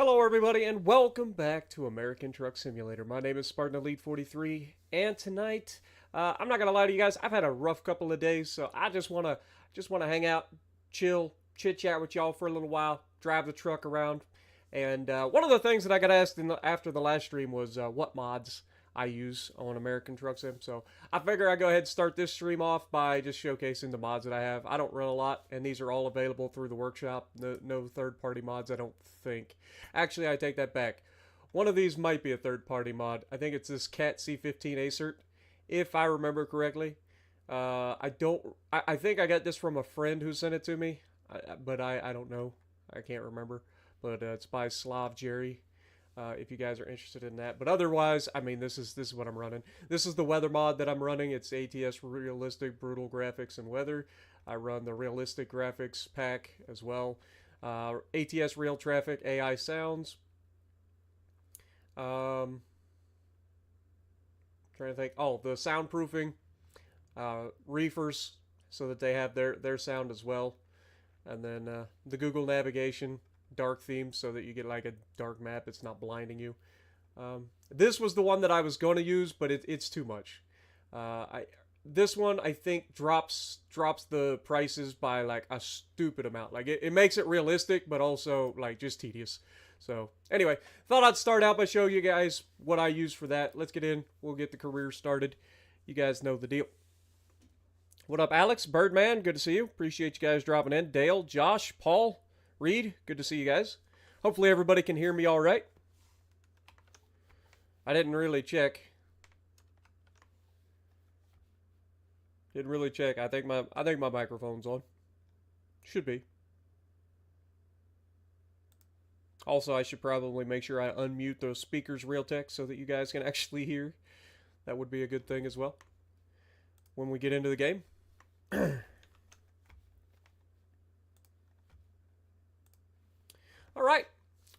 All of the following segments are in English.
Hello everybody and welcome back to American Truck Simulator. My name is Spartan Elite 43 and tonight, I'm not gonna lie to you guys, I've had a rough couple of days, so I just wanna hang out, chill, chit chat with y'all for a little while, drive the truck around. And one of the things that I got asked after the last stream was what mods I use on American Truck Sim. So I figure I go ahead and start this stream off by just showcasing the mods that I have. I don't run a lot, and these are all available through the workshop. No third-party mods, I don't think. Actually, I take that back. One of these might be a third-party mod. I think it's this Cat C15 Acert, if I remember correctly. I think I got this from a friend who sent it to me, but I don't know. I can't remember. But it's by Slav Jerry. If you guys are interested in that. But otherwise, I mean, this is what I'm running. This is the weather mod that I'm running. It's ATS Realistic, Brutal Graphics, and Weather. I run the Realistic Graphics pack as well. ATS Real Traffic, AI Sounds. Trying to think. Oh, the soundproofing. Reefers, so that they have their sound as well. And then the Google navigation. Dark theme so that you get like a dark map. It's not blinding you. This was the one that I was going to use, but it's too much. This one I think drops the prices by like a stupid amount. Like it makes it realistic, but also like just tedious. So anyway, thought I'd start out by showing you guys what I use for that. Let's get in. We'll get the career started. You guys know the deal. What up, Alex? Birdman, good to see you. Appreciate you guys dropping in. Dale, Josh, Paul, Reed, good to see you guys. Hopefully everybody can hear me all right. I didn't really check. Didn't really check. I think my microphone's on. Should be. Also, I should probably make sure I unmute those speakers real tech so that you guys can actually hear. That would be a good thing as well when we get into the game. All right,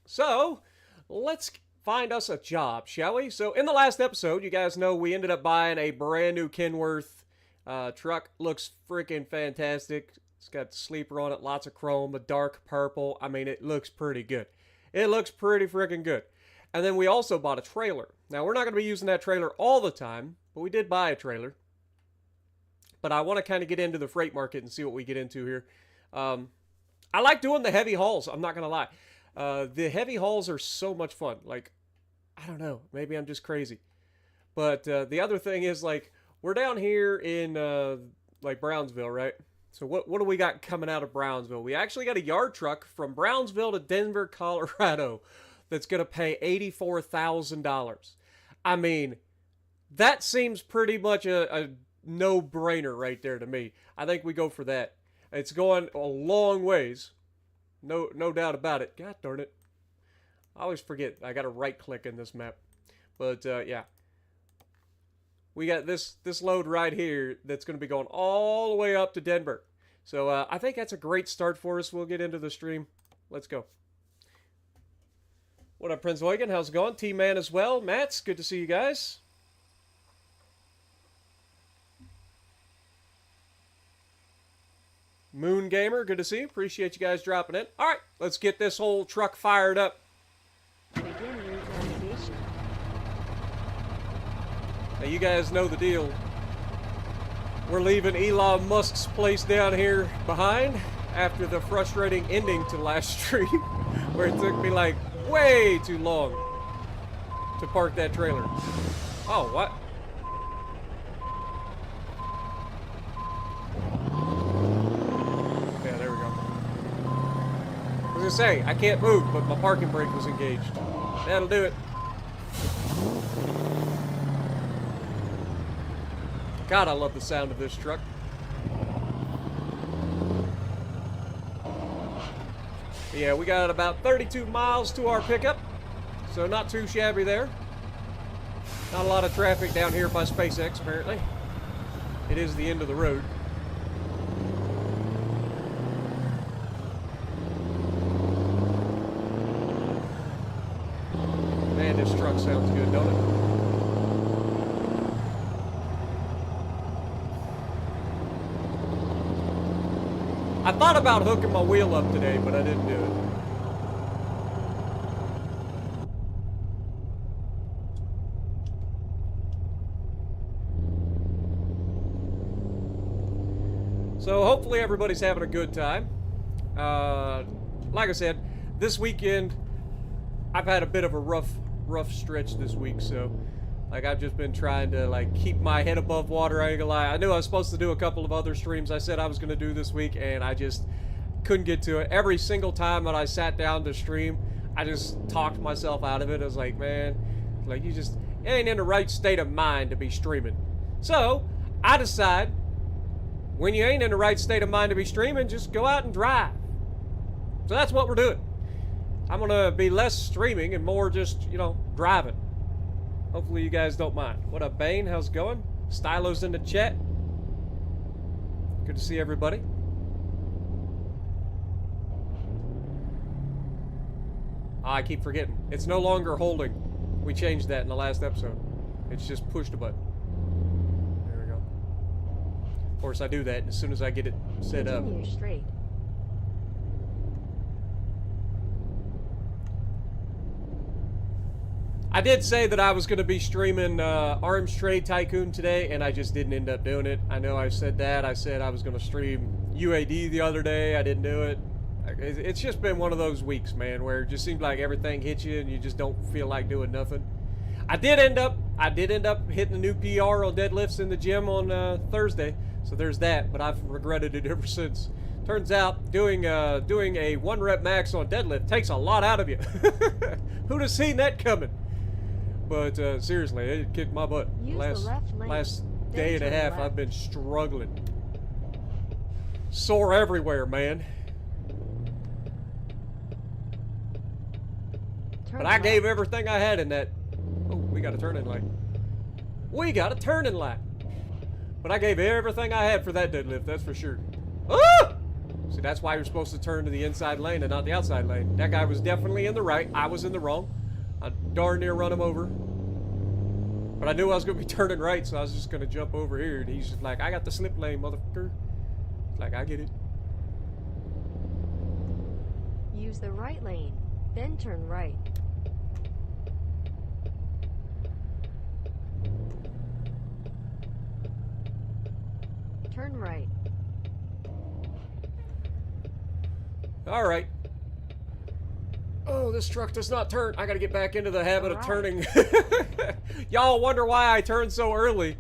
so let's find us a job, shall we? So in the last episode, you guys know we ended up buying a brand new Kenworth truck. Looks freaking fantastic. It's got the sleeper on it, lots of chrome, a dark purple. I mean, it looks pretty good. It looks pretty freaking good. And then we also bought a trailer. Now, we're not going to be using that trailer all the time, but we did buy a trailer. But I want to kind of get into the freight market and see what we get into here. I like doing the heavy hauls, I'm not going to lie. The heavy hauls are so much fun. Like, I don't know, maybe I'm just crazy. But the other thing is, like, we're down here in, like, Brownsville, right? So what do we got coming out of Brownsville? We actually got a yard truck from Brownsville to Denver, Colorado that's going to pay $84,000. I mean, that seems pretty much a no-brainer right there to me. I think we go for that. It's going a long ways. No doubt about it. God darn it. I always forget. I got to right-click in this map. But, yeah. We got this load right here that's going to be going all the way up to Denver. So, I think that's a great start for us. We'll get into the stream. Let's go. What up, Prince Huygen? How's it going? T-Man as well. Mats, good to see you guys. Moon Gamer, good to see you. Appreciate you guys dropping in. All right, let's get this whole truck fired up. Now, you guys know the deal. We're leaving Elon Musk's place down here behind after the frustrating ending to last stream, where it took me like way too long to park that trailer. Oh, what? I was gonna say, I can't move, but my parking brake was engaged. That'll do it. God, I love the sound of this truck. Yeah, we got about 32 miles to our pickup, so not too shabby there. Not a lot of traffic down here by SpaceX, apparently. It is the end of the road. Man, this truck sounds good, don't it? I thought about hooking my wheel up today, but I didn't do it. So hopefully everybody's having a good time. Like I said, this weekend I've had a bit of a rough stretch this week, so like I've just been trying to like keep my head above water. I ain't gonna lie. I knew I was supposed to do a couple of other streams I said I was gonna do this week, and I just couldn't get to it. Every single time that I sat down to stream, I just talked myself out of it. I was like, man, like you ain't in the right state of mind to be streaming. So I decide, when you ain't in the right state of mind to be streaming, just go out and drive. So that's what we're doing. I'm gonna be less streaming and more just, you know, driving. Hopefully you guys don't mind. What up, Bane? How's it going? Stylo's in the chat. Good to see everybody. I keep forgetting. It's no longer holding. We changed that in the last episode. It's just push the button. There we go. Of course, I do that as soon as I get it set up. Continue straight. I did say that I was going to be streaming Arms Trade Tycoon today, and I just didn't end up doing it. I know I said that. I said I was going to stream UAD the other day. I didn't do it. It's just been one of those weeks, man, where it just seems like everything hits you and you just don't feel like doing nothing. I did end up hitting a new PR on deadlifts in the gym on Thursday, so there's that, but I've regretted it ever since. Turns out doing a 1 rep max on deadlift takes a lot out of you. Who'd have seen that coming? But seriously, it kicked my butt. Last day and a half, I've been struggling. Sore everywhere, man. But I gave everything I had in that. Oh, we got a turning light. We got a turning light. But I gave everything I had for that deadlift, that's for sure. Ah! See, that's why you're supposed to turn to the inside lane and not the outside lane. That guy was definitely in the right. I was in the wrong. I darn near run him over. But I knew I was going to be turning right, so I was just going to jump over here. And he's just like, I got the slip lane, motherfucker. It's like, I get it. Use the right lane, then turn right. Turn right. All right. Oh, this truck does not turn. I got to get back into the habit of turning. Y'all wonder why I turn so early.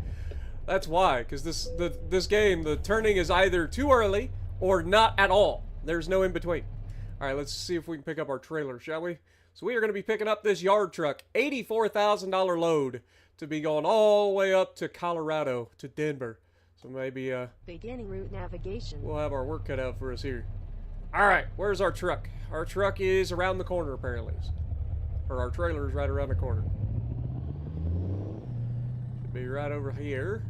That's why, because this game, the turning is either too early or not at all. There's no in between. All right, let's see if we can pick up our trailer, shall we? So we are going to be picking up this yard truck, $84,000 load, to be going all the way up to Colorado, to Denver. So maybe beginning route navigation. We'll have our work cut out for us here. All right, where's our truck? Our truck is around the corner, apparently. Or our trailer is right around the corner. Should be right over here.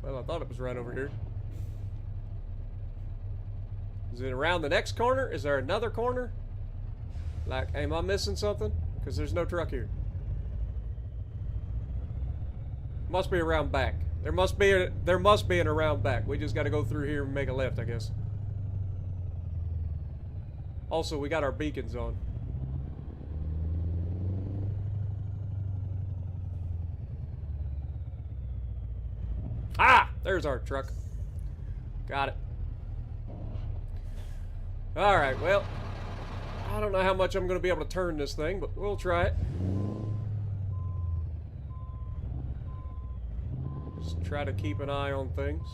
Well, I thought it was right over here. Is it around the next corner? Is there another corner? Like, am I missing something? Because there's no truck here. Must be around back. There must be an around back. We just got to go through here and make a left, I guess. Also, we got our beacons on. Ah! There's our truck. Got it. Alright, well, I don't know how much I'm going to be able to turn this thing, but we'll try it. Just try to keep an eye on things.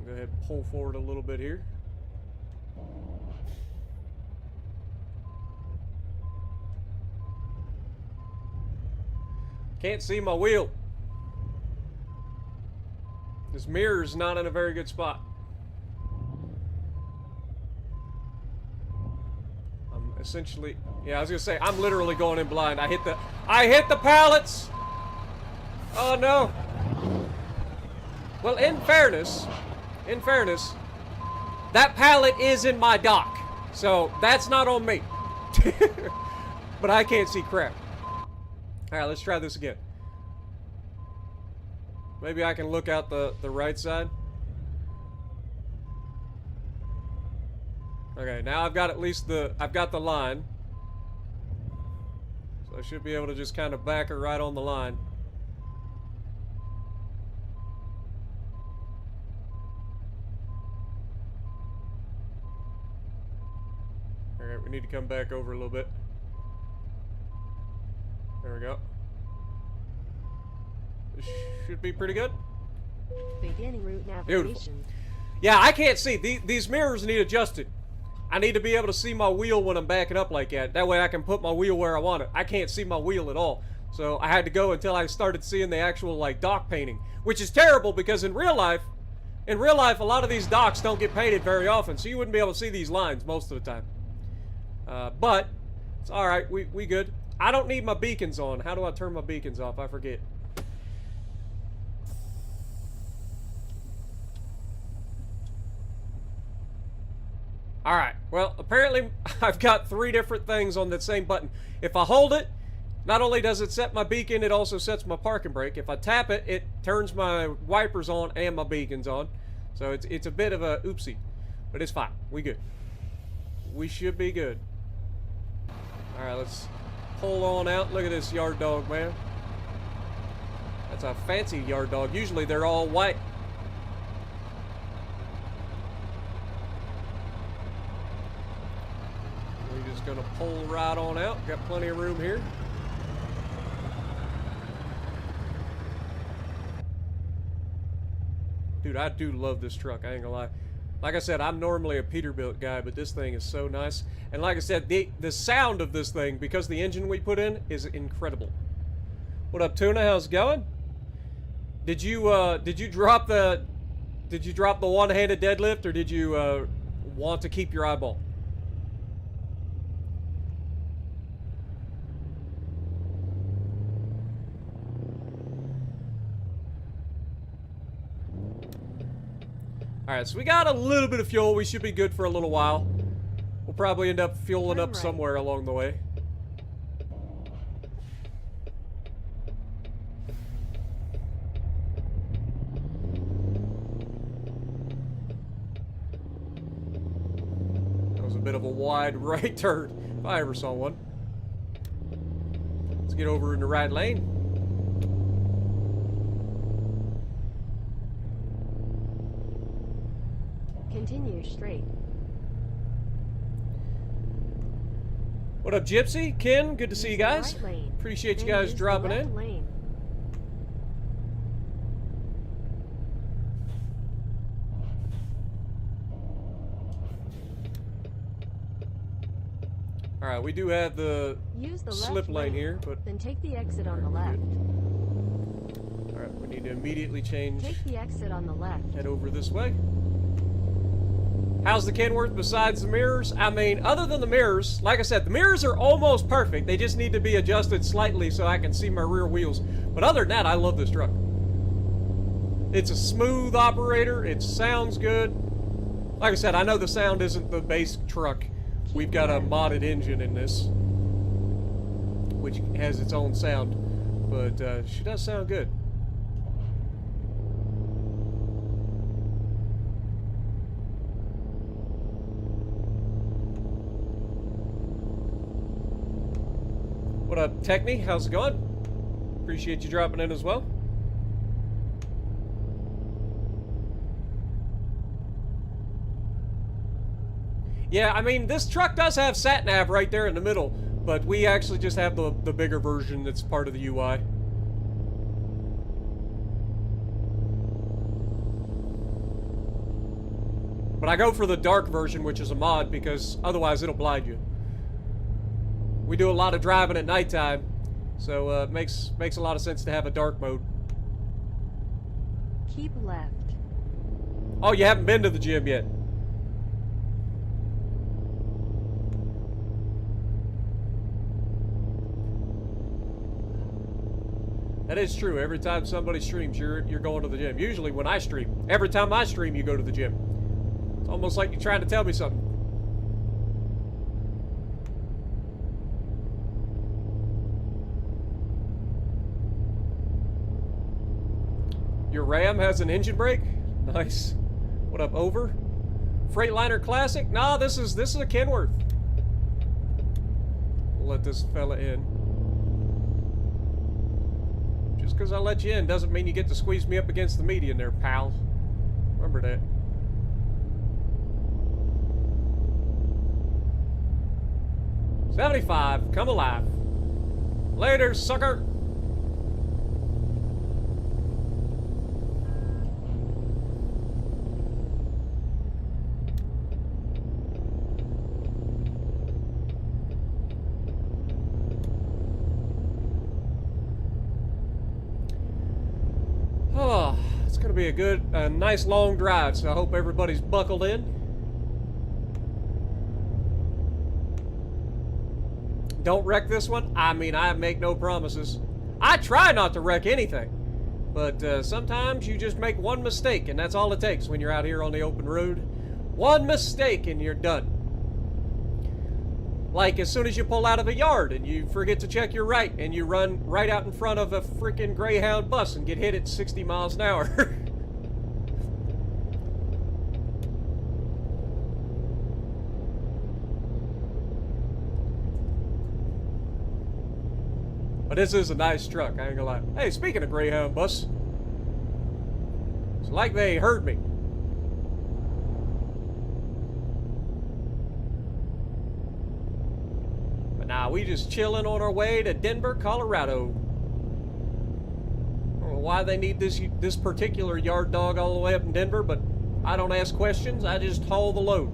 Go ahead and pull forward a little bit here. Can't see my wheel. This mirror's not in a very good spot. I'm essentially, yeah, I was gonna say, I'm literally going in blind. I hit the pallets! Oh no. Well, in fairness, that pallet is in my dock. So that's not on me. But I can't see crap. Alright, let's try this again. Maybe I can look out the right side. Okay, now I've got at least I've got the line. So I should be able to just kind of back her right on the line. Alright, we need to come back over a little bit. There we go. This should be pretty good. Beginning route Beautiful. navigation. Yeah, I can't see. These mirrors need adjusted. I need to be able to see my wheel when I'm backing up like that. That way I can put my wheel where I want it. I can't see my wheel at all. So I had to go until I started seeing the actual like dock painting, which is terrible because in real life, a lot of these docks don't get painted very often, so you wouldn't be able to see these lines most of the time. But it's all right. We good. I don't need my beacons on. How do I turn my beacons off? I forget. Alright, well, apparently I've got 3 different things on that same button. If I hold it, not only does it set my beacon, it also sets my parking brake. If I tap it, it turns my wipers on and my beacons on. So it's a bit of a oopsie, but it's fine. We good. We should be good. Alright, let's pull on out. Look at this yard dog, man. That's a fancy yard dog. Usually they're all white. Just gonna pull right on out. Got plenty of room here. Dude, I do love this truck. I ain't gonna lie. Like I said, I'm normally a Peterbilt guy, but this thing is so nice. And like I said, the sound of this thing, because the engine we put in, is incredible. What up, Tuna? How's it going? Did you drop the one-handed deadlift, or did you want to keep your eyeball? Alright, so we got a little bit of fuel. We should be good for a little while. We'll probably end up fueling up somewhere along the way. That was a bit of a wide right turn, if I ever saw one. Let's get over in the right lane. Continue straight. What up, Gypsy? Ken, good to see you guys. Right lane. Appreciate you Then guys use the dropping left in. lane. Alright, we do have the Use the slip left lane here, but then take the exit on the left. alright, we need to immediately change. Take the exit on the left. Head over this way. How's the Kenworth besides the mirrors? I mean, other than the mirrors, like I said, the mirrors are almost perfect. They just need to be adjusted slightly so I can see my rear wheels. But other than that, I love this truck. It's a smooth operator. It sounds good. Like I said, I know the sound isn't the base truck. We've got a modded engine in this, which has its own sound. But she does sound good. What up, Techni? How's it going? Appreciate you dropping in as well. Yeah, I mean, this truck does have sat-nav right there in the middle, but we actually just have the bigger version that's part of the UI. But I go for the dark version, which is a mod, because otherwise it'll blind you. We do a lot of driving at nighttime, so it makes a lot of sense to have a dark mode. Keep left. Oh, you haven't been to the gym yet. That is true. Every time somebody streams, you're going to the gym. Usually when I stream. Every time I stream, you go to the gym. It's almost like you're trying to tell me something. Your Ram has an engine brake? Nice. What up, Over? Freightliner Classic? Nah, this is a Kenworth. We'll let this fella in. Just because I let you in doesn't mean you get to squeeze me up against the median there, pal. Remember that. 75, come alive. Later, sucker. Oh, it's going to be a nice long drive, so I hope everybody's buckled in. Don't wreck this one. I mean, I make no promises. I try not to wreck anything. But sometimes you just make one mistake, and that's all it takes when you're out here on the open road. One mistake and you're done. Like as soon as you pull out of a yard and you forget to check your right and you run right out in front of a freaking Greyhound bus and get hit at 60 miles an hour. But this is a nice truck, I ain't gonna lie. Hey, speaking of Greyhound bus, it's like they heard me. But nah, we just chilling on our way to Denver, Colorado. I don't know why they need this particular yard dog all the way up in Denver, but I don't ask questions, I just haul the load.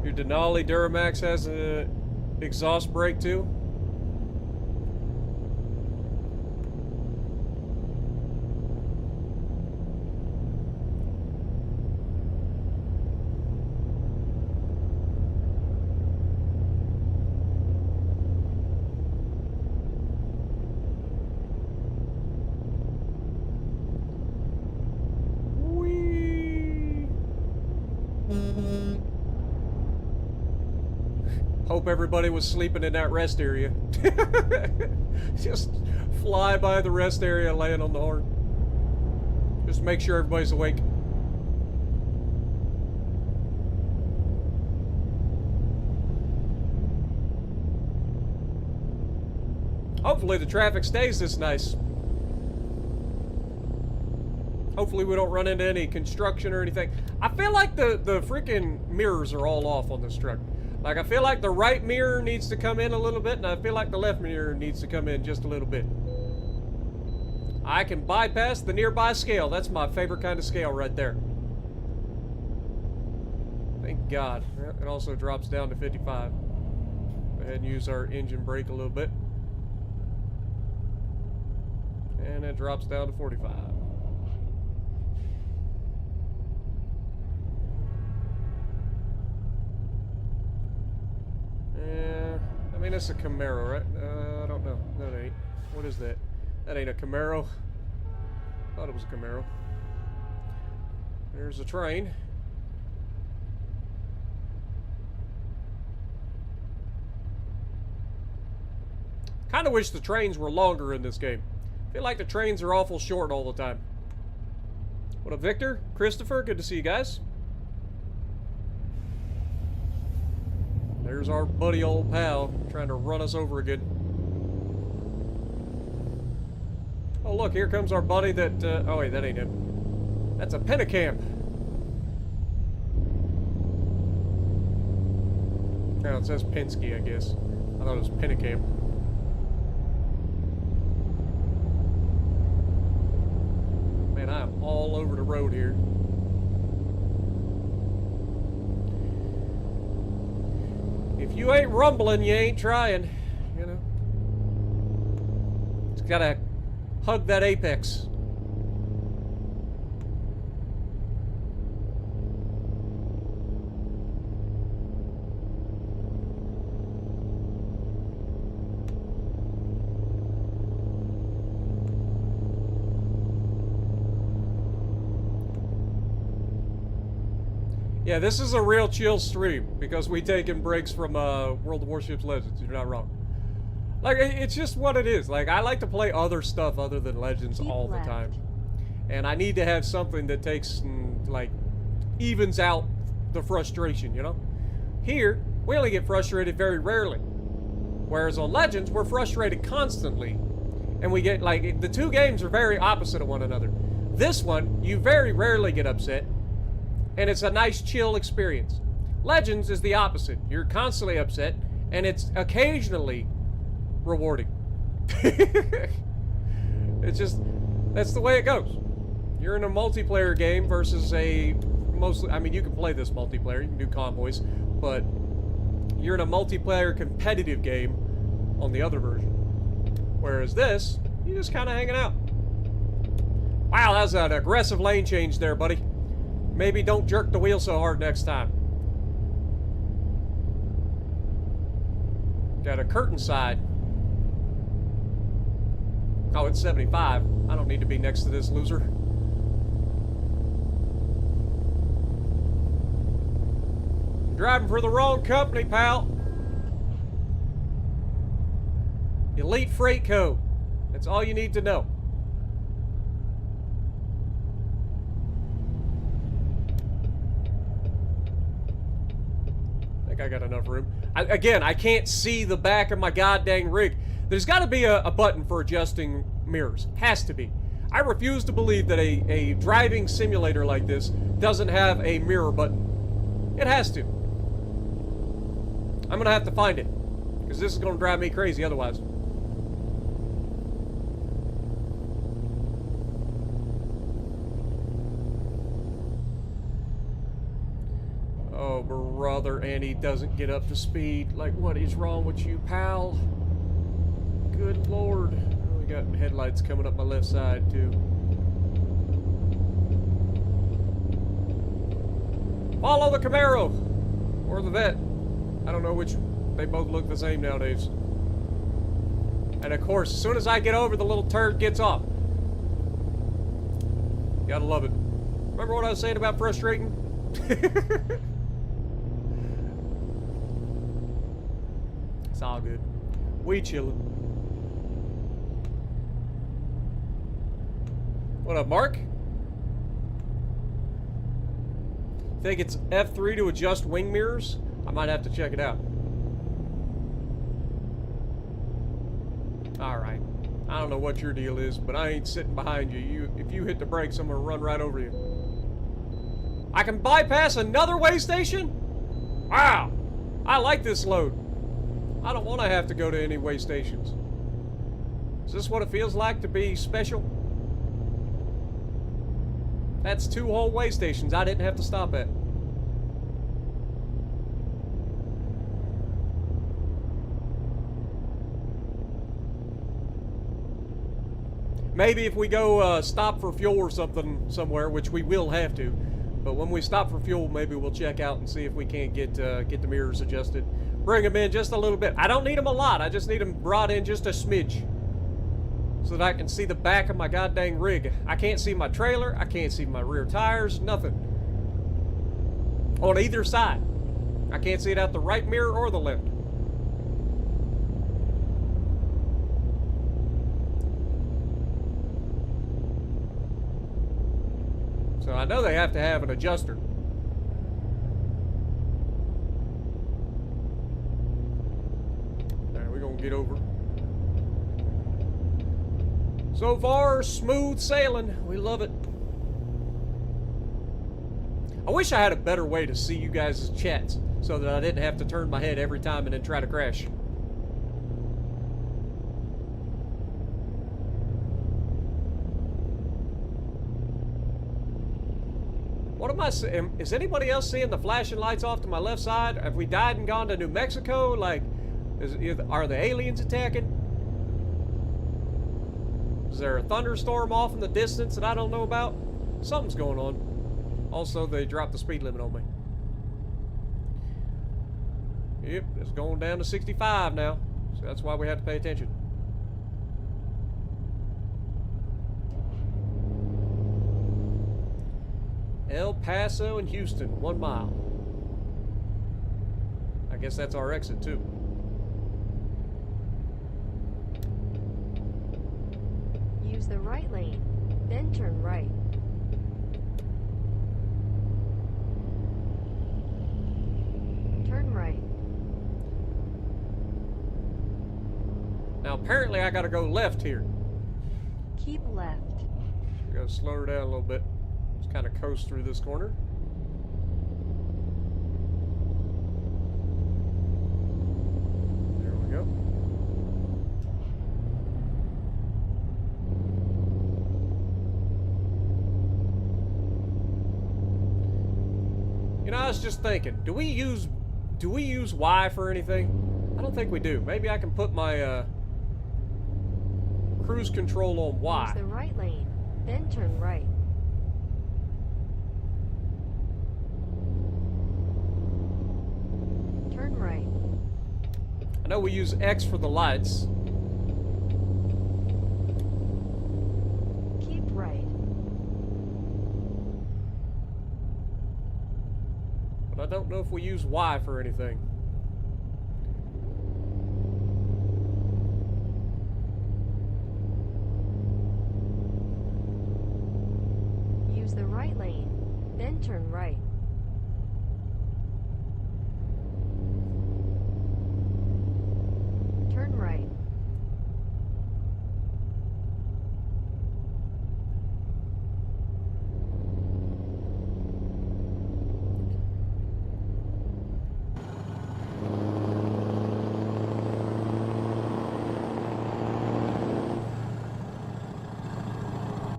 Your Denali Duramax has a exhaust brake too. Hope everybody was sleeping in that rest area. Just fly by the rest area, land on the horn. Just make sure everybody's awake. Hopefully the traffic stays this nice. Hopefully we don't run into any construction or anything. I feel like the freaking mirrors are all off on this truck. Like, I feel like the right mirror needs to come in a little bit, and I feel like the left mirror needs to come in just a little bit. I can bypass the nearby scale. That's my favorite kind of scale right there. Thank God. It also drops down to 55. Go ahead and use our engine brake a little bit. And it drops down to 45. Yeah, I mean, it's a Camaro, right? I don't know. That ain't. What is that? That ain't a Camaro. Thought it was a Camaro. There's a train. Kind of wish the trains were longer in this game. I feel like the trains are awful short all the time. What up, Victor? Christopher, good to see you guys. There's our buddy old pal trying to run us over again. Oh look, here comes our buddy that, oh wait, that ain't him. That's a Pennicamp. Oh, it says Penske, I guess. I thought it was Pennicamp. Man, I am all over the road here. If you ain't rumbling, you ain't trying, you know. Just gotta hug that apex. Yeah, this is a real chill stream because we taken breaks from World of Warships Legends. You're not wrong. Like, it's just what it is. Like, I like to play other stuff other than Legends all the time. And I need to have something that takes, like, evens out the frustration, you know? Here, we only get frustrated very rarely. Whereas on Legends, we're frustrated constantly. And we get, like, the two games are very opposite of one another. This one, you very rarely get upset. And it's a nice, chill experience. Legends is the opposite. You're constantly upset, and it's occasionally rewarding. It's just, that's the way it goes. You're in a multiplayer game versus a mostly, I mean, you can play this multiplayer, you can do convoys, but you're in a multiplayer competitive game on the other version. Whereas this, you're just kind of hanging out. Wow, that was an aggressive lane change there, buddy. Maybe don't jerk the wheel so hard next time. Got a curtain side. Oh, it's 75. I don't need to be next to this loser. Driving for the wrong company, pal. Elite Freight Co. That's all you need to know. I think I got enough room. Again, I can't see the back of my goddamn rig. There's got to be a button for adjusting mirrors. Has to be. I refuse to believe that a driving simulator like this doesn't have a mirror button. It has to. I'm going to have to find it, because this is going to drive me crazy otherwise. Oh, brother, and he doesn't get up to speed. Like, what is wrong with you, pal? Good Lord. Oh, we got headlights coming up my left side, too. Follow the Camaro! Or the Vet. I don't know which. They both look the same nowadays. And of course, as soon as I get over, the little turd gets off. Gotta love it. Remember what I was saying about frustrating? It's all good. We chillin'. What up, Mark? Think it's F3 to adjust wing mirrors? I might have to check it out. Alright. I don't know what your deal is, but I ain't sitting behind you. If you hit the brakes, I'm gonna run right over you. I can bypass another way station? Wow! I like this load. I don't want to have to go to any way stations. Is this what it feels like to be special? That's 2 whole way stations I didn't have to stop at. Maybe if we go stop for fuel or something somewhere, which we will have to, but when we stop for fuel, maybe we'll check out and see if we can't get the mirrors adjusted. Bring them in just a little bit. I don't need them a lot. I just need them brought in just a smidge so that I can see the back of my goddamn rig. I can't see my trailer. I can't see my rear tires. Nothing. On either side. I can't see it out the right mirror or the left. So I know they have to have an adjuster. Alright, we're gonna get over. So far, smooth sailing. We love it. I wish I had a better way to see you guys' chats so that I didn't have to turn my head every time and then try to crash. What am I seeing? Is anybody else seeing the flashing lights off to my left side? Have we died and gone to New Mexico? Like, are the aliens attacking? Is there a thunderstorm off in the distance that I don't know about? Something's going on. Also, they dropped the speed limit on me. Yep, it's going down to 65 now. So that's why we have to pay attention. El Paso and Houston, 1 mile. I guess that's our exit too. Use the right lane, then turn right. Turn right. Now apparently I gotta go left here. Keep left. We gotta slow her down a little bit. Just kind of coast through this corner. You know, I was just thinking, do we use Y for anything? I don't think we do. Maybe I can put my cruise control on Y. Use the right lane, then turn right. Turn right. I know we use X for the lights. Keep right. But I don't know if we use Y for anything. Use the right lane, then turn right. Turn right.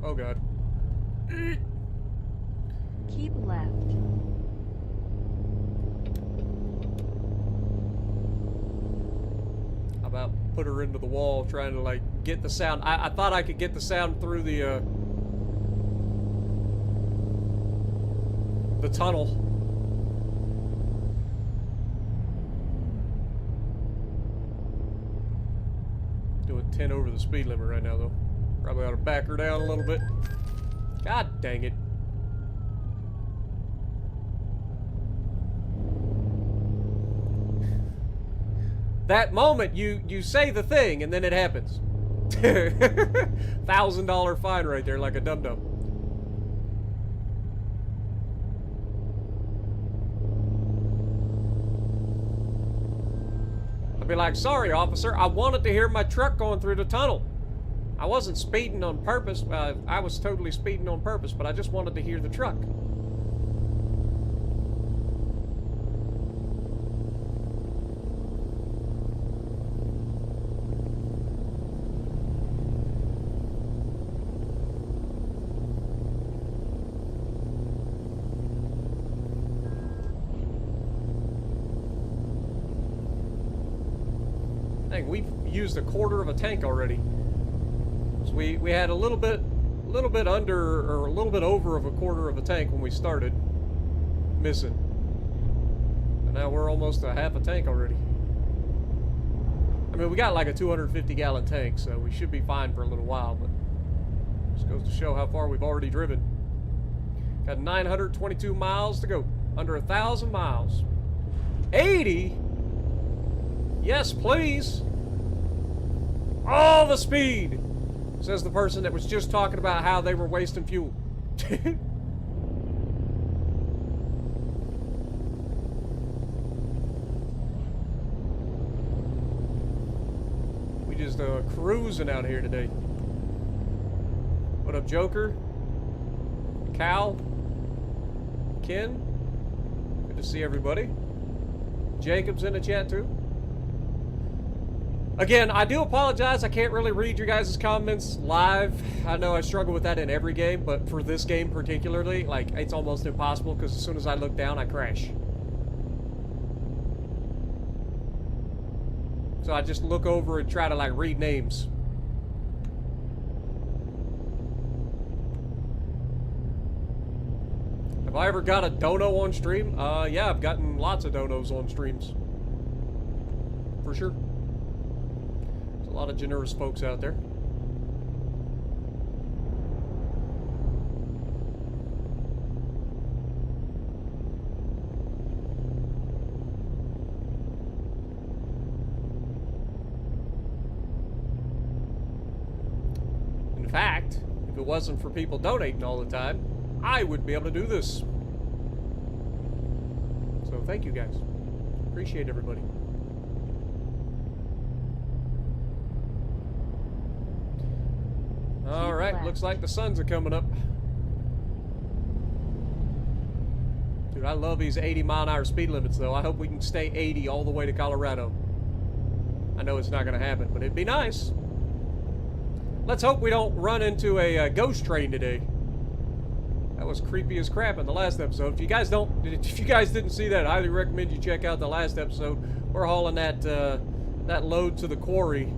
Oh god. Keep left. About put her into the wall trying to like get the sound. I thought I could get the sound through the tunnel. Doing 10 over the speed limit right now though. Probably ought to back her down a little bit. God dang it. That moment you say the thing and then it happens. $1,000 fine right there like a dum-dum. I'd be like, sorry officer, I wanted to hear my truck going through the tunnel. I wasn't speeding on purpose. I was totally speeding on purpose, but I just wanted to hear the truck. Dang, we've used a quarter of a tank already. So we had a little bit under, or a little bit over of a quarter of a tank when we started missing. And now we're almost a half a tank already. I mean, we got like a 250-gallon tank, so we should be fine for a little while, but just goes to show how far we've already driven. Got 922 miles to go. Under 1,000 miles. 80? Yes, please. All the speed, says the person that was just talking about how they were wasting fuel. We just cruising out here today. What up, Joker? Cal? Ken? Good to see everybody. Jacob's in the chat too. Again, I do apologize. I can't really read your guys' comments live. I know I struggle with that in every game, but for this game particularly, like, it's almost impossible because as soon as I look down, I crash. So I just look over and try to, like, read names. Have I ever got a dono on stream? Yeah, I've gotten lots of donos on streams. For sure. A lot of generous folks out there. In fact, if it wasn't for people donating all the time, I would be able to do this. So thank you guys. Appreciate everybody. Alright, looks like the suns are coming up. Dude, I love these 80-mile-an-hour speed limits, though. I hope we can stay 80 all the way to Colorado. I know it's not going to happen, but it'd be nice. Let's hope we don't run into a ghost train today. That was creepy as crap in the last episode. If you guys didn't see that, I highly recommend you check out the last episode. We're hauling that load to the quarry,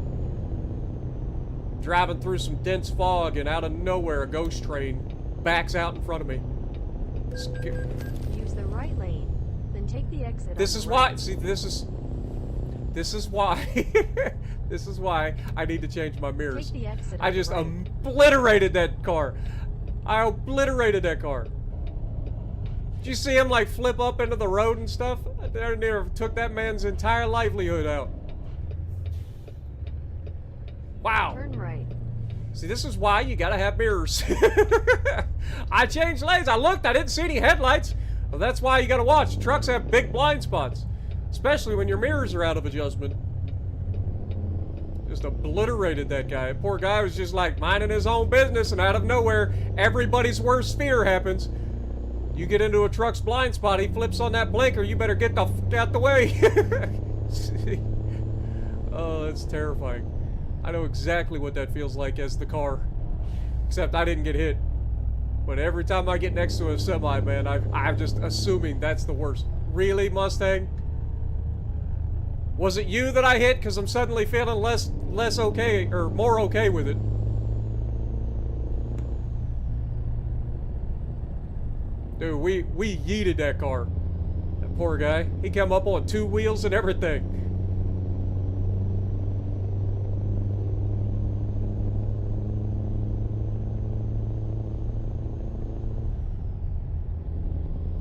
driving through some dense fog, and out of nowhere, a ghost train backs out in front of me. Use the right lane, then take the exit. This is why. See, this is why. This is why I need to change my mirrors. Take the exit. I just obliterated that car. I obliterated that car. Did you see him like flip up into the road and stuff? I near took that man's entire livelihood out. Wow. Turn right. See, this is why you gotta have mirrors. I changed lanes. I looked. I didn't see any headlights. Well, that's why you gotta watch. Trucks have big blind spots, especially when your mirrors are out of adjustment. Just obliterated that guy. Poor guy was just like minding his own business, and out of nowhere, everybody's worst fear happens. You get into a truck's blind spot, he flips on that blinker, you better get the f out the way. Oh, that's terrifying. I know exactly what that feels like as the car. Except I didn't get hit. But every time I get next to a semi, man, I'm just assuming that's the worst. Really, Mustang? Was it you that I hit? Because I'm suddenly feeling less okay, or more okay with it. Dude, we yeeted that car. That poor guy. He came up on 2 wheels and everything.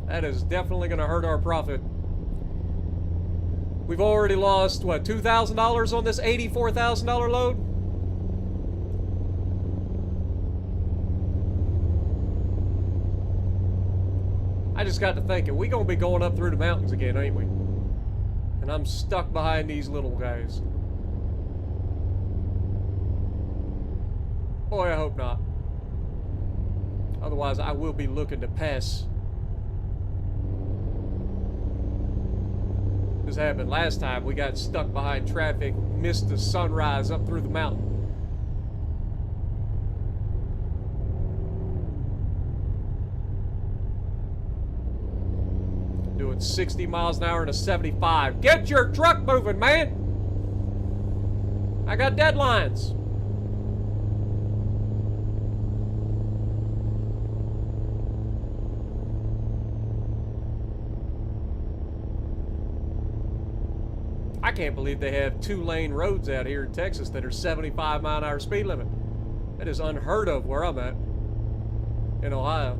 That is definitely going to hurt our profit. We've already lost, what, $2,000 on this $84,000 load? I just got to thinking, we gonna be going up through the mountains again, ain't we? And I'm stuck behind these little guys. Boy, I hope not. Otherwise, I will be looking to pass. This happened last time. We got stuck behind traffic, missed the sunrise up through the mountain. Doing 60 miles an hour and a 75. Get your truck moving, man! I got deadlines. I can't believe they have 2-lane roads out here in Texas that are 75-mile-an-hour speed limit. That is unheard of where I'm at. In Ohio.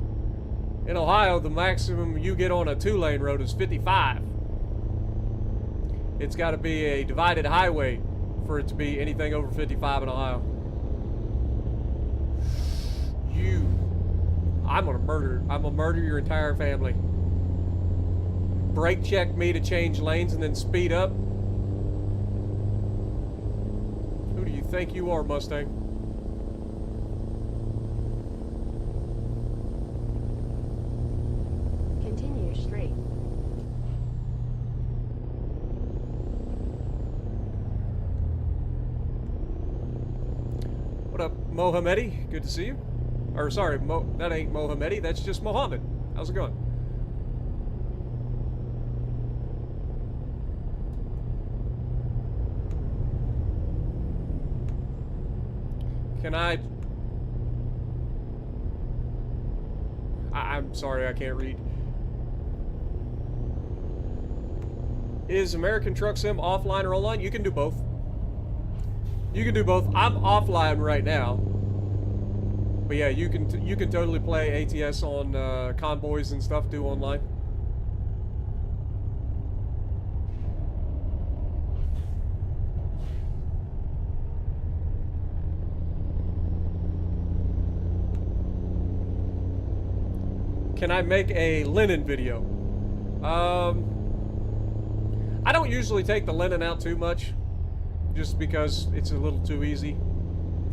In Ohio, the maximum you get on a 2-lane road is 55. It's got to be a divided highway for it to be anything over 55 in Ohio. I'm gonna murder your entire family. Brake check me to change lanes and then speed up. Who do you think you are, Mustang? Continue straight. What up, Mohammedi? Good to see you. Or sorry, that ain't Mohammedi, that's just Mohammed. How's it going? Can I'm sorry, I can't read. Is American Truck Sim offline or online? You can do both. You can do both. I'm offline right now. But yeah, you can totally play ATS on convoys and stuff, do online. Can I make a linen video? I don't usually take the linen out too much, just because it's a little too easy.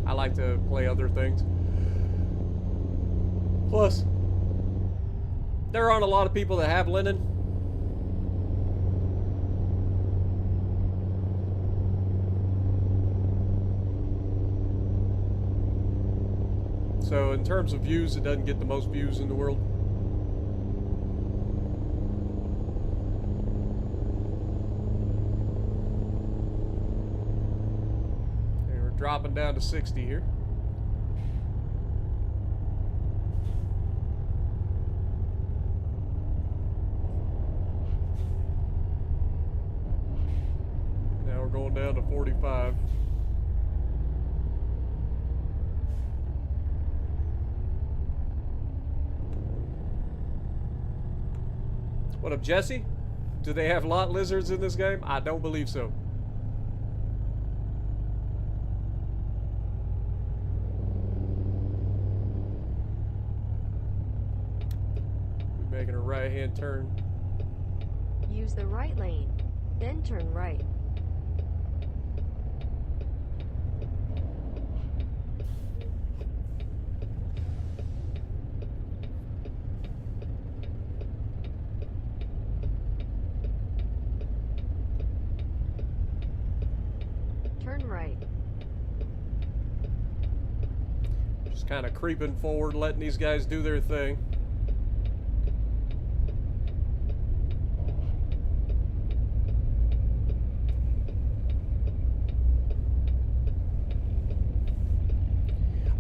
I like to play other things. Plus, there aren't a lot of people that have linen. So in terms of views, it doesn't get the most views in the world. And we're dropping down to 60 here. Now we're going down to 45. What up, Jesse? Do they have lot lizards in this game? I don't believe so. We're making a right-hand turn. Use the right lane, then turn right. Turn right. Just kind of creeping forward, letting these guys do their thing.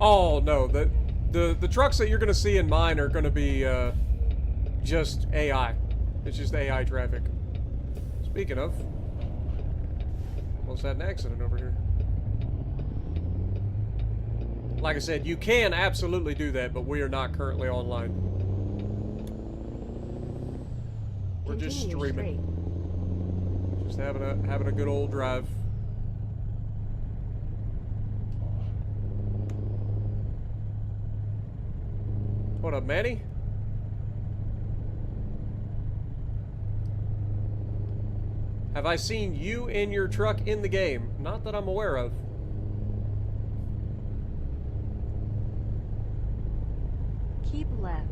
Oh no, the trucks that you're gonna see in mine are gonna be just AI. It's just AI traffic. Speaking of, almost had an accident over here. Like I said, you can absolutely do that, but we are not currently online. We're just Continue streaming. straight. Just having a good old drive. What up, Manny? Have I seen you in your truck in the game? Not that I'm aware of. Keep left.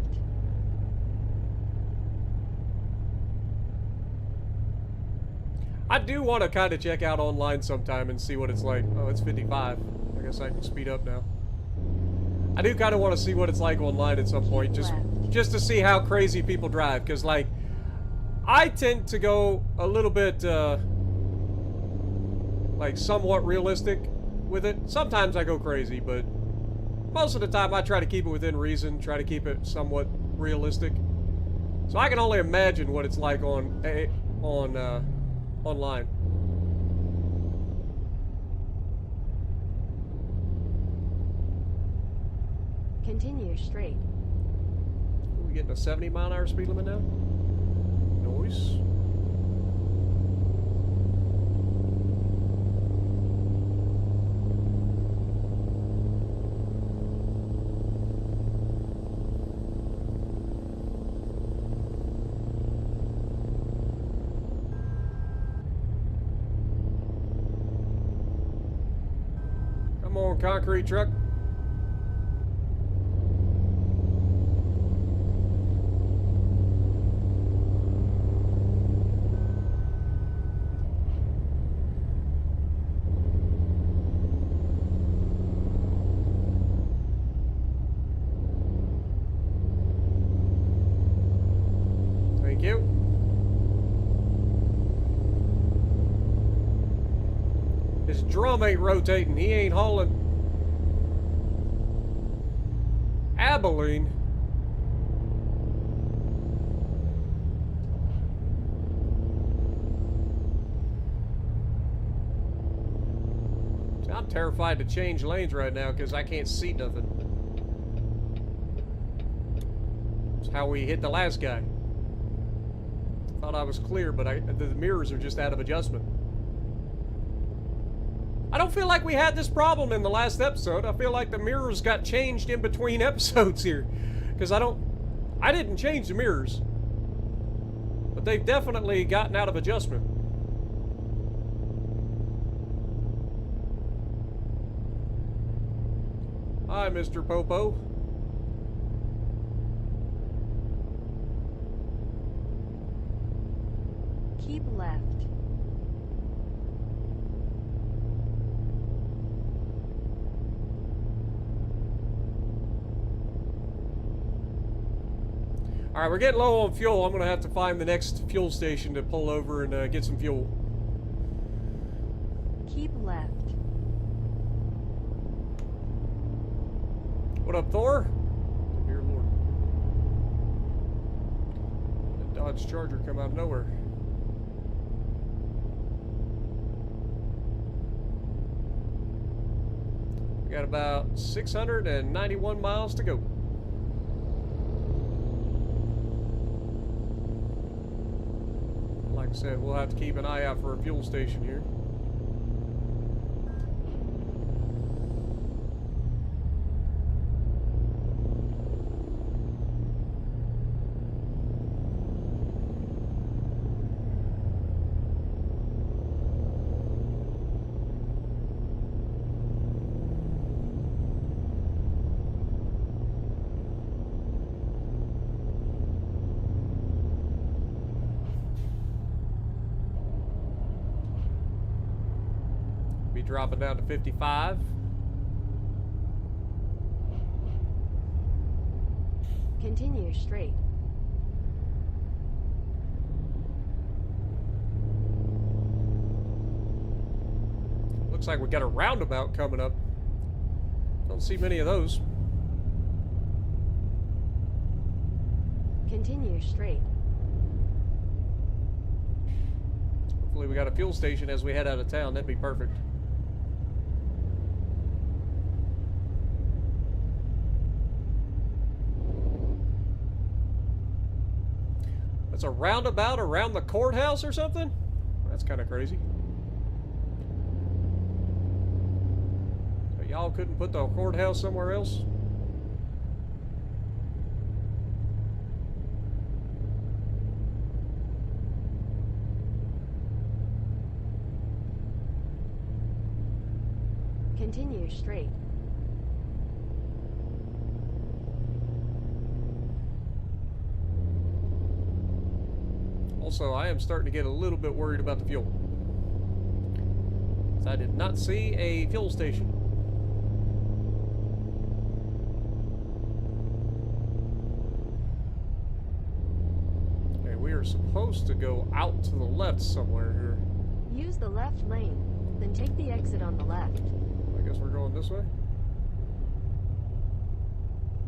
I do want to kind of check out online sometime and see what it's like. Oh, it's 55. I guess I can speed up now. I do kind of want to see what it's like online at some point, just to see how crazy people drive. Because, like, I tend to go a little bit, like, somewhat realistic with it. Sometimes I go crazy, but most of the time I try to keep it within reason, try to keep it somewhat realistic. So I can only imagine what it's like online. Continue straight. Are we getting a 70-mile-an-hour speed limit now? Noise. Come on, concrete truck. Thank you. His drum ain't rotating. He ain't hauling. Abilene. See, I'm terrified to change lanes right now because I can't see nothing. That's how we hit the last guy. Thought I was clear, but the mirrors are just out of adjustment. I don't feel like we had this problem in the last episode. I feel like the mirrors got changed in between episodes here. Because I didn't change the mirrors. But they've definitely gotten out of adjustment. Hi, Mr. Popo. Keep left. Alright, we're getting low on fuel. I'm going to have to find the next fuel station to pull over and get some fuel. Keep left. What up, Thor? Dear Lord. That Dodge Charger come out of nowhere. We got about 691 miles to go. Like I said, we'll have to keep an eye out for a fuel station here. Be dropping down to 55. Continue straight. Looks like we got a roundabout coming up. Don't see many of those. Continue straight. Hopefully we got a fuel station as we head out of town. That'd be perfect. That's a roundabout around the courthouse or something? That's kind of crazy. So y'all couldn't put the courthouse somewhere else? Continue straight. Also, I am starting to get a little bit worried about the fuel. 'Cause I did not see a fuel station. Okay, we are supposed to go out to the left somewhere here. Use the left lane, then take the exit on the left. I guess we're going this way.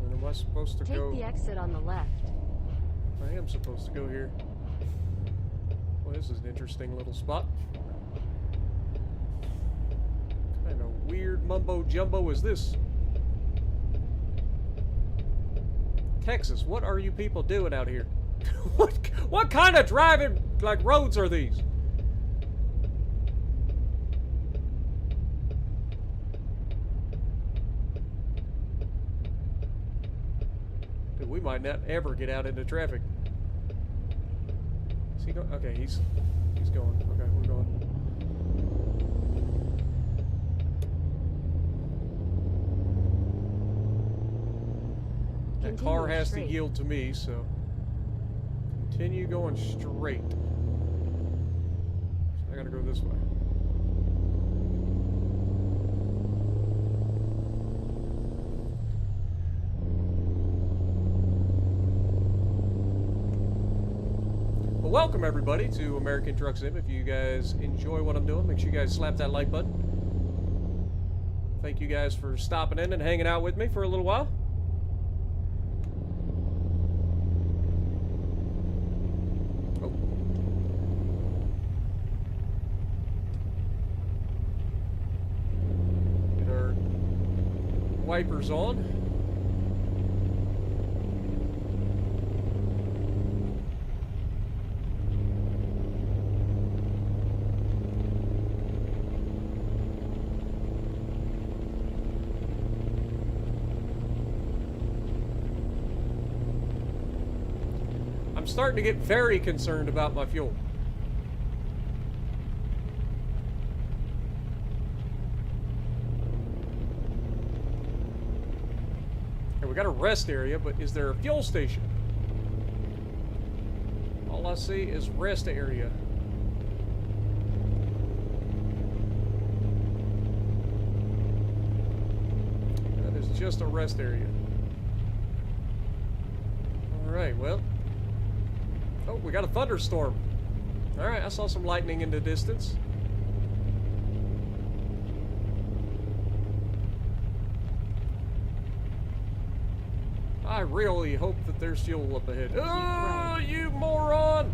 And am I supposed to Take go? the exit on the left. I am supposed to go here. Well, this is an interesting little spot. What kind of weird mumbo jumbo is this? Texas, what are you people doing out here? what kind of driving like roads are these? Dude, we might not ever get out into traffic. Is he going? Okay, he's going. Okay, we're going. That car has to yield to me, so continue going straight. So I gotta go this way. Well, welcome everybody to American Truck Sim. If you guys enjoy what I'm doing, make sure you guys slap that like button. Thank you guys for stopping in and hanging out with me for a little while. Oh. Get our wipers on. I'm starting to get very concerned about my fuel. Okay, we got a rest area, but is there a fuel station? All I see is rest area. That is just a rest area. Alright, well, Oh, we got a thunderstorm. Alright, I saw some lightning in the distance. I really hope that there's fuel up ahead. Oh, you moron!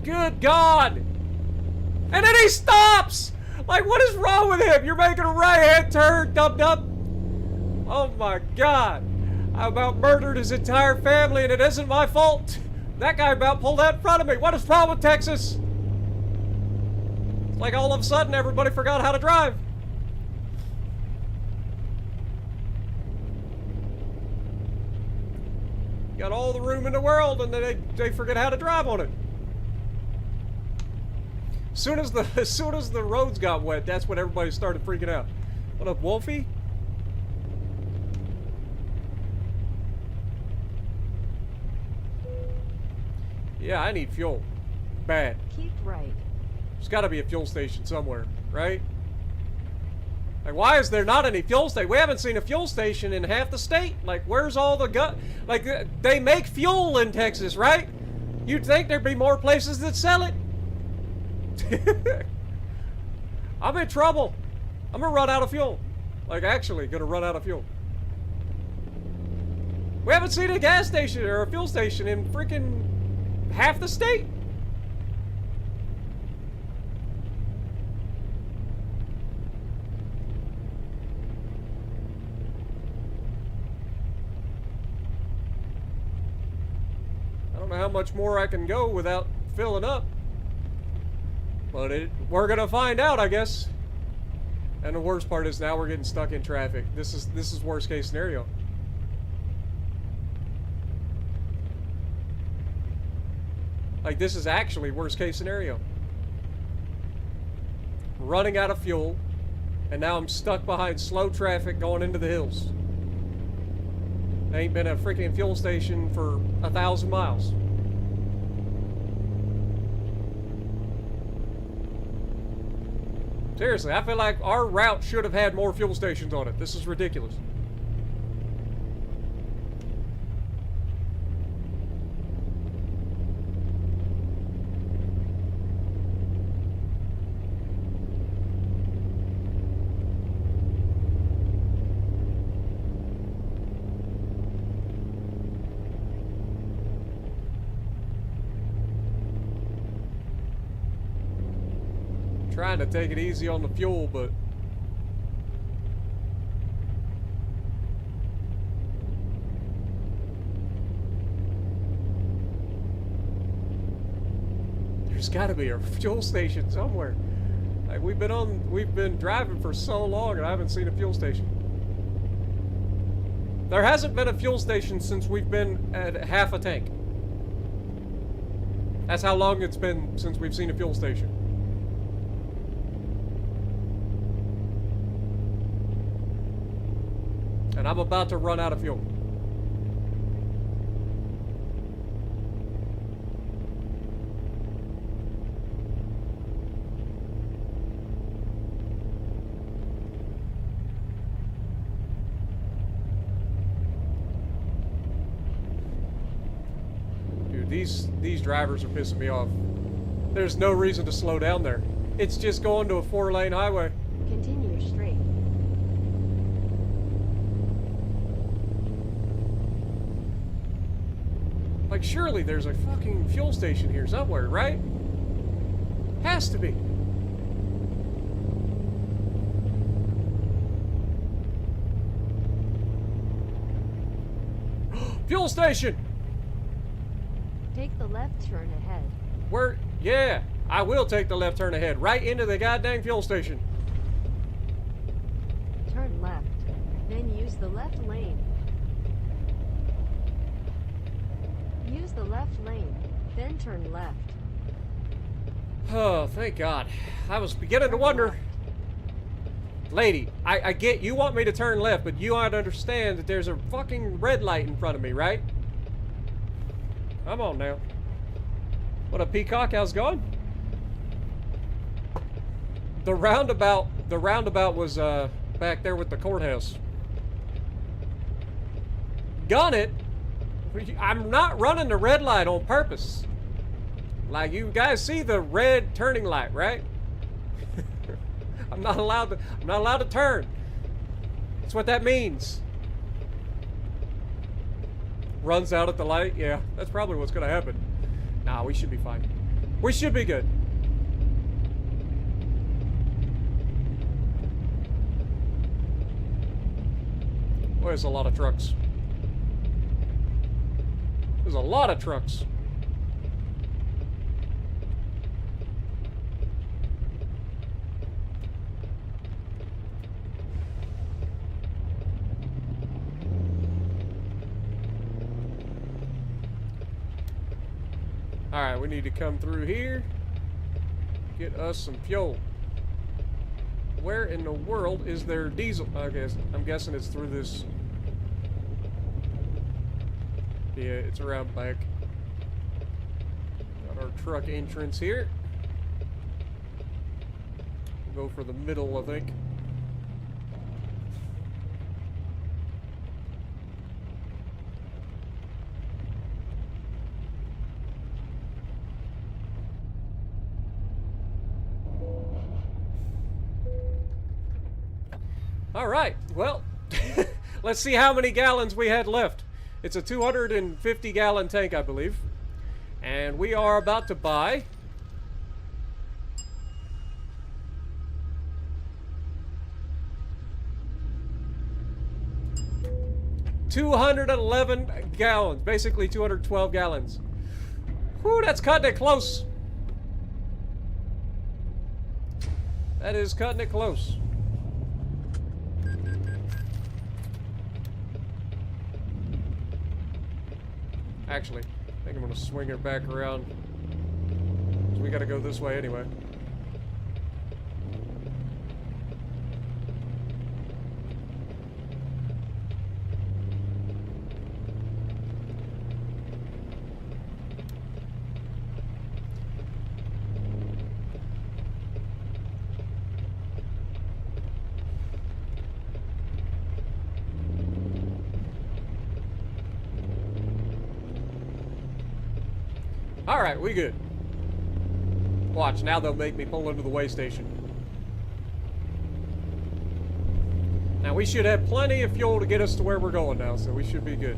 Good God! And then he stops! Like, what is wrong with him? You're making a right-hand turn, dub-dub. Oh my God. I about murdered his entire family and it isn't my fault. That guy about pulled out in front of me. What is the problem with Texas? It's like all of a sudden everybody forgot how to drive. Got all the room in the world and then they forget how to drive on it. As soon as the roads got wet, that's when everybody started freaking out. What up, Wolfie? Yeah, I need fuel. Bad. Keep right. There's got to be a fuel station somewhere, right? Like, why is there not any fuel station? We haven't seen a fuel station in half the state. Like, where's all the Like, they make fuel in Texas, right? You'd think there'd be more places that sell it. I'm in trouble. I'm gonna run out of fuel. Like, actually gonna run out of fuel. We haven't seen a gas station or a fuel station in freaking half the state. I don't know how much more I can go without filling up. But we're gonna find out, I guess. And the worst part is now we're getting stuck in traffic. This is worst case scenario. Like, this is actually worst case scenario. Running out of fuel, and now I'm stuck behind slow traffic going into the hills. There ain't been a freaking fuel station for 1,000 miles. Seriously, I feel like our route should have had more fuel stations on it. This is ridiculous. Trying to take it easy on the fuel, but there's got to be a fuel station somewhere. Like, we've been driving for so long and I haven't seen a fuel station. There hasn't been a fuel station since we've been at half a tank. That's how long it's been since we've seen a fuel station. And I'm about to run out of fuel. Dude, these drivers are pissing me off. There's no reason to slow down there. It's just going to a 4-lane highway. Continue straight. Like, surely there's a fucking fuel station here somewhere, right? Has to be. Fuel station! Take the left turn ahead. Where? Yeah, I will take the left turn ahead. Right into the goddamn fuel station. Turn left. Then use the left lane. Use the left lane. Then turn left. Oh, thank God. I was beginning to wonder. Lady, I get you want me to turn left, but you ought to understand that there's a fucking red light in front of me, right? Come on now. What a peacock, how's it going? The roundabout was back there with the courthouse. Gun it! I'm not running the red light on purpose. Like, you guys see the red turning light, right? I'm not allowed to turn. That's what that means. Runs out at the light? Yeah, that's probably what's gonna happen. Nah, we should be fine. We should be good. Boy, there's a lot of trucks. There's a lot of trucks. Alright, we need to come through here. Get us some fuel. Where in the world is there diesel? I'm guessing it's through this. Yeah, it's around back. Got our truck entrance here. We'll go for the middle, I think. All right, well, let's see how many gallons we had left. It's a 250-gallon tank, I believe. And we are about to buy... $211 gallons, basically 212 gallons. Whew, that's cutting it close. That is cutting it close. Actually, I think I'm gonna swing her back around. So we gotta go this way anyway. Alright, we good. Watch, now they'll make me pull into the way station. Now we should have plenty of fuel to get us to where we're going now, so we should be good.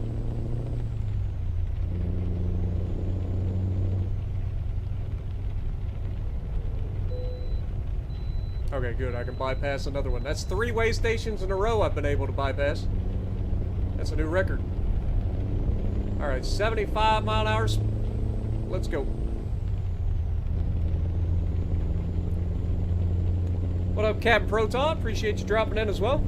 Okay, good, I can bypass another one. That's 3 way stations in a row I've been able to bypass. That's a new record. Alright, 75 mile an hour. Let's go. What up, Captain Proton? Appreciate you dropping in as well.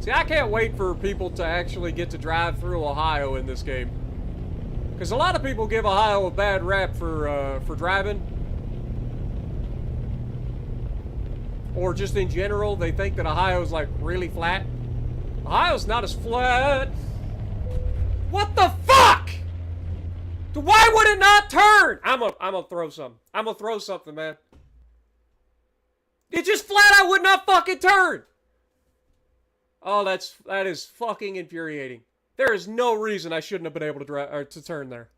See, I can't wait for people to actually get to drive through Ohio in this game. Because a lot of people give Ohio a bad rap for driving. Or just in general, they think that Ohio's like really flat. Ohio's not as flat. What the fuck? Why would it not turn? I'm gonna throw something. I'm gonna throw something, man. It just flat out would not fucking turn. Oh, that is fucking infuriating. There is no reason I shouldn't have been able to drive or to turn there.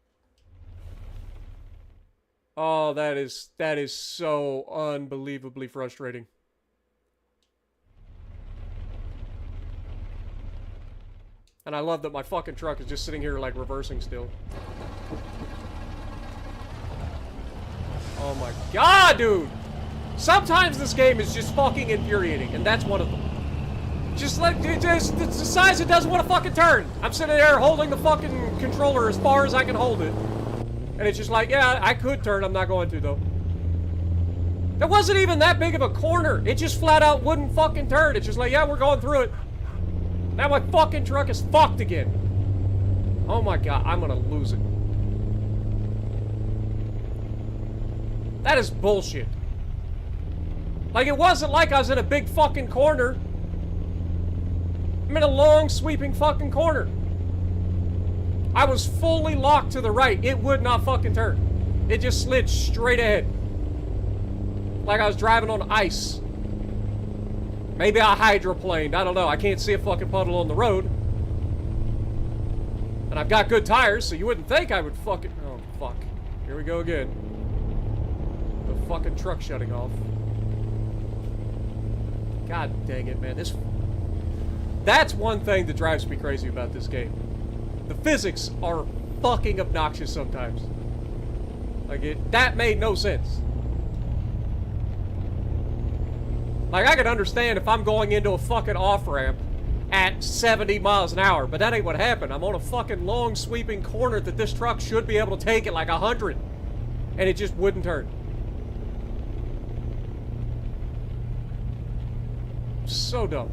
Oh, that is so unbelievably frustrating. And I love that my fucking truck is just sitting here like reversing still. Oh my god, dude! Sometimes this game is just fucking infuriating, and that's one of them. Just like, just decides it doesn't want to fucking turn. I'm sitting there holding the fucking controller as far as I can hold it. And it's just like, yeah, I could turn, I'm not going to though. There wasn't even that big of a corner. It just flat out wouldn't fucking turn. It's just like, yeah, we're going through it. Now my fucking truck is fucked again. Oh my god, I'm gonna lose it. That is bullshit. Like, it wasn't like I was in a big fucking corner. I'm in a long, sweeping fucking corner. I was fully locked to the right. It would not fucking turn. It just slid straight ahead. Like I was driving on ice. Maybe I hydroplaned. I don't know. I can't see a fucking puddle on the road. And I've got good tires, so you wouldn't think I would fucking... Oh, fuck. Here we go again. The fucking truck shutting off. God dang it, man. That's one thing that drives me crazy about this game. The physics are fucking obnoxious sometimes. Like, that made no sense. Like, I could understand if I'm going into a fucking off-ramp at 70 miles an hour, but that ain't what happened. I'm on a fucking long, sweeping corner that this truck should be able to take at like 100. And it just wouldn't turn. So dumb.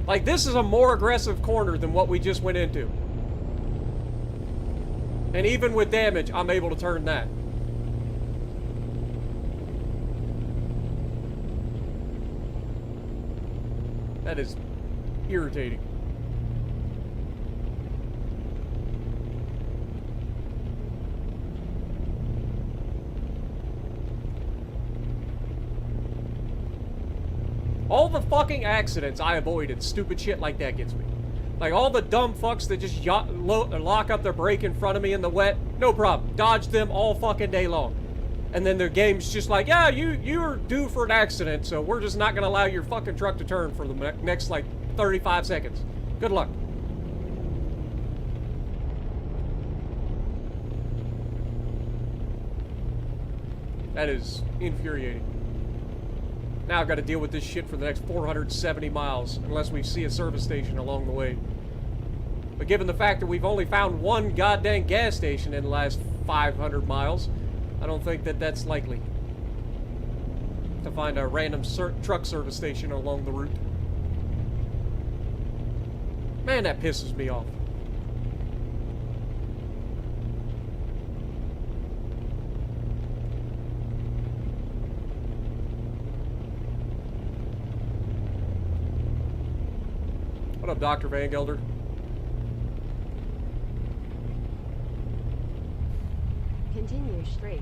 Like, this is a more aggressive corner than what we just went into. And even with damage, I'm able to turn that. That is irritating. All the fucking accidents I avoided, stupid shit like that gets me. Like, all the dumb fucks that just lock up their brake in front of me in the wet, no problem. Dodge them all fucking day long. And then the game's just like, yeah, you're due for an accident, so we're just not gonna allow your fucking truck to turn for the next, like, 35 seconds. Good luck. That is infuriating. Now I've got to deal with this shit for the next 470 miles, unless we see a service station along the way. But given the fact that we've only found one goddamn gas station in the last 500 miles, I don't think that that's likely. To find a random truck service station along the route. Man, that pisses me off. What up, Dr. Van Gelder? Continue straight.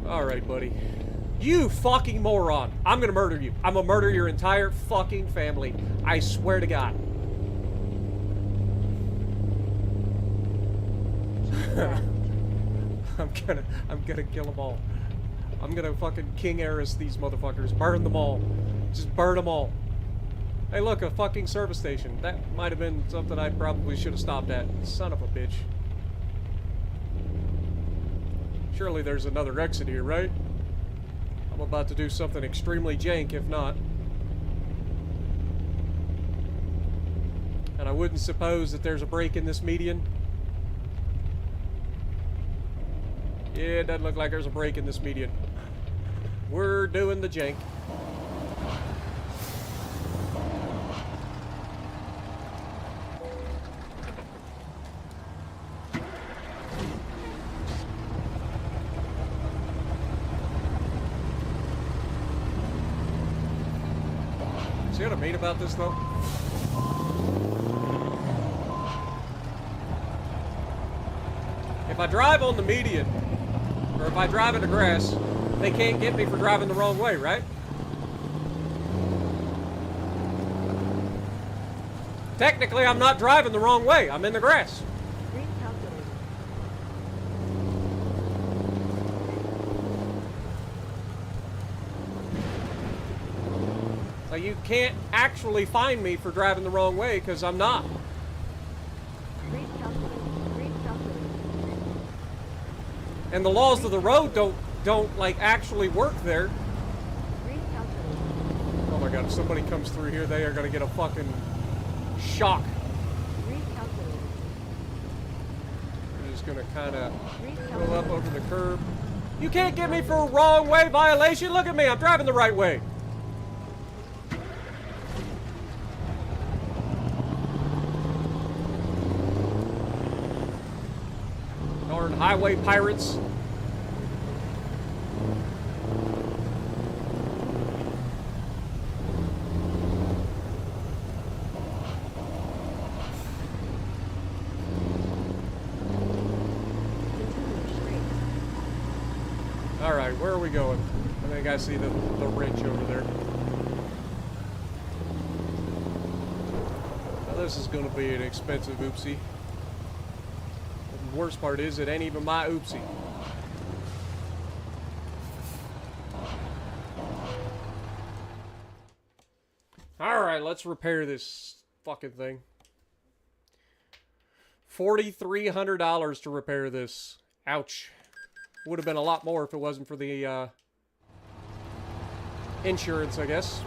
Alright, buddy. You fucking moron. I'm gonna murder you. I'm gonna murder your entire fucking family. I swear to God. I'm gonna kill them all. I'm gonna fucking King Eris these motherfuckers. Burn them all. Just burn them all. Hey, look, a fucking service station. That might have been something I probably should have stopped at. Son of a bitch. Surely there's another exit here, right? I'm about to do something extremely jank, if not. And I wouldn't suppose that there's a break in this median. Yeah, it doesn't look like there's a break in this median. We're doing the jank. See what I mean about this, though? If I drive on the median, or if I drive in the grass, they can't get me for driving the wrong way, right? Technically, I'm not driving the wrong way. I'm in the grass. Recalculating. Like, you can't actually find me for driving the wrong way, because I'm not. And the laws of the road don't like actually work there. Oh my god, if somebody comes through here, they are gonna get a fucking shock. We're just gonna kinda go up over the curb. You can't get me for a wrong way violation. Look at me, I'm driving the right way. Darn highway pirates. Continue straight. Alright, where are we going? I think I see the ridge over there. Now this is going to be an expensive oopsie. The worst part is, it ain't even my oopsie. Alright, let's repair this fucking thing. $4,300 to repair this. Ouch. Would have been a lot more if it wasn't for the insurance, I guess.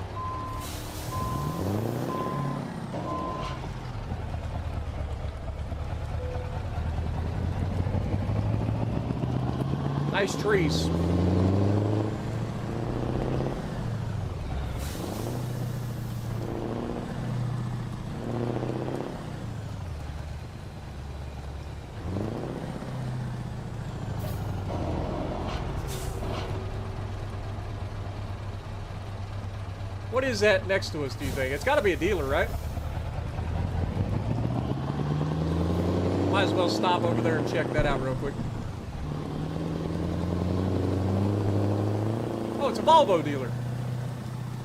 Nice trees. What is that next to us, do you think? It's got to be a dealer, right? Might as well stop over there and check that out real quick. Oh, it's a Volvo dealer.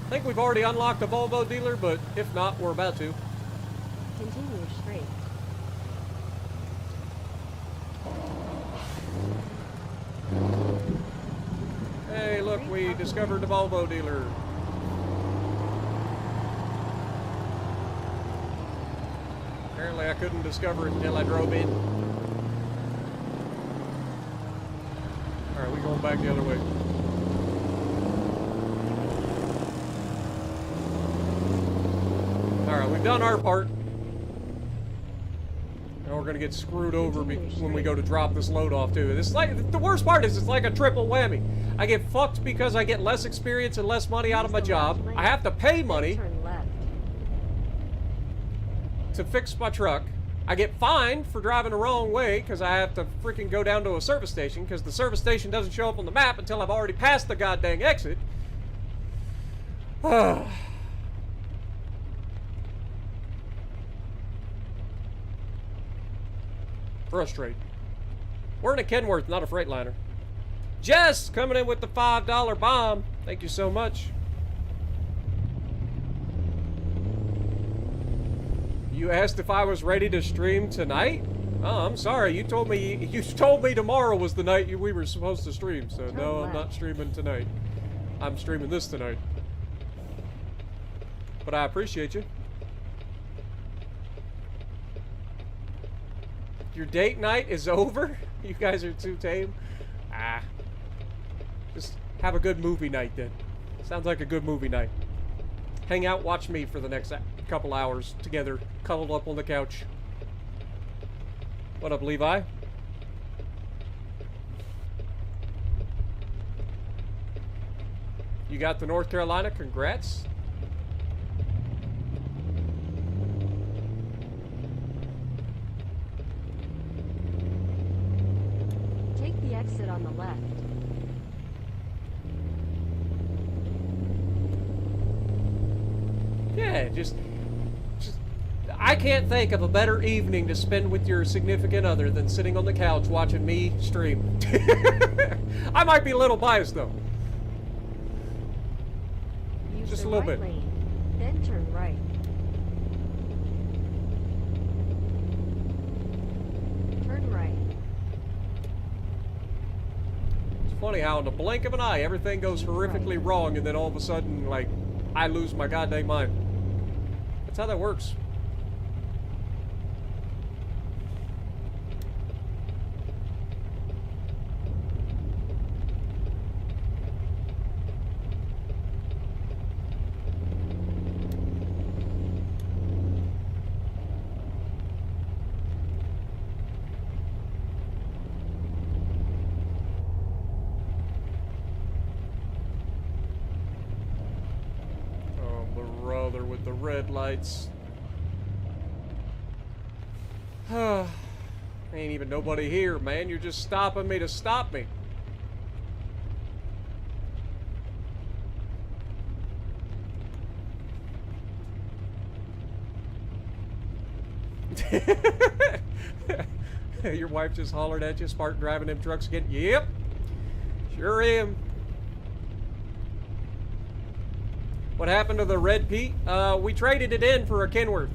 I think we've already unlocked a Volvo dealer, but if not, we're about to. Continue straight. Hey, look, we discovered the Volvo dealer. Apparently I couldn't discover it until I drove in. Alright, we're going back the other way. Alright, we've done our part. Now we're gonna get screwed over when we go to drop this load off too. This is like, the worst part is it's like a triple whammy. I get fucked because I get less experience and less money out of my job. I have to pay money Turn left. to fix my truck. I get fined for driving the wrong way because I have to freaking go down to a service station because the service station doesn't show up on the map until I've already passed the goddamn exit. Frustrating. We're in a Kenworth, not a Freightliner. Jess coming in with the $5 bomb. Thank you so much. You asked if I was ready to stream tonight? Oh, I'm sorry. You told me tomorrow was the night we were supposed to stream. So no, I'm not streaming tonight. I'm streaming this tonight. But I appreciate you. Your date night is over? You guys are too tame? Ah. Just have a good movie night then. Sounds like a good movie night. Hang out, watch me for the next couple hours together, cuddled up on the couch. What up, Levi? You got to North Carolina? Congrats. Take the exit on the left. Yeah, just I can't think of a better evening to spend with your significant other than sitting on the couch watching me stream. I might be a little biased though. Use Just the a little right bit. lane, then turn right. Turn right. It's funny how in the blink of an eye everything goes horrifically wrong and then all of a sudden, like, I lose my goddamn mind. That's how that works. Brother with the red lights. Ain't even nobody here, man. You're just stopping me to stop me. Your wife just hollered at you, Spartan driving them trucks again. Yep, sure am. What happened to the Red Pete? We traded it in for a Kenworth.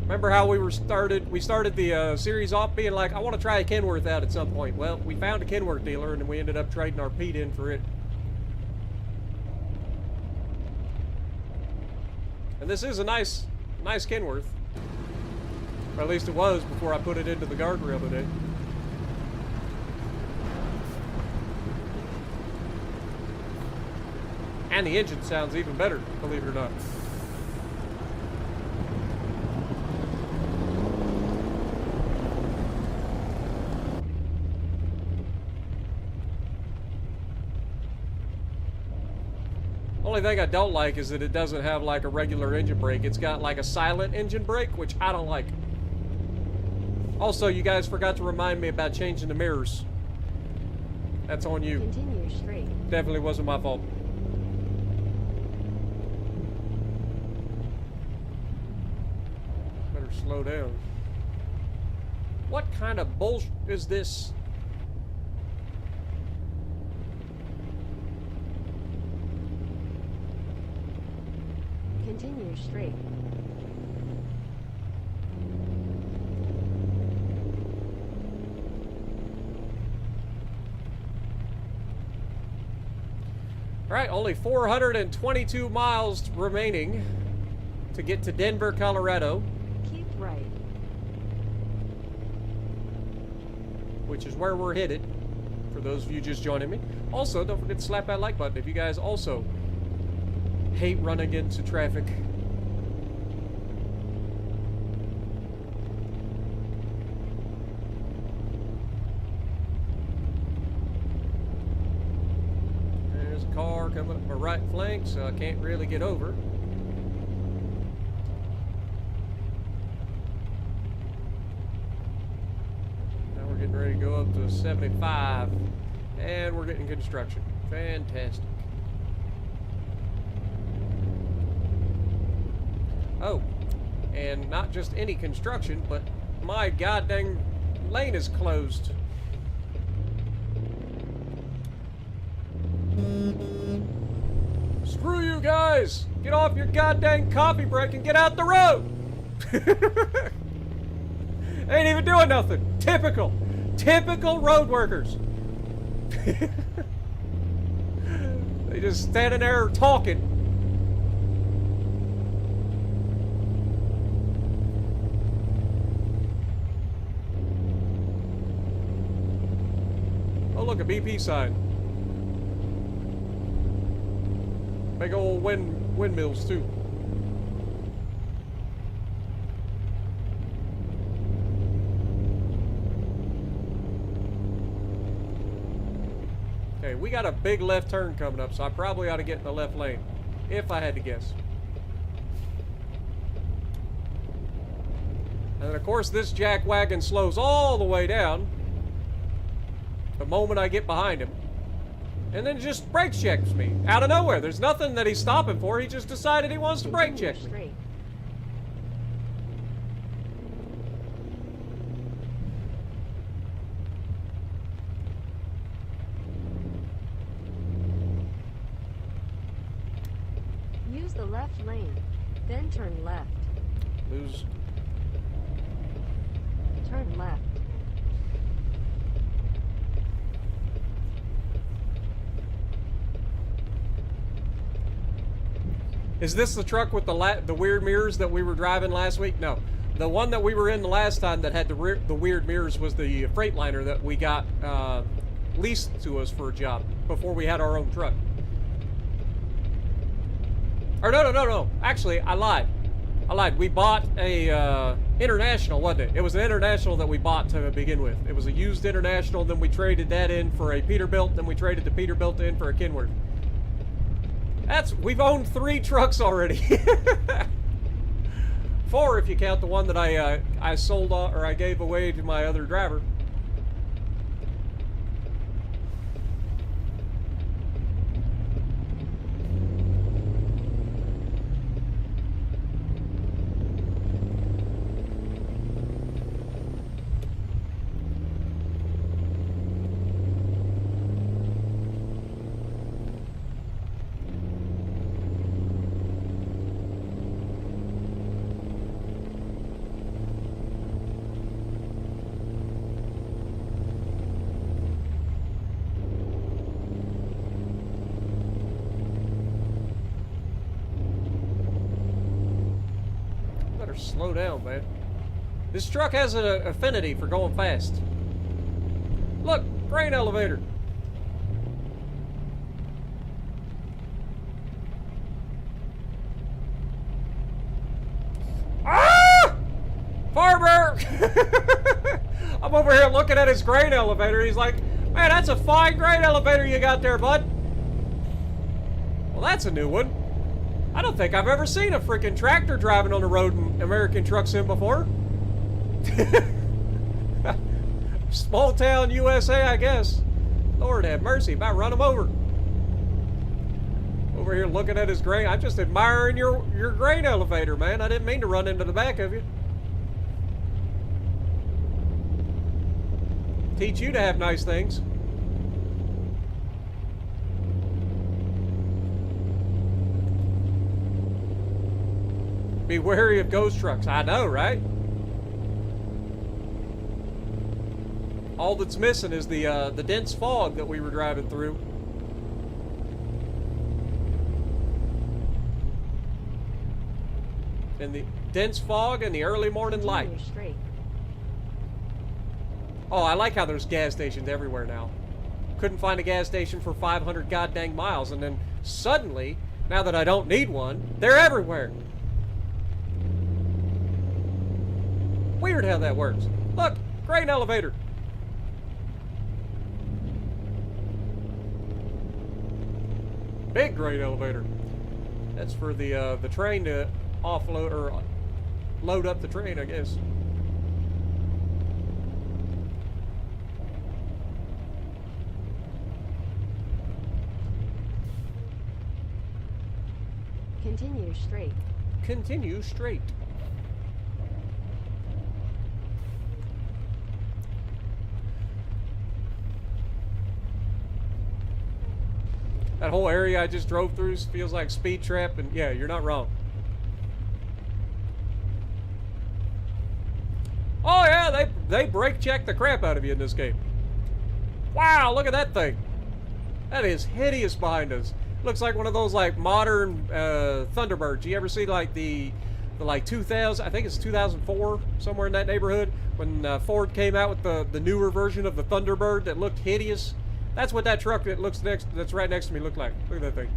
Remember how we started the series off being like, I want to try a Kenworth out at some point. Well, we found a Kenworth dealer and then we ended up trading our Pete in for it. And this is a nice Kenworth. Or at least it was before I put it into the guardrail today. And the engine sounds even better, believe it or not. Only thing I don't like is that it doesn't have like a regular engine brake. It's got like a silent engine brake, which I don't like. Also, you guys forgot to remind me about changing the mirrors. That's on you. Continue straight. Definitely wasn't my fault. Better slow down. What kind of bullshit is this? Continue straight. All right, only 422 miles remaining to get to Denver, Colorado. Keep right. Which is where we're headed, for those of you just joining me. Also, don't forget to slap that like button if you guys also hate running into traffic. There's a car coming up my right flank, so I can't really get over. Now we're getting ready to go up to 75, and we're getting construction. Fantastic. Oh, and not just any construction, but my goddamn lane is closed. Screw you guys! Get off your goddamn coffee break and get out the road! Ain't even doing nothing. Typical road workers. They just standing there talking. Oh, look, a BP sign. Big old windmills, too. Okay, we got a big left turn coming up, so I probably ought to get in the left lane, if I had to guess. And then, of course, this jack wagon slows all the way down the moment I get behind him. And then just brake checks me out of nowhere. There's nothing that he's stopping for. He just decided he wants to brake check me. Straight. Use the left lane, then turn left. Lose. Turn left. Is this the truck with the weird mirrors that we were driving last week? No. The one that we were in the last time that had the weird mirrors was the Freightliner that we got leased to us for a job before we had our own truck. Or no. Actually, I lied. We bought a International, wasn't it? It was an International that we bought to begin with. It was a used International, then we traded that in for a Peterbilt, then we traded the Peterbilt in for a Kenworth. We've owned 3 trucks already. 4 if you count the one that I sold or I gave away to my other driver. Slow down, man. This truck has an affinity for going fast. Look, grain elevator. Ah! Farmer! I'm over here looking at his grain elevator. He's like, man, that's a fine grain elevator you got there, bud. Well, that's a new one. I don't think I've ever seen a freaking tractor driving on the road in American Truck Sim before. Small town USA, I guess. Lord have mercy, about run him over. Over here looking at his grain. I'm just admiring your grain elevator, man. I didn't mean to run into the back of you. Teach you to have nice things. Be wary of ghost trucks. I know, right? All that's missing is the dense fog that we were driving through. And the dense fog and the early morning light. Straight. Oh, I like how there's gas stations everywhere now. Couldn't find a gas station for 500 goddamn miles, and then suddenly, now that I don't need one, they're everywhere. Weird how that works. Look, grain elevator. Big grain elevator. That's for the train to offload or load up the train, I guess. Continue straight. Continue straight. That whole area I just drove through feels like Speed Trap, and yeah, you're not wrong. Oh yeah, they brake check the crap out of you in this game. Wow, look at that thing. That is hideous behind us. Looks like one of those like modern Thunderbirds. You ever see like the like 2000? I think it's 2004, somewhere in that neighborhood, when Ford came out with the newer version of the Thunderbird that looked hideous. That's what that truck that's right next to me looked like. Look at that thing.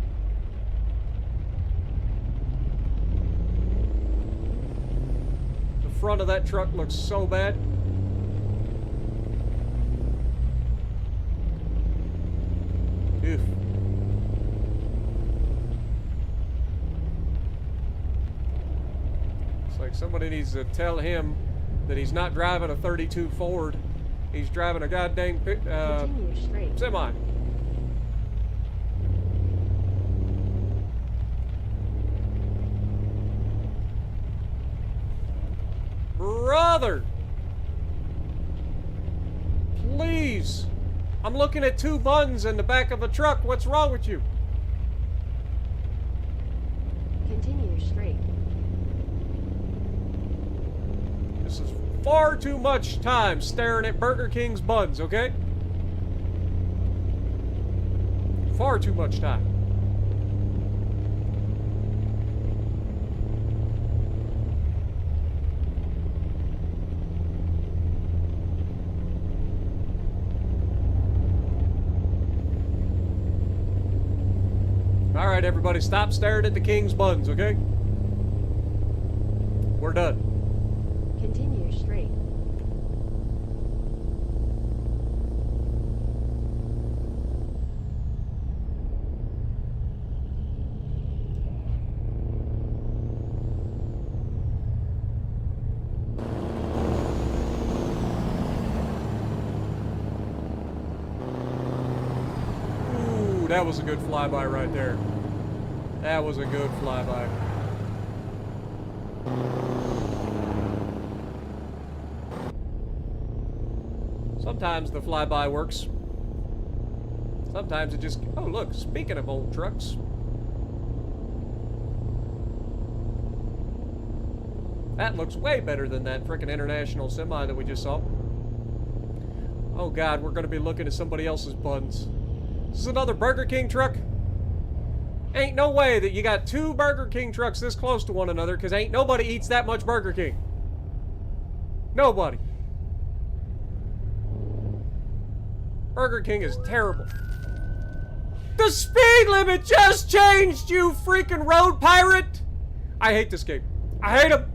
The front of that truck looks so bad. Oof. It's like somebody needs to tell him that he's not driving a 32 Ford. He's driving a goddamn semi. Brother! Please! I'm looking at two buns in the back of a truck. What's wrong with you? Continue straight. This is far too much time staring at Burger King's buns, okay? Far too much time. All right, everybody, stop staring at the King's buns, okay? We're done. Continue straight. Ooh, that was a good flyby right there. That was a good flyby. Sometimes the flyby works. Sometimes it just... Oh, look, speaking of old trucks. That looks way better than that frickin' international semi that we just saw. Oh, God, we're going to be looking at somebody else's buns. This is another Burger King truck. Ain't no way that you got two Burger King trucks this close to one another, because ain't nobody eats that much Burger King. Nobody. Burger King is terrible. The speed limit just changed, you freaking road pirate! I hate this game. I hate him.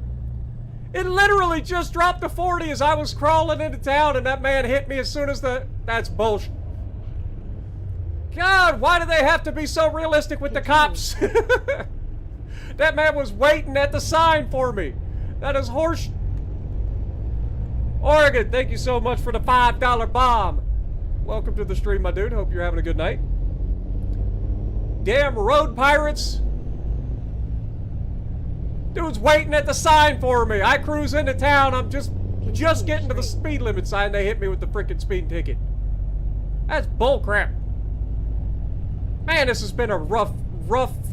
It literally just dropped to 40 as I was crawling into town, and that man hit me as soon as the... That's bullshit. God, why do they have to be so realistic with the cops? That man was waiting at the sign for me. That is horse... Oregon, thank you so much for the $5 bomb. Welcome to the stream, my dude. Hope you're having a good night. Damn road pirates. Dude's waiting at the sign for me. I cruise into town. I'm just getting to the speed limit sign. They hit me with the freaking speeding ticket. That's bullcrap. Man, this has been a rough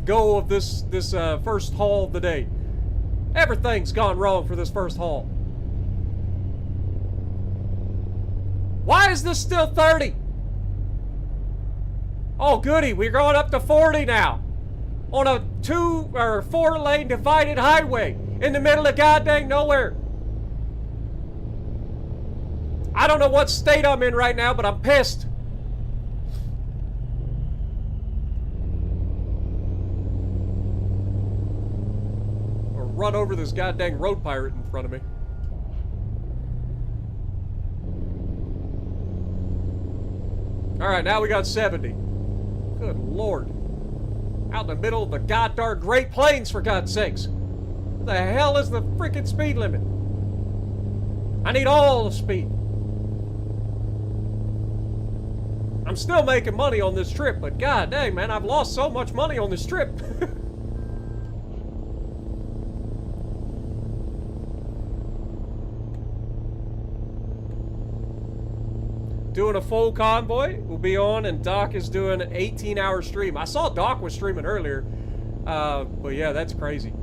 go of this first haul of the day. Everything's gone wrong for this first haul. Why is this still 30? Oh, goody. We're going up to 40 now. On a 2 or 4 lane divided highway in the middle of goddamn nowhere. I don't know what state I'm in right now, but I'm pissed. Or run over this goddamn road pirate in front of me. Alright, now we got 70. Good Lord. Out in the middle of the goddamn Great Plains, for God's sakes. What the hell is the freaking speed limit? I need all the speed. I'm still making money on this trip, but god dang, man, I've lost so much money on this trip. Doing a full convoy. We'll be on, and Doc is doing an 18-hour stream. I saw Doc was streaming earlier, but yeah, that's crazy.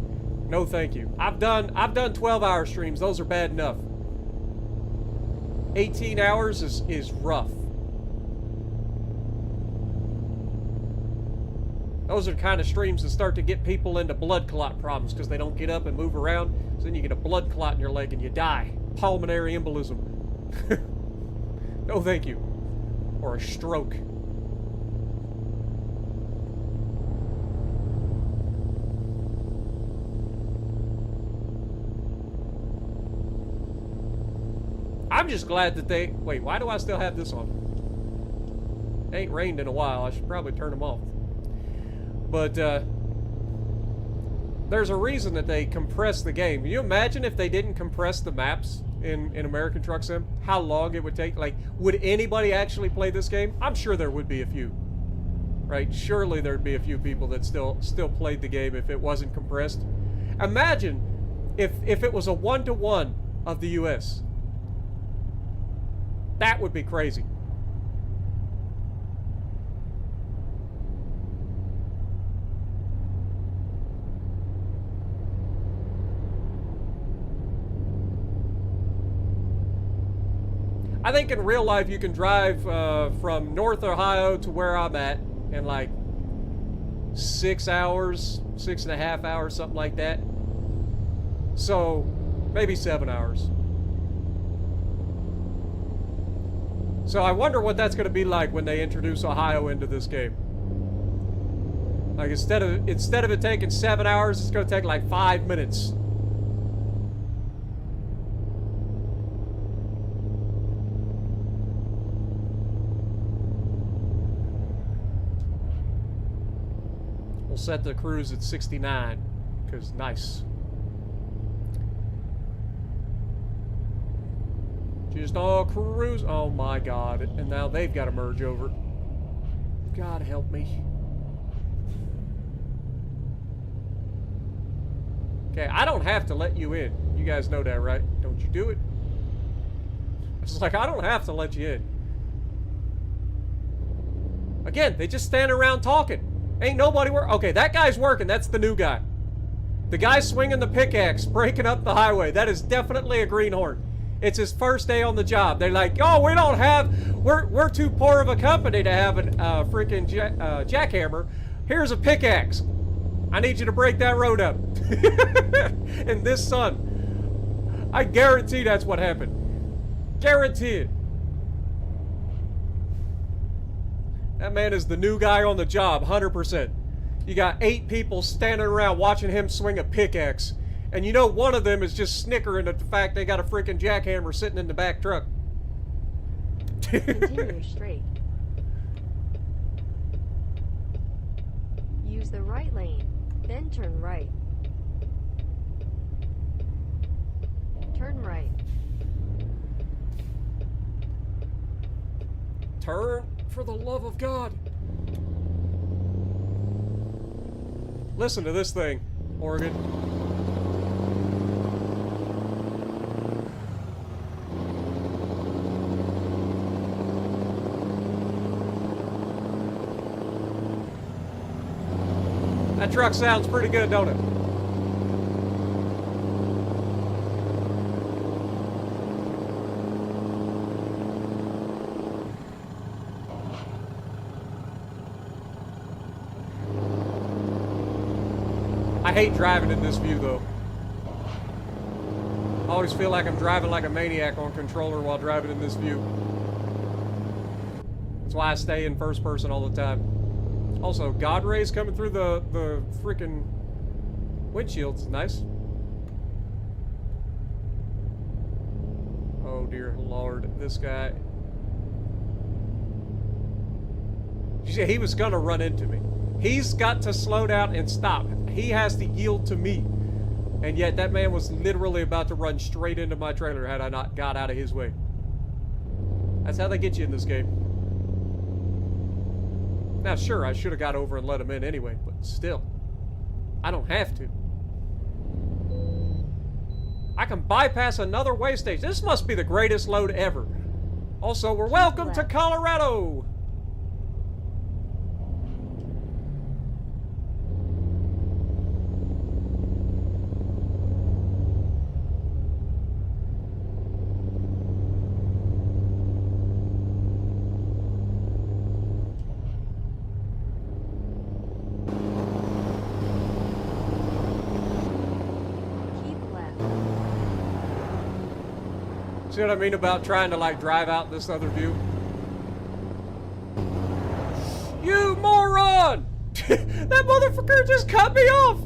No, thank you. I've done 12-hour streams. Those are bad enough. 18 hours is rough. Those are the kind of streams that start to get people into blood clot problems because they don't get up and move around. So then you get a blood clot in your leg and you die. Pulmonary embolism. No, thank you. Or a stroke. I'm just glad that they... Wait, why do I still have this on? It ain't rained in a while. I should probably turn them off. But, there's a reason that they compress the game. Can you imagine if they didn't compress the maps in American Truck Sim? How long it would take? Like, would anybody actually play this game? I'm sure there would be a few. Right? Surely there'd be a few people that still played the game if it wasn't compressed. Imagine if it was a 1-to-1 of the US. That would be crazy. I think in real life you can drive from North Ohio to where I'm at in like 6 hours, 6.5 hours, something like that. So maybe 7 hours. So I wonder what that's going to be like when they introduce Ohio into this game. Like instead of it taking 7 hours, it's going to take like 5 minutes. We'll set the cruise at 69, because nice. Just all cruise. Oh my god. And now they've got to merge over. God help me. Okay, I don't have to let you in. You guys know that, right? Don't you do it? It's like, I don't have to let you in. Again, they just stand around talking. Ain't nobody work. Okay, that guy's working. That's the new guy. The guy swinging the pickaxe, breaking up the highway. That is definitely a greenhorn. It's his first day on the job. They're like, oh, we don't have, we're too poor of a company to have a freaking jackhammer. Here's a pickaxe. I need you to break that road up. In this sun. I guarantee that's what happened. Guaranteed. That man is the new guy on the job, 100%. You got 8 people standing around watching him swing a pickaxe. And you know one of them is just snickering at the fact they got a freaking jackhammer sitting in the back truck. Continue straight. Use the right lane, then turn right. Turn right. Turn, for the love of God. Listen to this thing, Oregon. That truck sounds pretty good, don't it? I hate driving in this view, though. I always feel like I'm driving like a maniac on controller while driving in this view. That's why I stay in first person all the time. Also, God rays coming through the freaking windshields. Nice. Oh, dear Lord. This guy. He was gonna run into me. He's got to slow down and stop. He has to yield to me. And yet that man was literally about to run straight into my trailer had I not got out of his way. That's how they get you in this game. Now, sure, I should have got over and let him in anyway, but still. I don't have to. I can bypass another way station. This must be the greatest load ever. Also, we're welcome to Colorado. See what I mean about trying to, like, drive out this other view? You moron! That motherfucker just cut me off!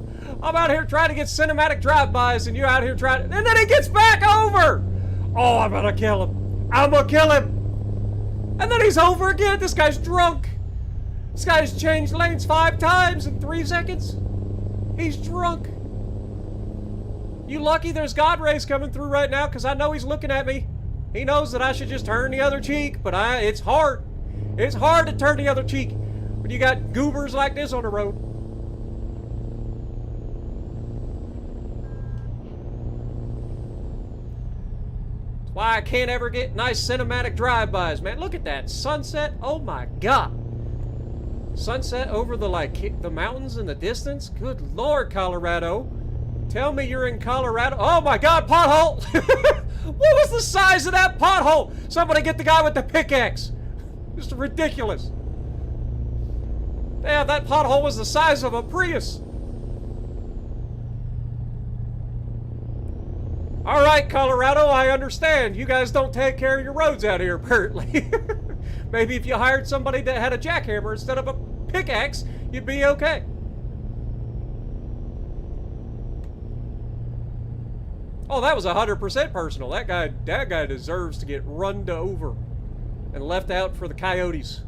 I'm out here trying to get cinematic drive-bys, and you're out here trying to... And then he gets back over! Oh, I'm gonna kill him. I'm gonna kill him! And then he's over again! This guy's drunk! This guy's changed lanes 5 times in 3 seconds! He's drunk! You lucky there's God rays coming through right now, because I know he's looking at me. He knows that I should just turn the other cheek, but it's hard. It's hard to turn the other cheek when you got goobers like this on the road. That's why I can't ever get nice cinematic drive-bys, man. Look at that sunset. Oh my God. Sunset over the, like, the mountains in the distance. Good Lord, Colorado. Tell me you're in Colorado. Oh my God, pothole! What was the size of that pothole? Somebody get the guy with the pickaxe. Just ridiculous. Damn, that pothole was the size of a Prius. All right, Colorado, I understand. You guys don't take care of your roads out here, apparently. Maybe if you hired somebody that had a jackhammer instead of a pickaxe, you'd be okay. Oh, that was 100% personal. That guy deserves to get run over and left out for the coyotes.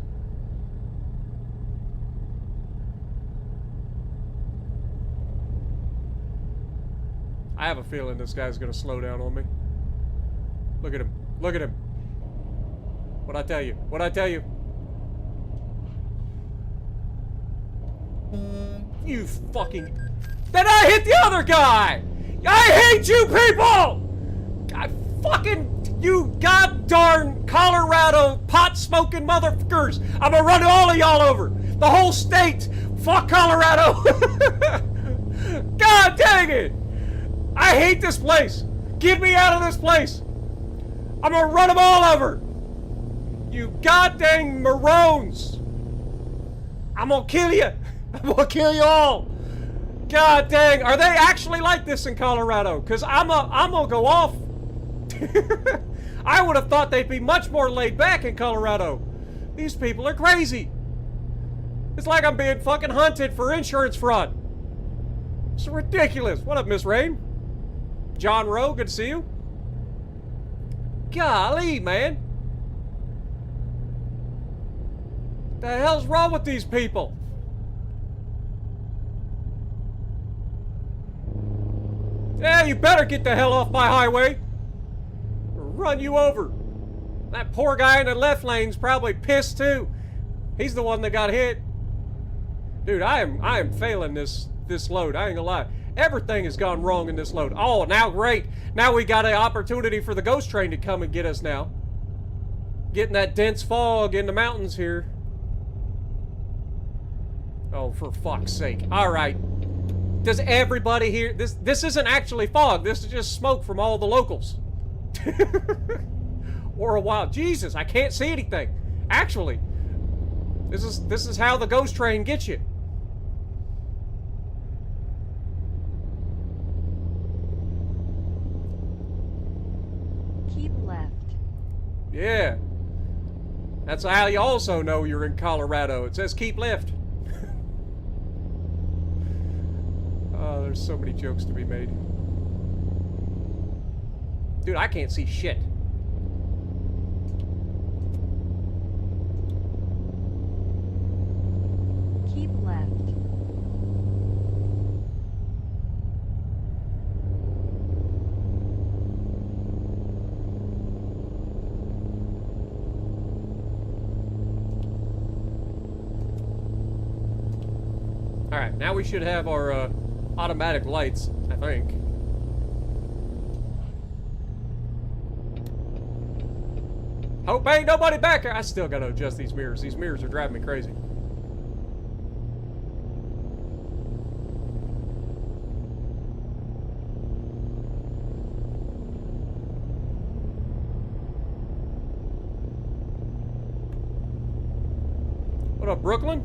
I have a feeling this guy's gonna slow down on me. Look at him. Look at him. What'd I tell you? What'd I tell you? You fucking... Then I hit the other guy! I hate you people! I fucking... You god-darn Colorado pot-smoking motherfuckers! I'm gonna run all of y'all over! The whole state! Fuck Colorado! God dang it! I hate this place! Get me out of this place! I'm gonna run them all over! You goddamn maroons! I'm gonna kill you! I'm gonna kill you all! God dang, are they actually like this in Colorado? Cause I'm gonna go off. I would have thought they'd be much more laid back in Colorado. These people are crazy. It's like I'm being fucking hunted for insurance fraud. It's ridiculous. What up, Miss Rain? John Rowe, good to see you. Golly, man. The hell's wrong with these people? Yeah, you better get the hell off my highway or run you over. That poor guy in the left lane's probably pissed too. He's the one that got hit. Dude, I am failing this load. I ain't gonna lie. Everything has gone wrong in this load. Oh, now great. Now we got an opportunity for the ghost train to come and get us now. Getting that dense fog in the mountains here. Oh, for fuck's sake. All right. Does everybody here... This isn't actually fog. This is just smoke from all the locals. Or a wild... Jesus, I can't see anything. Actually, this is how the ghost train gets you. Keep left. Yeah. That's how you also know you're in Colorado. It says keep left. Oh, there's so many jokes to be made. Dude, I can't see shit. Keep left. Alright, now we should have our automatic lights, I think. Hope ain't nobody back here. I still gotta adjust these mirrors. These mirrors are driving me crazy. What up, Brooklyn?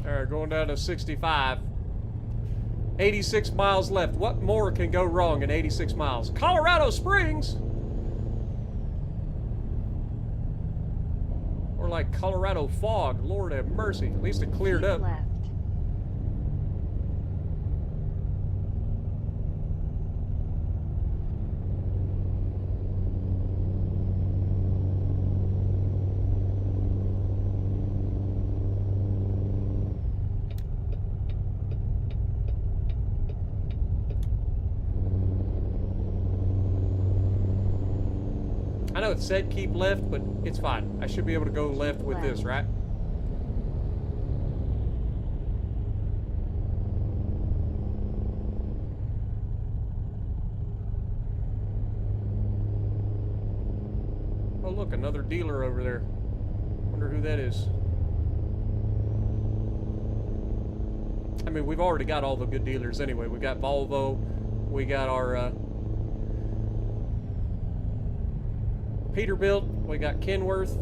Alright, going down to 65. 86 miles left. What more can go wrong in 86 miles? Colorado Springs? Or like Colorado fog. Lord have mercy. At least it cleared Keep up. left. I know it said keep left, but it's fine. I should be able to go left with this, right? Oh, look, another dealer over there. Wonder who that is. I mean, we've already got all the good dealers anyway. We got Volvo. We got our Peterbilt. We got Kenworth.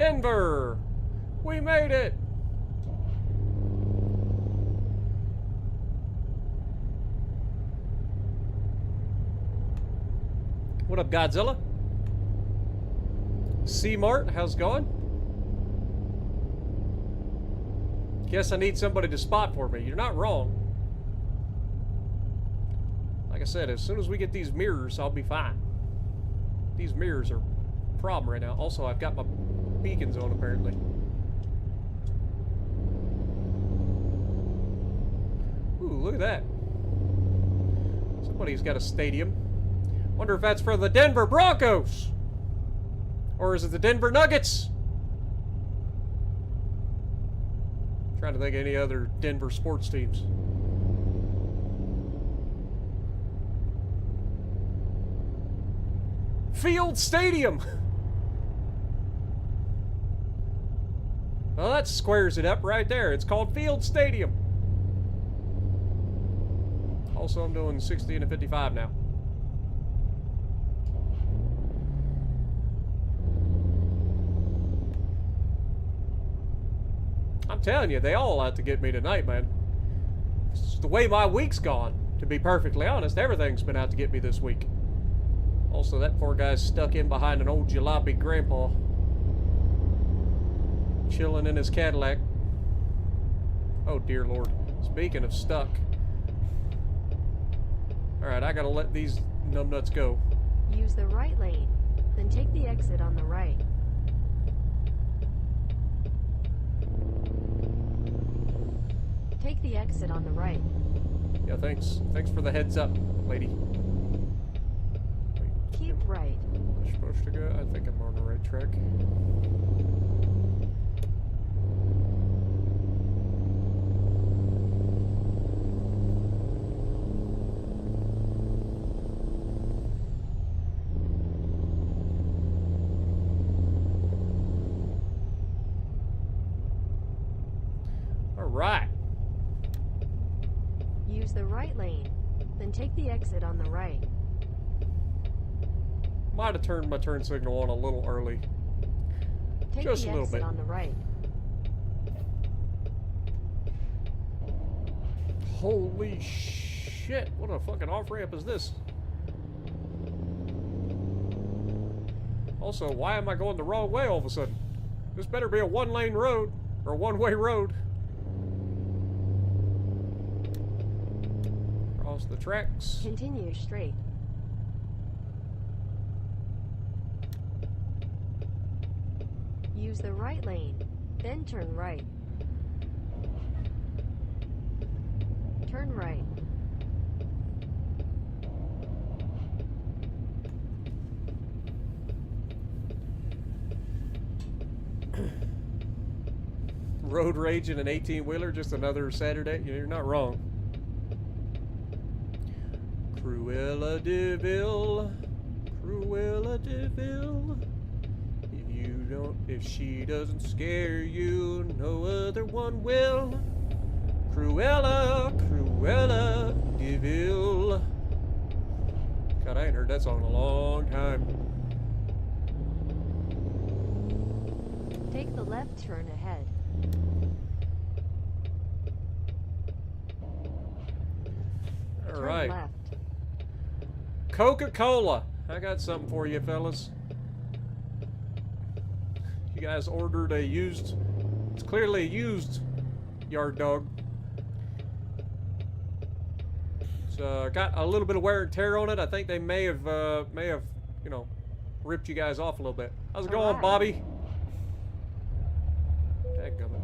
Denver! We made it! What up, Godzilla? C-Mart, how's it going? Guess I need somebody to spot for me. You're not wrong. Like I said, as soon as we get these mirrors, I'll be fine. These mirrors are a problem right now. Also, I've got my beacons on, apparently. Ooh, look at that. Somebody's got a stadium. Wonder if that's for the Denver Broncos. Or is it the Denver Nuggets? Trying to think of any other Denver sports teams. Field Stadium! Well, that squares it up right there. It's called Field Stadium. Also, I'm doing 60 and a 55 now. I'm telling you, they all out to get me tonight, man. It's the way my week's gone, to be perfectly honest. Everything's been out to get me this week. Also, that poor guy's stuck in behind an old jalopy grandpa. Chilling in his Cadillac. Oh, dear Lord. Speaking of stuck. Alright, I gotta let these numbnuts go. Use the right lane, then take the exit on the right. Take the exit on the right. Yeah, thanks. Thanks for the heads up, lady. Keep right. Am I supposed to go? I think I'm on the right track. Alright. Use the right lane, then take the exit on the right. Might have turned my turn signal on a little early. Take Just the a little exit bit. on the right. Holy shit, what a fucking off-ramp is this? Also, why am I going the wrong way all of a sudden? This better be a one-lane road, or a one-way road. Cross the tracks. Continue straight. Use the right lane, then turn right. Turn right. Road rage in an 18-wheeler, just another Saturday. You're not wrong. Cruella de Vil, Cruella de Vil. If she doesn't scare you, no other one will. Cruella, Cruella de Vil. God, I ain't heard that song in a long time. Take the left turn ahead. All Turn right. left. Coca-Cola. I got something for you, fellas. You guys ordered a used... It's clearly a used yard dog. It's got a little bit of wear and tear on it. I think they may have, you know, ripped you guys off a little bit. How's it going, Alright. Bobby? Dadgummit.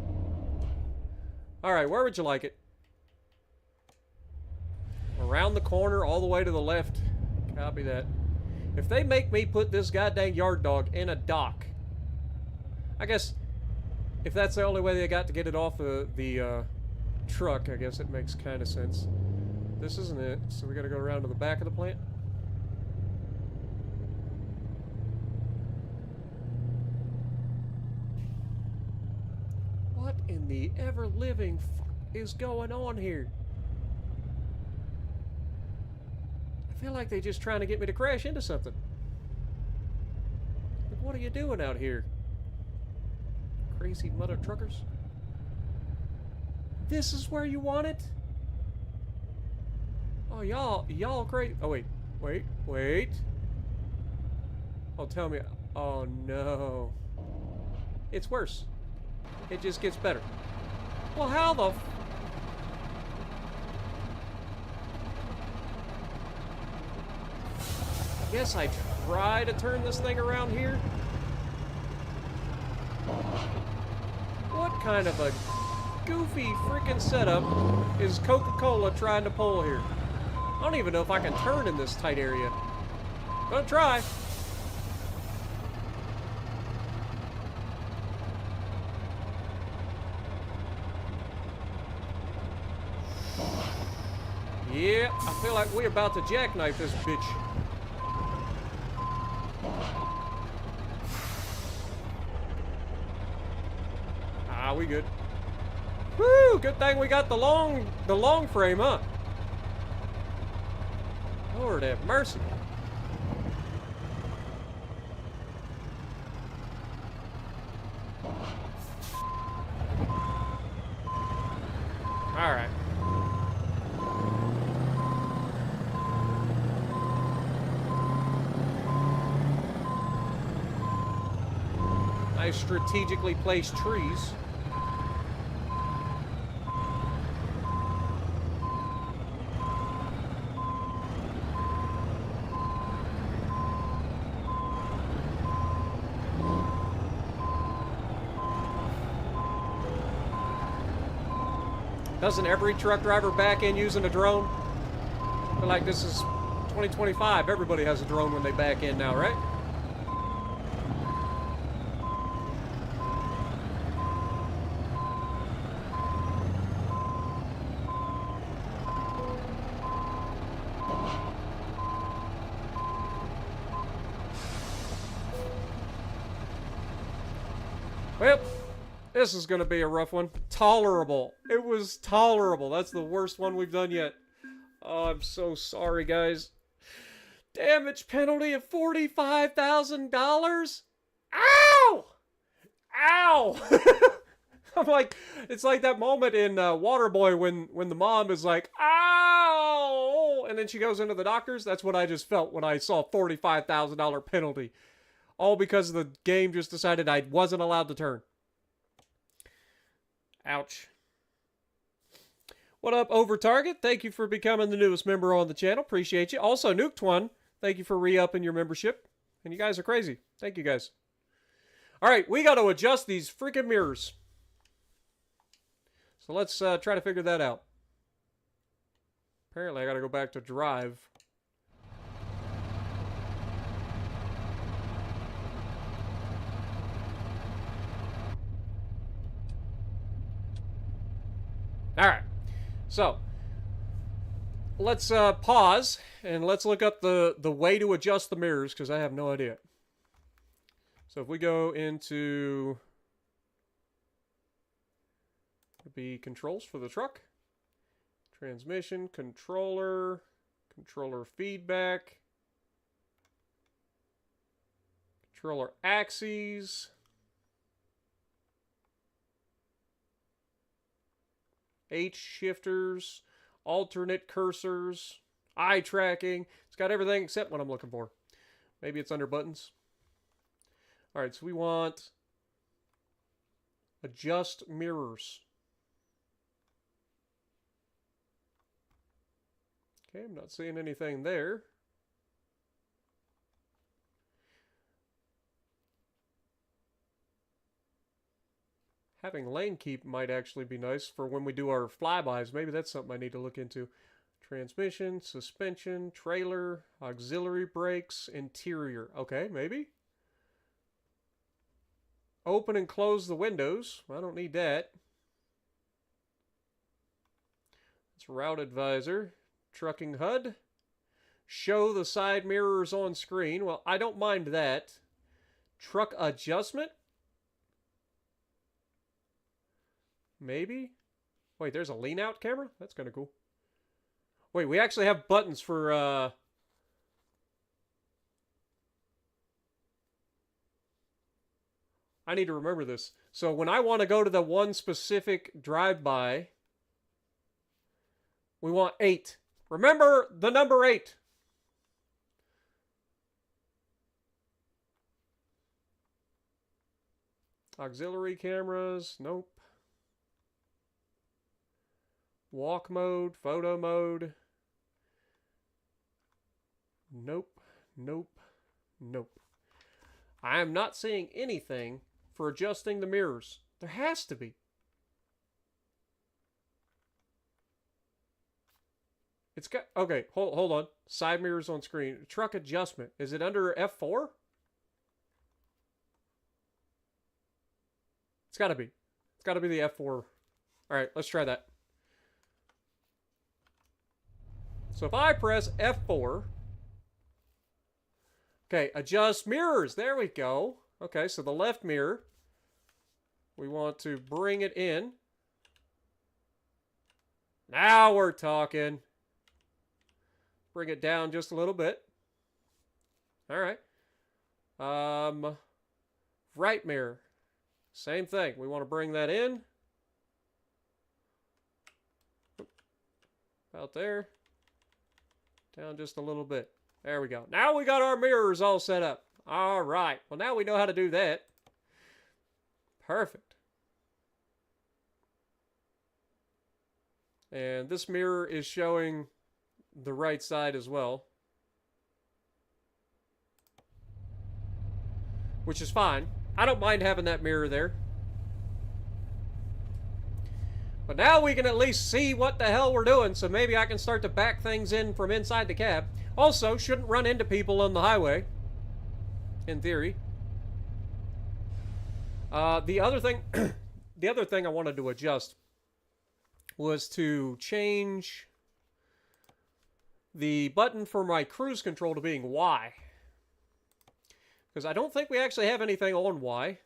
Alright, where would you like it? Around the corner, all the way to the left. Copy that. If they make me put this goddamn yard dog in a dock, I guess if that's the only way they got to get it off the truck, I guess it makes kind of sense. This isn't it, so we gotta go around to the back of the plant. What in the ever-living fuck is going on here? I feel like they're just trying to get me to crash into something. Like, what are you doing out here? Crazy mother truckers. This is where you want it? Oh, y'all great. Oh, wait. Oh, tell me. Oh, no. It's worse. It just gets better. Well, how the... I guess I try to turn this thing around here. What kind of a goofy freaking setup is Coca-Cola trying to pull here? I don't even know if I can turn in this tight area. Gonna try. Yeah, I feel like we're about to jackknife this bitch. Ah, we good. Woo! Good thing we got the long frame, huh? Lord have mercy. All right. Nice strategically placed trees. Doesn't every truck driver back in using a drone? I feel like this is 2025. Everybody has a drone when they back in now, right? Well, this is going to be a rough one. Tolerable. It was tolerable. That's the worst one we've done yet. Oh, I'm so sorry, guys. Damage penalty of $45,000? Ow! Ow! I'm like, it's like that moment in Waterboy when the mom is like, ow! And then she goes into the doctor's. That's what I just felt when I saw $45,000 penalty. All because the game just decided I wasn't allowed to turn. Ouch. What up, Over Target? Thank you for becoming the newest member on the channel. Appreciate you. Also, Nuked One, thank you for re-upping your membership. And you guys are crazy. Thank you, guys. All right, we got to adjust these freaking mirrors. So let's try to figure that out. Apparently, I got to go back to drive. All right. So, let's pause and let's look up the way to adjust the mirrors because I have no idea. So if we go into the controls for the truck, transmission, controller feedback, controller axes, H shifters, alternate cursors, eye tracking. It's got everything except what I'm looking for. Maybe it's under buttons. All right, so we want adjust mirrors. Okay, I'm not seeing anything there. Having lane keep might actually be nice for when we do our flybys. Maybe that's something I need to look into. Transmission, suspension, trailer, auxiliary brakes, interior. Okay, maybe. Open and close the windows. I don't need that. It's route advisor. Trucking HUD. Show the side mirrors on screen. Well, I don't mind that. Truck adjustment. Maybe? Wait, there's a lean out camera? That's kind of cool. Wait, we actually have buttons for, I need to remember this. So when I want to go to the one specific drive-by, we want 8. Remember the number 8. Auxiliary cameras, nope. Walk mode, photo mode. Nope, nope, nope. I am not seeing anything for adjusting the mirrors. There has to be. It's got, okay, hold on. Side mirrors on screen. Truck adjustment. Is it under F4? It's got to be. It's got to be the F4. All right, let's try that. So if I press F4, okay, adjust mirrors. There we go. Okay, so the left mirror, we want to bring it in. Now we're talking. Bring it down just a little bit. All right. Right mirror. Same thing. We want to bring that in. About there. Down just a little bit. There we go. Now we got our mirrors all set up. All right. Well, now we know how to do that. Perfect. And this mirror is showing the right side as well, which is fine. I don't mind having that mirror there. But now we can at least see what the hell we're doing, so maybe I can start to back things in from inside the cab. Also, shouldn't run into people on the highway, in theory. The other thing I wanted to adjust was to change the button for my cruise control to being Y. Because I don't think we actually have anything on Y.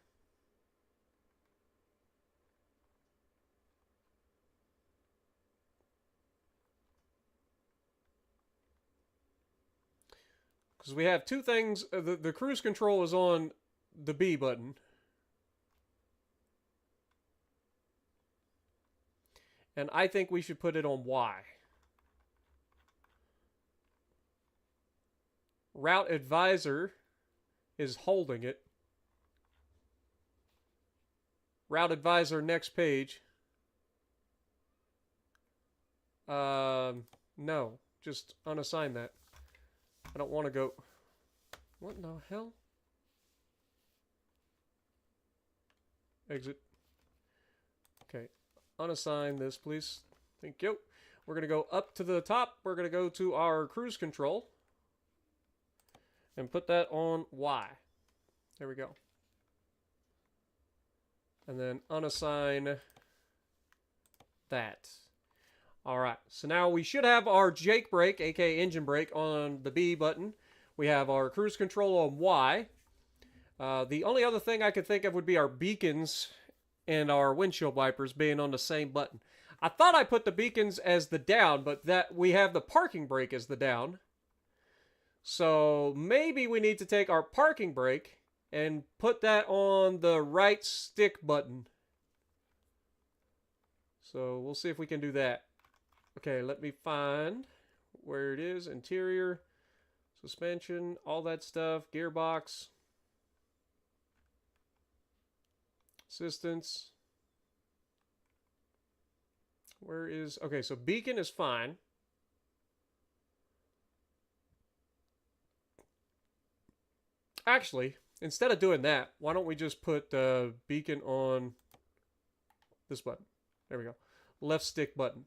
Because we have two things. The cruise control is on the B button. And I think we should put it on Y. Route Advisor is holding it. Route Advisor next page. No. Just unassign that. I don't want to go... What in the hell? Exit. Okay. Unassign this, please. Thank you. We're going to go up to the top. We're going to go to our cruise control. And put that on Y. There we go. And then unassign that. Alright, so now we should have our Jake brake, aka engine brake, on the B button. We have our cruise control on Y. The only other thing I could think of would be our beacons and our windshield wipers being on the same button. I thought I put the beacons as the down, but that we have the parking brake as the down. So maybe we need to take our parking brake and put that on the right stick button. So we'll see if we can do that. Okay, let me find where it is. Interior, suspension, all that stuff. Gearbox. Assistance. Where is... Okay, so beacon is fine. Actually, instead of doing that, why don't we just put the beacon on this button? There we go. Left stick button.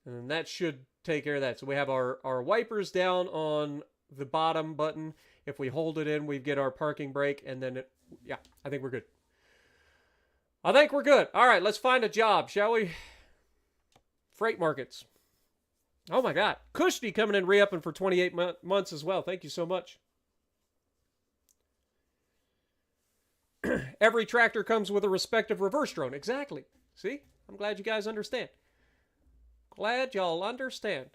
And then that should take care of that. So we have our wipers down on the bottom button. If we hold it in, we get our parking brake. And then, yeah, I think we're good. I think we're good. All right, let's find a job, shall we? Freight markets. Oh, my God. Kushti coming in re-upping for 28 months as well. Thank you so much. Every tractor comes with a respective reverse drone. Exactly. See? I'm glad you guys understand. Glad y'all understand.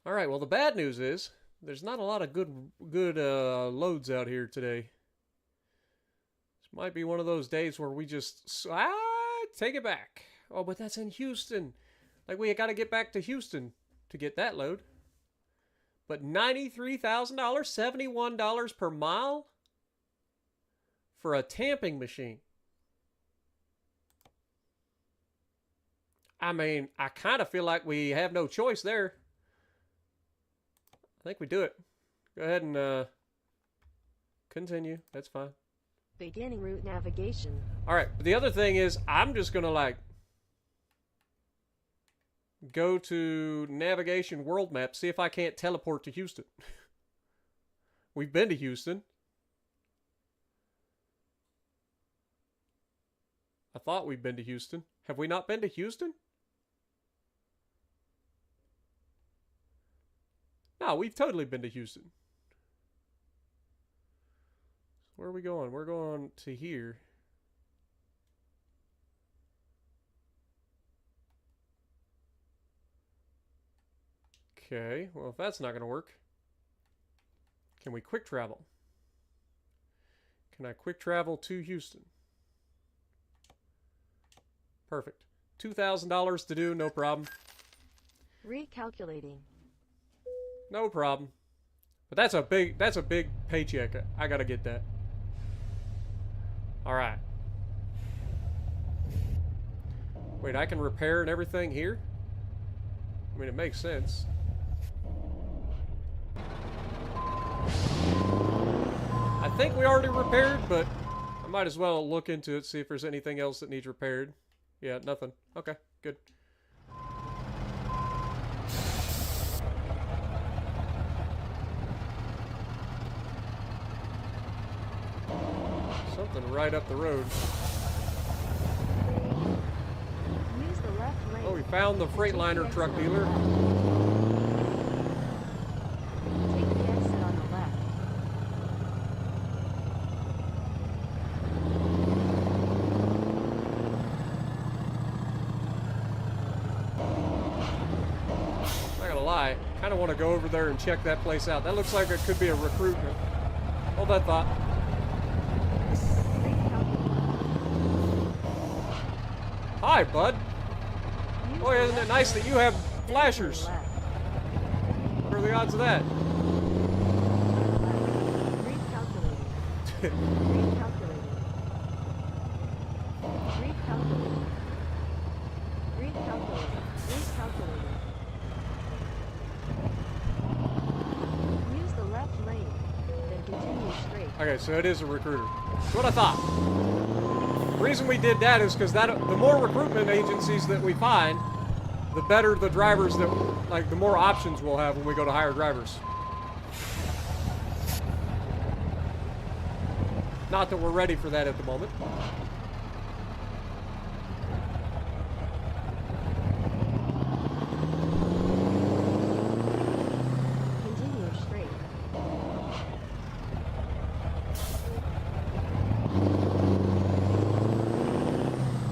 All right, well, the bad news is There's not a lot of good loads out here today. This might be one of those days where we just take it back. Oh, but that's in Houston. Like, we got to get back to Houston to get that load. But $93,000, $71 per mile for a tamping machine. I mean, I kind of feel like we have no choice there. I think we do it. Go ahead and continue. That's fine. Beginning route navigation. All right. But the other thing is, I'm just going to like go to navigation world map, see if I can't teleport to Houston. We've been to Houston. I thought we'd been to Houston. Have we not been to Houston? No, we've totally been to Houston. Where are we going? We're going to here. Okay, well, if that's not going to work, can we quick travel? Can I quick travel to Houston? Perfect. $2,000 to do, no problem. Recalculating. No problem. But that's a big paycheck. I gotta get that. All right. Wait, I can repair and everything here? I mean, it makes sense. I think we already repaired, but I might as well look into it, see if there's anything else that needs repaired. Yeah, nothing. Okay, good. Something right up the road. Use the left lane. Oh, we found the Freightliner truck dealer. Take the exit on the left. Not gonna lie, kind of want to go over there and check that place out. That looks like it could be a recruitment. Hold that thought. Hi, bud. Boy, isn't it nice that you have flashers? What are the odds of that? Recalculating. Use the left lane, then continue straight. Okay, so it is a recruiter. That's what I thought. The reason we did that is because the more recruitment agencies that we find, the better the drivers that, like, the more options we'll have when we go to hire drivers. Not that we're ready for that at the moment. Continue straight.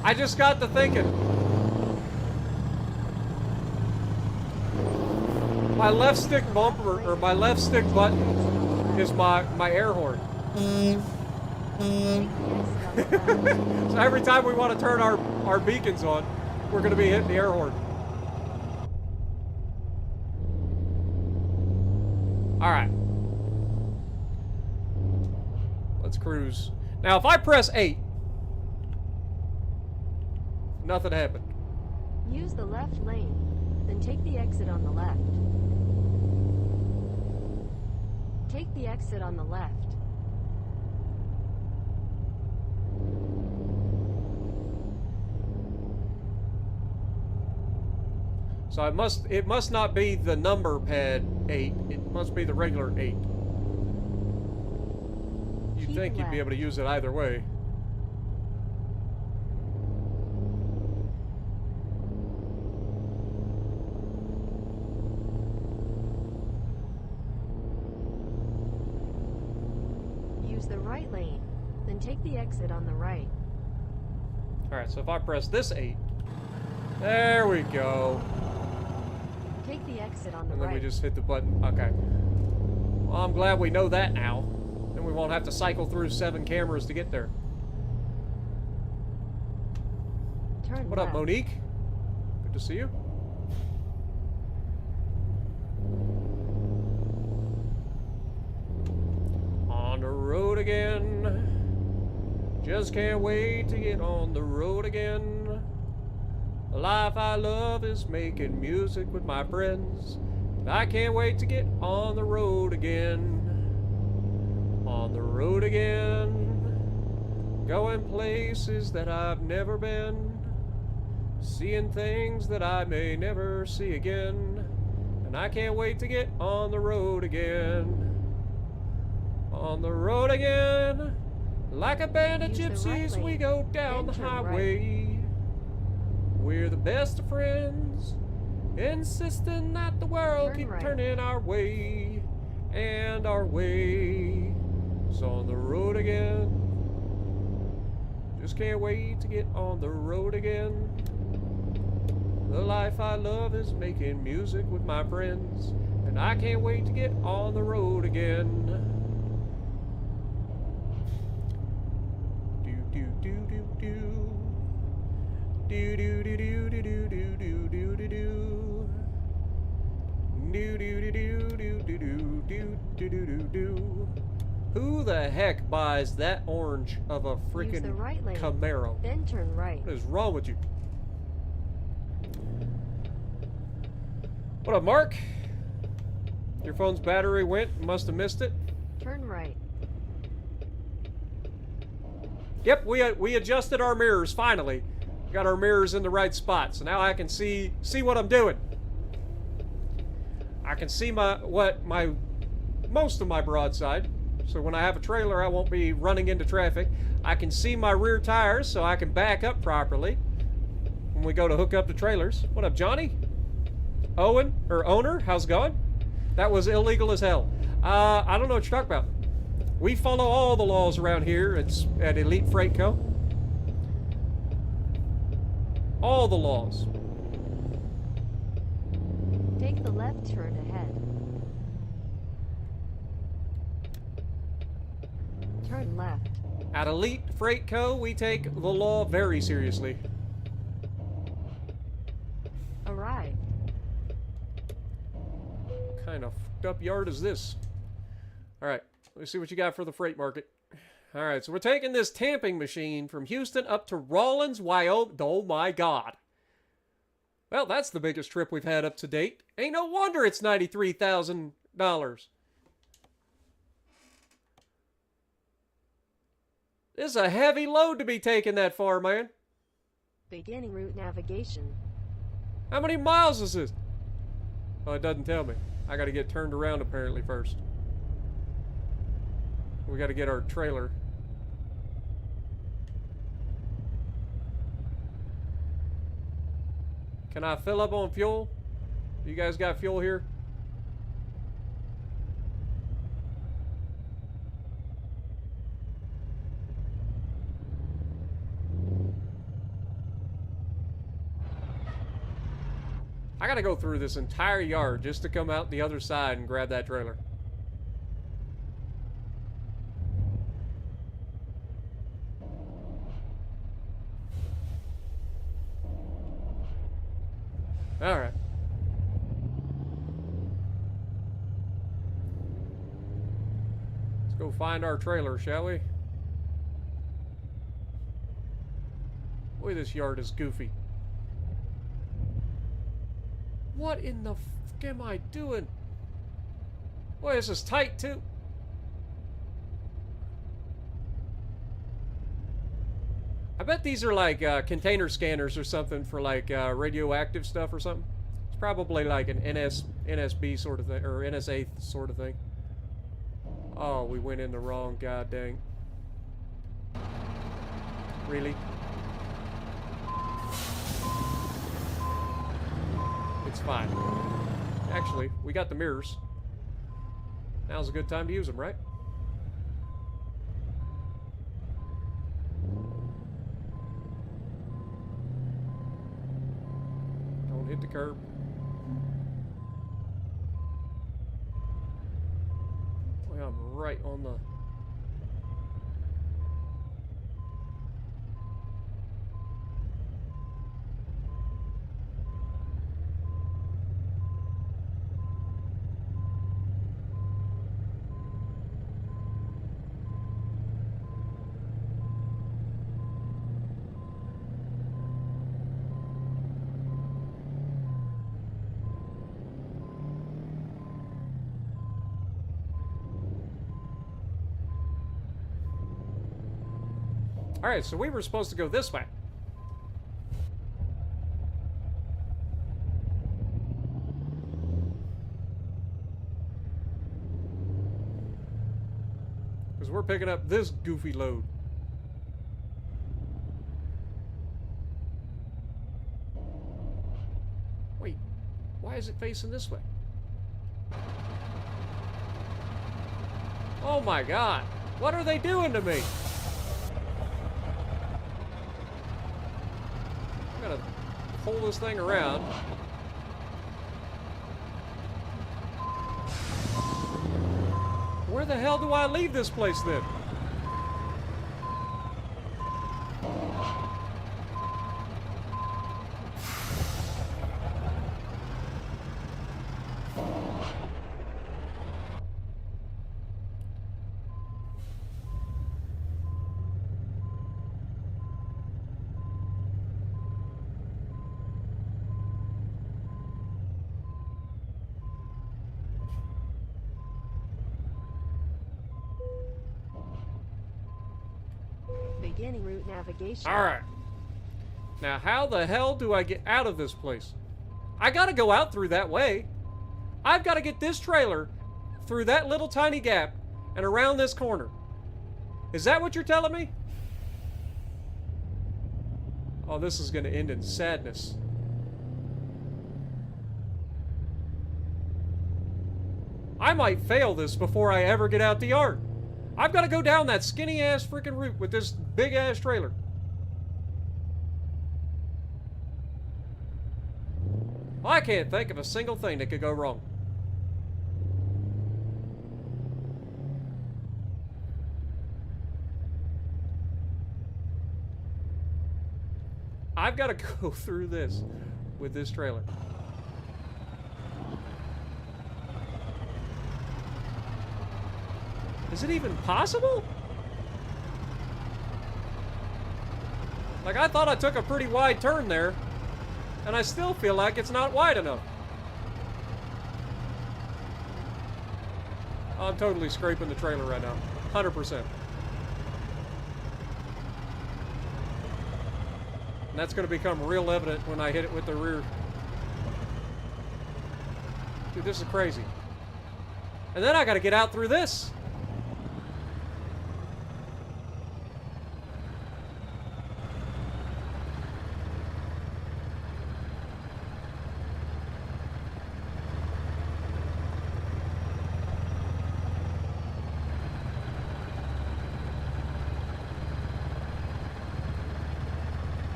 I just got to thinking. My left stick bumper, or my left stick button, is my air horn. So every time we want to turn our beacons on, we're going to be hitting the air horn. Alright. Let's cruise. Now, if I press 8, nothing happened. Use the left lane, then take the exit on the left. Take the exit on the left. So it must not be the number pad 8. It must be the regular 8. You'd Keep think you'd be left. able to use it either way. Use the right lane, then take the exit on the right. Alright, so if I press this 8, there we go. Take the exit on the And then right. we just hit the button. Okay. Well, I'm glad we know that now. Then we won't have to cycle through 7 cameras to get there. Turn What left. up, Monique? Good to see you. On the road again. Just can't wait to get on the road again. The life I love is making music with my friends. I can't wait to get on the road again. On the road again. Going places that I've never been. Seeing things that I may never see again. And I can't wait to get on the road again. On the road again. Like a band of Use the right gypsies, we lane. go down the Then turn highway. We're the best of friends, insisting that the world Turn keep right. turning our way and our way. So on the road again. Just can't wait to get on the road again. The life I love is making music with my friends, and I can't wait to get on the road again. Do do do do do. Do do do do do do do do do do do. Do do do do do do do do do do do. Who the heck buys that orange of a Use freaking the right lane. Camaro? Then turn right. What is wrong with you? What up, Mark? Your phone's battery went. Must have missed it. Turn right. Yep, we adjusted our mirrors finally. Got our mirrors in the right spot, so now I can see what I'm doing. I can see most of my broadside. So when I have a trailer, I won't be running into traffic. I can see my rear tires, so I can back up properly when we go to hook up the trailers. What up, Johnny? Owen, or Owner, how's it going? That was illegal as hell. I don't know what you're talking about. We follow all the laws around here. It's at Elite Freight Co. All the laws. Take the left turn ahead. Turn left. At Elite Freight Co., we take the law very seriously. Arrive. What kind of fucked up yard is this? Alright, let's see what you got for the freight market. Alright, so we're taking this tamping machine from Houston up to Rawlins, Wyoming. Oh my god. Well, that's the biggest trip we've had up to date. Ain't no wonder it's $93,000. This is a heavy load to be taking that far, man. Beginning route navigation. How many miles is this? Oh, it doesn't tell me. I gotta get turned around apparently first. We gotta get our trailer. Can I fill up on fuel? You guys got fuel here? I gotta go through this entire yard just to come out the other side and grab that trailer. Alright. Let's go find our trailer, shall we? Boy, this yard is goofy. What in the fuck am I doing? Boy, this is tight too. I bet these are like container scanners or something for like radioactive stuff or something. It's probably like an NSB sort of thing, or NSA sort of thing. Oh, we went in the wrong god dang. Really? It's fine. Actually, we got the mirrors. Now's a good time to use them, right? Don't hit the curb. right on the... Alright, so we were supposed to go this way. Because we're picking up this goofy load. Wait, why is it facing this way? Oh my god, what are they doing to me? I'm gonna pull this thing around. Where the hell do I leave this place then? Beginning route navigation. Alright. Now, how the hell do I get out of this place? I gotta go out through that way. I've gotta get this trailer through that little tiny gap and around this corner. Is that what you're telling me? Oh, this is gonna end in sadness. I might fail this before I ever get out the yard. I've got to go down that skinny-ass freaking route with this big-ass trailer. I can't think of a single thing that could go wrong. I've got to go through this with this trailer. Is it even possible? Like, I thought I took a pretty wide turn there, and I still feel like it's not wide enough. I'm totally scraping the trailer right now. 100%. And that's going to become real evident when I hit it with the rear. Dude, this is crazy. And then I got to get out through this.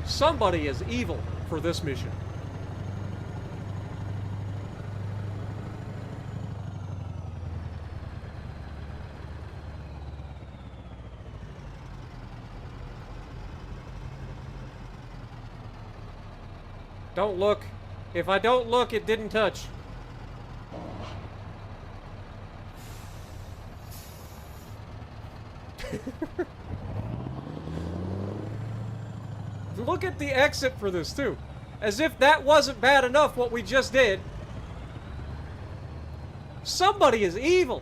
Somebody is evil for this mission. Don't look. If I don't look, it didn't touch. Look at the exit for this, too. As if that wasn't bad enough, what we just did. Somebody is evil.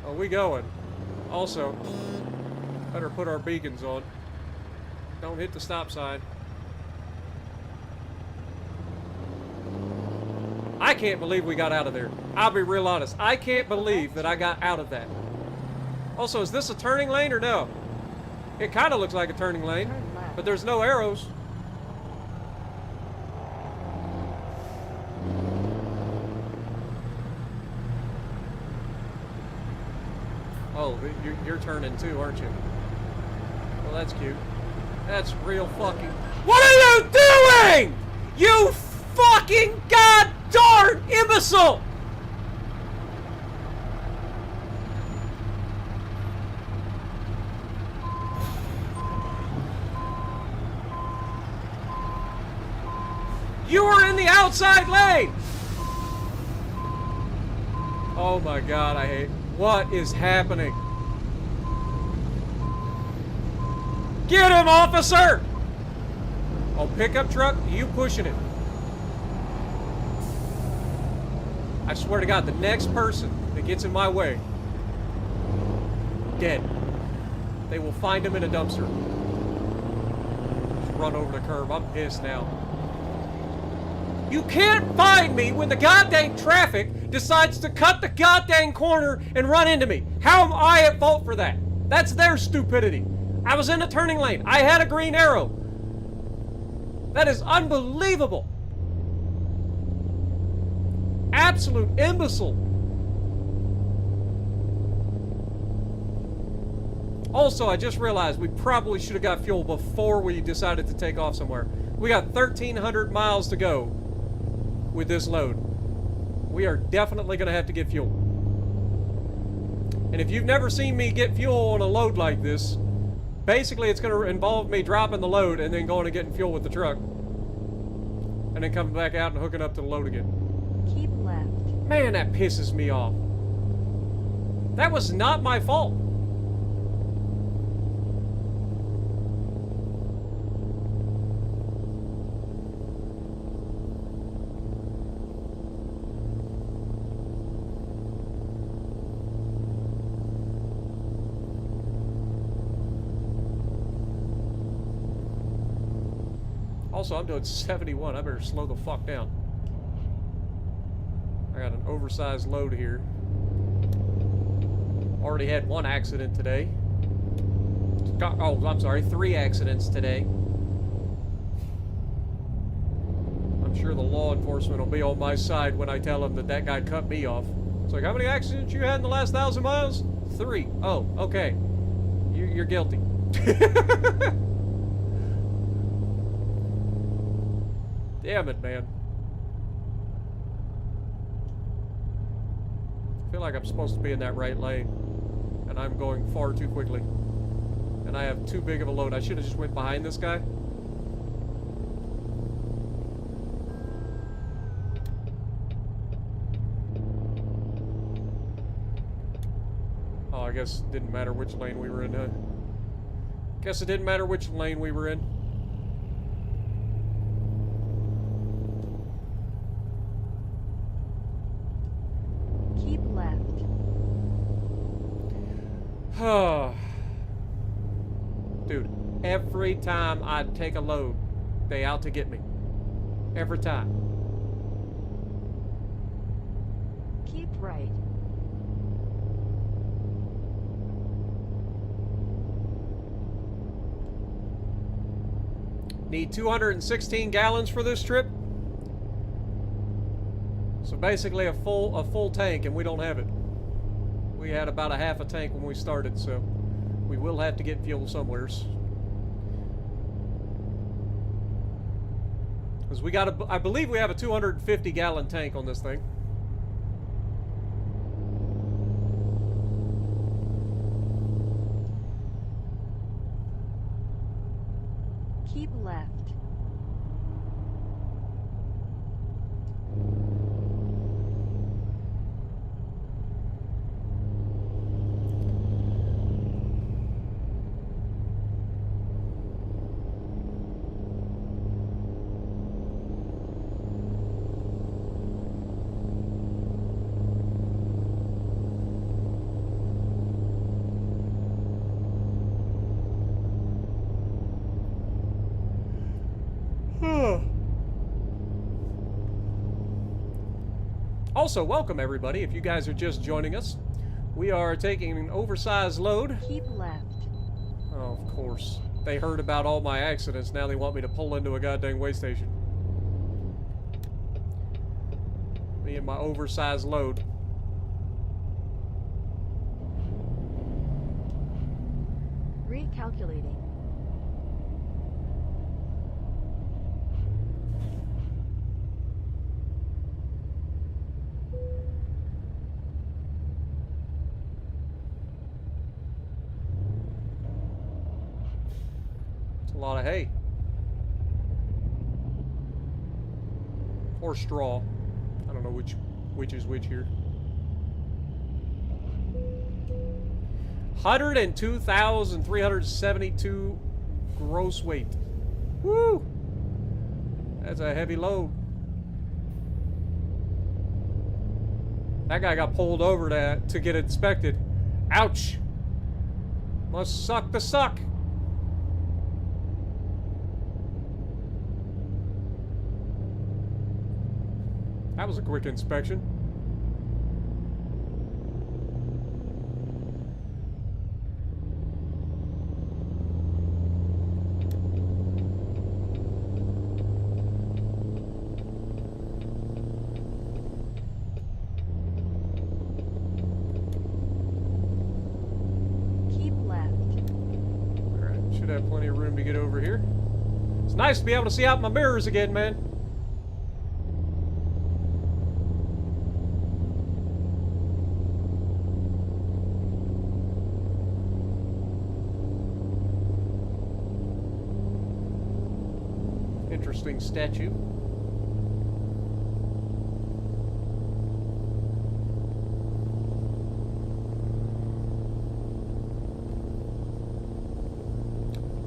Oh, we going. Also, better put our beacons on. Don't hit the stop sign. I can't believe we got out of there. I'll be real honest. I can't believe that I got out of that. Also, is this a turning lane or no? It kind of looks like a turning lane, but there's no arrows. Oh, you're turning too, aren't you? Well, that's cute. That's real fucking... What are you doing? You fucking god-darn imbecile! You are in the outside lane! Oh my god, I hate... What is happening? Get him, officer! Oh, pickup truck, you pushing it. I swear to God, the next person that gets in my way, dead. They will find him in a dumpster. Just run over the curb. I'm pissed now. You can't find me when the goddamn traffic decides to cut the goddamn corner and run into me. How am I at fault for that? That's their stupidity. I was in a turning lane. I had a green arrow. That is unbelievable. Absolute imbecile. Also, I just realized we probably should have got fuel before we decided to take off somewhere. We got 1,300 miles to go with this load. We are definitely going to have to get fuel. And if you've never seen me get fuel on a load like this, basically it's going to involve me dropping the load and then going and getting fuel with the truck. And then coming back out and hooking up to the load again. Keep left. Man, that pisses me off. That was not my fault. Also, I'm doing 71. I better slow the fuck down. I got an oversized load here. Already had one accident today. Oh, I'm sorry, 3 accidents today. I'm sure the law enforcement will be on my side when I tell them that that guy cut me off. It's like, how many accidents you had in the last 1,000 miles? 3. Oh, okay. You're guilty. Damn it, man. I feel like I'm supposed to be in that right lane. And I'm going far too quickly. And I have too big of a load. I should have just went behind this guy. Oh, I guess it didn't matter which lane we were in, huh? Guess it didn't matter which lane we were in. Keep left. Dude, every time I take a load, they out to get me. Every time. Keep right. Need 216 gallons for this trip. So basically a full tank, and we don't have it. We had about a half a tank when we started, so we will have to get fuel somewheres. Because we got I believe we have a 250 gallon tank on this thing. Keep left. Also, welcome everybody. If you guys are just joining us, we are taking an oversized load. Keep left. Oh, of course. They heard about all my accidents. Now they want me to pull into a goddamn way station. Me and my oversized load. Recalculating. It's a lot of hay. Or straw. I don't know which is which here. 102,372 gross weight. Woo! That's a heavy load. That guy got pulled over to get inspected. Ouch! Must suck to suck. That was a quick inspection. Keep left. Alright, should have plenty of room to get over here. It's nice to be able to see out my mirrors again, man. Interesting statue.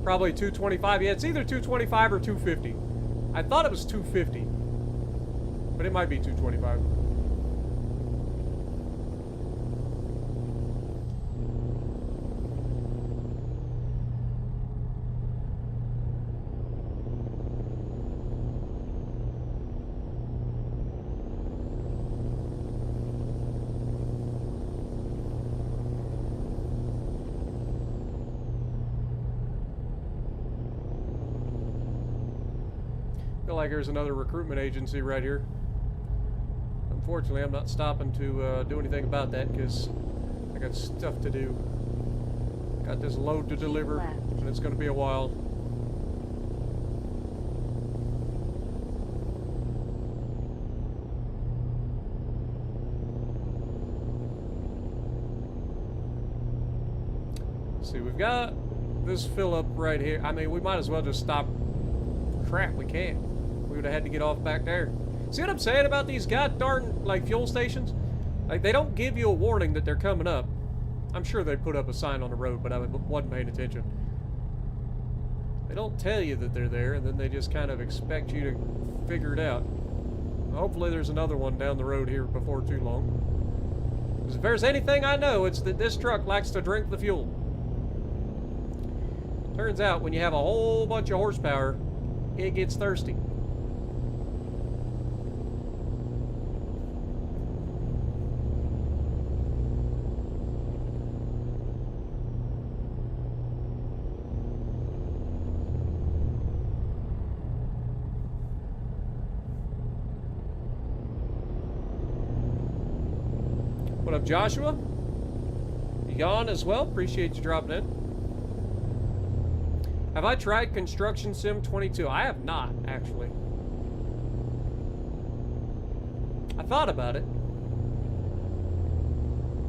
Probably 225. Yeah, it's either 225 or 250. I thought it was 250, but it might be 225. Feel like there's another recruitment agency right here. Unfortunately, I'm not stopping to do anything about that because I got stuff to do. Got this load to deliver, and it's going to be a while. See, we've got this fill up right here. I mean, we might as well just stop. Crap, we can't. We would have had to get off back there. See what I'm saying about these goddamn, like, fuel stations? Like, they don't give you a warning that they're coming up. I'm sure they put up a sign on the road, but I wasn't paying attention. They don't tell you that they're there, and then they just kind of expect you to figure it out. Hopefully there's another one down the road here before too long. Because if there's anything I know, it's that this truck likes to drink the fuel. Turns out, when you have a whole bunch of horsepower, it gets thirsty. What up, Joshua? You on as well? Appreciate you dropping in. Have I tried Construction Sim 22? I have not, actually. I thought about it.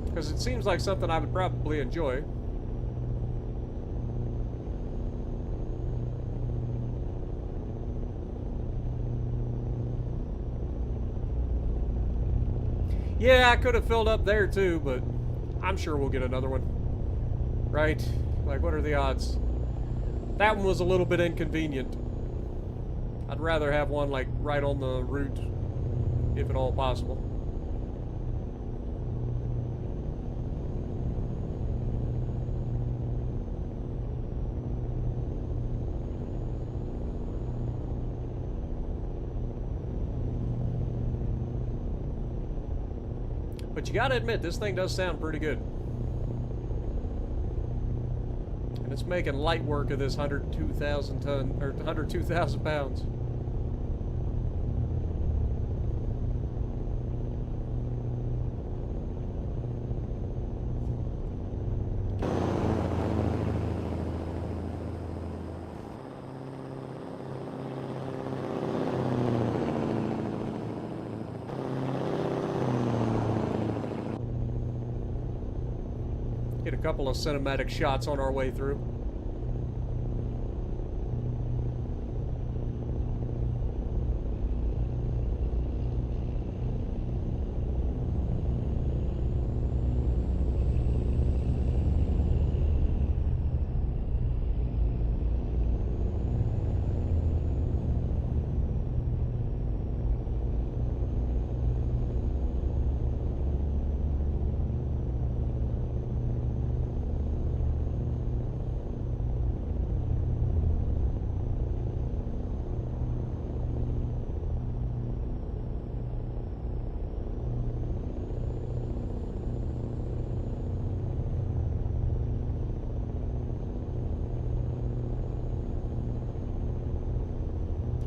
Because it seems like something I would probably enjoy. Yeah, I could have filled up there too, but I'm sure we'll get another one. Right? Like, what are the odds? That one was a little bit inconvenient. I'd rather have one, like, right on the route, if at all possible. But you gotta admit, this thing does sound pretty good. And it's making light work of this 102,000 ton, or 102,000 pounds. Get a couple of cinematic shots on our way through.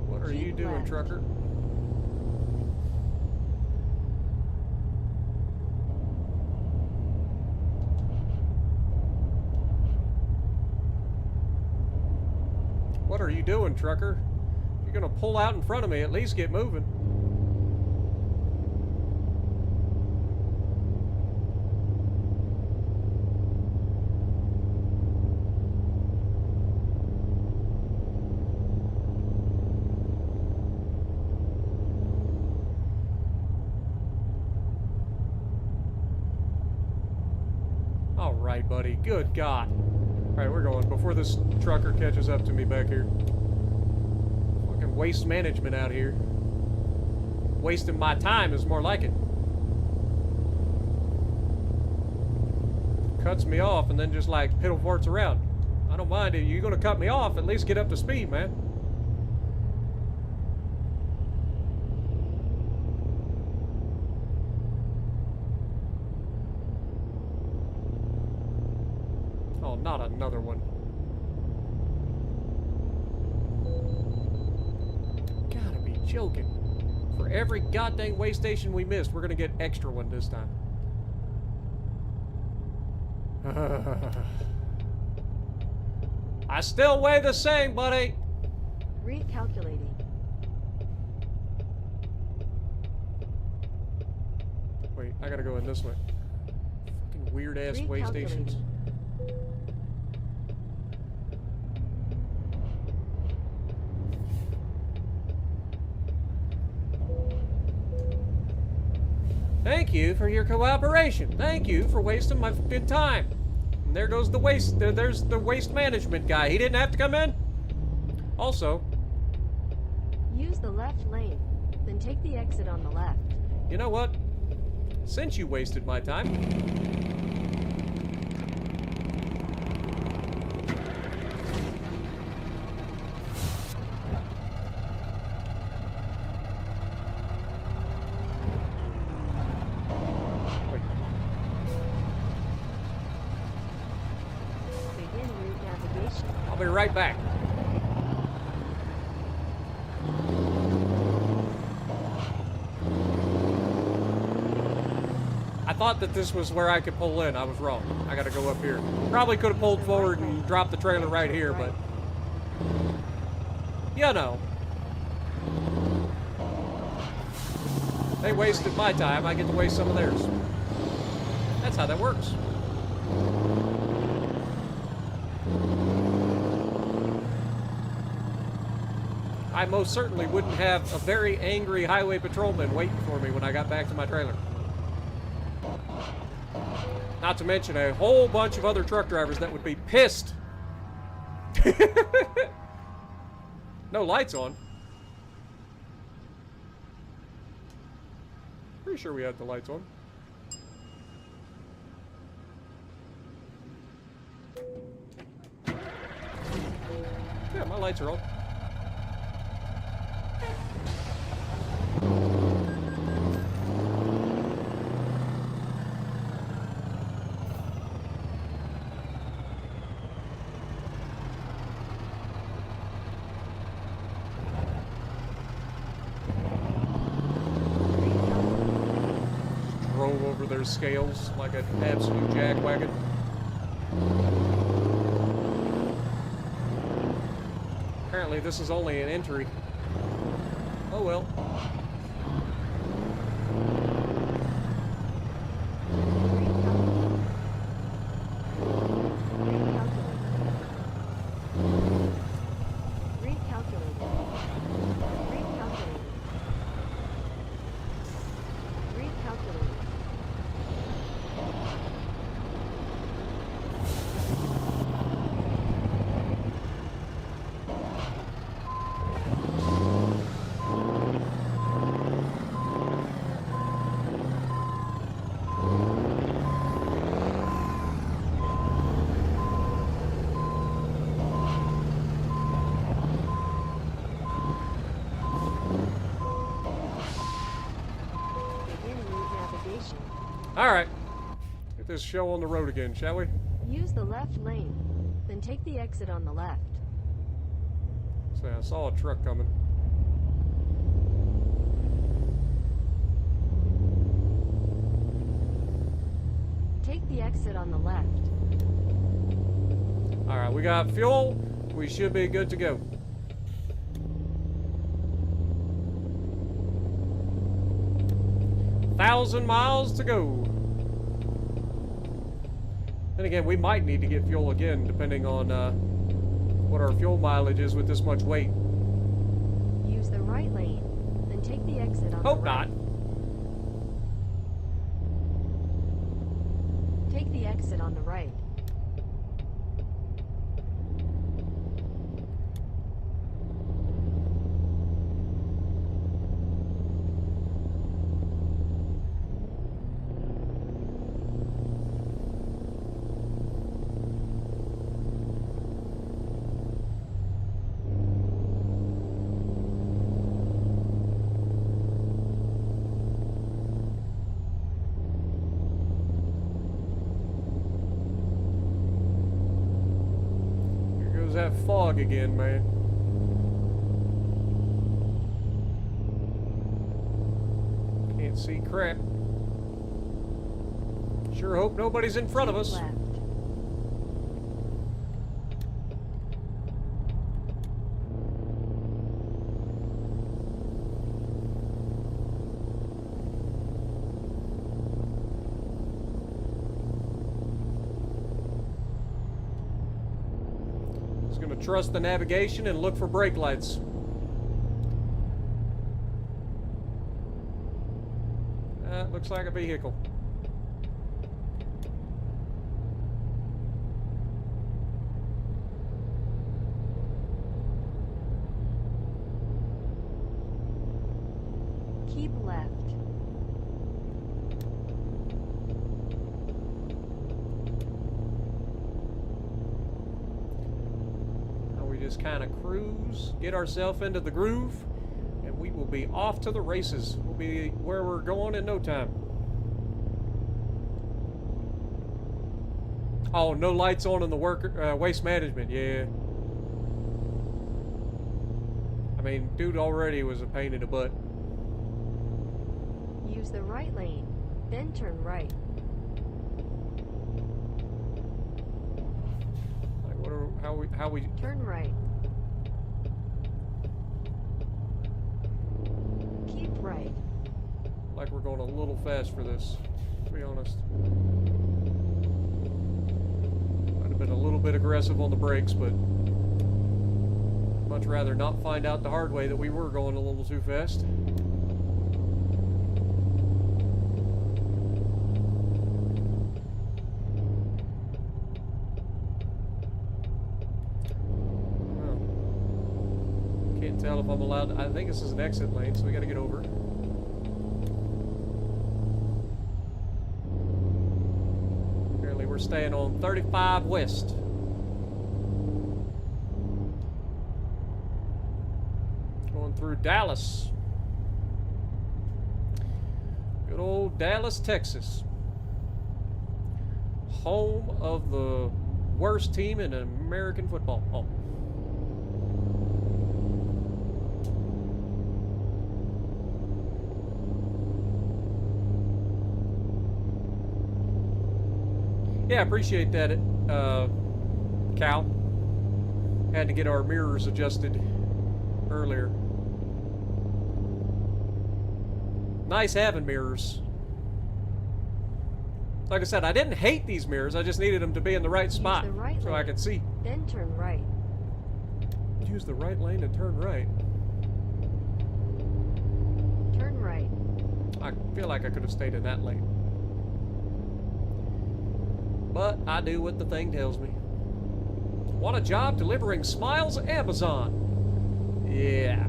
What are you doing, left. trucker? What are you doing, trucker? If you're gonna pull out in front of me, at least get moving. All right, buddy. Good God. All right, we're going before this trucker catches up to me back here. Fucking waste management out here. Wasting my time is more like it. Cuts me off and then just like piddle farts around. I don't mind it. You're gonna cut me off, at least get up to speed, man. Oh, not another one. Gotta be joking. For every goddamn way station we missed, we're gonna get extra one this time. I still weigh the same, buddy. Recalculating. Wait, I gotta go in this way. Fucking weird ass way stations. Thank you for your cooperation. Thank you for wasting my good time. And there goes the waste. There's the waste management guy. He didn't have to come in. Also, Use the left lane, then take the exit on the left. you know what? Since you wasted my time, Begin route navigation. I'll be right back. I thought that this was where I could pull in. I was wrong. I gotta go up here. Probably could have pulled forward and dropped the trailer right here, but you know. They wasted my time. I get to waste some of theirs. That's how that works. I most certainly wouldn't have a very angry highway patrolman waiting for me when I got back to my trailer. Not to mention a whole bunch of other truck drivers that would be pissed. No lights on. Pretty sure we had the lights on. Yeah, my lights are on. Drove over their scales like an absolute jackwagon. Apparently this is only an entry. Oh well. Alright. Get this show on the road again, shall we? Use the left lane, then take the exit on the left. So I saw a truck coming. Take the exit on the left. Alright, we got fuel. We should be good to go. Thousand miles to go. Then again, we might need to get fuel again, depending on what our fuel mileage is with this much weight. Use the right lane, then take the exit on Hope the right. not. Take the exit on the right. That fog again, man. Can't see crap. Sure hope nobody's in front of us. Left. Just gonna trust the navigation and look for brake lights. That looks like a vehicle. Keep left. Just kind of cruise, get ourselves into the groove, and we will be off to the races. We'll be where we're going in no time. Oh, no lights on in the waste management. Yeah. I mean, dude already was a pain in the butt. Use the right lane, then turn right. How we Turn right. Keep right. like we're going a little fast for this, to be honest. Might have been a little bit aggressive on the brakes, but much rather not find out the hard way that we were going a little too fast. Tell if I'm allowed to, I think this is an exit lane, so we got to get over. Apparently we're staying on 35 West. Going through Dallas. Good old Dallas, Texas. Home of the worst team in American football. Oh. Yeah, I appreciate that, Cal. Had to get our mirrors adjusted earlier. Nice having mirrors. Like I said, I didn't hate these mirrors. I just needed them to be in the right spot Use the right so lane, I could see. Then turn right. Use the right lane and turn right. Turn right. I feel like I could have stayed in that lane. But I do what the thing tells me. Want a job delivering Smiles Amazon? Yeah.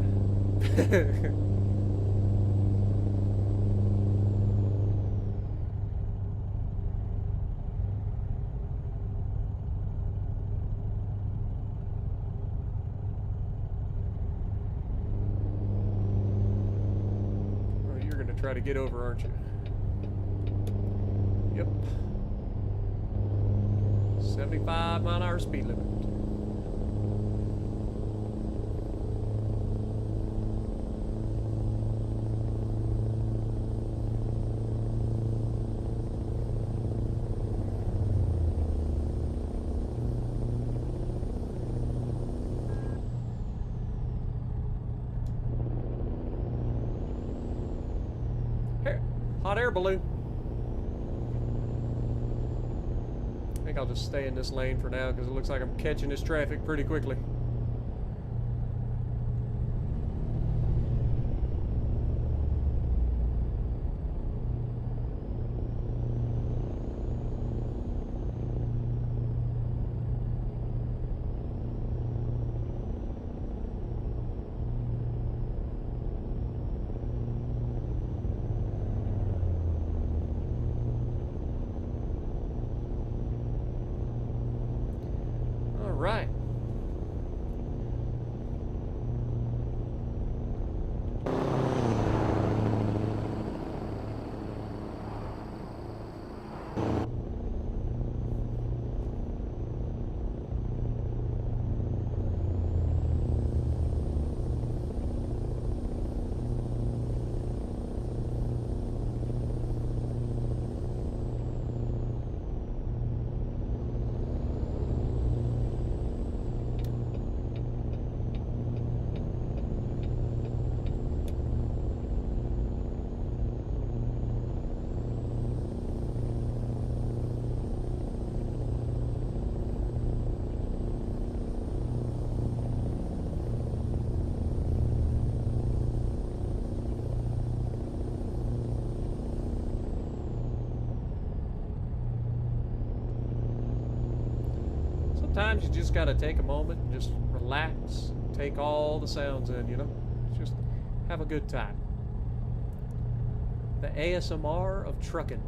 Well, you're gonna try to get over, aren't you? Yep. 75-mile-an-hour speed limit. Hot air balloon. I think I'll just stay in this lane for now because it looks like I'm catching this traffic pretty quickly. Right. Sometimes you just gotta take a moment and just relax, take all the sounds in, you know? Just have a good time. The ASMR of trucking.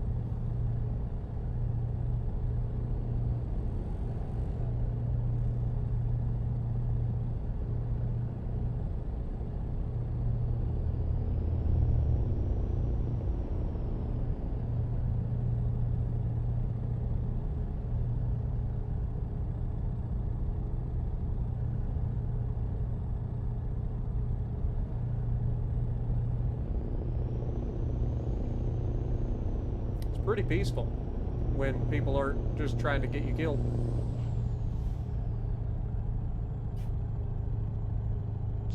Pretty peaceful when people aren't just trying to get you killed.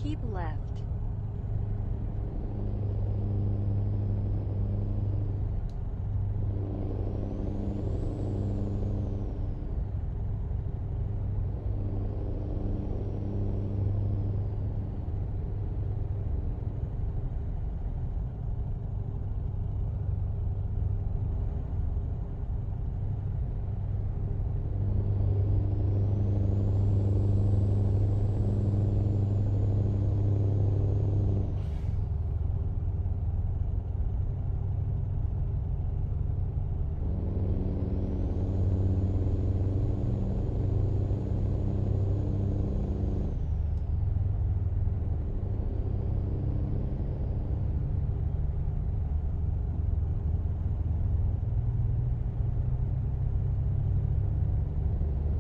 Keep left.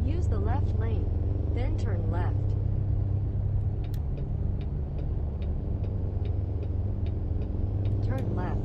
Use the left lane, then turn left. Turn left.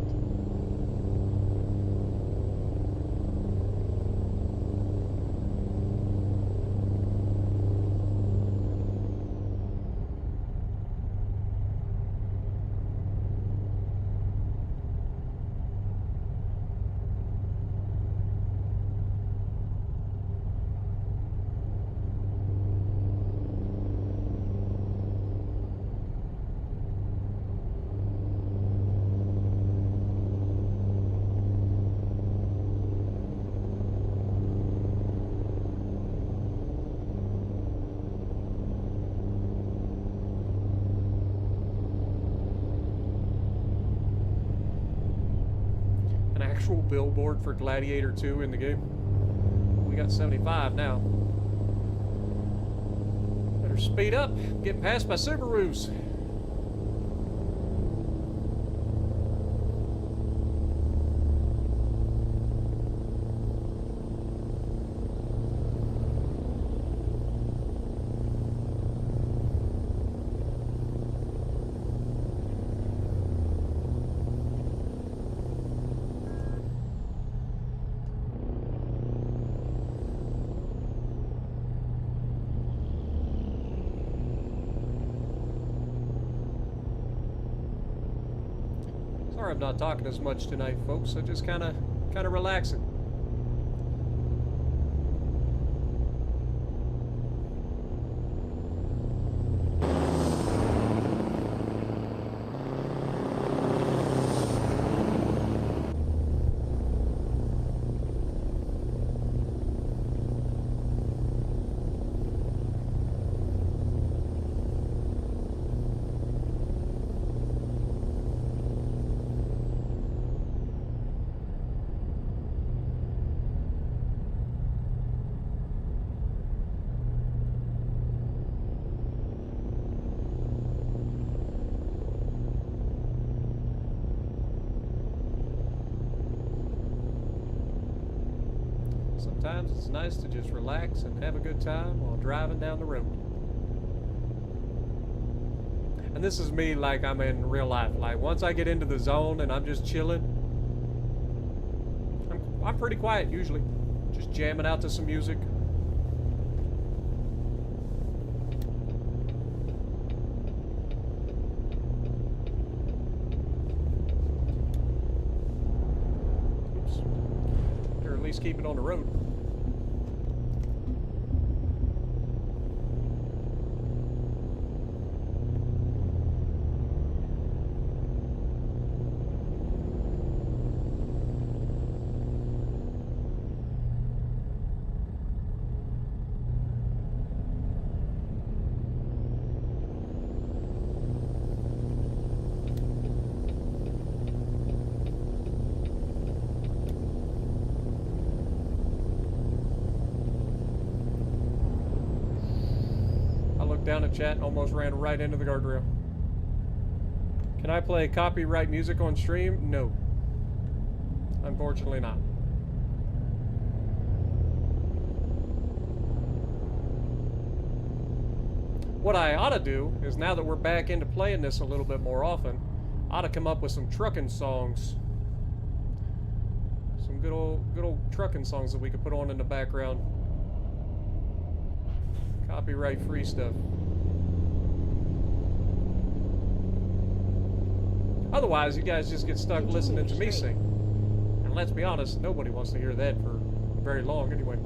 Actual billboard for Gladiator 2 in the game. We got 75 now. Better speed up. Get passed by Subarus. Sorry I'm not talking as much tonight, folks. I just kind of relaxing. Sometimes it's nice to just relax and have a good time while driving down the road. And this is me like I'm in real life. Like once I get into the zone and I'm just chilling, I'm pretty quiet usually. Just jamming out to some music. Oops. Or at least keep it on the road. Down a chat and almost ran right into the guardrail. Can I play copyright music on stream? No. Unfortunately not. What I ought to do is, now that we're back into playing this a little bit more often, I ought to come up with some trucking songs. Some good old trucking songs that we could put on in the background. Copyright free stuff. Otherwise, you guys just get stuck listening to me sing. And let's be honest, nobody wants to hear that for very long anyway.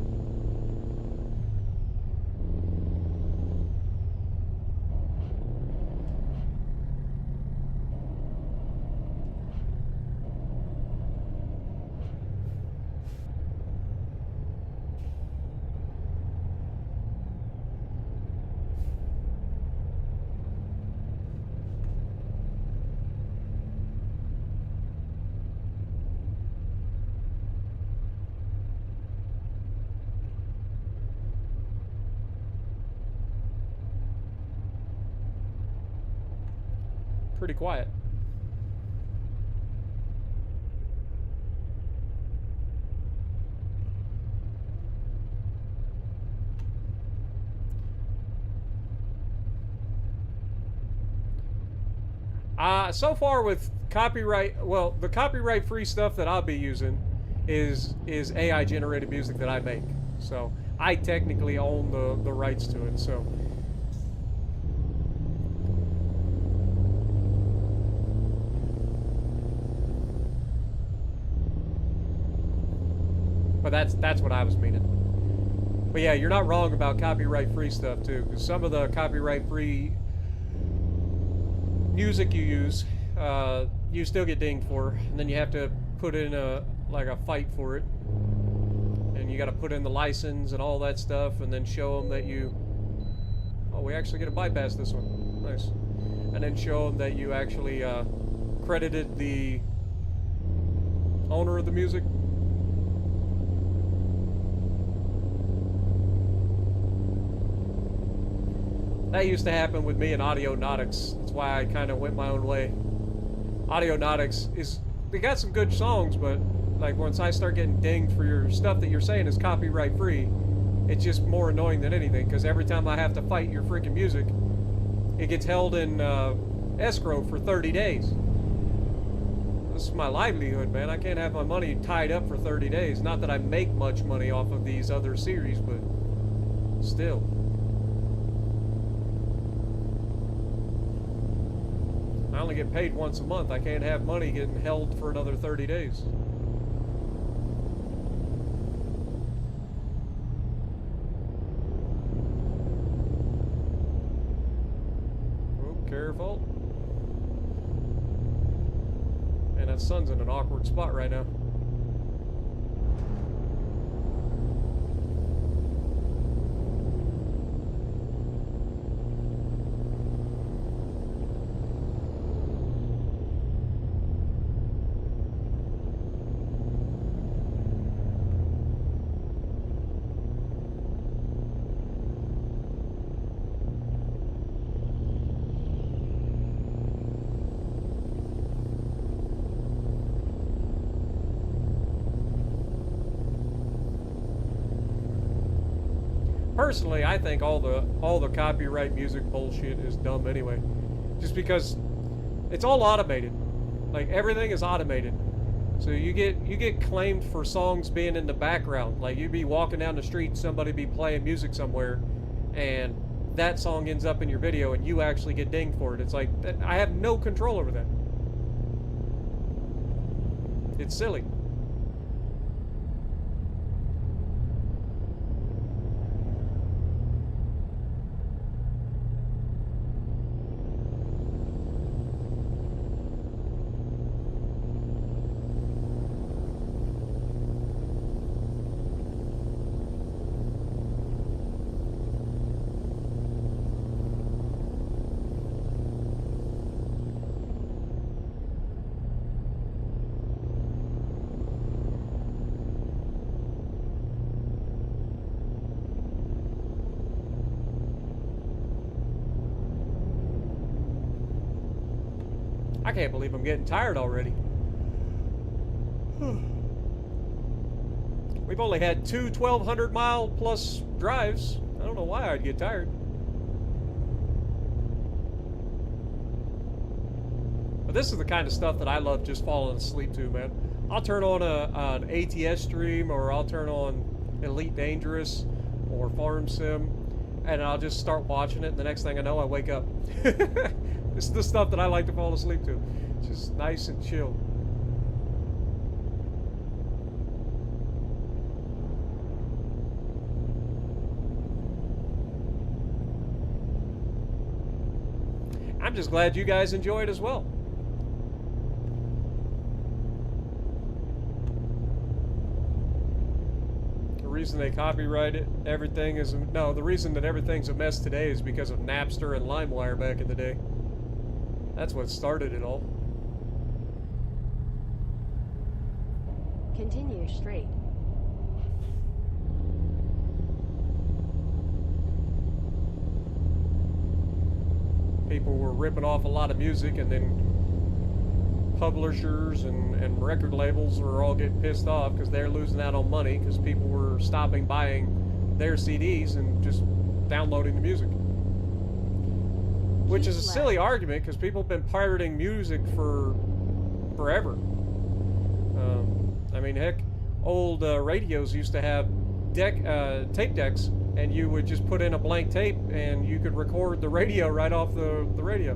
Pretty quiet. So far with copyright, well, the copyright free stuff that I'll be using is AI generated music that I make. So I technically own the rights to it, so. But that's what I was meaning. But yeah, you're not wrong about copyright-free stuff too, because some of the copyright-free music you use, you still get dinged for, and then you have to put in a fight for it, and you got to put in the license and all that stuff, and then show them that you. Oh, we actually get to bypass this one. Nice. And then show them that you actually credited the owner of the music. That used to happen with me and Audionautics. That's why I kind of went my own way. Audionautics they got some good songs, but like once I start getting dinged for your stuff that you're saying is copyright free, it's just more annoying than anything, because every time I have to fight your freaking music, it gets held in escrow for 30 days. This is my livelihood, man. I can't have my money tied up for 30 days. Not that I make much money off of these other series, but still. I only get paid once a month. I can't have money getting held for another 30 days. Oh, careful. Man, that sun's in an awkward spot right now. Personally, I think all the copyright music bullshit is dumb anyway. Just because it's all automated. Like everything is automated. So you get claimed for songs being in the background. Like you'd be walking down the street, somebody be playing music somewhere, and that song ends up in your video and you actually get dinged for it. It's like I have no control over that. It's silly. I can't believe I'm getting tired already. We've only had two 1,200-mile plus drives. I don't know why I'd get tired. But this is the kind of stuff that I love just falling asleep to, man. I'll turn on an ATS stream, or I'll turn on Elite Dangerous or Farm Sim, and I'll just start watching it, and the next thing I know, I wake up. This is the stuff that I like to fall asleep to. It's just nice and chill. I'm just glad you guys enjoy it as well. The reason they copyrighted everything is... No, the reason that everything's a mess today is because of Napster and LimeWire back in the day. That's what started it all. Continue straight. People were ripping off a lot of music, and then publishers and record labels were all getting pissed off because they're losing out on money because people were stopping buying their CDs and just downloading the music. Which is a silly argument because people have been pirating music for forever. I mean, heck, old radios used to have tape decks, and you would just put in a blank tape and you could record the radio right off the radio.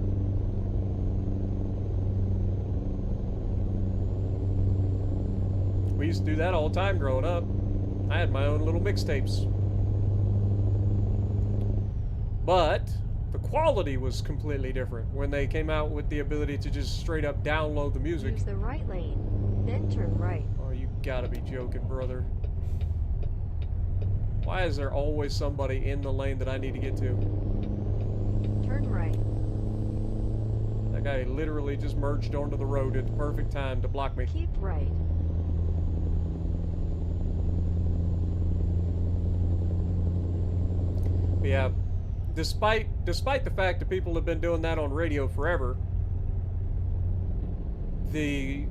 We used to do that all the time growing up. I had my own little mixtapes. But the quality was completely different when they came out with the ability to just straight up download the music. Use the right lane, then turn right. Oh, you gotta be joking, brother. Why is there always somebody in the lane that I need to get to? Turn right. That guy literally just merged onto the road at the perfect time to block me. Keep right. But yeah, despite the fact that people have been doing that on radio forever, the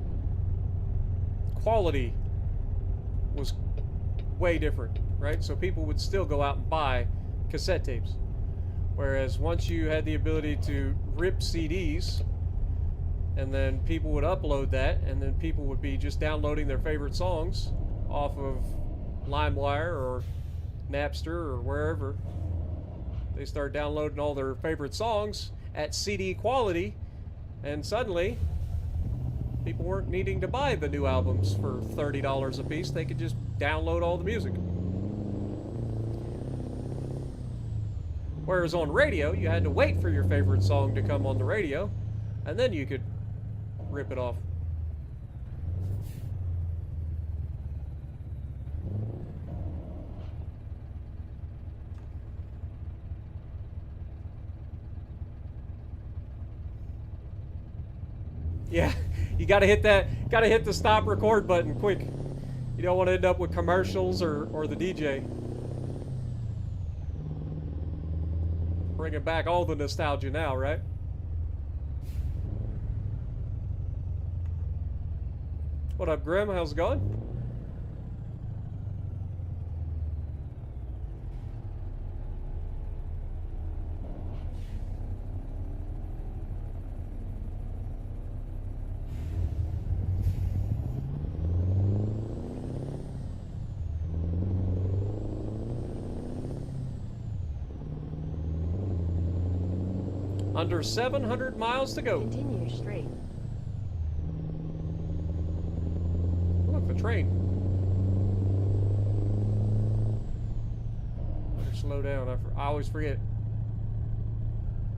quality was way different, right? So people would still go out and buy cassette tapes. Whereas once you had the ability to rip CDs, and then people would upload that, and then people would be just downloading their favorite songs off of LimeWire or Napster or wherever. They start downloading all their favorite songs at CD quality, And suddenly, people weren't needing to buy the new albums for $30 a piece. They could just download all the music. Whereas on radio, you had to wait for your favorite song to come on the radio, and then you could rip it off. Yeah, you gotta hit the stop record button quick. You don't want to end up with commercials or the DJ. Bringing back all the nostalgia now, right? What up, Grim? How's it going? Under 700 miles to go. Continue straight. Look, the train. Better slow down. I always forget.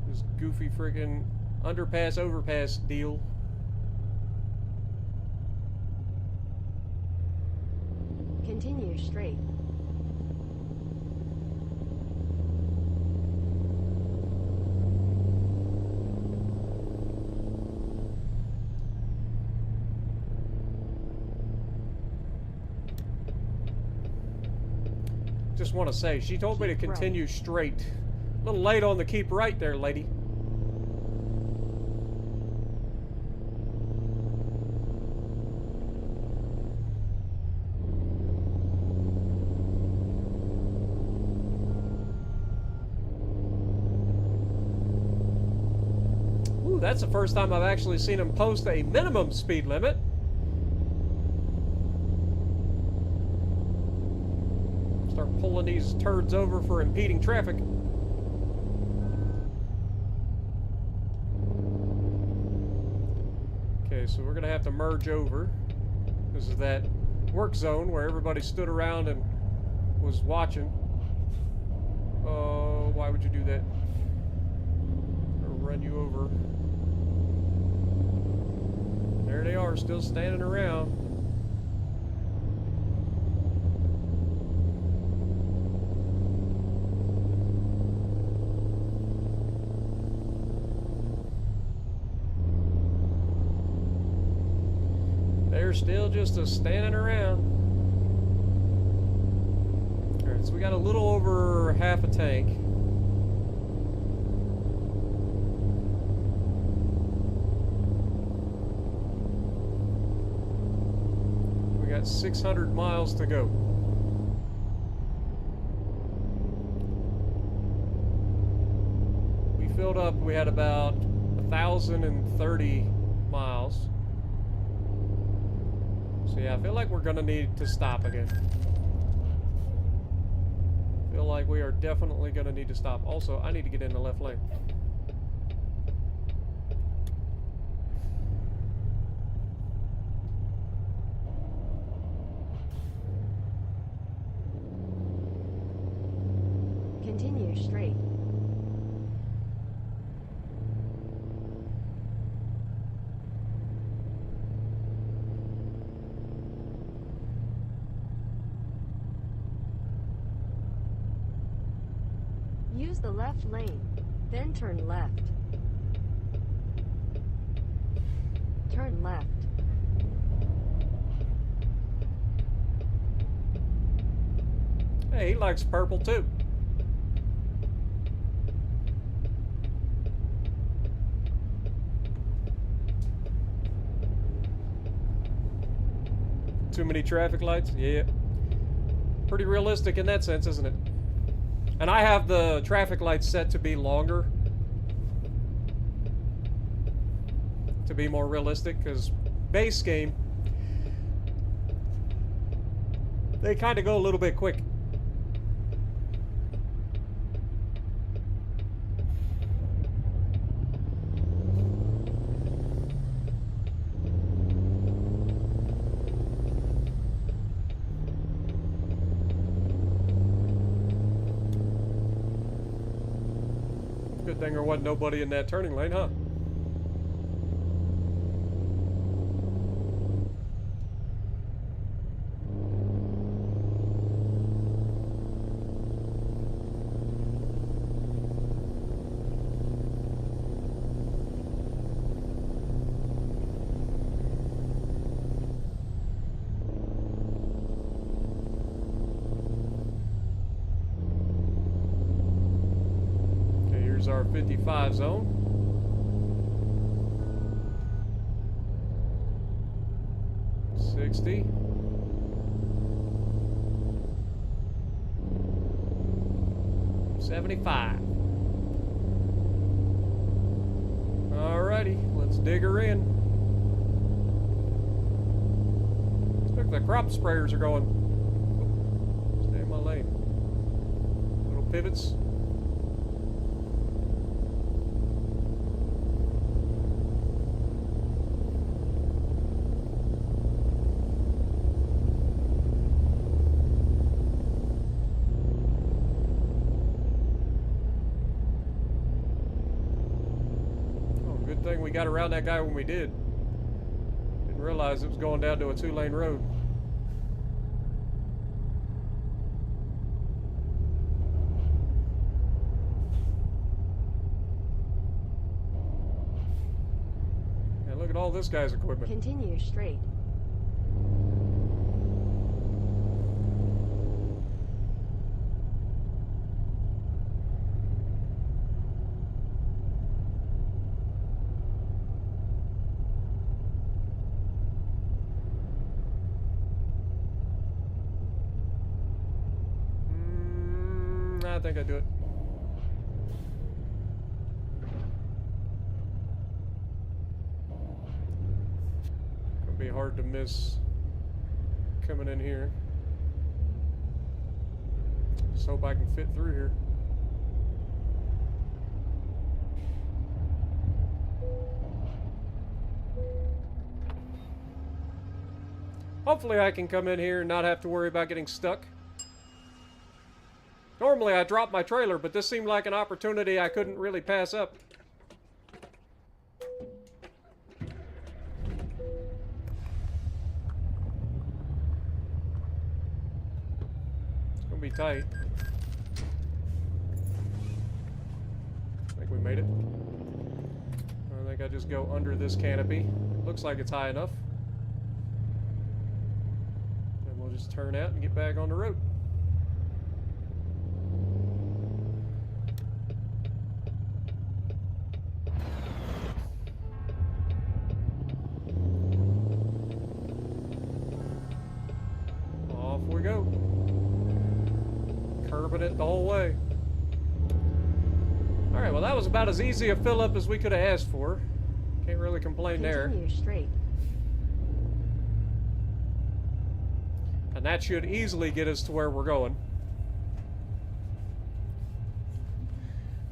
This goofy friggin' underpass, overpass deal. Continue straight. Just want to say, she told me to continue straight. A little late on the keep right there, lady. Ooh, that's the first time I've actually seen him post a minimum speed limit. Start pulling these turds over for impeding traffic. Okay, so we're gonna have to merge over. This is that work zone where everybody stood around and was watching. Oh, why would you do that? I'll run you over. There they are, still standing around. They're still just standing around. Alright, so we got a little over half a tank. We got 600 miles to go. We filled up, we had about 1,030 miles. So yeah, I feel like we're gonna need to stop again. Feel like we are definitely gonna need to stop. Also, I need to get in the left lane. Continue straight. Use the left lane, then turn left. Turn left. Hey, he likes purple too. Too many traffic lights? Yeah. Pretty realistic in that sense, isn't it? And I have the traffic lights set to be longer. To be more realistic, because base game, they kind of go a little bit quick. Good thing there wasn't nobody in that turning lane, huh? Our 55 zone. $60. $75. Alrighty, let's dig her in. Look, the crop sprayers are going. Stay in my lane. Little pivots. We got around that guy when we did. Didn't realize it was going down to a 2-lane road. And look at all this guy's equipment. Continue straight. I think I do it. Gonna be hard to miss coming in here. Just hope I can fit through here. Hopefully I can come in here and not have to worry about getting stuck. Normally I drop my trailer, but this seemed like an opportunity I couldn't really pass up. It's gonna be tight. I think we made it. I think I just go under this canopy. Looks like it's high enough. And we'll just turn out and get back on the road. We go. Curbing it the whole way. Alright, well that was about as easy a fill up as we could have asked for. Can't really complain there. Continue straight. And that should easily get us to where we're going.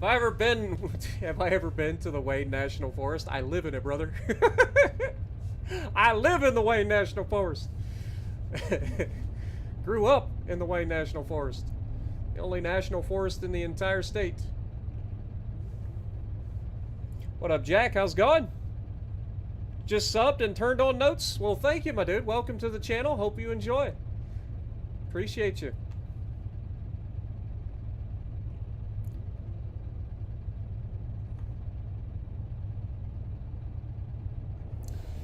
Have I ever been to the Wayne National Forest? I live in it, brother. I live in the Wayne National Forest. Grew up in the Wayne National Forest. The only national forest in the entire state. What up, Jack? How's it going? Just subbed and turned on notes? Well, thank you, my dude. Welcome to the channel. Hope you enjoy. Appreciate you.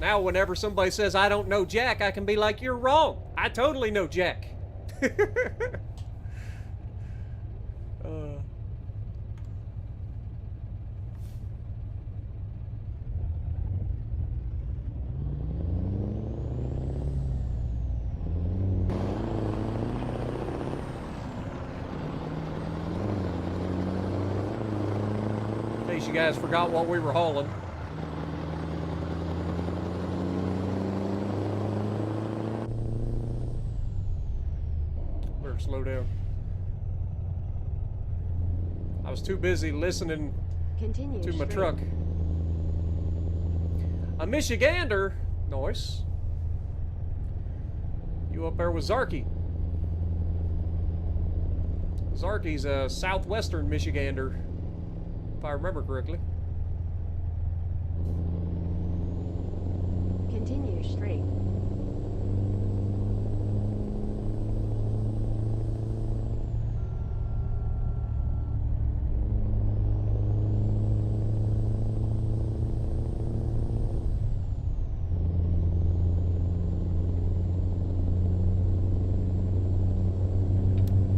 Now, whenever somebody says, I don't know Jack, I can be like, you're wrong. I totally know Jack. In case you guys forgot what we were hauling. Slow down. I was too busy listening to my truck. A Michigander. Nice. You up there with Zarky. Zarky's a southwestern Michigander. if I remember correctly. Continue straight.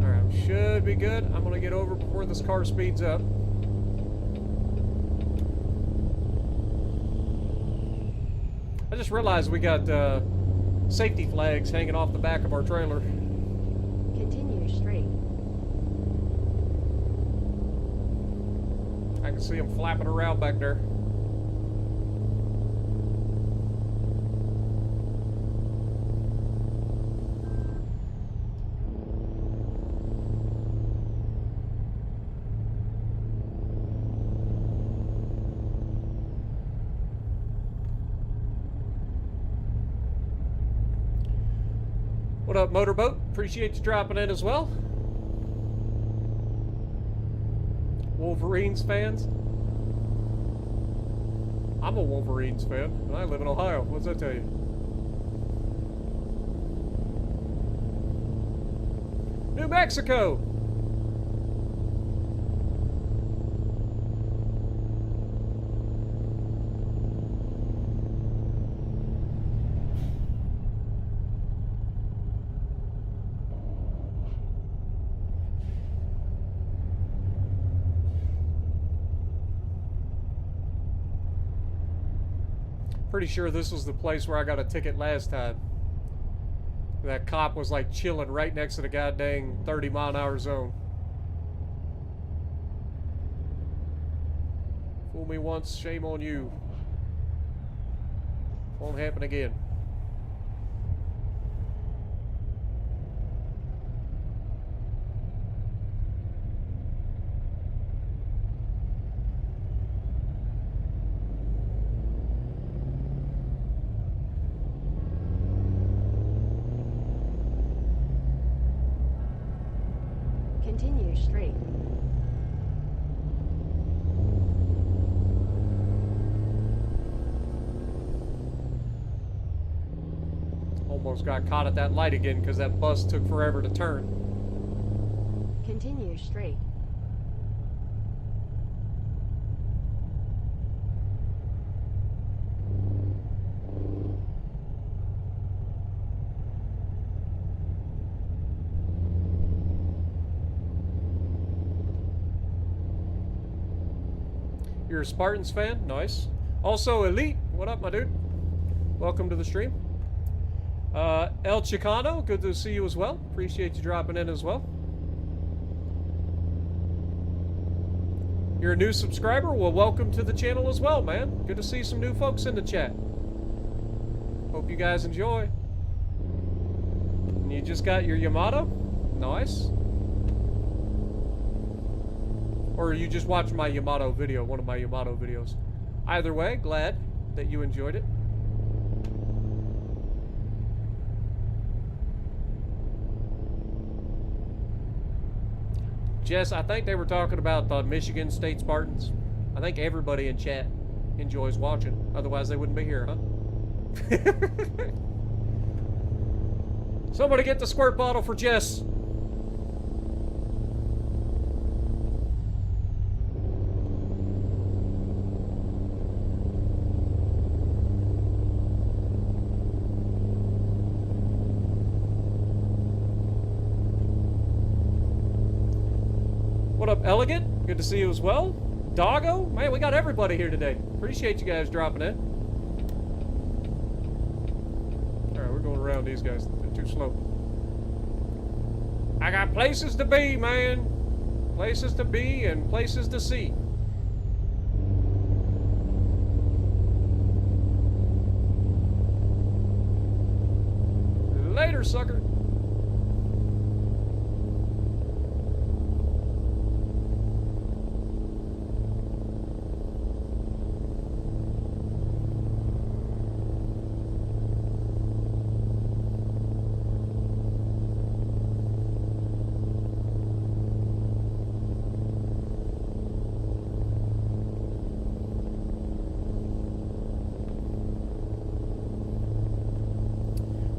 Alright, should be good. I'm gonna get over before this car speeds up. I just realized we got safety flags hanging off the back of our trailer. Continue straight. I can see them flapping around back there. What up, Motorboat? Appreciate you dropping in as well. Wolverines fans? I'm a Wolverines fan, and I live in Ohio. What does that tell you? New Mexico! Pretty sure this was the place where I got a ticket last time. That cop was like chilling right next to the goddamn 30-mile-an-hour zone. Fool me once, shame on you. Won't happen again. Continue straight. Almost got caught at that light again because that bus took forever to turn. Continue straight. You're a Spartans fan? Nice. Also, Elite, what up, my dude? Welcome to the stream. El Chicano, good to see you as well. Appreciate you dropping in as well. You're a new subscriber? Well, welcome to the channel as well, man. Good to see some new folks in the chat. Hope you guys enjoy. And you just got your Yamato? Nice. Or you just watched my Yamato video, one of my Yamato videos. Either way, glad that you enjoyed it. Jess, I think they were talking about the Michigan State Spartans. I think everybody in chat enjoys watching. Otherwise, they wouldn't be here, huh? Somebody get the squirt bottle for Jess. What up, Elegant? Good to see you as well. Doggo? Man, we got everybody here today. Appreciate you guys dropping in. Alright, we're going around these guys. They're too slow. I got places to be, man. Places to be and places to see. Later, sucker.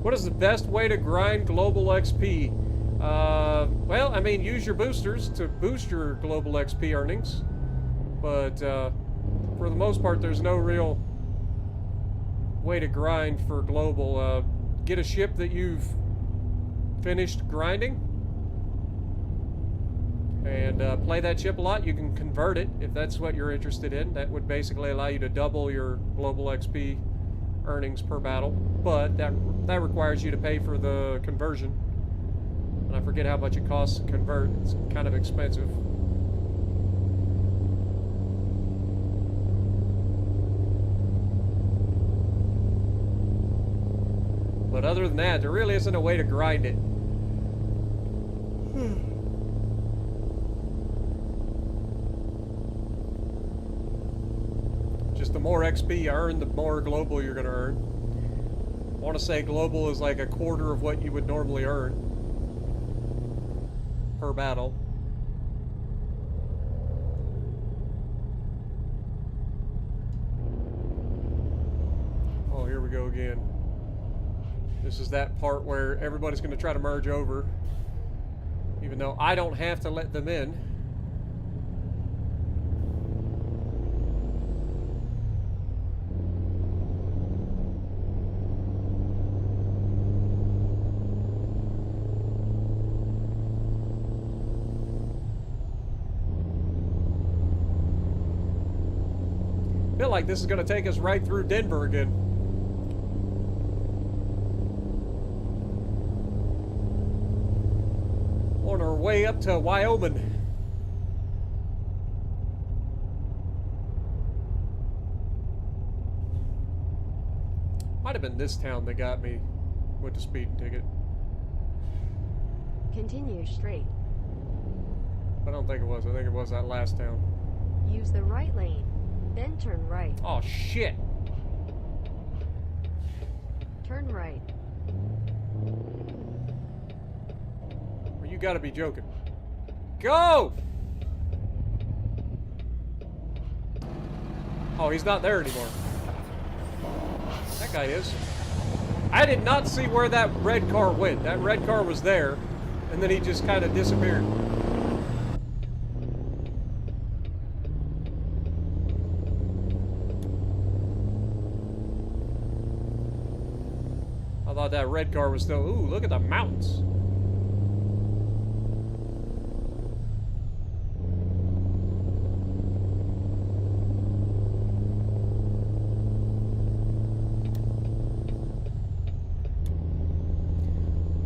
What is the best way to grind global XP? Well, I mean, use your boosters to boost your global XP earnings. But for the most part, there's no real way to grind for global. Get a ship that you've finished grinding and play that ship a lot. You can convert it if that's what you're interested in. That would basically allow you to double your global XP earnings per battle, but that requires you to pay for the conversion. And I forget how much it costs to convert. It's kind of expensive. But other than that, there really isn't a way to grind it. Just the more XP you earn, the more global you're going to earn. I want to say global is like a quarter of what you would normally earn per battle. Oh, here we go again. This is that part where everybody's going to try to merge over, even though I don't have to let them in. I feel like this is going to take us right through Denver again. On our way up to Wyoming. Might have been this town that got me with the speeding ticket. Continue straight. I don't think it was. I think it was that last town. Use the right lane, then turn right. Oh, shit. Turn right. You gotta be joking. Go! Oh, he's not there anymore. That guy is. I did not see where that red car went. That red car was there, and then he just kind of disappeared. I thought that red car was still... Ooh, look at the mountains.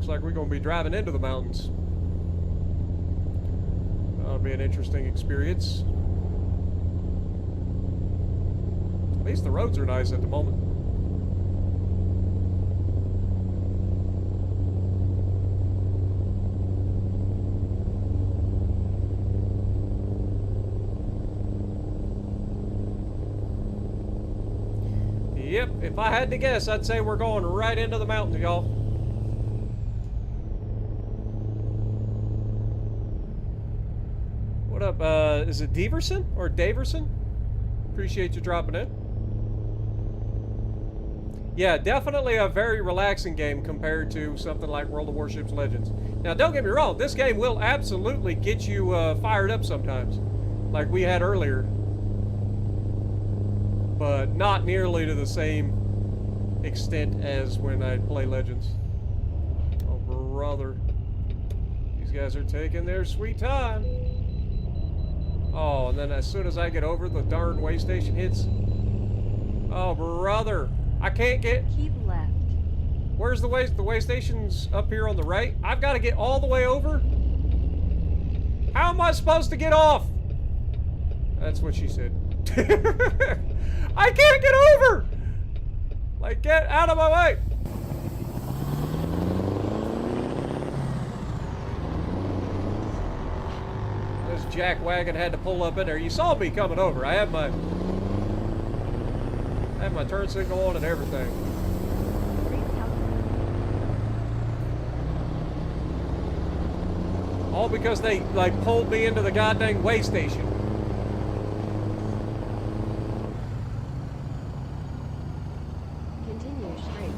Like we're going to be driving into the mountains. That'll be an interesting experience. At least the roads are nice at the moment. Yep, if I had to guess, I'd say we're going right into the mountains, y'all. What up, is it Deverson or Daverson? Appreciate you dropping in. Yeah, definitely a very relaxing game compared to something like World of Warships Legends. Now, don't get me wrong, this game will absolutely get you fired up sometimes, like we had earlier. But not nearly to the same extent as when I play Legends. Oh, brother. These guys are taking their sweet time. Oh, and then as soon as I get over, the darn way station hits. Oh, brother. I can't get... Keep left. Where's the way? The way station's up here on the right. I've got to get all the way over? How am I supposed to get off? That's what she said. I can't get over! Like, get out of my way! Jack wagon had to pull up in there. You saw me coming over. I had my turn signal on and everything. All because they like pulled me into the goddamn way station. Continue straight.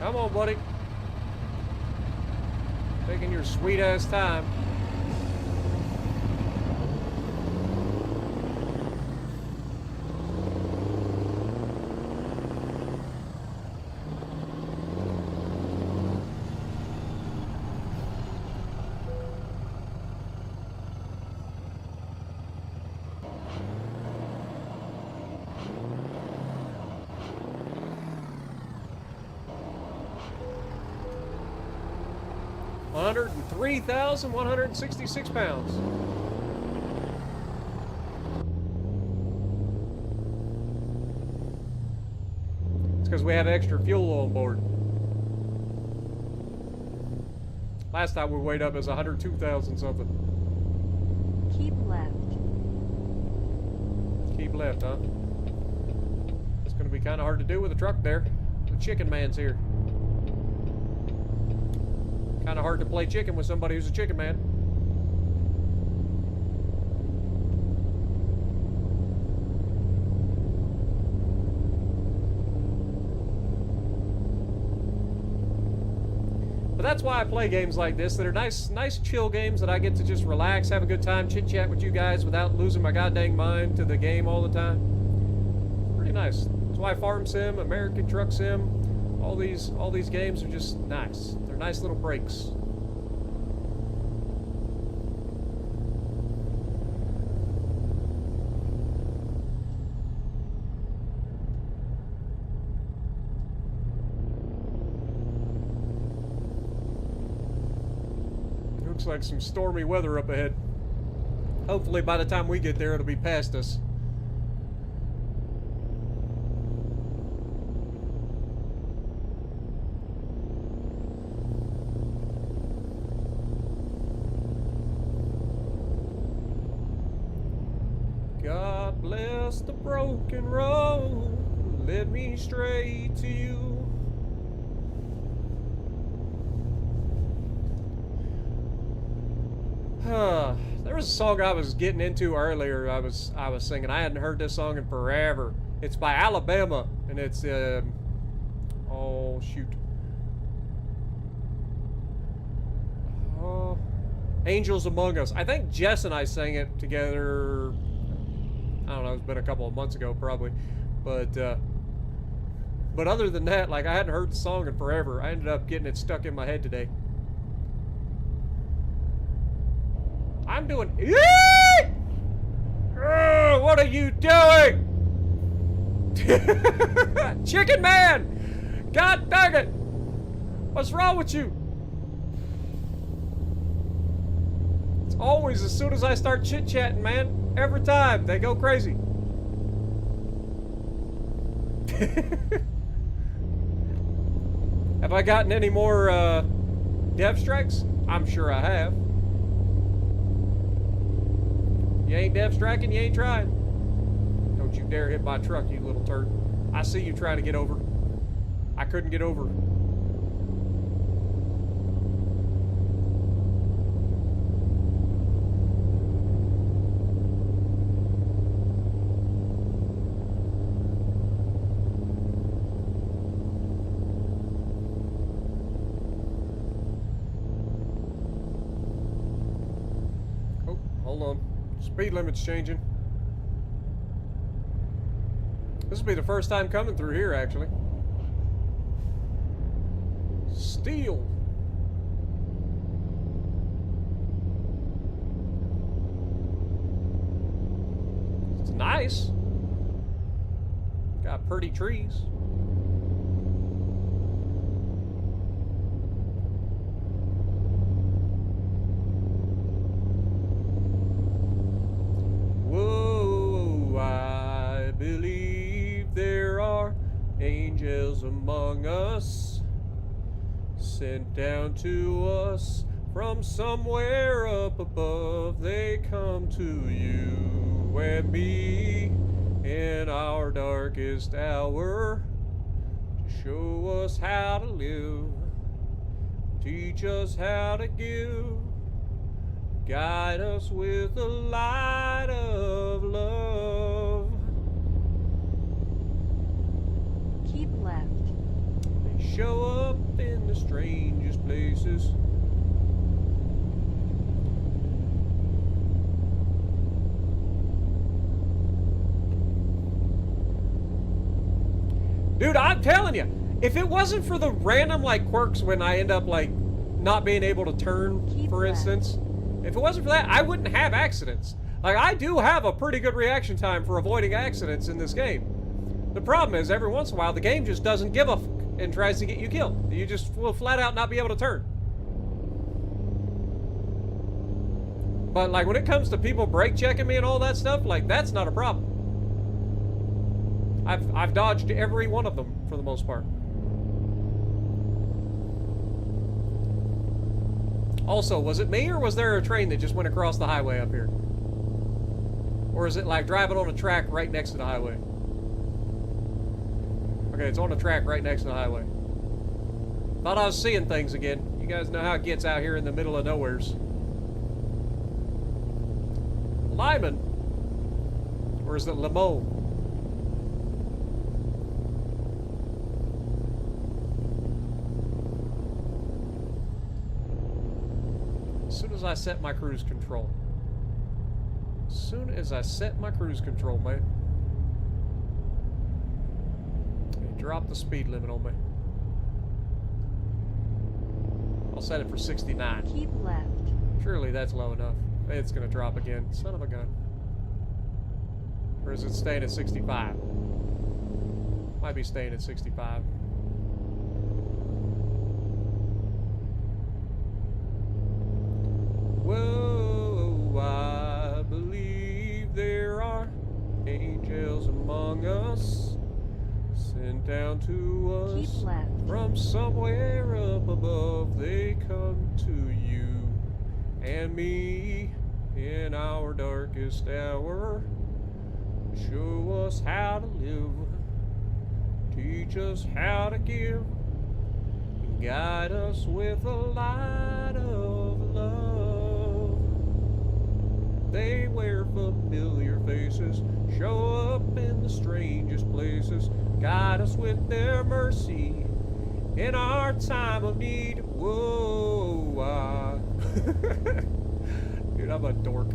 Come on, buddy. Taking your sweet ass time. £103,166. It's because we have extra fuel on board. Last time we weighed up as 102,000 something. Keep left. Keep left, huh? It's going to be kind of hard to do with a truck there. The chicken man's here. Kind of hard to play chicken with somebody who's a chicken man. But that's why I play games like this that are nice chill games that I get to just relax, have a good time, chit-chat with you guys without losing my goddamn mind to the game all the time. Pretty nice. That's why Farm Sim, American Truck Sim, all these games are just nice. They're nice little breaks. Looks like some stormy weather up ahead. Hopefully by the time we get there it'll be past us. God bless the broken road, led me straight to you. There was a song I was getting into earlier. I was singing. I hadn't heard this song in forever. It's by Alabama, and it's oh shoot. Angels Among Us. I think Jess and I sang it together. I don't know. It's been a couple of months ago, probably. But other than that, like I hadn't heard the song in forever. I ended up getting it stuck in my head today. I'm doing. What are you doing? Chicken man! God dang it! What's wrong with you? It's always as soon as I start chit-chatting, man. Every time they go crazy. Have I gotten any more dev strikes? I'm sure I have. You ain't dev striking, you ain't trying. Don't you dare hit my truck, you little turd. I see you trying to get over. I couldn't get over. Oh, hold on. Speed limit's changing. This will be the first time coming through here, actually. Steel. It's nice. Got pretty trees. Angels among us, sent down to us from somewhere up above. They come to you and me in our darkest hour to show us how to live, teach us how to give, guide us with the light of love. Keep left. They show up the strangest places. Dude, I'm telling you, if it wasn't for the random, like, quirks when I end up, like, not being able to turn, for instance, if it wasn't for that, I wouldn't have accidents. Like, I do have a pretty good reaction time for avoiding accidents in this game. The problem is, every once in a while, the game just doesn't give a fuck and tries to get you killed. You just will flat out not be able to turn. But, like, when it comes to people brake checking me and all that stuff, like, that's not a problem. I've dodged every one of them, for the most part. Also, was it me, or was there a train that just went across the highway up here? Or is it like driving on a track right next to the highway? Okay, it's on a track right next to the highway. Thought I was seeing things again. You guys know how it gets out here in the middle of nowheres. Lyman? Or is it Limon? As soon as I set my cruise control. As soon as I set my cruise control, man. They dropped the speed limit on me. I'll set it for 69. Keep left. Surely that's low enough. It's gonna drop again. Son of a gun. Or is it staying at 65? Might be staying at 65. Whoa, I believe there are angels among us, sent down to us. Keep left. From somewhere up above, they come to you and me in our darkest hour. Show us how to live, teach us how to give, and guide us with the light of love. They wear familiar faces, show up in the strangest places, guide us with their mercy in our time of need. Whoa, dude, I'm a dork. I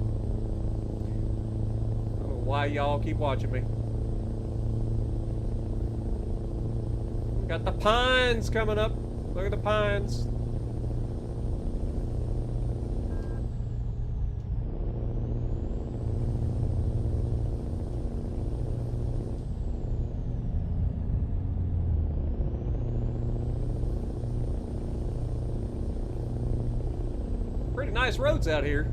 don't know why y'all keep watching me. Got the pines coming up. Look at the pines. Pretty nice roads out here.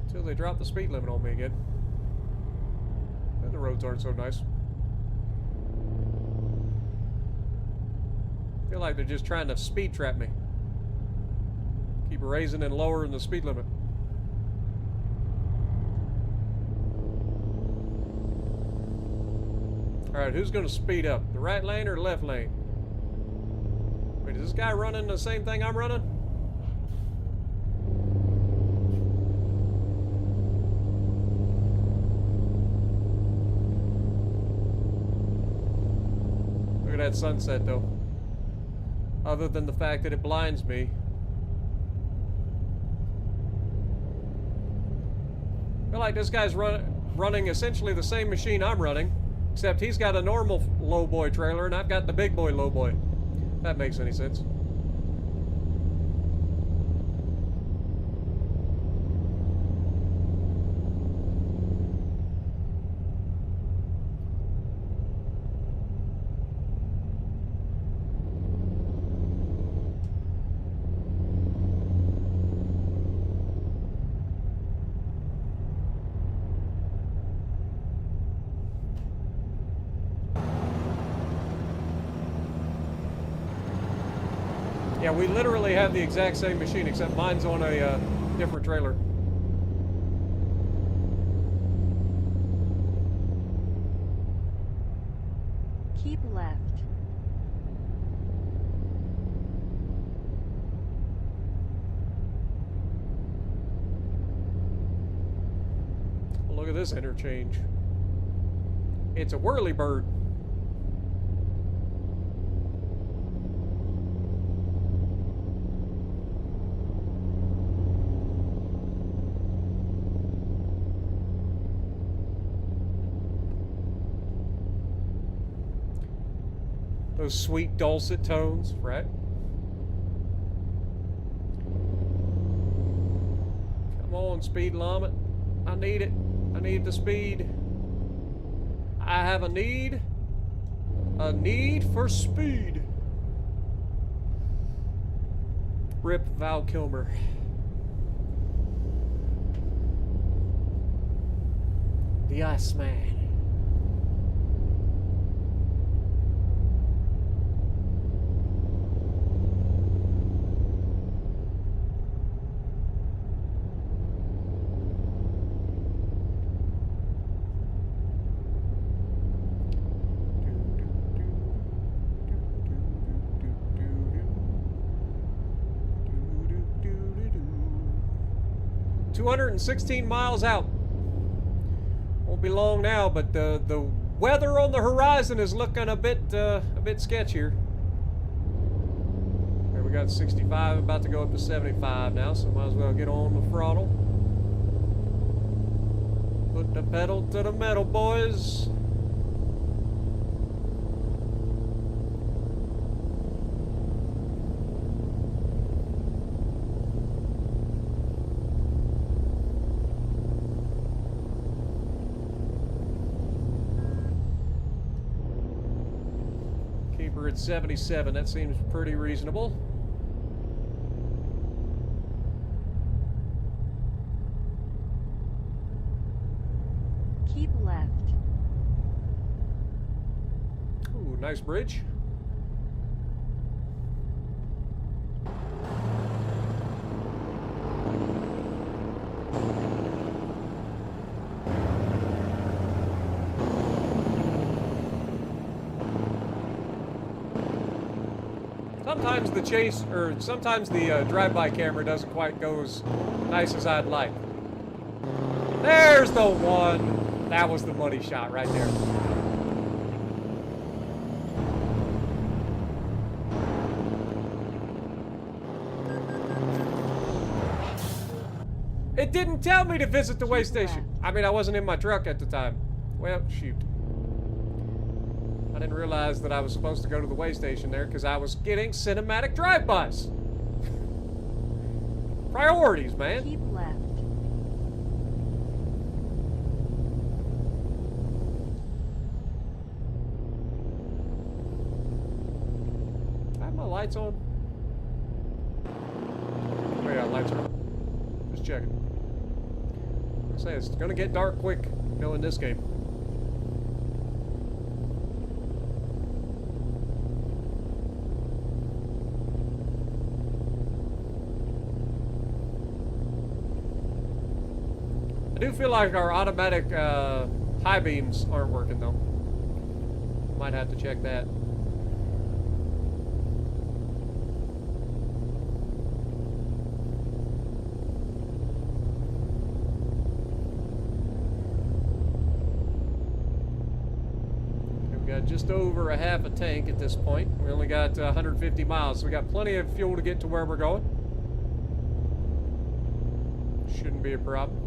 Until they drop the speed limit on me again. Then the roads aren't so nice. I feel like they're just trying to speed trap me. Keep raising and lowering the speed limit. Alright, who's going to speed up? The right lane or the left lane? Wait, is this guy running the same thing I'm running? Look at that sunset, though. Other than the fact that it blinds me. I feel like this guy's running essentially the same machine I'm running, except he's got a normal lowboy trailer and I've got the big boy lowboy. If that makes any sense. Yeah, we literally have the exact same machine, except mine's on a different trailer. Keep left. Well, look at this interchange. It's a whirly bird. Those sweet dulcet tones, right? Come on, speed limit. I need it. I need the speed. I have a need. A need for speed. Rip Val Kilmer. The Iceman. $216 miles out. Won't be long now, but the weather on the horizon is looking a bit sketchier. Here we got 65, about to go up to 75 now, so might as well get on the throttle. Put the pedal to the metal, boys. Keep her at 77, that seems pretty reasonable. Keep left. Ooh, nice bridge. Sometimes the chase, or sometimes the drive-by camera doesn't quite go as nice as I'd like. There's the one. That was the money shot right there. It didn't tell me to visit the way station. I mean, I wasn't in my truck at the time. Well, shoot. I didn't realize that I was supposed to go to the way station there because I was getting cinematic drive-bys. Priorities, man. Keep left. I have my lights on. Oh yeah, lights are on. Just checking. I say it's gonna get dark quick, you know, in this game. I do feel like our automatic high beams aren't working though. Might have to check that. We've got just over a half a tank at this point. We only got 150 miles, so we got plenty of fuel to get to where we're going. Shouldn't be a problem.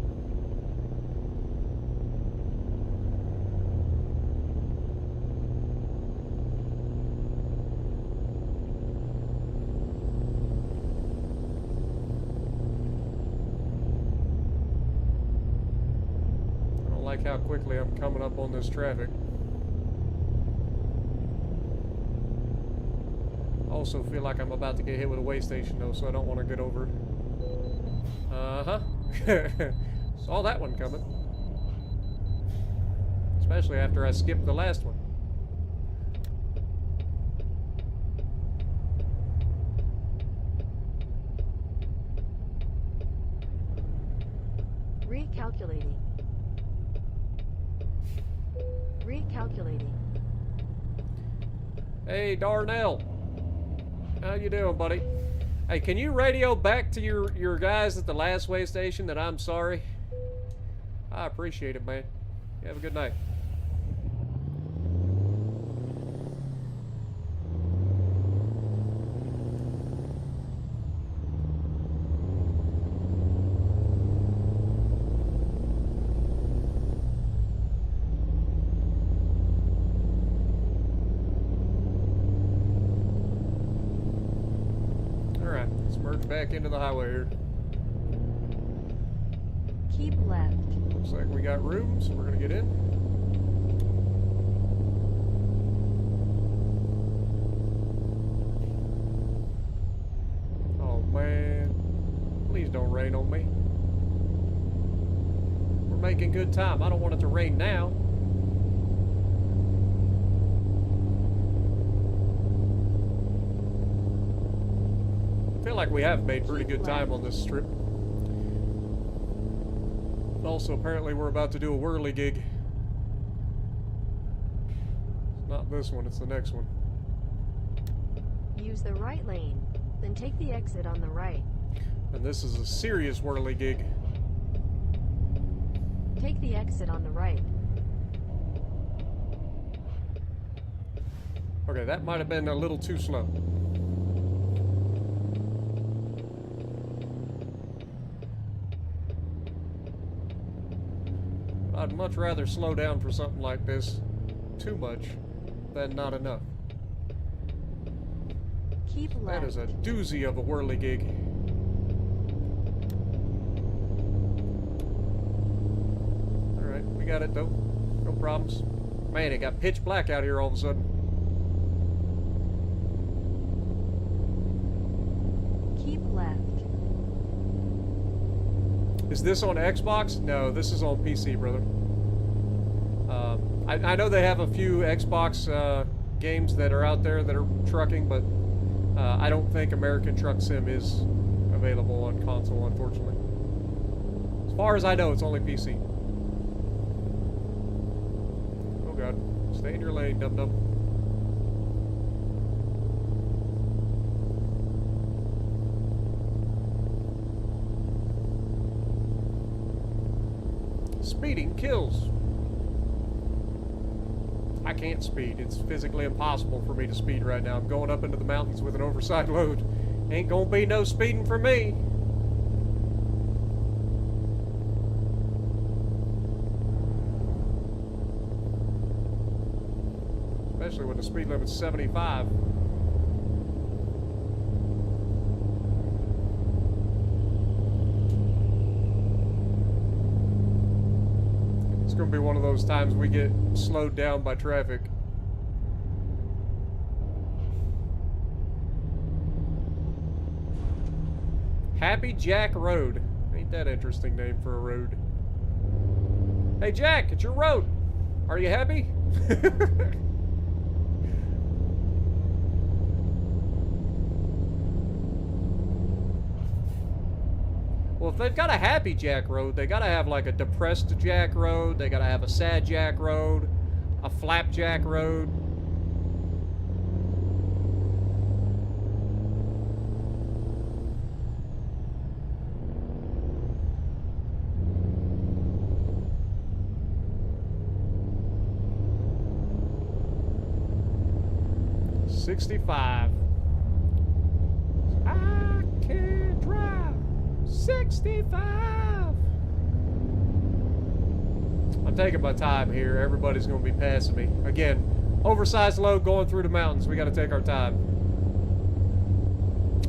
How quickly I'm coming up on this traffic. Also feel like I'm about to get hit with a way station though, so I don't want to get over. Uh-huh. Saw that one coming. Especially after I skipped the last one. Recalculating. Recalculating. Hey, Darnell. How you doing, buddy? Hey, can you radio back to your guys at the last way station that I'm sorry? I appreciate it, man. You have a good night. back into the highway here. Keep left. Looks like we got room, so we're gonna get in. Oh man, please don't rain on me. We're making good time. I don't want it to rain now. I feel like we have made pretty good time on this trip. Also, apparently we're about to do a whirly gig. It's not this one, it's the next one. Use the right lane, then take the exit on the right. And this is a serious whirly gig. Take the exit on the right. Okay, that might have been a little too slow. I'd much rather slow down for something like this too much than not enough. Keep left. That is a doozy of a whirly gig. Alright, we got it though. No problems. Man, it got pitch black out here all of a sudden. Keep left. Is this on Xbox? No, this is on PC, brother. I know they have a few Xbox games that are out there that are trucking, but I don't think American Truck Sim is available on console, unfortunately. As far as I know, it's only PC. Oh god. Stay in your lane, dum-dum. Speeding kills. I can't speed. It's physically impossible for me to speed right now. I'm going up into the mountains with an oversized load. Ain't gonna be no speeding for me. Especially when the speed limit's 75. It's going to be one of those times we get slowed down by traffic. Happy Jack Road. Ain't that interesting name for a road? Hey Jack, it's your road. Are you happy? Well, if they've got a happy Jack Road, they gotta have like a depressed Jack Road, they gotta have a sad Jack Road, a flapjack road. $65. I can drive 65. I'm taking my time here. Everybody's going to be passing me. Again, oversized load going through the mountains. We got to take our time.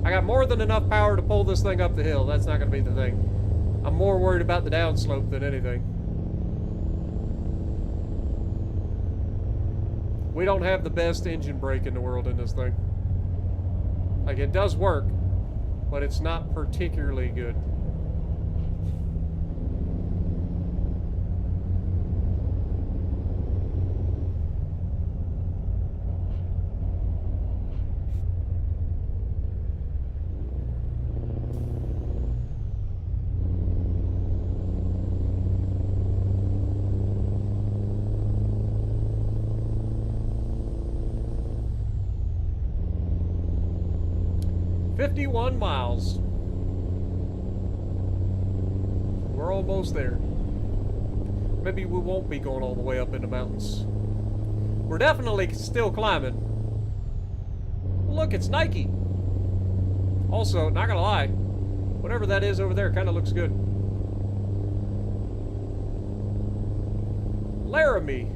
I got more than enough power to pull this thing up the hill. That's not going to be the thing. I'm more worried about the downslope than anything. We don't have the best engine brake in the world in this thing. Like, it does work, but it's not particularly good. $51 miles. We're almost there. Maybe we won't be going all the way up in the mountains. We're definitely still climbing. Look, it's Nike. Also, not gonna lie, whatever that is over there kind of looks good. Laramie.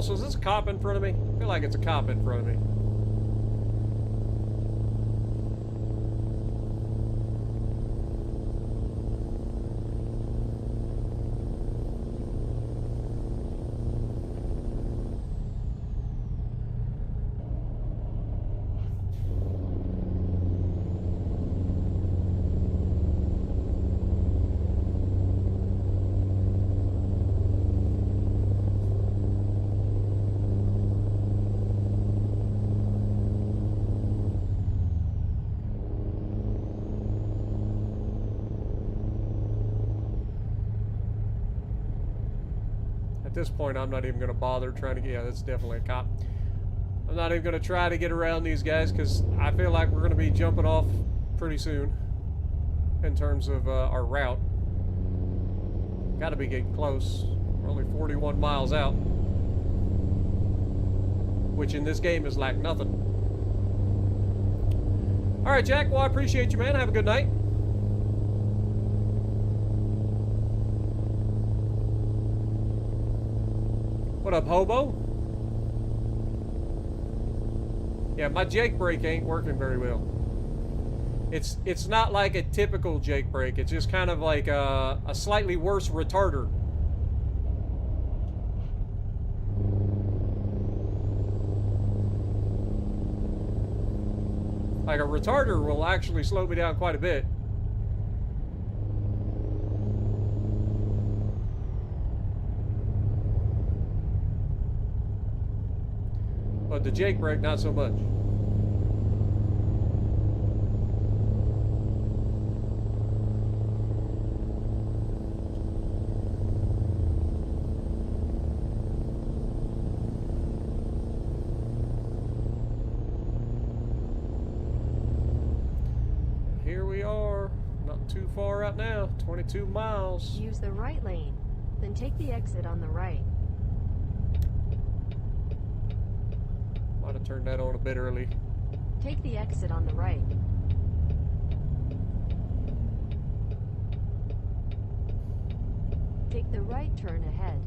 Also, is this a cop in front of me? I feel like it's a cop in front of me. At this point, I'm not even going to bother trying to get... Yeah, that's definitely a cop. I'm not even going to try to get around these guys because I feel like we're going to be jumping off pretty soon in terms of our route. Got to be getting close. We're only 41 miles out, which in this game is like nothing. All right, Jack. Well, I appreciate you, man. Have a good night. What up, hobo? Yeah, my Jake brake ain't working very well. It's not like a typical Jake brake. It's just kind of like a slightly worse retarder. Like a retarder will actually slow me down quite a bit. But the Jake brake, not so much. Here we are, not too far out now, 22 miles. Use the right lane, then take the exit on the right. Might have turned that on a bit early. Take the exit on the right. Take the right turn ahead.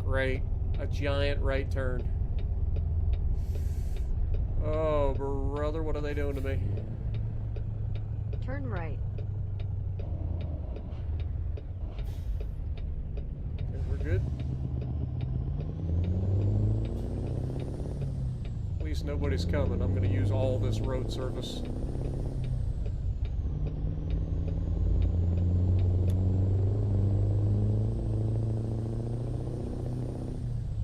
Great. A giant right turn. Oh, brother, what are they doing to me? Turn right. Okay, we're good. At least nobody's coming. I'm going to use all this road surface.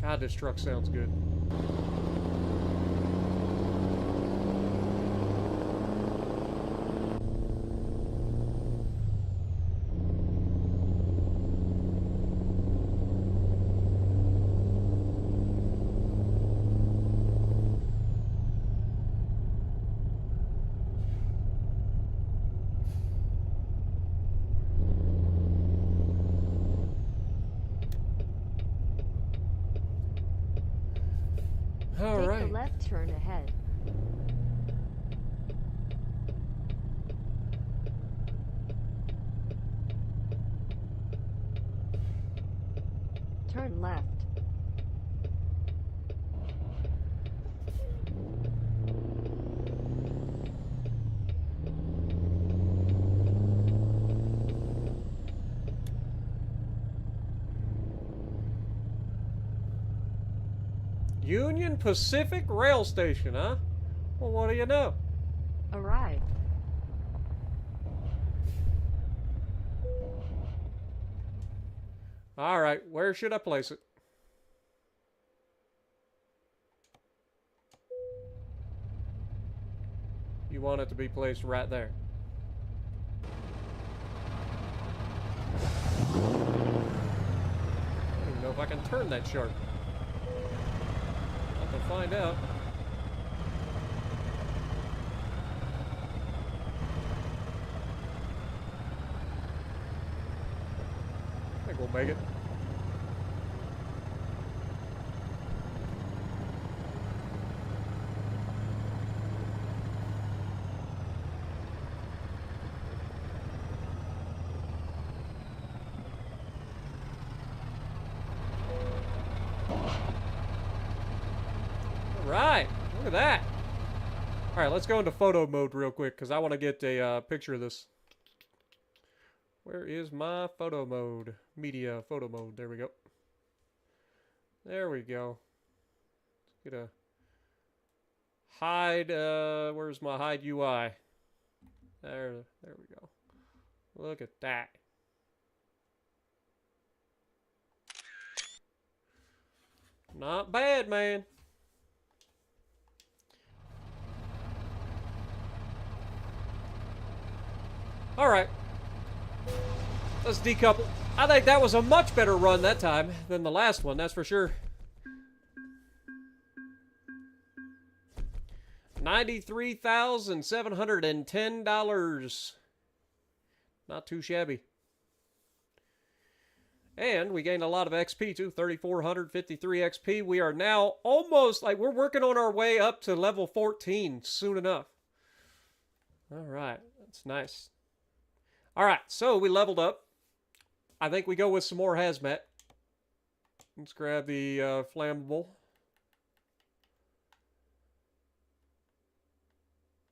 God, this truck sounds good. All right. Take the left turn ahead. Turn left. Union Pacific Rail Station, huh? Well, what do you know? Arrived. All right, where should I place it? You want it to be placed right there. I don't even know if I can turn that sharp. I'll have to find out. I think we'll make it. at that. All right, let's go into photo mode real quick because I want to get a picture of this. Where is my photo mode? Media photo mode. There we go. There we go. Get a hide. Where's my hide UI? There we go. Look at that. Not bad, man. All right. Let's decouple. I think that was a much better run that time than the last one, that's for sure. $93,710. Not too shabby. And we gained a lot of XP too, 3,453 XP. We are now almost, like, we're working on our way up to level 14 soon enough. All right, that's nice. All right, so we leveled up. I think we go with some more hazmat. Let's grab the flammable.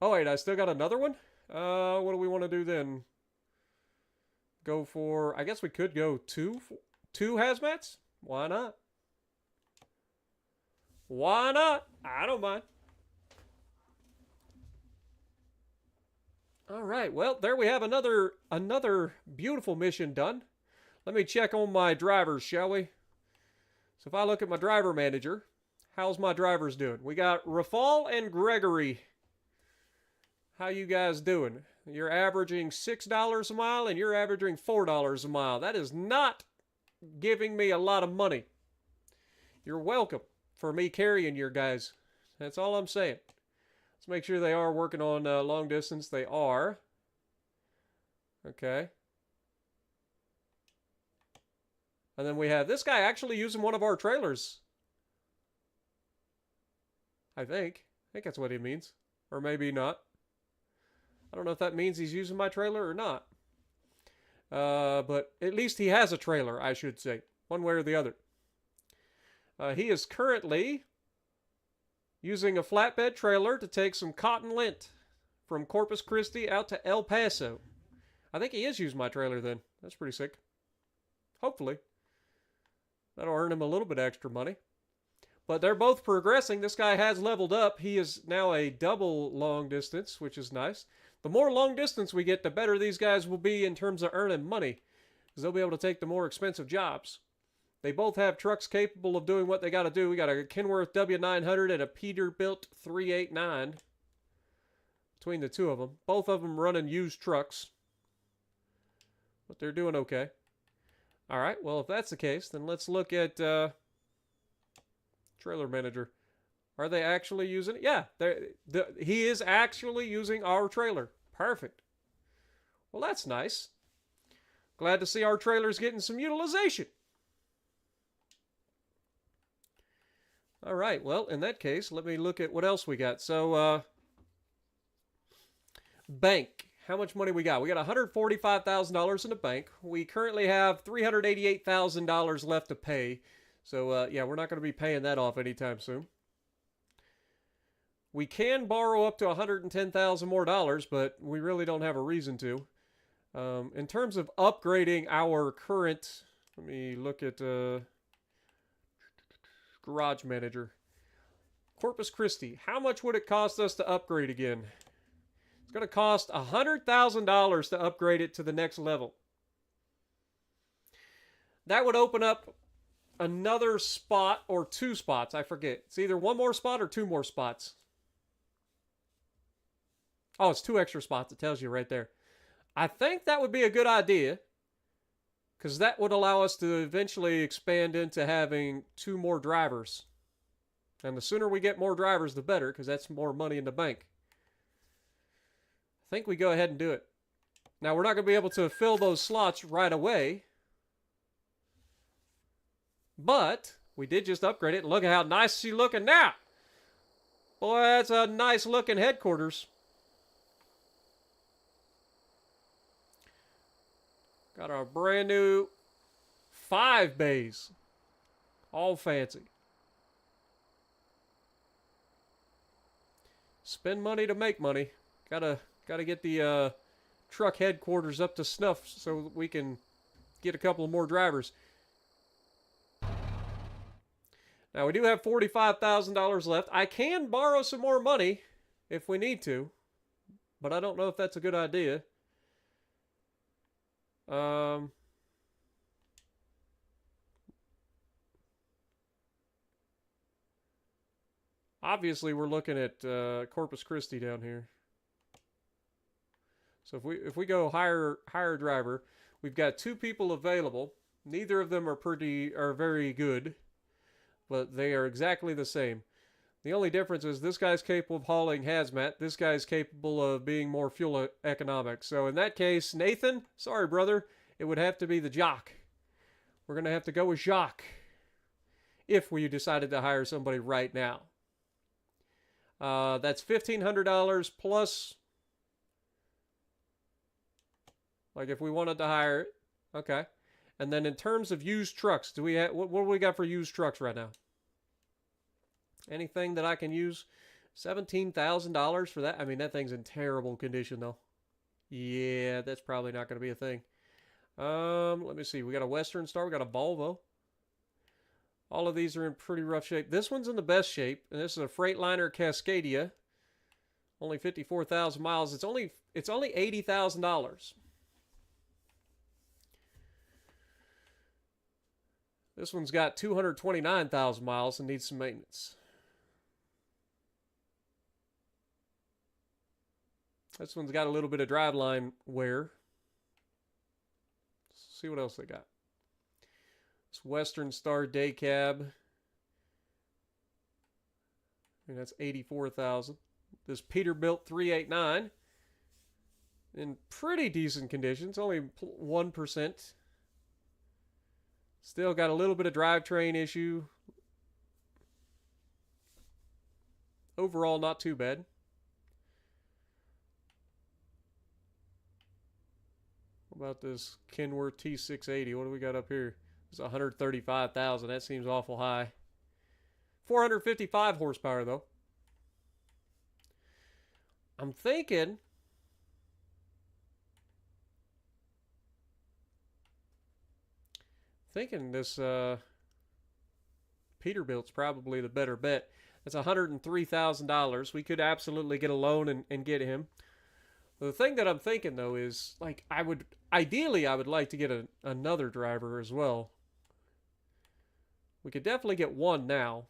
Oh, wait, I still got another one? What do we want to do then? Go for, I guess we could go two hazmats? Why not? Why not? I don't mind. All right, well, there we have another beautiful mission done. Let me check on my drivers, shall we? So if I look at my driver manager, how's my drivers doing? We got Rafal and Gregory. How you guys doing? You're averaging $6 a mile and you're averaging $4 a mile. That is not giving me a lot of money. You're welcome for me carrying your guys. That's all I'm saying. Let's make sure they are working on long distance. They are. Okay. And then we have this guy actually using one of our trailers. I think that's what he means. Or maybe not. I don't know if that means he's using my trailer or not. But at least he has a trailer, I should say. One way or the other. He is currently using a flatbed trailer to take some cotton lint from Corpus Christi out to El Paso. I think he is using my trailer then. That's pretty sick. Hopefully. That'll earn him a little bit extra money. But they're both progressing. This guy has leveled up. He is now a double long distance, which is nice. The more long distance we get, the better these guys will be in terms of earning money. Because they'll be able to take the more expensive jobs. They both have trucks capable of doing what they got to do. We got a Kenworth W900 and a Peterbilt 389. Between the two of them. Both of them running used trucks. But they're doing okay. Alright, well if that's the case, then let's look at trailer manager. Are they actually using it? Yeah, he is actually using our trailer. Perfect. Well, that's nice. Glad to see our trailer's getting some utilization. All right, well, in that case, let me look at what else we got. So, bank. How much money we got? We got $145,000 in the bank. We currently have $388,000 left to pay. So, yeah, we're not going to be paying that off anytime soon. We can borrow up to $110,000 more dollars, but we really don't have a reason to. In terms of upgrading our current, let me look at Garage Manager. Corpus Christi. How much would it cost us to upgrade again? It's going to cost $100,000 to upgrade it to the next level. That would open up another spot or two spots. I forget. It's either one more spot or two more spots. Oh, it's two extra spots. It tells you right there. I think that would be a good idea. Because that would allow us to eventually expand into having two more drivers. And the sooner we get more drivers, the better. Because that's more money in the bank. I think we go ahead and do it. Now, we're not going to be able to fill those slots right away. But we did just upgrade it. Look at how nice she's looking now. Boy, that's a nice looking headquarters. Got our brand new 5 bays. All fancy. Spend money to make money. Gotta get the truck headquarters up to snuff so that we can get a couple of more drivers. Now we do have $45,000 left. I can borrow some more money if we need to, but I don't know if that's a good idea. Obviously, we're looking at Corpus Christi down here. So if we go hire driver, we've got 2 people available. Neither of them are very good, but they are exactly the same. The only difference is this guy's capable of hauling hazmat. This guy's capable of being more fuel economic. So in that case, Nathan, sorry brother, it would have to be the Jock. We're going to have to go with Jacques if we decided to hire somebody right now. That's $1,500 plus, like if we wanted to hire it. Okay. And then in terms of used trucks, do we have, what do we got for used trucks right now? Anything that I can use? $17,000 for that? I mean, that thing's in terrible condition though. Yeah, that's probably not going to be a thing. Let me see. We got a Western Star. We got a Volvo. All of these are in pretty rough shape. This one's in the best shape, and this is a Freightliner Cascadia. Only 54,000 miles. It's only $80,000. This one's got 229,000 miles and needs some maintenance. This one's got a little bit of driveline wear. Let's see what else they got. This Western Star Day Cab. I mean, that's 84,000. This Peterbilt 389 in pretty decent conditions, only 1%. Still got a little bit of drivetrain issue. Overall, not too bad. What about this Kenworth T680? What do we got up here? It's 135,000. That seems awful high. 455 horsepower, though. I'm thinking this Peterbilt's probably the better bet. That's $103,000. We could absolutely get a loan and get him. The thing that I'm thinking though is, like, ideally I would like to get another driver as well. We could definitely get one now.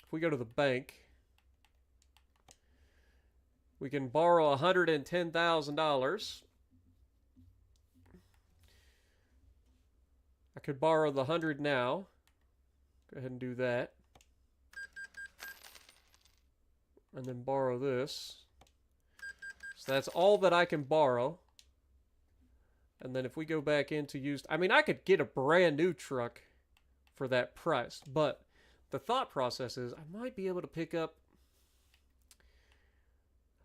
If we go to the bank, we can borrow $110,000. I could borrow the 100 now. Go ahead and do that. And then borrow this. So that's all that I can borrow. And then if we go back into used, I mean, I could get a brand new truck for that price, but the thought process is I might be able to pick up,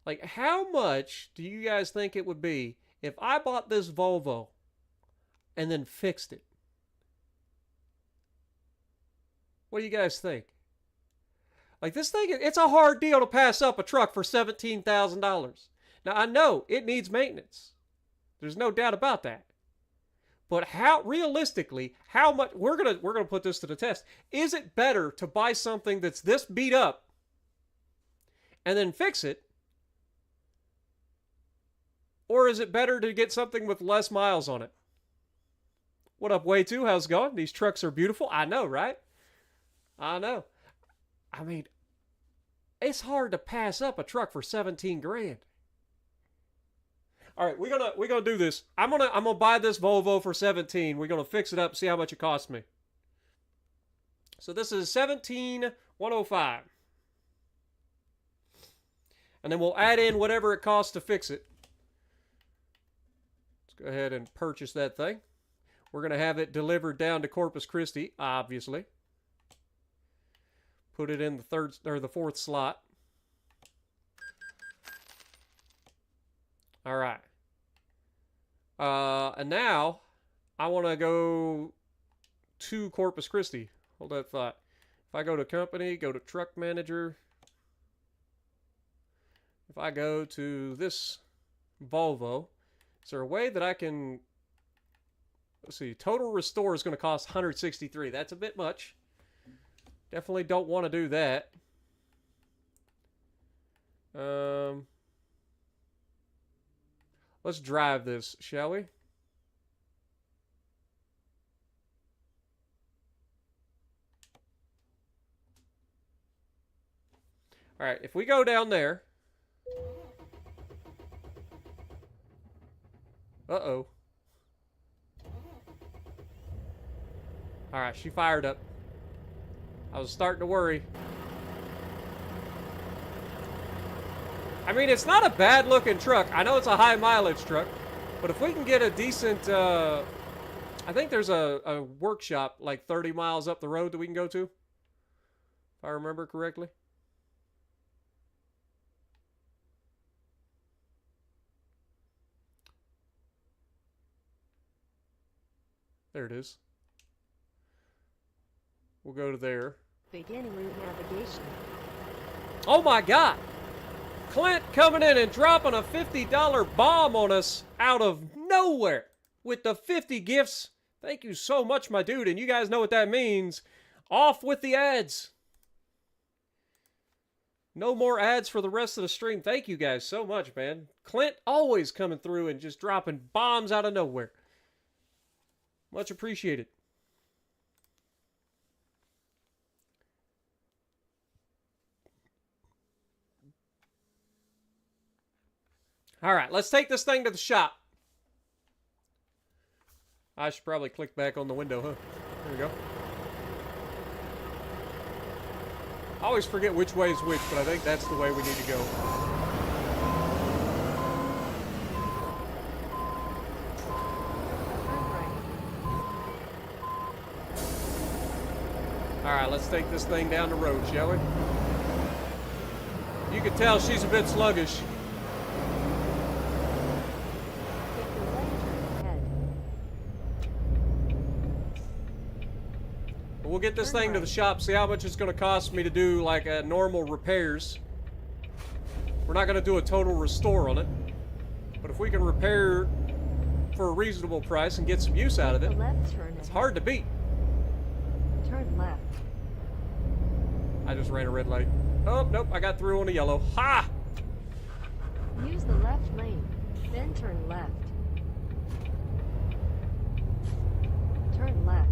like, how much do you guys think it would be if I bought this Volvo and then fixed it? What do you guys think? Like, this thing, it's a hard deal to pass up a truck for $17,000. Now, I know it needs maintenance. There's no doubt about that. But how, realistically, how much, we're gonna put this to the test. Is it better to buy something that's this beat up and then fix it? Or is it better to get something with less miles on it? What up, Way 2? How's it going? These trucks are beautiful. I know, right? I know. I mean, it's hard to pass up a truck for 17 grand. All right, we're gonna do this. I'm gonna buy this Volvo for 17. We're gonna fix it up, see how much it costs me. So this is 17,105, and then we'll add in whatever it costs to fix it. Let's go ahead and purchase that thing. We're gonna have it delivered down to Corpus Christi, obviously. Put it in the third or the fourth slot. All right. And now I want to go to Corpus Christi. Hold that thought. If I go to company, go to truck manager, if I go to this Volvo, is there a way that I can... Let's see. Total restore is going to cost 163. That's a bit much. Definitely don't want to do that. Let's drive this, shall we? All right, if we go down there. Uh-oh. All right, she fired up. I was starting to worry. I mean, it's not a bad-looking truck. I know it's a high-mileage truck, but if we can get a decent... I think there's a workshop like 30 miles up the road that we can go to, if I remember correctly. There it is. We'll go to there. Beginning route navigation. Oh my God! Clint coming in and dropping a $50 bomb on us out of nowhere with the 50 gifts. Thank you so much, my dude. And you guys know what that means. Off with the ads. No more ads for the rest of the stream. Thank you guys so much, man. Clint always coming through and just dropping bombs out of nowhere. Much appreciated. All right, let's take this thing to the shop. I should probably click back on the window, huh? There we go. I always forget which way is which, but I think that's the way we need to go. All right, let's take this thing down the road, shall we? You can tell she's a bit sluggish. We'll get this thing to the shop, see how much it's going to cost me to do like normal repairs. We're not going to do a total restore on it, but if we can repair for a reasonable price and get some use out of it, it's hard to beat. Turn left. I just ran a red light. Oh, nope, I got through on a yellow. Ha! Use the left lane, then turn left. Turn left.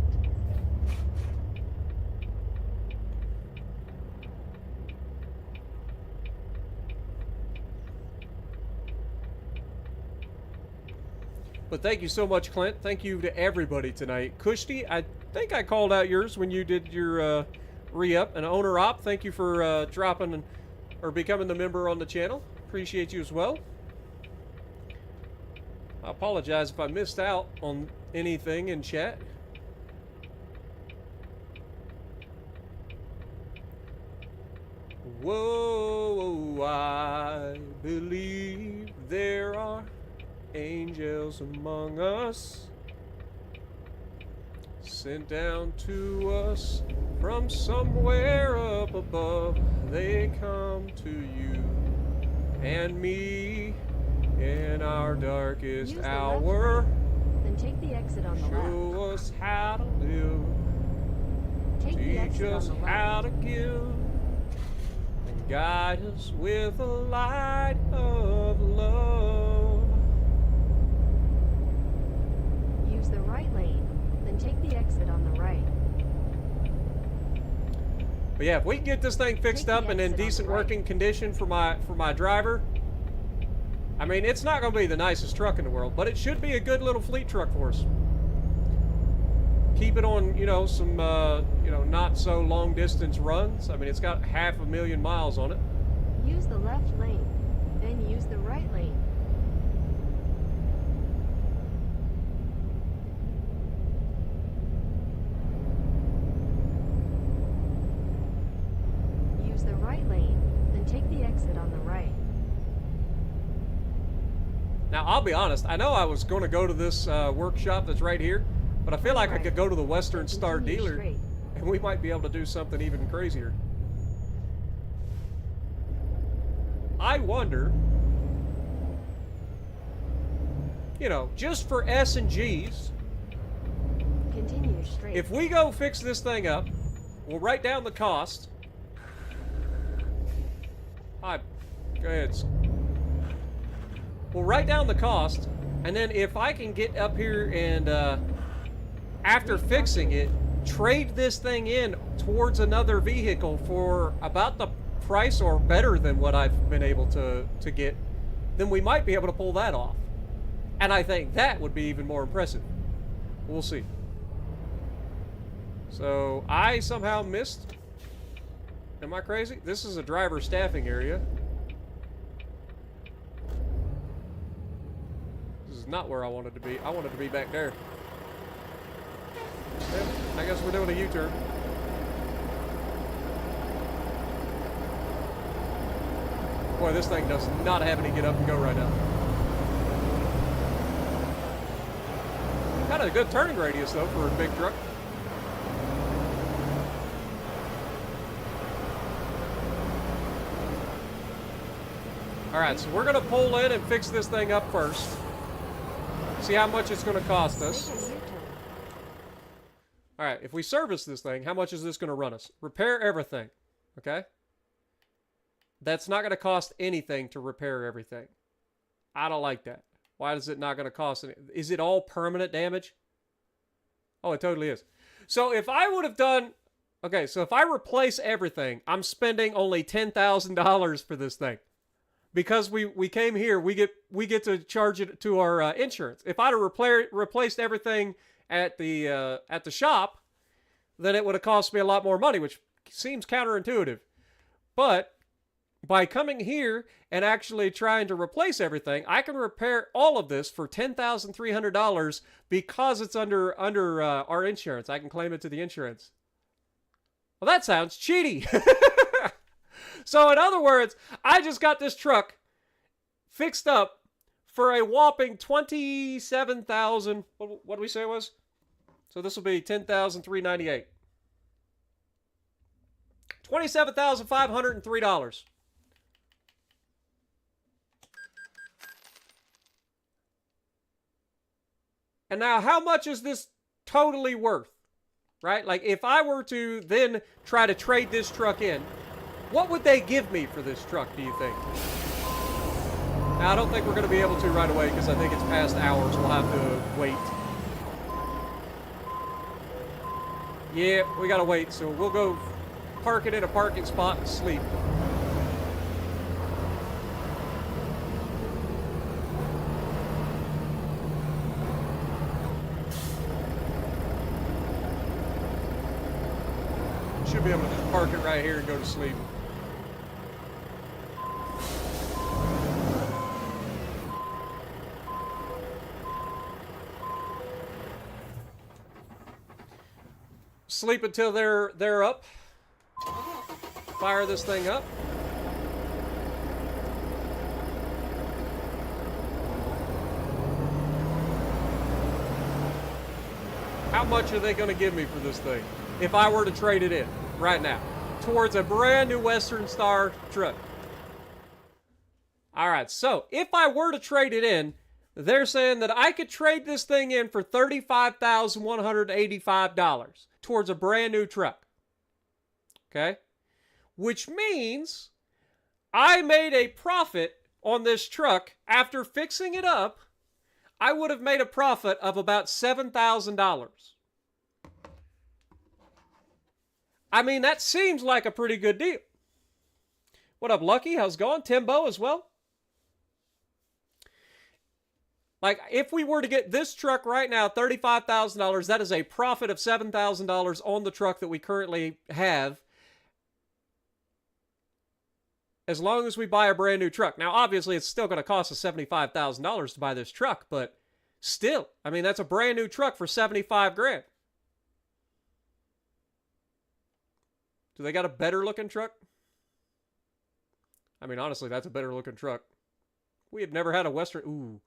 But thank you so much, Clint. Thank you to everybody tonight. Kushti, I think I called out yours when you did your re-up. And Owner Op, thank you for dropping or becoming the member on the channel. Appreciate you as well. I apologize if I missed out on anything in chat. Whoa, I believe there are angels among us, sent down to us from somewhere up above. They come to you and me in our darkest hour. Then take the exit on the left. Show us how to live. Teach us how to give. And guide us with a light of love. Use the right lane, then take the exit on the right. But yeah, if we can get this thing fixed up and in decent working condition for my driver, I mean, it's not going to be the nicest truck in the world, but it should be a good little fleet truck for us. Keep it on, some, not so long distance runs. I mean, it's got 500,000 miles on it. Use the left lane, then use the right lane. Use the right lane, then take the exit on the right. Now, I'll be honest. I know I was going to go to this workshop that's right here, but I feel like I could go to the Western Star dealer, and we might be able to do something even crazier. I wonder, you know, just for S and G's, Continue straight. if we go fix this thing up, we'll write down the cost. Hi, go ahead. We'll write down the cost, and then if I can get up here and, after fixing it, trade this thing in towards another vehicle for about the price or better than what I've been able to get, then we might be able to pull that off. And I think that would be even more impressive. We'll see. So, I somehow missed... Am I crazy? This is a driver staffing area. This is not where I wanted to be. I wanted to be back there. Well, I guess we're doing a U-turn. Boy, this thing does not have any get up and go right now. Got a good turning radius, though, for a big truck. Alright, so we're going to pull in and fix this thing up first. See how much it's going to cost us. Make a U-turn. Alright, if we service this thing, how much is this going to run us? Repair everything. Okay? That's not going to cost anything to repair everything. I don't like that. Why is it not going to cost any? Is it all permanent damage? Oh, it totally is. So if I would have done... Okay, so if I replace everything, I'm spending only $10,000 for this thing. Because we came here, we get to charge it to our insurance. If I'd have replaced everything at the shop, then it would have cost me a lot more money, which seems counterintuitive. But by coming here and actually trying to replace everything, I can repair all of this for $10,300 because it's under our insurance. I can claim it to the insurance. Well, that sounds cheaty. So in other words, I just got this truck fixed up for a whopping $27,000. What did we say it was? So this will be $10,398. $27,503. And now, how much is this totally worth? Right? Like, if I were to then try to trade this truck in, what would they give me for this truck, do you think? Now, I don't think we're going to be able to right away because I think it's past hours. We'll have to wait. Yeah, we got to wait. So we'll go park it in a parking spot and sleep. Should be able to just park it right here and go to sleep. Sleep until they're up. Fire this thing up. How much are they going to give me for this thing if I were to trade it in right now towards a brand new Western Star truck? All right, so if I were to trade it in, they're saying that I could trade this thing in for $35,185 towards a brand new truck. Okay? Which means I made a profit on this truck after fixing it up. I would have made a profit of about $7,000. I mean, that seems like a pretty good deal. What up, Lucky? How's it going? Timbo as well? Like, if we were to get this truck right now, $35,000, that is a profit of $7,000 on the truck that we currently have, as long as we buy a brand new truck. Now, obviously, it's still going to cost us $75,000 to buy this truck, but still, I mean, that's a brand new truck for $75 grand. Do they got a better looking truck? I mean, honestly, that's a better looking truck. We have never had a Western...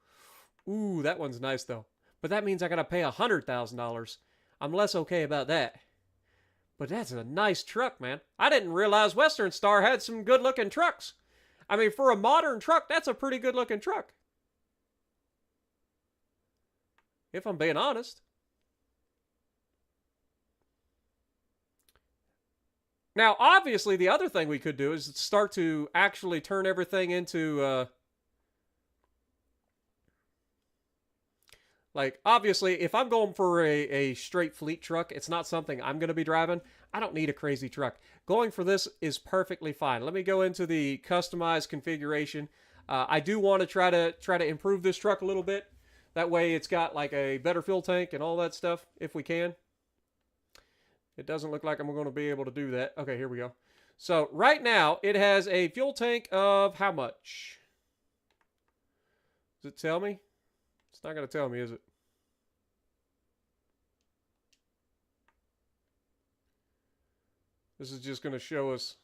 Ooh, that one's nice, though. But that means I got to pay $100,000. I'm less okay about that. But that's a nice truck, man. I didn't realize Western Star had some good-looking trucks. I mean, for a modern truck, that's a pretty good looking truck. If I'm being honest. Now, obviously, the other thing we could do is start to actually turn everything into, like, obviously, if I'm going for a straight fleet truck, it's not something I'm going to be driving. I don't need a crazy truck. Going for this is perfectly fine. Let me go into the customized configuration. I do want to try to improve this truck a little bit. That way, it's got like a better fuel tank and all that stuff, if we can. It doesn't look like I'm going to be able to do that. Okay, here we go. So right now, it has a fuel tank of how much? Does it tell me? It's not going to tell me, is it? This is just going to show us.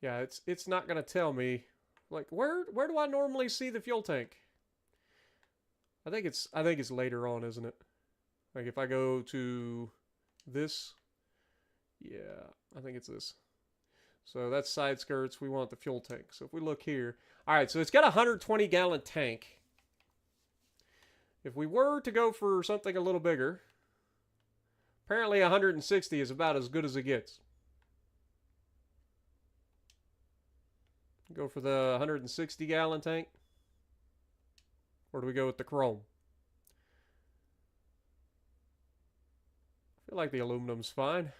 Yeah, it's not going to tell me. Like, where do I normally see the fuel tank? I think it's later on, isn't it? Like if I go to this, yeah, I think it's this. So that's side skirts. We want the fuel tank. So if we look here, all right. So it's got a 120-gallon tank. If we were to go for something a little bigger, apparently 160 is about as good as it gets. Go for the 160-gallon tank. Or do we go with the chrome? I feel like the aluminum's fine.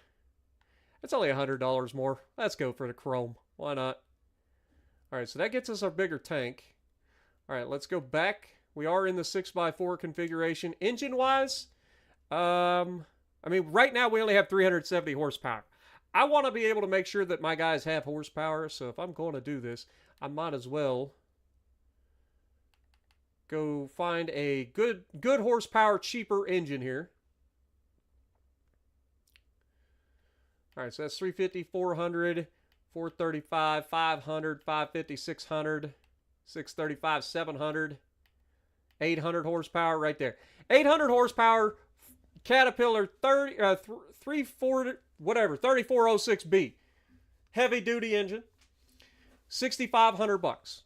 It's only $100 more. Let's go for the chrome. Why not? Alright, so that gets us our bigger tank. Alright, let's go back. We are in the 6x4 configuration. Engine-wise, I mean, right now we only have 370 horsepower. I want to be able to make sure that my guys have horsepower, so if I'm going to do this, I might as well go find a good horsepower, cheaper engine here. All right, so that's 350, 400, 435, 500, 550, 600, 635, 700, 800 horsepower right there. 800 horsepower Caterpillar 340 whatever 3406B heavy duty engine. $6,500.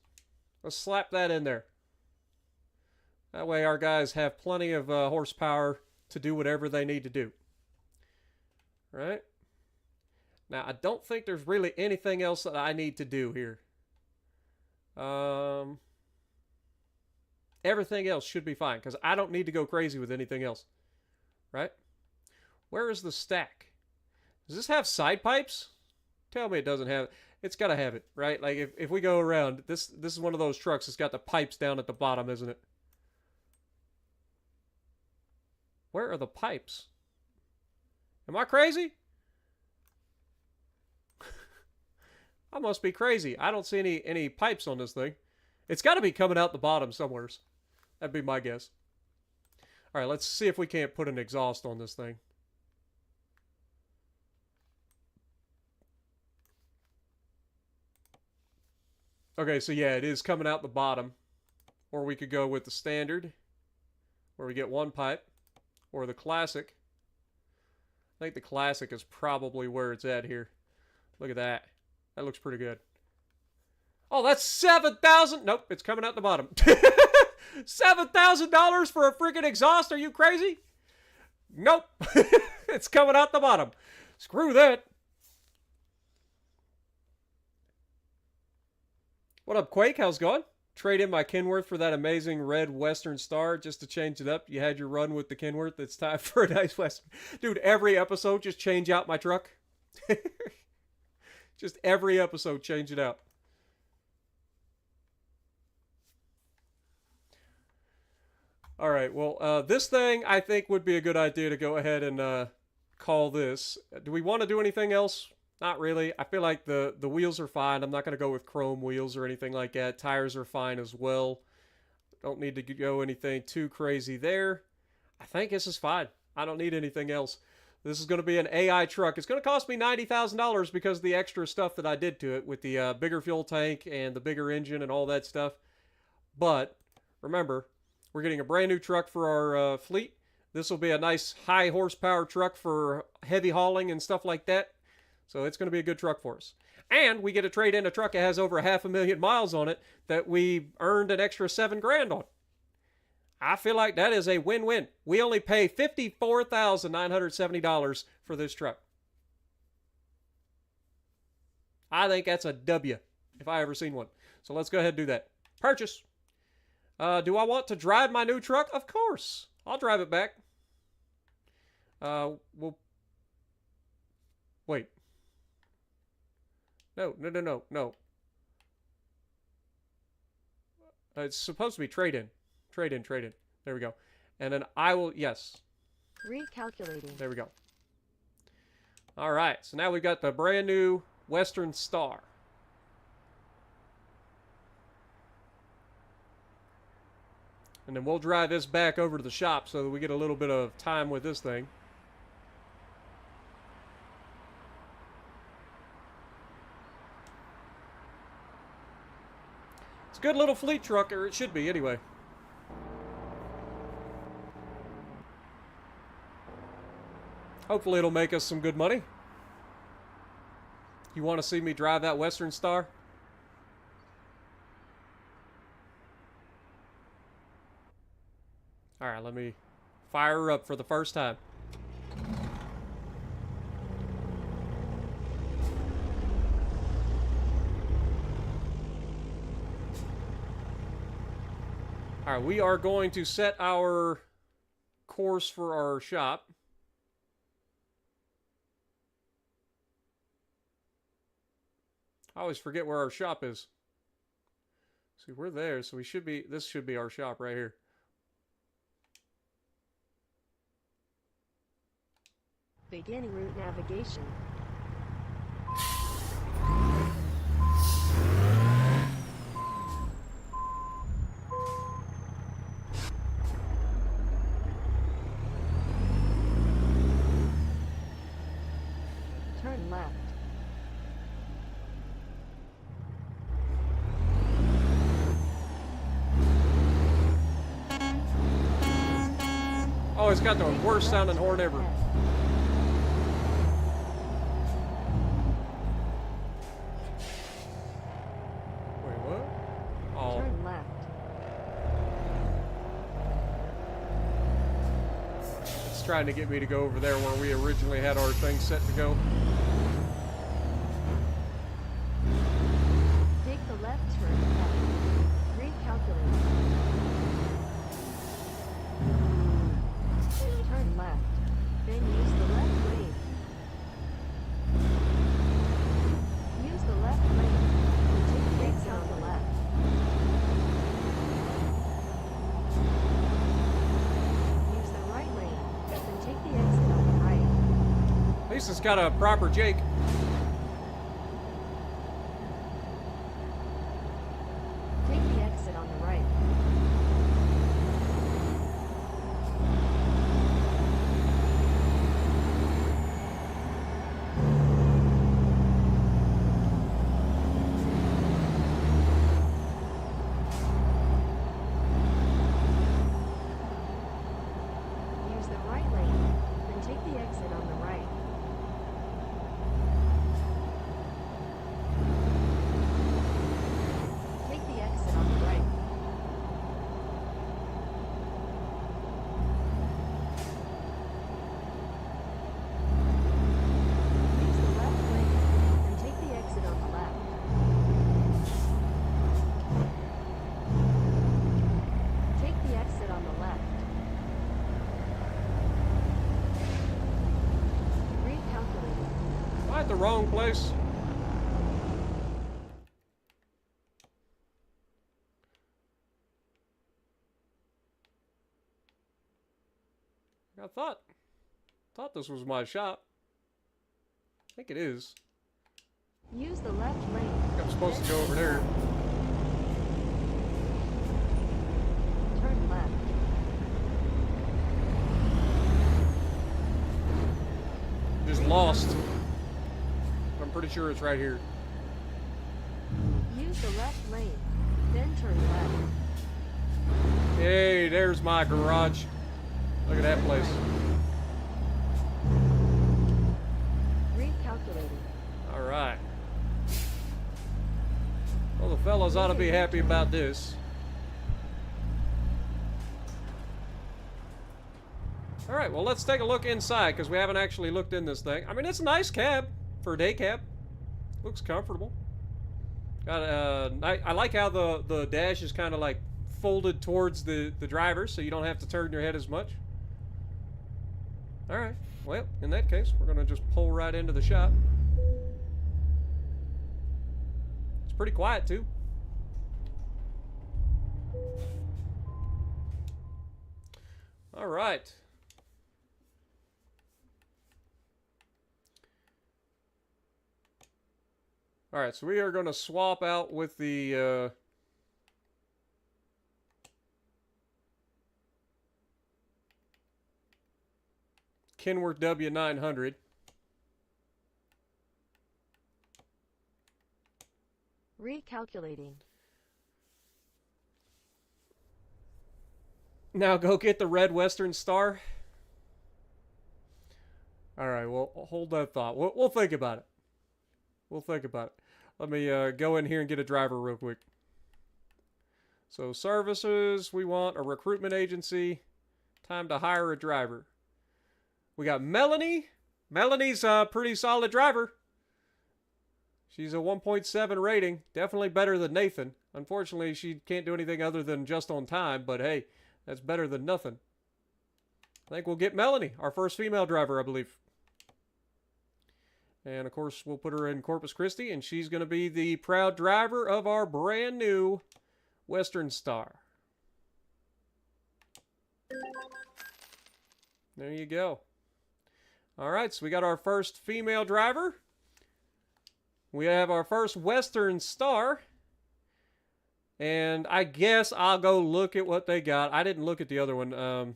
Let's slap that in there. That way our guys have plenty of horsepower to do whatever they need to do. All right. Now, I don't think there's really anything else that I need to do here. Everything else should be fine because I don't need to go crazy with anything else. Right? Where is the stack? Does this have side pipes? Tell me it doesn't have it. It's got to have it, right? Like if we go around, this is one of those trucks that's got the pipes down at the bottom, isn't it? Where are the pipes? Am I crazy? I must be crazy. I don't see any pipes on this thing. It's got to be coming out the bottom somewheres. That'd be my guess. All right, let's see if we can't put an exhaust on this thing. Okay, so yeah, it is coming out the bottom. Or we could go with the standard, where we get one pipe, or the classic. I think the classic is probably where it's at here. Look at that. That looks pretty good. Oh, that's $7,000. Nope, it's coming out the bottom. $7,000 for a freaking exhaust? Are you crazy? Nope. It's coming out the bottom. Screw that. What up, Quake? How's it going? Trade in my Kenworth for that amazing red Western Star just to change it up. You had your run with the Kenworth. It's time for a nice Western. Dude, every episode just change out my truck. Just every episode change it out. All right, well, this thing I think would be a good idea to go ahead and call this. Do we want to do anything else? Not really. I feel like the wheels are fine. I'm not going to go with chrome wheels or anything like that. Tires are fine as well. Don't need to go anything too crazy there. I think this is fine. I don't need anything else. This is going to be an AI truck. It's going to cost me $90,000 because of the extra stuff that I did to it with the bigger fuel tank and the bigger engine and all that stuff. But remember, we're getting a brand new truck for our fleet. This will be a nice high horsepower truck for heavy hauling and stuff like that. So it's going to be a good truck for us. And we get to trade in a truck that has over 500,000 miles on it that we earned an extra $7,000 on. I feel like that is a win-win. We only pay $54,970 for this truck. I think that's a W if I ever seen one. So let's go ahead and do that. Purchase. Do I want to drive my new truck? Of course. I'll drive it back. Wait. No. It's supposed to be trade-in. Trade-in. There we go. And then I will, yes. Recalculating. There we go. All right. So now we've got the brand new Western Star. And then we'll drive this back over to the shop so that we get a little bit of time with this thing. It's a good little fleet truck, or it should be anyway. Hopefully it'll make us some good money. You want to see me drive that Western Star? Alright, let me fire her up for the first time. Alright, we are going to set our course for our shop. I always forget where our shop is. See, we're there, so we should be, this should be our shop right here. Beginning route navigation. Turn left. Oh, it's got the worst sounding horn ever. Wait, what? Oh. Turn left. It's trying to get me to go over there where we originally had our thing set to go. Take the left turn left. Recalculate. Turn left. Then use the left lane. Use the left lane. Take the exit on the left. Use the right lane. Then take the exit on the right. At least it's got a proper Jake. Take the exit on the right. Use the right lane. Then take the exit on the right. Take the exit on the right. Use the left lane, then take the exit on the left. Take the exit on the left. Recalculating. Am I at the wrong place? I thought this was my shop. I think it is. Use the left lane. I think I'm supposed to go over there. Turn left. Just lost. I'm pretty sure it's right here. Use the left lane. Then turn left. Hey, there's my garage. Look at that place. Recalculating. All right. Well, the fellas ought to be happy about this. All right, well, let's take a look inside because we haven't actually looked in this thing. I mean, it's a nice cab for a day cab. Looks comfortable. Got I like how the dash is kind of like folded towards the driver, so you don't have to turn your head as much. All right. Well, in that case, we're gonna just pull right into the shop. It's pretty quiet too. All right. All right, so we are going to swap out with the Kenworth W900. Recalculating. Now go get the red Western Star. All right, well, hold that thought. We'll think about it. We'll think about it. Let me go in here and get a driver real quick. So services, we want a recruitment agency. Time to hire a driver. We got Melanie. Melanie's a pretty solid driver. She's a 1.7 rating. Definitely better than Nathan. Unfortunately, she can't do anything other than just on time, but hey, that's better than nothing. I think we'll get Melanie, our first female driver, I believe. And, of course, we'll put her in Corpus Christi, and she's going to be the proud driver of our brand new Western Star. There you go. All right, so we got our first female driver. We have our first Western Star. And I guess I'll go look at what they got. I didn't look at the other one.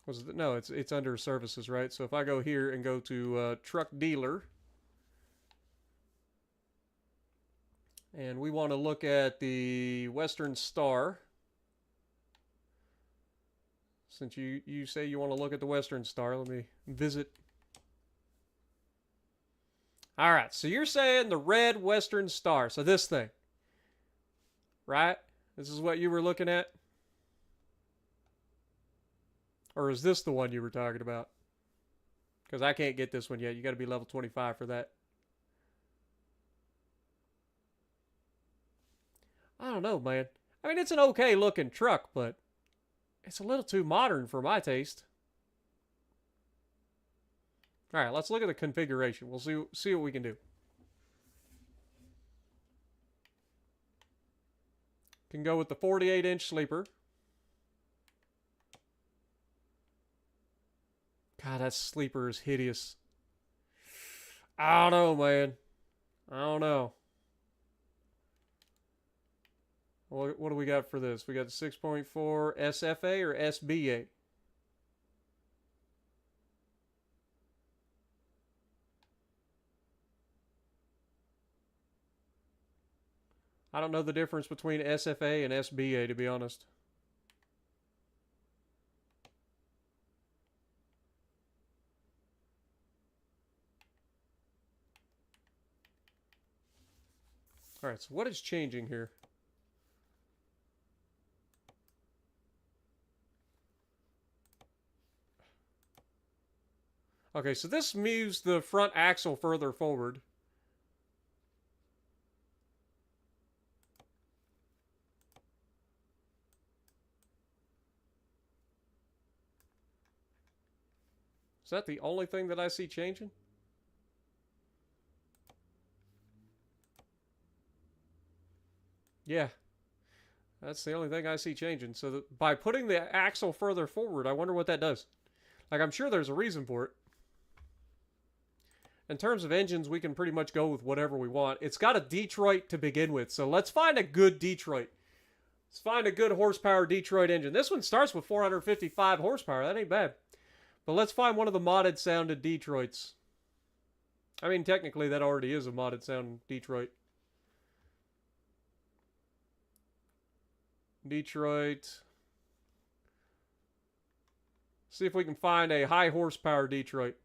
Was it? No, it's under services, right? So if I go here and go to truck dealer, and we want to look at the Western Star, since you say you want to look at the Western Star, let me visit. All right, so you're saying the red Western Star, so this thing, right? This is what you were looking at? Or is this the one you were talking about? Because I can't get this one yet. You got to be level 25 for that. I don't know, man. I mean, it's an okay looking truck, but it's a little too modern for my taste. All right, let's look at the configuration. We'll see what we can do. Can go with the 48-inch sleeper. God, that sleeper is hideous. I don't know, man. I don't know. What do we got for this? We got the 6.4 SFA or SBA? I don't know the difference between SFA and SBA, to be honest. All right, so what is changing here? Okay, so this moves the front axle further forward. Is that the only thing that I see changing? Yeah. That's the only thing I see changing. So by putting the axle further forward, I wonder what that does. Like, I'm sure there's a reason for it. In terms of engines, we can pretty much go with whatever we want. It's got a Detroit to begin with, so let's find a good Detroit. Let's find a good horsepower Detroit engine. This one starts with 455 horsepower. That ain't bad. But let's find one of the modded sounded Detroits. I mean, technically, that already is a modded sound Detroit. Detroit. See if we can find a high horsepower Detroit.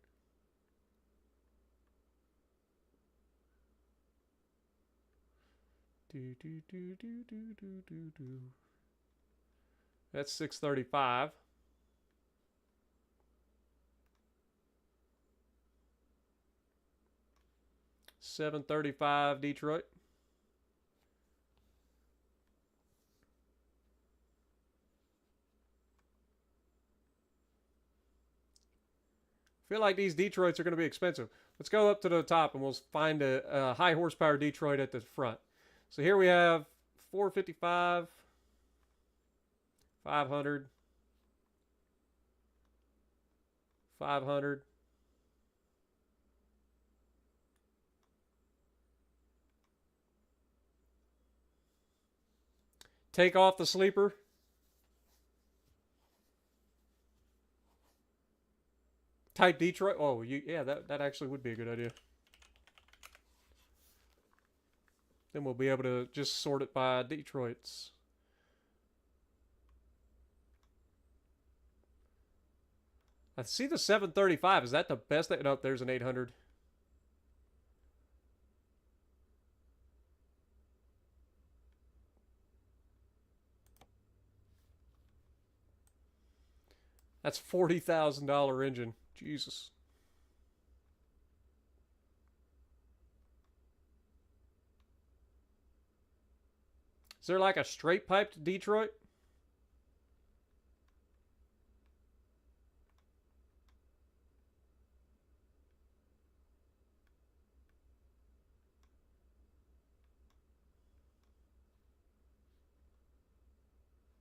That's 635. $735 Detroit. I feel like these Detroits are going to be expensive. Let's go up to the top and we'll find a high horsepower Detroit at the front. So here we have 455, 500, 500. Take off the sleeper. Type Detroit. Oh, yeah, that actually would be a good idea. Then we'll be able to just sort it by Detroits. I see the 735. Is that the best? Nope, there's an 800. That's $40,000 engine. Jesus. Is there like a straight piped Detroit?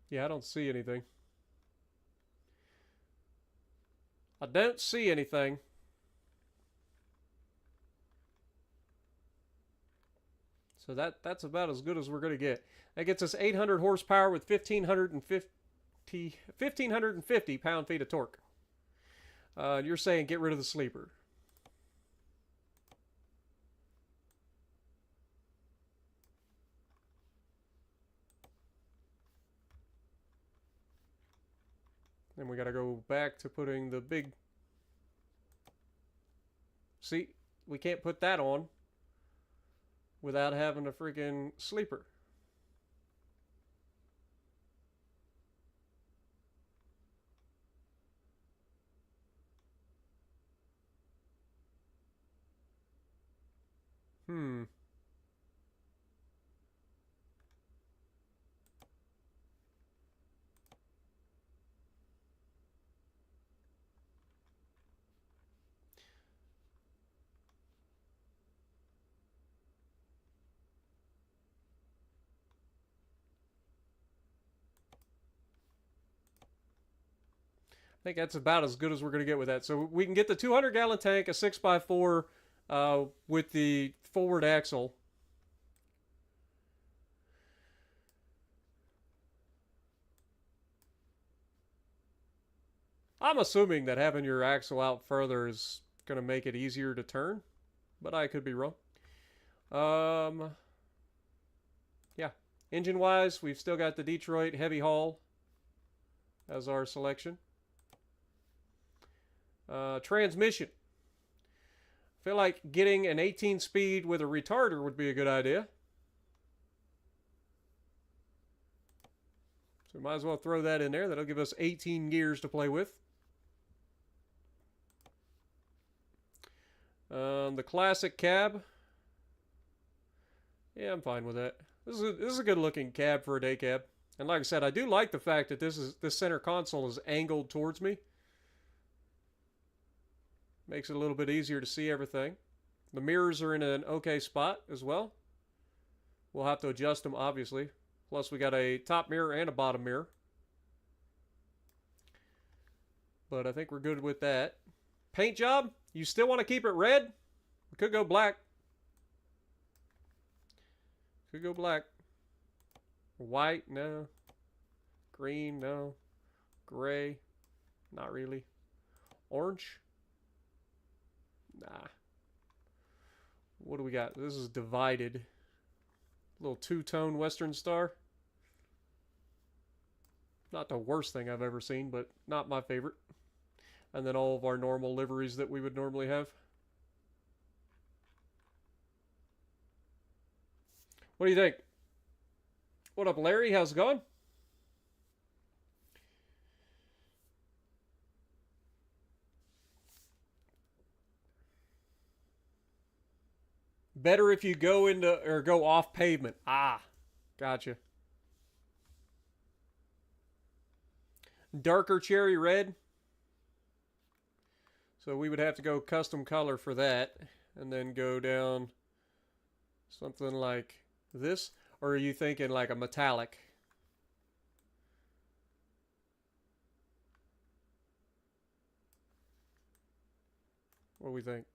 Yeah, I don't see anything. I don't see anything. So that's about as good as we're going to get. That gets us 800 horsepower with 1,550 pound-feet of torque. You're saying get rid of the sleeper. Then we got to go back to putting the big... See, we can't put that on without having a freaking sleeper. I think that's about as good as we're going to get with that. So we can get the 200-gallon tank, a 6x4 with the forward axle. I'm assuming that having your axle out further is going to make it easier to turn, but I could be wrong. Yeah. Engine-wise, we've still got the Detroit heavy haul as our selection. Transmission. I feel like getting an 18-speed with a retarder would be a good idea. So we might as well throw that in there. That'll give us 18 gears to play with. The classic cab. Yeah, I'm fine with that. This is a good looking cab for a day cab. And like I said, I do like the fact that this center console is angled towards me. Makes it a little bit easier to see everything. The mirrors are in an okay spot as well. We'll have to adjust them, obviously. Plus, we got a top mirror and a bottom mirror. But I think we're good with that. Paint job, you still want to keep it red? We could go black. Could go black. White, no. Green, no. Gray, not really. Orange? Nah. What do we got? This is divided. Little two-tone Western Star. Not the worst thing I've ever seen, but not my favorite. And then all of our normal liveries that we would normally have. What do you think? What up, Larry? How's it going? Better if you go into or go off pavement. Ah, gotcha. Darker cherry red. So we would have to go custom color for that. And then go down something like this. Or are you thinking like a metallic? What do we think?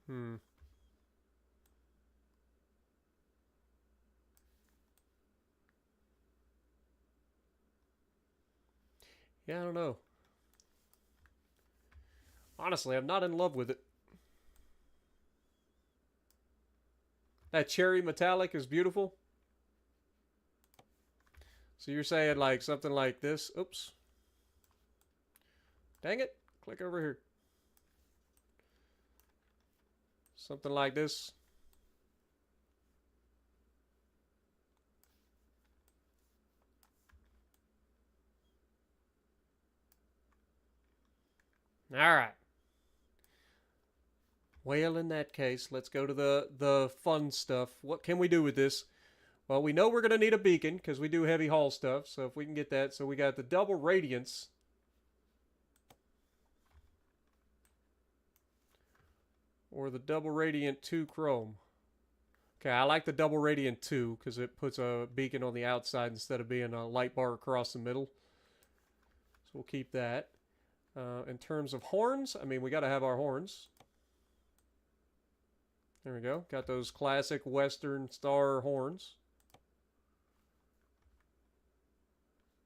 Hmm. Yeah, I don't know. Honestly, I'm not in love with it. That cherry metallic is beautiful. So you're saying like something like this. Oops. Dang it. Click over here. Something like this. All right. Well, in that case, let's go to the fun stuff. What can we do with this? Well, we know we're going to need a beacon because we do heavy haul stuff. So if we can get that. So we got the double radiance. Or the double radiant 2 chrome. Okay, I like the double radiant 2 because it puts a beacon on the outside instead of being a light bar across the middle. So we'll keep that. In terms of horns, I mean, we got to have our horns. There we go. Got those classic Western Star horns.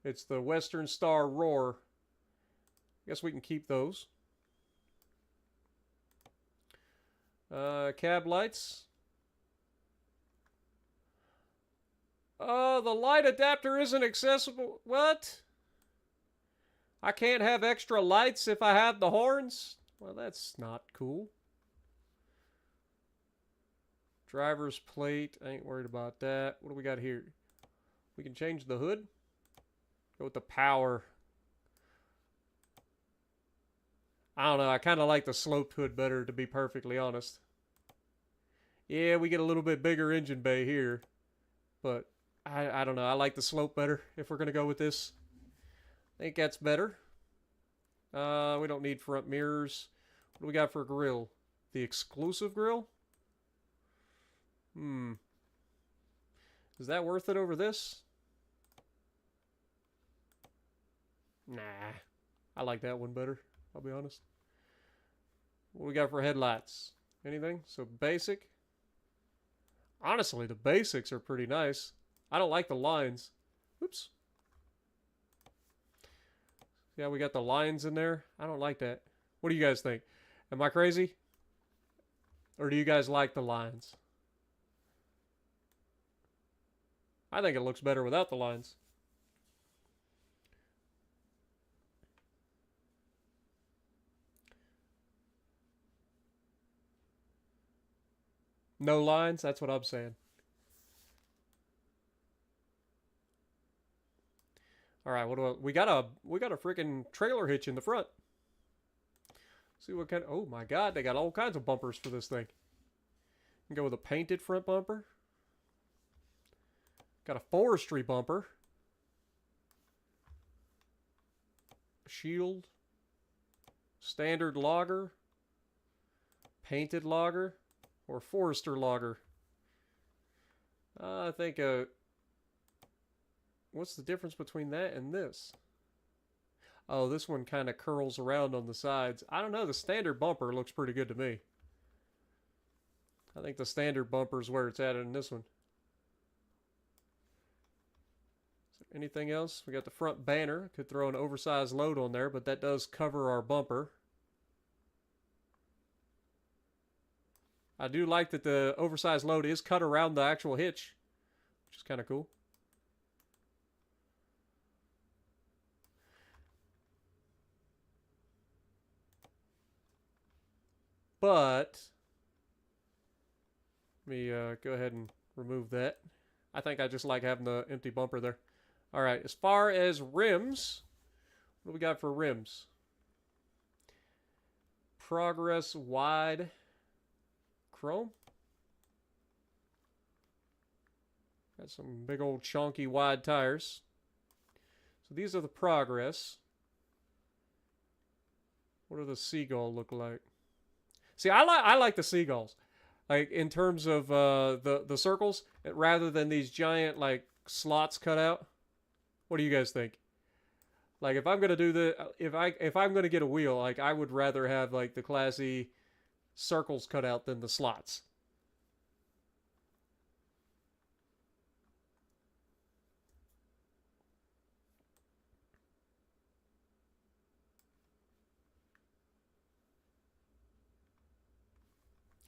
It's the Western Star Roar. I guess we can keep those. Cab lights. Oh, the light adapter isn't accessible. What? I can't have extra lights if I have the horns? Well, that's not cool. Driver's plate. I ain't worried about that. What do we got here? We can change the hood. Go with the power. I don't know. I kind of like the sloped hood better, to be perfectly honest. Yeah, we get a little bit bigger engine bay here. But I don't know. I like the slope better if we're going to go with this. I think that's better. We don't need front mirrors. What do we got for a grill? The exclusive grill? Is that worth it over this? Nah. I like that one better, I'll be honest. What do we got for headlights? Anything? So basic. Honestly, the basics are pretty nice. I don't like the lines. Oops. Yeah, we got the lines in there. I don't like that. What do you guys think? Am I crazy? Or do you guys like the lines? I think it looks better without the lines. No lines? That's what I'm saying. All right, what do we got a freaking trailer hitch in the front. See what kind of, oh my god, they got all kinds of bumpers for this thing. You can go with a painted front bumper. Got a forestry bumper. Shield. Standard logger. Painted logger. Or Forester logger. I think what's the difference between that and this? Oh, this one kind of curls around on the sides. I don't know. The standard bumper looks pretty good to me. I think the standard bumper is where it's at in this one. Is there anything else? We got the front banner. Could throw an oversized load on there, but that does cover our bumper. I do like that the oversized load is cut around the actual hitch, which is kind of cool. But let me go ahead and remove that. I think I just like having the empty bumper there. All right, as far as rims, what do we got for rims? Progress wide chrome. Got some big old chunky wide tires. So these are the Progress. What do the Seagull look like? See, I like the Seagulls. Like in terms of the circles, rather than these giant like slots cut out. What do you guys think? Like if I'm gonna do if I'm gonna get a wheel, like I would rather have like the classy circles cut out than the slots.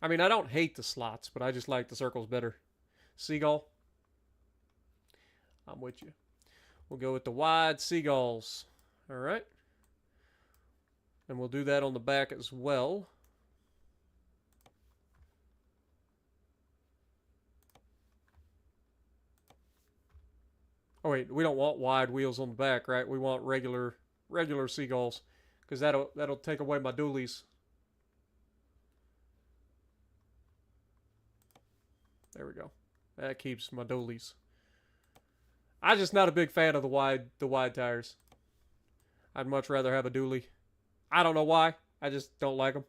I mean, I don't hate the slots, but I just like the circles better. Seagull. I'm with you. We'll go with the wide Seagulls. All right. And we'll do that on the back as well. Oh wait, we don't want wide wheels on the back, right? We want regular Seagulls, because that'll take away my dualies. There we go. That keeps my dualies. I'm just not a big fan of the wide tires. I'd much rather have a dually. I don't know why. I just don't like them.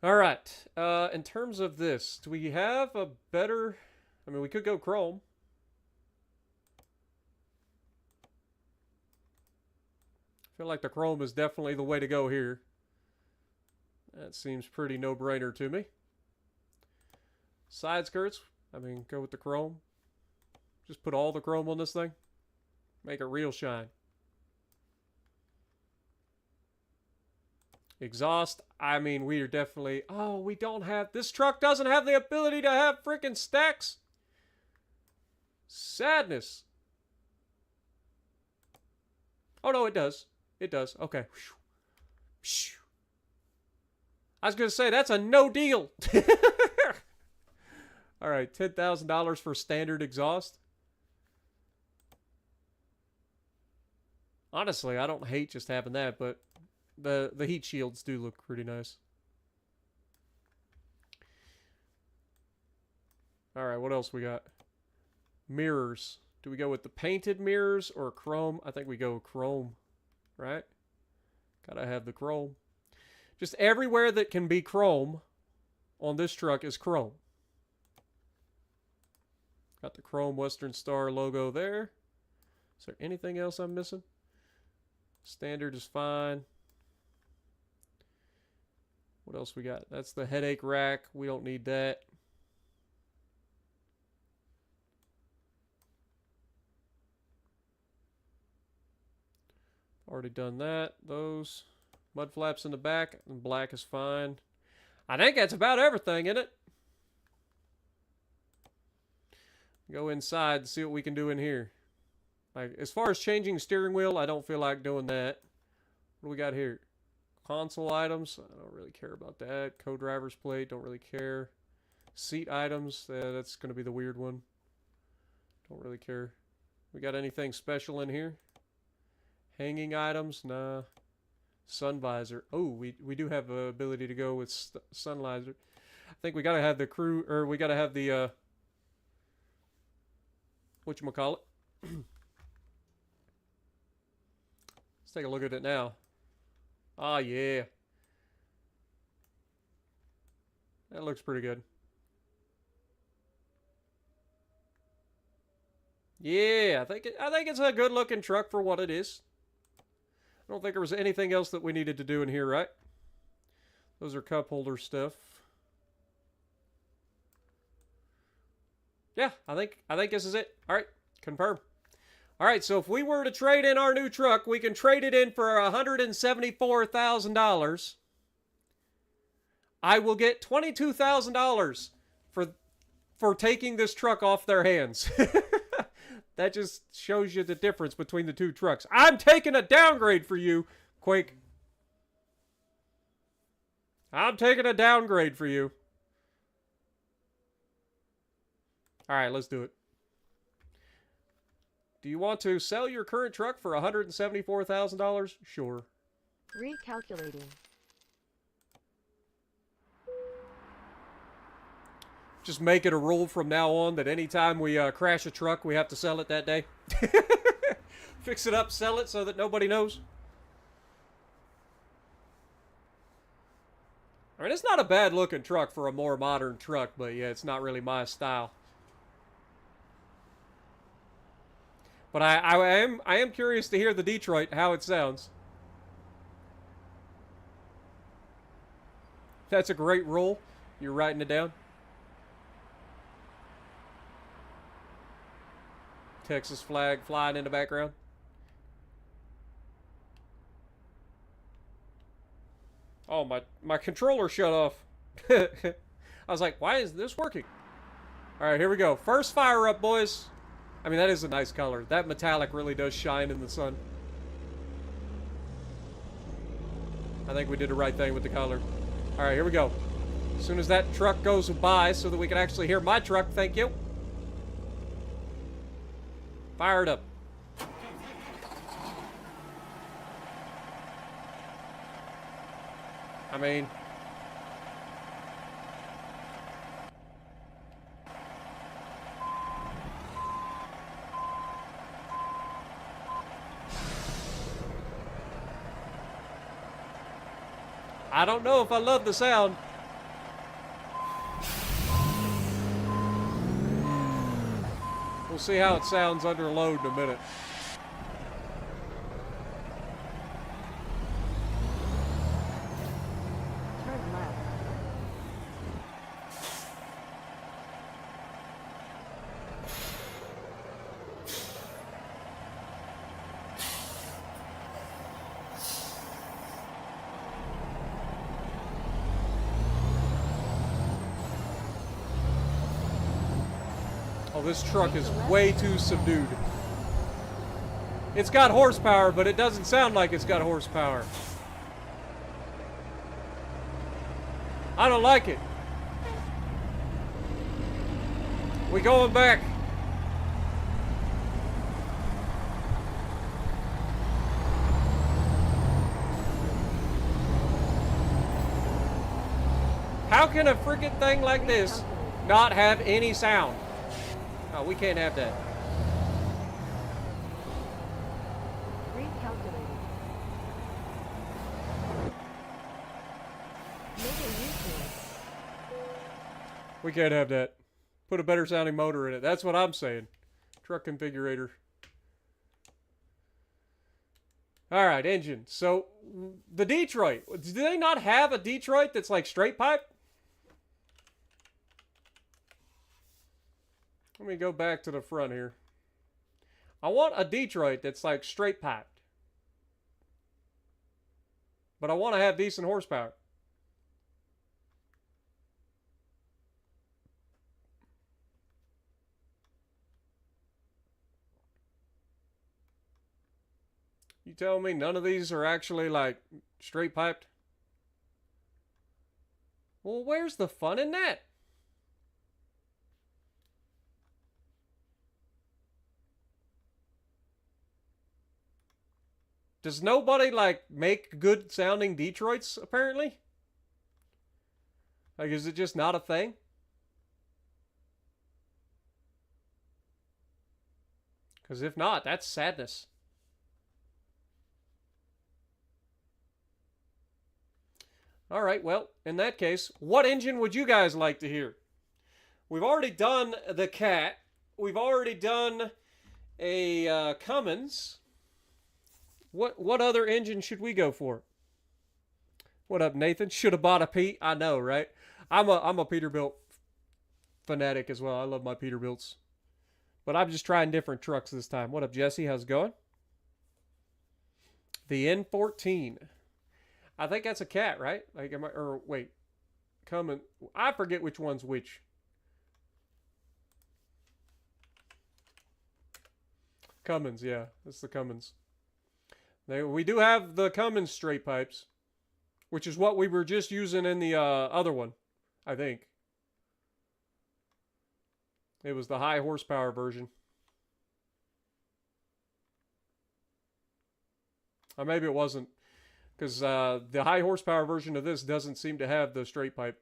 All right. In terms of this, do we have a better... I mean, we could go chrome. I feel like the chrome is definitely the way to go here. That seems pretty no-brainer to me. Side skirts, I mean, go with the chrome. Just put all the chrome on this thing. Make it real shine. Exhaust, I mean, we are definitely... Oh, we don't have... This truck doesn't have the ability to have freaking stacks. Sadness. Oh, no, it does. It does. Okay. I was going to say, that's a no deal. All right, $10,000 for standard exhaust. Honestly, I don't hate just having that, but the heat shields do look pretty nice. All right, what else we got? Mirrors. Do we go with the painted mirrors or chrome? I think we go chrome, right? Gotta have the chrome. Just everywhere that can be chrome on this truck is chrome. Got the chrome Western Star logo there. Is there anything else I'm missing? Standard is fine. What else we got? That's the headache rack. We don't need that. Already done that. Those mud flaps in the back, and black is fine. I think that's about everything, isn't it? Go inside and see what we can do in here. Like, as far as changing steering wheel, I don't feel like doing that. What do we got here? Console items. I don't really care about that. Co-driver's plate. Don't really care. Seat items. That's going to be the weird one. Don't really care. We got anything special in here? Hanging items? Nah. Sun visor. Oh, we do have the ability to go with sun visor. I think we got to have the crew, or we got to have the, whatchamacallit? Let's take a look at it now. Ah, yeah. That looks pretty good. Yeah, I think it's a good looking truck for what it is. I don't think there was anything else that we needed to do in here, right? Those are cup holder stuff. Yeah, I think this is it. All right, confirm. All right, so if we were to trade in our new truck, we can trade it in for $174,000. I will get $22,000 for taking this truck off their hands. That just shows you the difference between the two trucks. I'm taking a downgrade for you, Quake. I'm taking a downgrade for you. All right, let's do it. Do you want to sell your current truck for $174,000? Sure. Recalculating. Just make it a rule from now on that anytime we crash a truck, we have to sell it that day. Fix it up, sell it so that nobody knows. I mean, it's not a bad looking truck for a more modern truck, but yeah, it's not really my style. But I am curious to hear the Detroit, how it sounds. That's a great rule. You're writing it down. Texas flag flying in the background. Oh, my controller shut off. I was like, why is this working? All right, here we go. First fire up, boys. I mean, that is a nice color. That metallic really does shine in the sun. I think we did the right thing with the color. All right, here we go. As soon as that truck goes by so that we can actually hear my truck, thank you. Fire it up. I mean, I don't know if I love the sound. We'll see how it sounds under load in a minute. Turn left. Oh, this truck is way too subdued. It's got horsepower, but it doesn't sound like it's got horsepower. I don't like it. We going back. How can a freaking thing like this not have any sound? Oh, we can't have that. Recalculating. Make a U-turn. We can't have that. Put a better sounding motor in it. That's what I'm saying. Truck configurator. All right, engine. So, the Detroit. Do they not have a Detroit that's like straight pipe? Let me go back to the front here. I want a Detroit that's like straight piped. But I want to have decent horsepower. You tell me none of these are actually like straight piped? Well, where's the fun in that? Does nobody like make good sounding Detroits apparently? Like, is it just not a thing? Because if not, that's sadness. All right, well, in that case, what engine would you guys like to hear? We've already done the Cat. We've already done a Cummins. What other engine should we go for? What up, Nathan? Should have bought a Pete. I know, right? I'm a Peterbilt fanatic as well. I love my Peterbilts. But I'm just trying different trucks this time. What up, Jesse? How's it going? The N14. I think that's a Cat, right? Like, or wait. Cummins. I forget which one's which. Cummins, yeah. That's the Cummins. We do have the Cummins straight pipes, which is what we were just using in the other one, I think. It was the high horsepower version. Or maybe it wasn't, because the high horsepower version of this doesn't seem to have the straight pipe.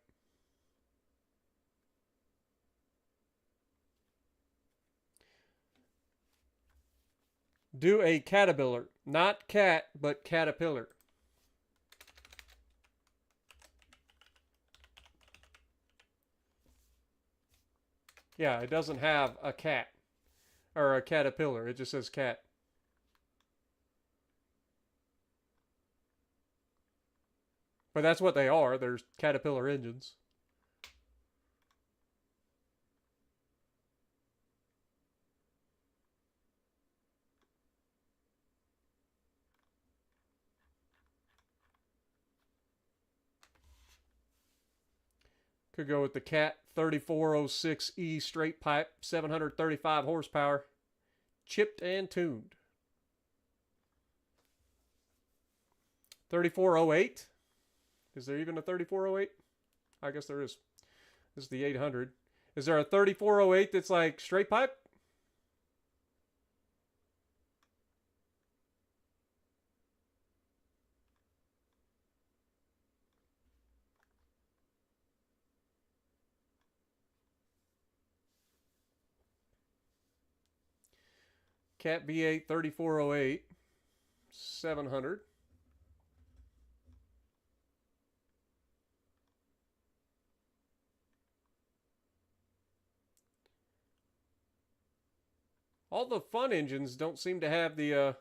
Do a caterpillar. Not cat, but caterpillar. Yeah, it doesn't have a cat. Or a caterpillar. It just says cat. But that's what they are. They're caterpillar engines. Could go with the Cat 3406E straight pipe, 735 horsepower, chipped and tuned. 3408. Is there even a 3408? I guess there is. This is the 800. Is there a 3408 that's like straight pipe? Cat V8 3408, 700. All the fun engines don't seem to have the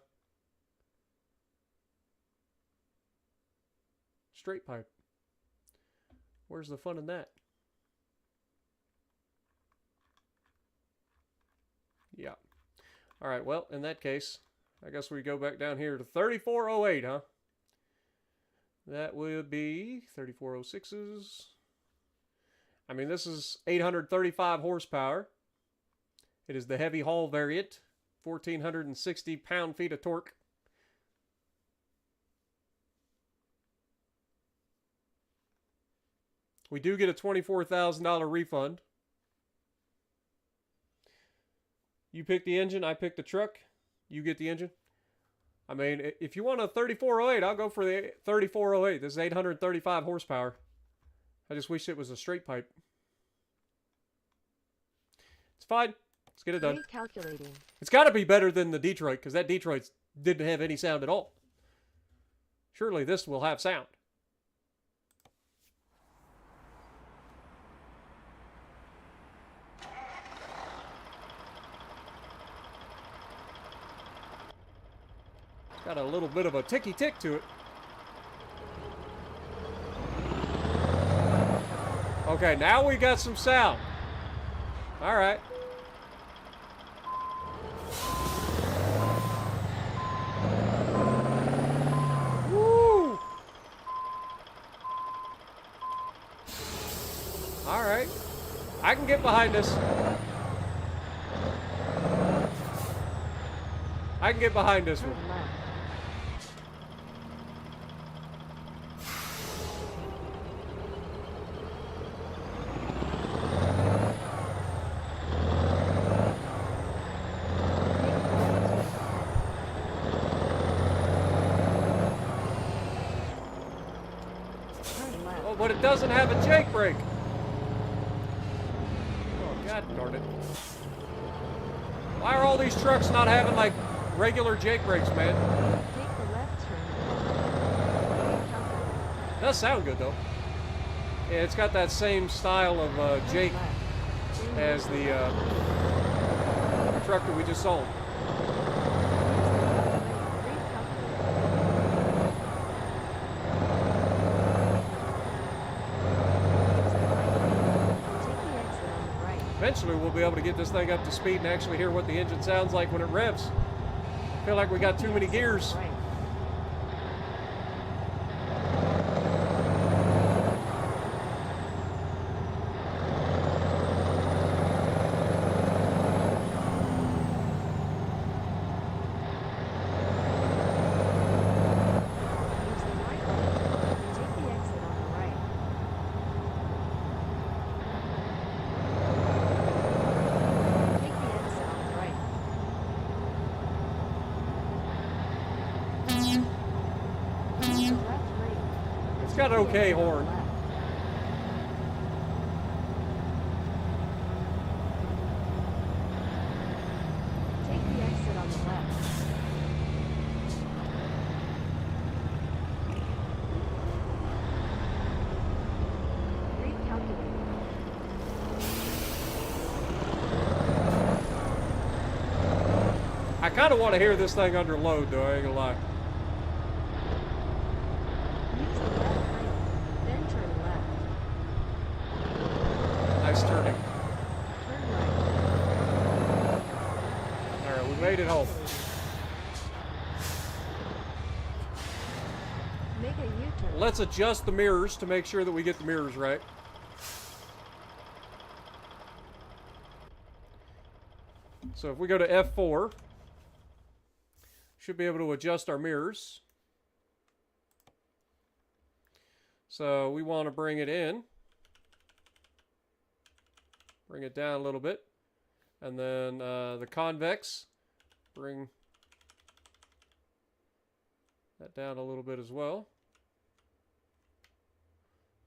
straight pipe. Where's the fun in that? Yeah. All right, well, in that case, I guess we go back down here to 3408, huh? That would be 3406s. I mean, this is 835 horsepower. It is the heavy haul variant, 1,460 pound-feet of torque. We do get a $24,000 refund. You pick the engine, I pick the truck. You get the engine. I mean, if you want a 3408, I'll go for the 3408. This is 835 horsepower. I just wish it was a straight pipe. It's fine. Let's get it done. Calculating. It's got to be better than the Detroit, because that Detroit didn't have any sound at all. Surely this will have sound. Got a little bit of a ticky-tick to it. Okay, now we got some sound. All right. Woo! All right. I can get behind this. I can get behind this one. Oh, but it doesn't have a jake brake. Oh, God darn it. Why are all these trucks not having, like, regular jake brakes, man? Take the left turn. Does sound good, though. Yeah, it's got that same style of jake as the truck that we just sold. Eventually, we'll be able to get this thing up to speed and actually hear what the engine sounds like when it revs. I feel like we got too many gears. It's got an okay horn. Take the exit on the left. Recalculating. I kind of want to hear this thing under load, though. I ain't gonna lie. Use the left lane, then turn left. Nice turning. Turn right. All right, we made it home. Make a U-turn. Let's adjust the mirrors to make sure that we get the mirrors right. So if we go to F4, should be able to adjust our mirrors. So we want to bring it in. Bring it down a little bit. And then the convex, bring that down a little bit as well.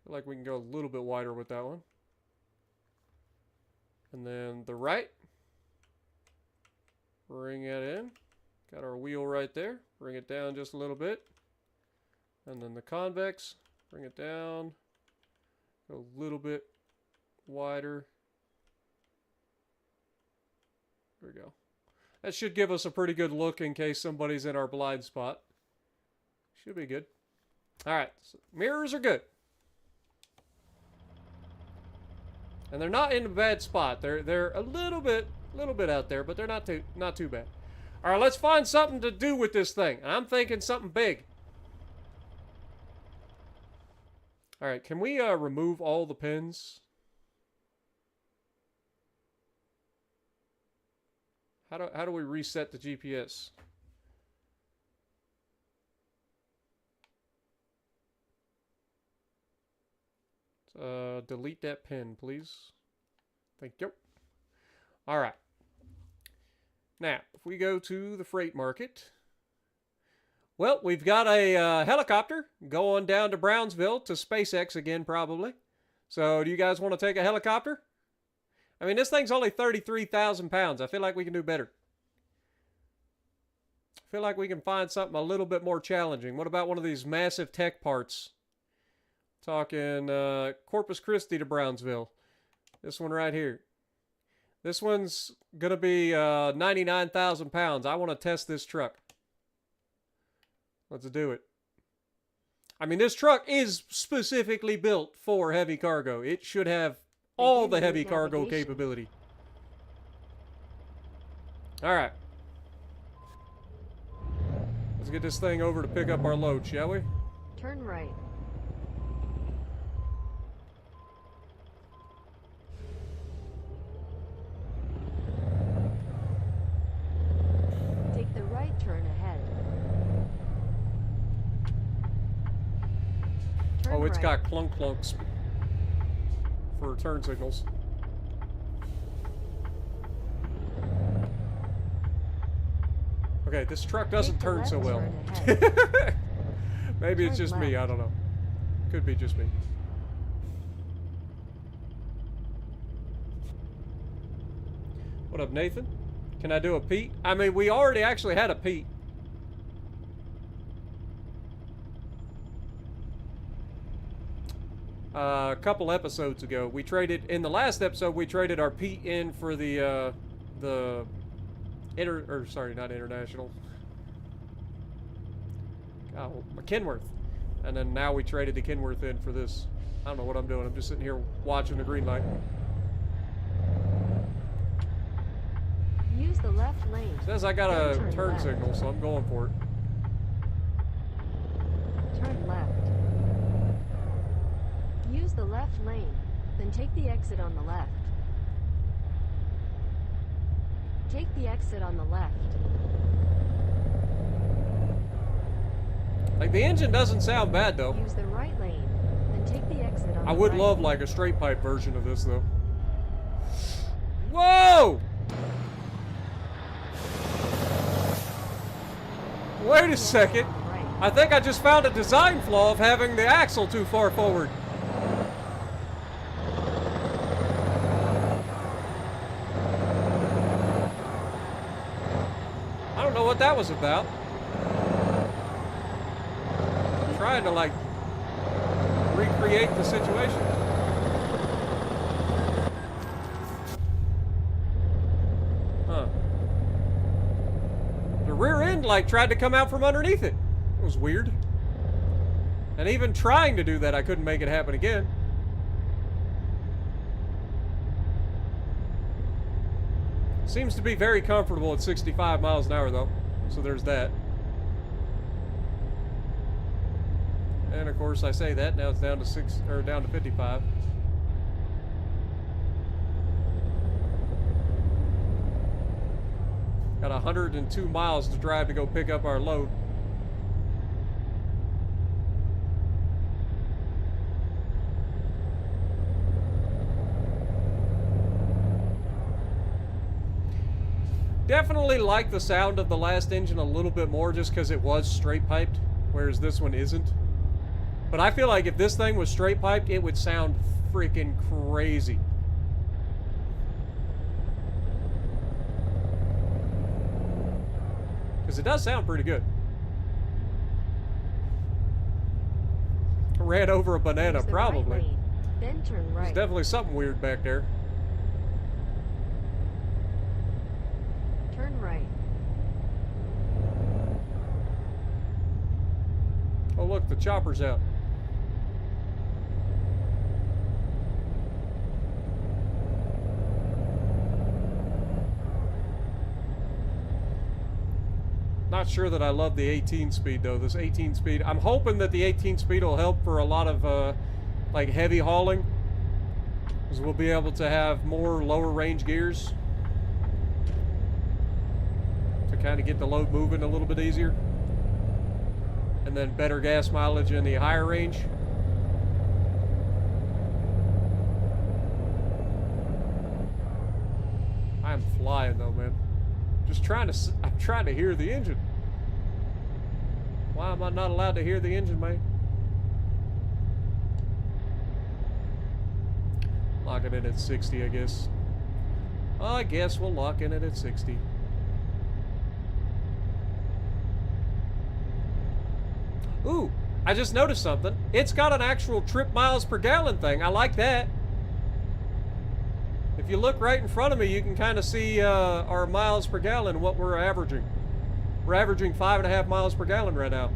Feel like we can go a little bit wider with that one. And then the right, bring it in. Got our wheel right there. Bring it down just a little bit. And then the convex, bring it down. Go a little bit wider. There we go. That should give us a pretty good look in case somebody's in our blind spot. Should be good. Alright, so mirrors are good. And they're not in a bad spot. They're a little bit out there, but they're not too bad. All right, let's find something to do with this thing. I'm thinking something big. All right, can we remove all the pins? How do we reset the GPS? Delete that pin, please. Thank you. All right. Now, if we go to the freight market, well, we've got a helicopter going down to Brownsville to SpaceX again, probably. So, do you guys want to take a helicopter? I mean, this thing's only 33,000 pounds. I feel like we can do better. I feel like we can find something a little bit more challenging. What about one of these massive tech parts? Talking Corpus Christi to Brownsville. This one right here. This one's going to be 99,000 pounds. I want to test this truck. Let's do it. I mean, this truck is specifically built for heavy cargo. It should have all the heavy cargo capability. All right. Let's get this thing over to pick up our load, shall we? Turn right. Take the right turn ahead. Turn Oh, it's right. got clunk clunks for turn signals. Okay, this truck doesn't Take the turn left so well. turn ahead. Maybe it's Turn just me, left. I don't know. Could be just me. What up, Nathan? Can I do a Pete? I mean, we already actually had a Pete. A couple episodes ago, we traded, in the last episode, we traded our Pete in for the not international. Oh, Kenworth. And then now we traded the Kenworth in for this. I don't know what I'm doing. I'm just sitting here watching the green light. Use the left lane. Says I got then a turn left. signal, so I'm going for it. Turn left. Use the left lane, then take the exit on the left. Take the exit on the left. Like, the engine doesn't sound bad, though. Use the right lane, then take the exit on I the would right. love, like, a straight pipe version of this, though. Whoa! Wait a second. On the right. I think I just found a design flaw of having the axle too far forward. I don't know what that was about. I'm trying to like recreate the situation. Huh. The rear end like tried to come out from underneath it. It was weird. And even trying to do that, I couldn't make it happen again. Seems to be very comfortable at 65 miles an hour though. So there's that. And of course I say that, now it's down to down to 55. Got 102 miles to drive to go pick up our load. Definitely like the sound of the last engine a little bit more just because it was straight piped, whereas this one isn't. But I feel like if this thing was straight piped, it would sound freaking crazy. Because it does sound pretty good. I ran over a banana, Use the probably. right lane, then turn right. There's definitely something weird back there. Turn right. Oh look, the chopper's out. Not sure that I love the 18 speed though. This 18 speed, I'm hoping that the 18 speed will help for a lot of like heavy hauling, because we'll be able to have more lower range gears to kind of get the load moving a little bit easier, and then better gas mileage in the higher range. I'm flying though, man. I'm trying to hear the engine. Why am I not allowed to hear the engine, man? Locking it at 60, I guess. I guess we'll lock in it at 60. Ooh, I just noticed something. It's got an actual trip miles per gallon thing. I like that. If you look right in front of me, you can kind of see our miles per gallon, what we're averaging. We're averaging 5.5 miles per gallon right now.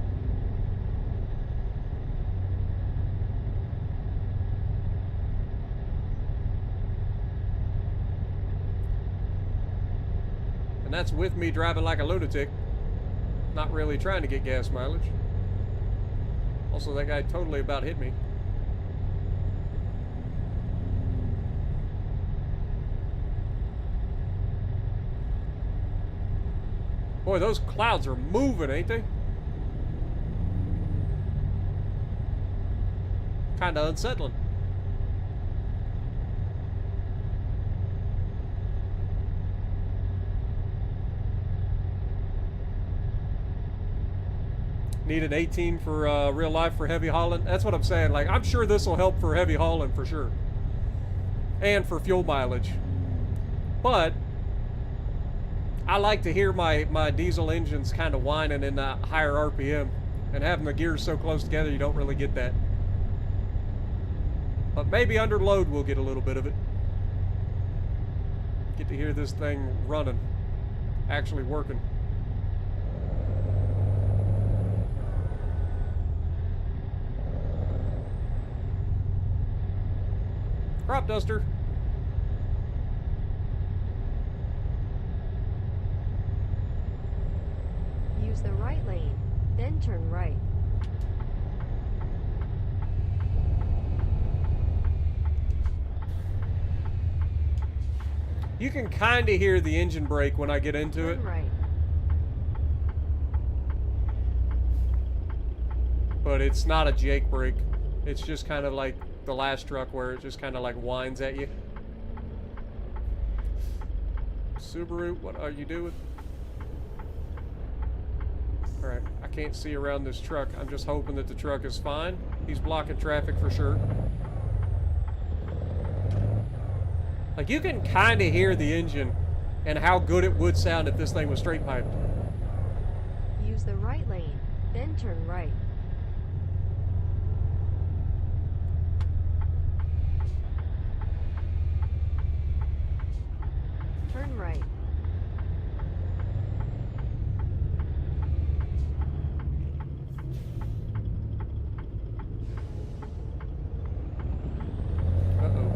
And that's with me driving like a lunatic, not really trying to get gas mileage. Also, that guy totally about hit me. Boy, those clouds are moving, ain't they? Kinda unsettling. Need an 18 for real life for heavy hauling. That's what I'm saying. Like, I'm sure this will help for heavy hauling for sure. And for fuel mileage. But I like to hear my diesel engines kind of whining in the higher RPM, and having the gears so close together, you don't really get that. But maybe under load we'll get a little bit of it. Get to hear this thing running, actually working. Crop duster. Use the right lane, then turn right. You can kind of hear the engine brake when I get into it. Turn right. But it's not a Jake brake. It's just kind of like the last truck where it just kind of like whines at you. Subaru, what are you doing? Alright, I can't see around this truck. I'm just hoping that the truck is fine. He's blocking traffic for sure. Like, you can kind of hear the engine and how good it would sound if this thing was straight piped. Use the right lane, then turn right. Turn right. Uh-oh.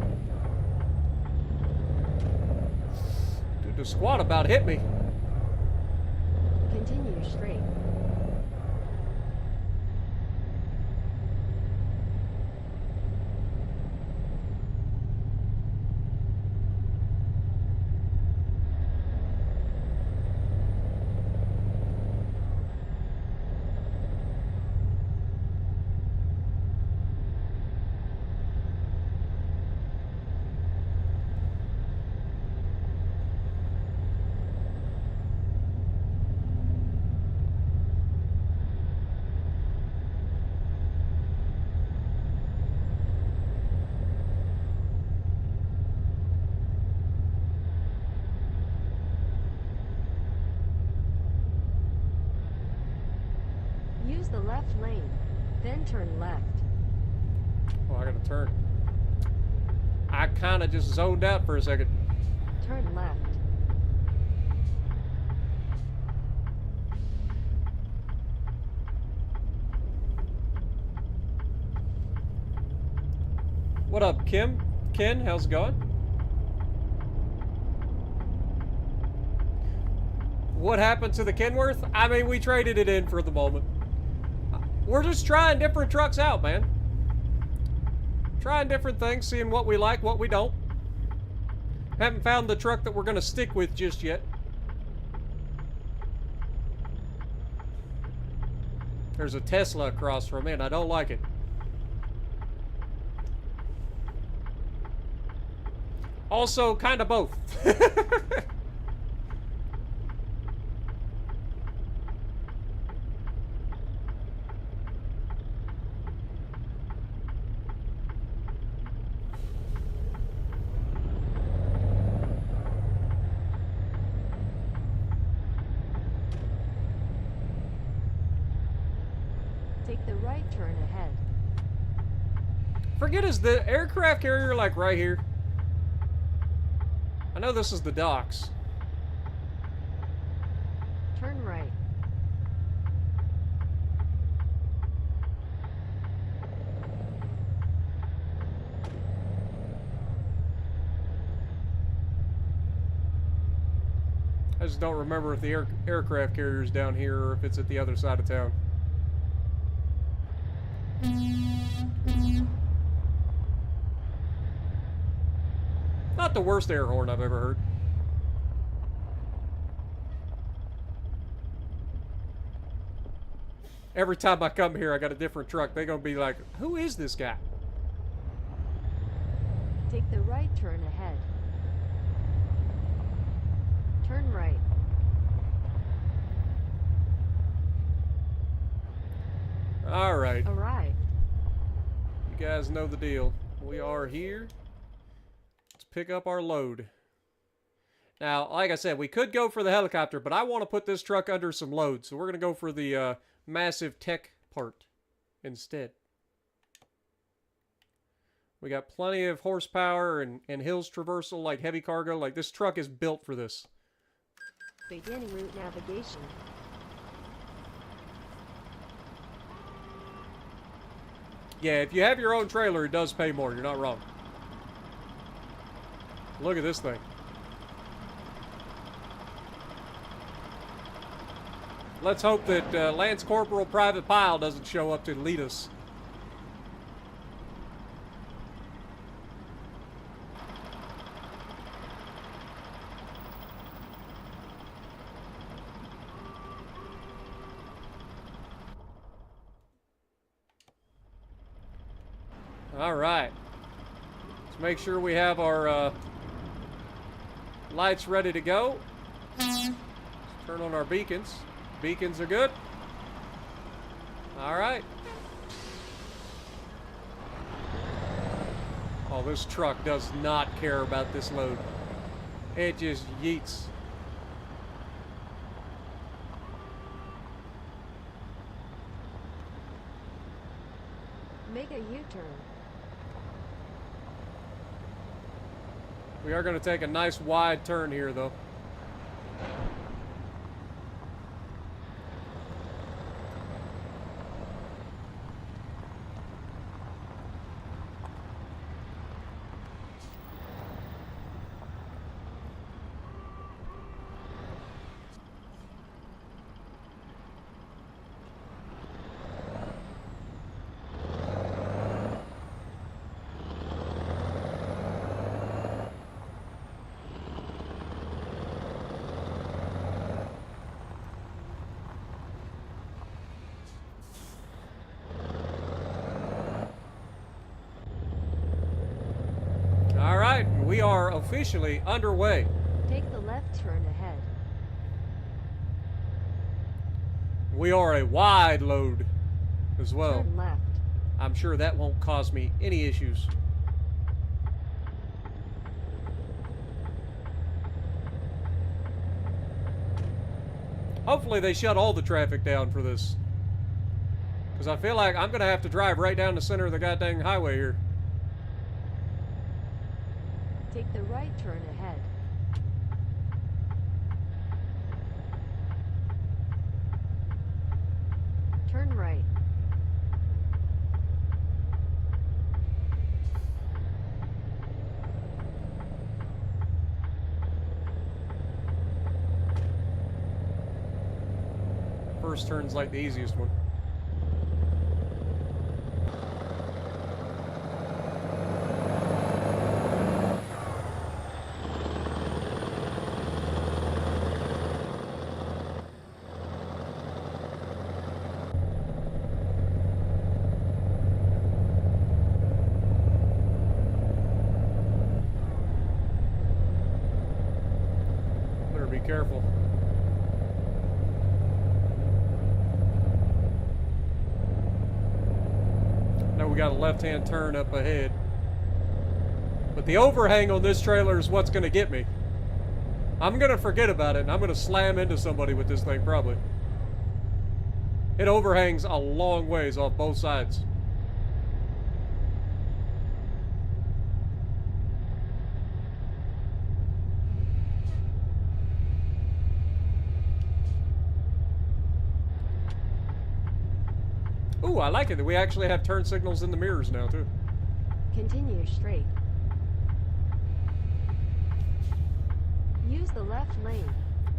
Dude, the squad about hit me. Continue straight. Use the left lane, then turn left. Oh, I gotta turn. I kind of just zoned out for a second. Turn left. What up, Kim? Ken, how's it going? What happened to the Kenworth? I mean, we traded it in for the moment. We're just trying different trucks out, man. Trying different things, seeing what we like, what we don't. Haven't found the truck that we're going to stick with just yet. There's a Tesla across from it. I don't like it. Also, kind of both. Take the right turn ahead. Forget, is the aircraft carrier like right here? I know this is the docks. Turn right. I just don't remember if the aircraft carrier is down here or if it's at the other side of town. Not the worst air horn I've ever heard. Every time I come here, I got a different truck. They're gonna be like, who is this guy? Take the right turn ahead. Turn right. Alright. Arrived. You guys know the deal. We are here. Let's pick up our load. Now, like I said, we could go for the helicopter, but I want to put this truck under some load, so we're going to go for the massive tech part instead. We got plenty of horsepower and hills traversal, like heavy cargo. Like, this truck is built for this. Beginning route navigation. Yeah, if you have your own trailer, it does pay more. You're not wrong. Look at this thing. Let's hope that Lance Corporal Private Pile doesn't show up to lead us. All right. Let's make sure we have our lights ready to go. Let's turn on our beacons. Beacons are good. All right. Oh, this truck does not care about this load. It just yeets. Make a U-turn. We are going to take a nice wide turn here, though. All right, we are officially underway. Take the left turn ahead. We are a wide load as well. Turn left. I'm sure that won't cause me any issues. Hopefully they shut all the traffic down for this. Because I feel like I'm going to have to drive right down the center of the goddamn highway here. Take the right turn ahead. Turn right. First turn's like the easiest one. Better be careful. Now we got a left-hand turn up ahead. But the overhang on this trailer is what's going to get me. I'm going to forget about it, and I'm going to slam into somebody with this thing, probably. It overhangs a long ways off both sides. Ooh, I like it that we actually have turn signals in the mirrors now, too. Continue straight. Use the left lane.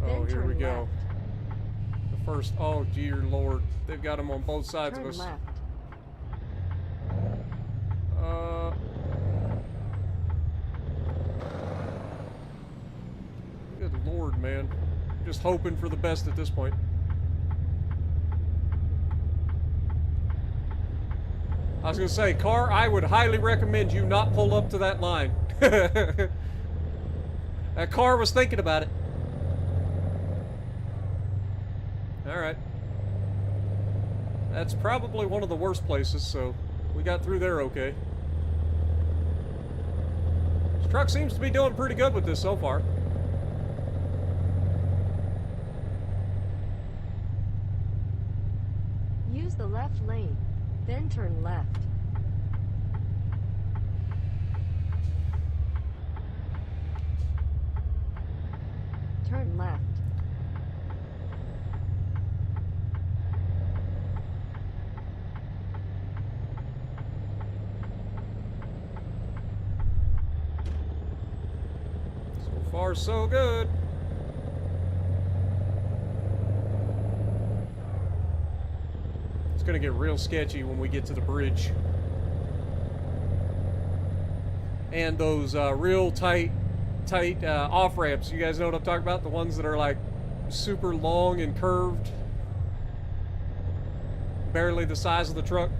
Oh, Then here turn we go. left. The first, oh dear Lord, they've got them on both sides Turn of us. left. Good Lord, man. Just hoping for the best at this point. I was gonna say, car, I would highly recommend you not pull up to that line. That car was thinking about it. Alright. That's probably one of the worst places, so we got through there okay. This truck seems to be doing pretty good with this so far. Use the left lane. Then turn left. Turn left. So far, so good. It's gonna get real sketchy when we get to the bridge. And those real tight off-ramps. You guys know what I'm talking about? The ones that are like super long and curved. Barely the size of the truck.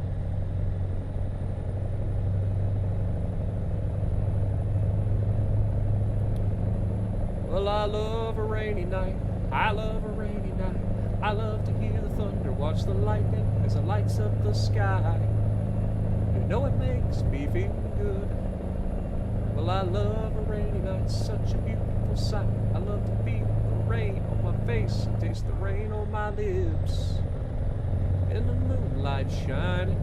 Well, I love a rainy night. I love a rainy night. I love to hear the thunder, watch the lightning as it lights up the sky. You know it makes me feel good. Well, I love a rainy night, such a beautiful sight. I love to feel the rain on my face, taste the rain on my lips, and the moonlight shining.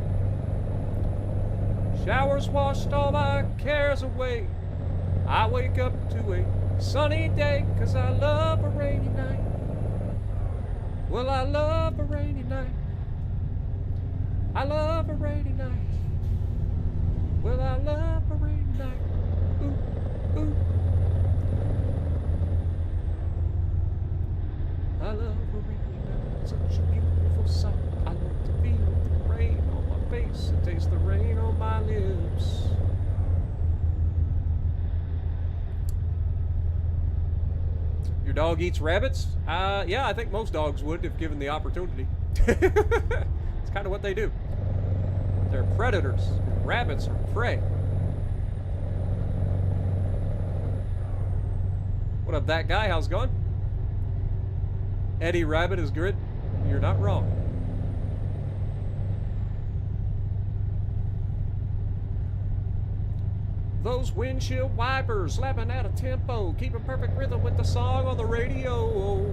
Showers washed all my cares away. I wake up to a sunny day, 'cause I love a rainy night. Well, I love a rainy night. I love a rainy night. Well, I love a rainy night. Ooh, ooh. I love a rainy night, such a beautiful sight. I love to feel the rain on my face and taste the rain on my lips. Your dog eats rabbits? Yeah, I think most dogs would if given the opportunity. It's kind of what they do. They're predators. Rabbits are prey. What up, that guy? How's it going? Eddie Rabbit is good. You're not wrong. Those windshield wipers slapping at a tempo, keeping perfect rhythm with the song on the radio.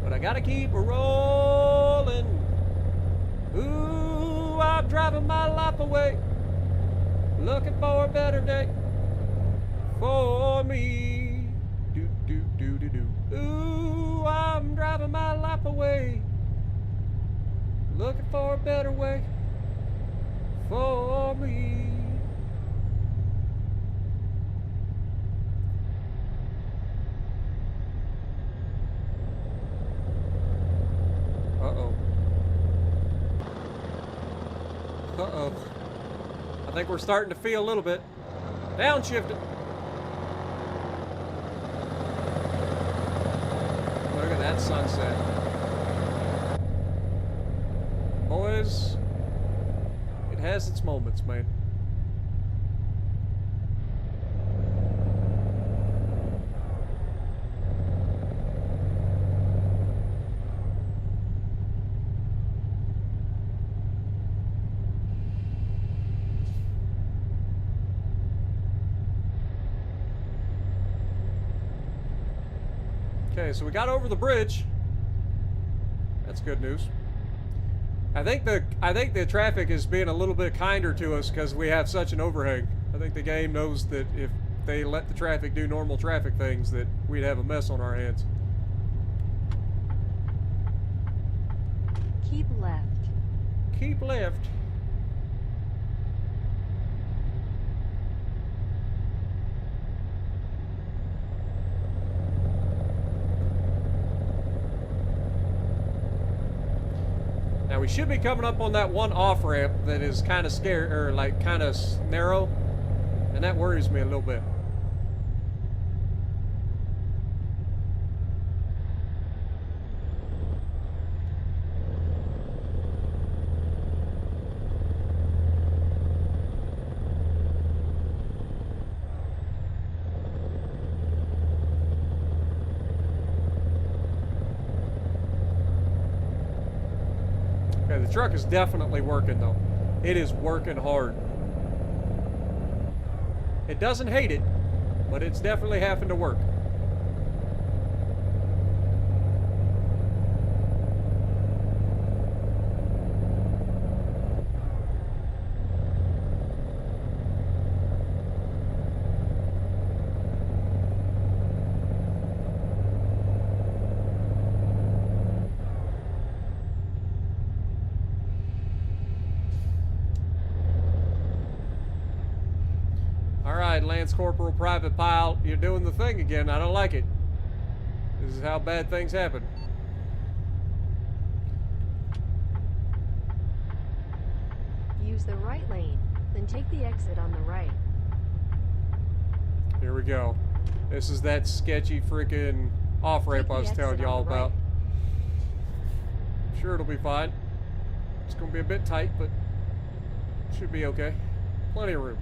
But I gotta keep a rolling. Ooh, I'm driving my life away, looking for a better day for me. Do do do do do. Ooh, I'm driving my life away, looking for a better way for me. Uh-oh. Uh-oh. I think we're starting to feel a little bit. Downshifted. Look at that sunset. Boys, it has its moments, man. Okay, so we got over the bridge. That's good news. I think the traffic is being a little bit kinder to us because we have such an overhang. I think the game knows that if they let the traffic do normal traffic things, that we'd have a mess on our hands. Keep left. Keep left. Now we should be coming up on that one off ramp that is kind of scary, or like kind of narrow, and that worries me a little bit. Okay, the truck is definitely working though. It is working hard. It doesn't hate it, but it's definitely having to work. Alright, Lance Corporal Private Pile, you're doing the thing again. I don't like it. This is how bad things happen. Use the right lane, then take the exit on the right. Here we go. This is that sketchy freaking off-ramp I was telling y'all about. Sure, it'll be fine. It's gonna be a bit tight, but should be okay. Plenty of room.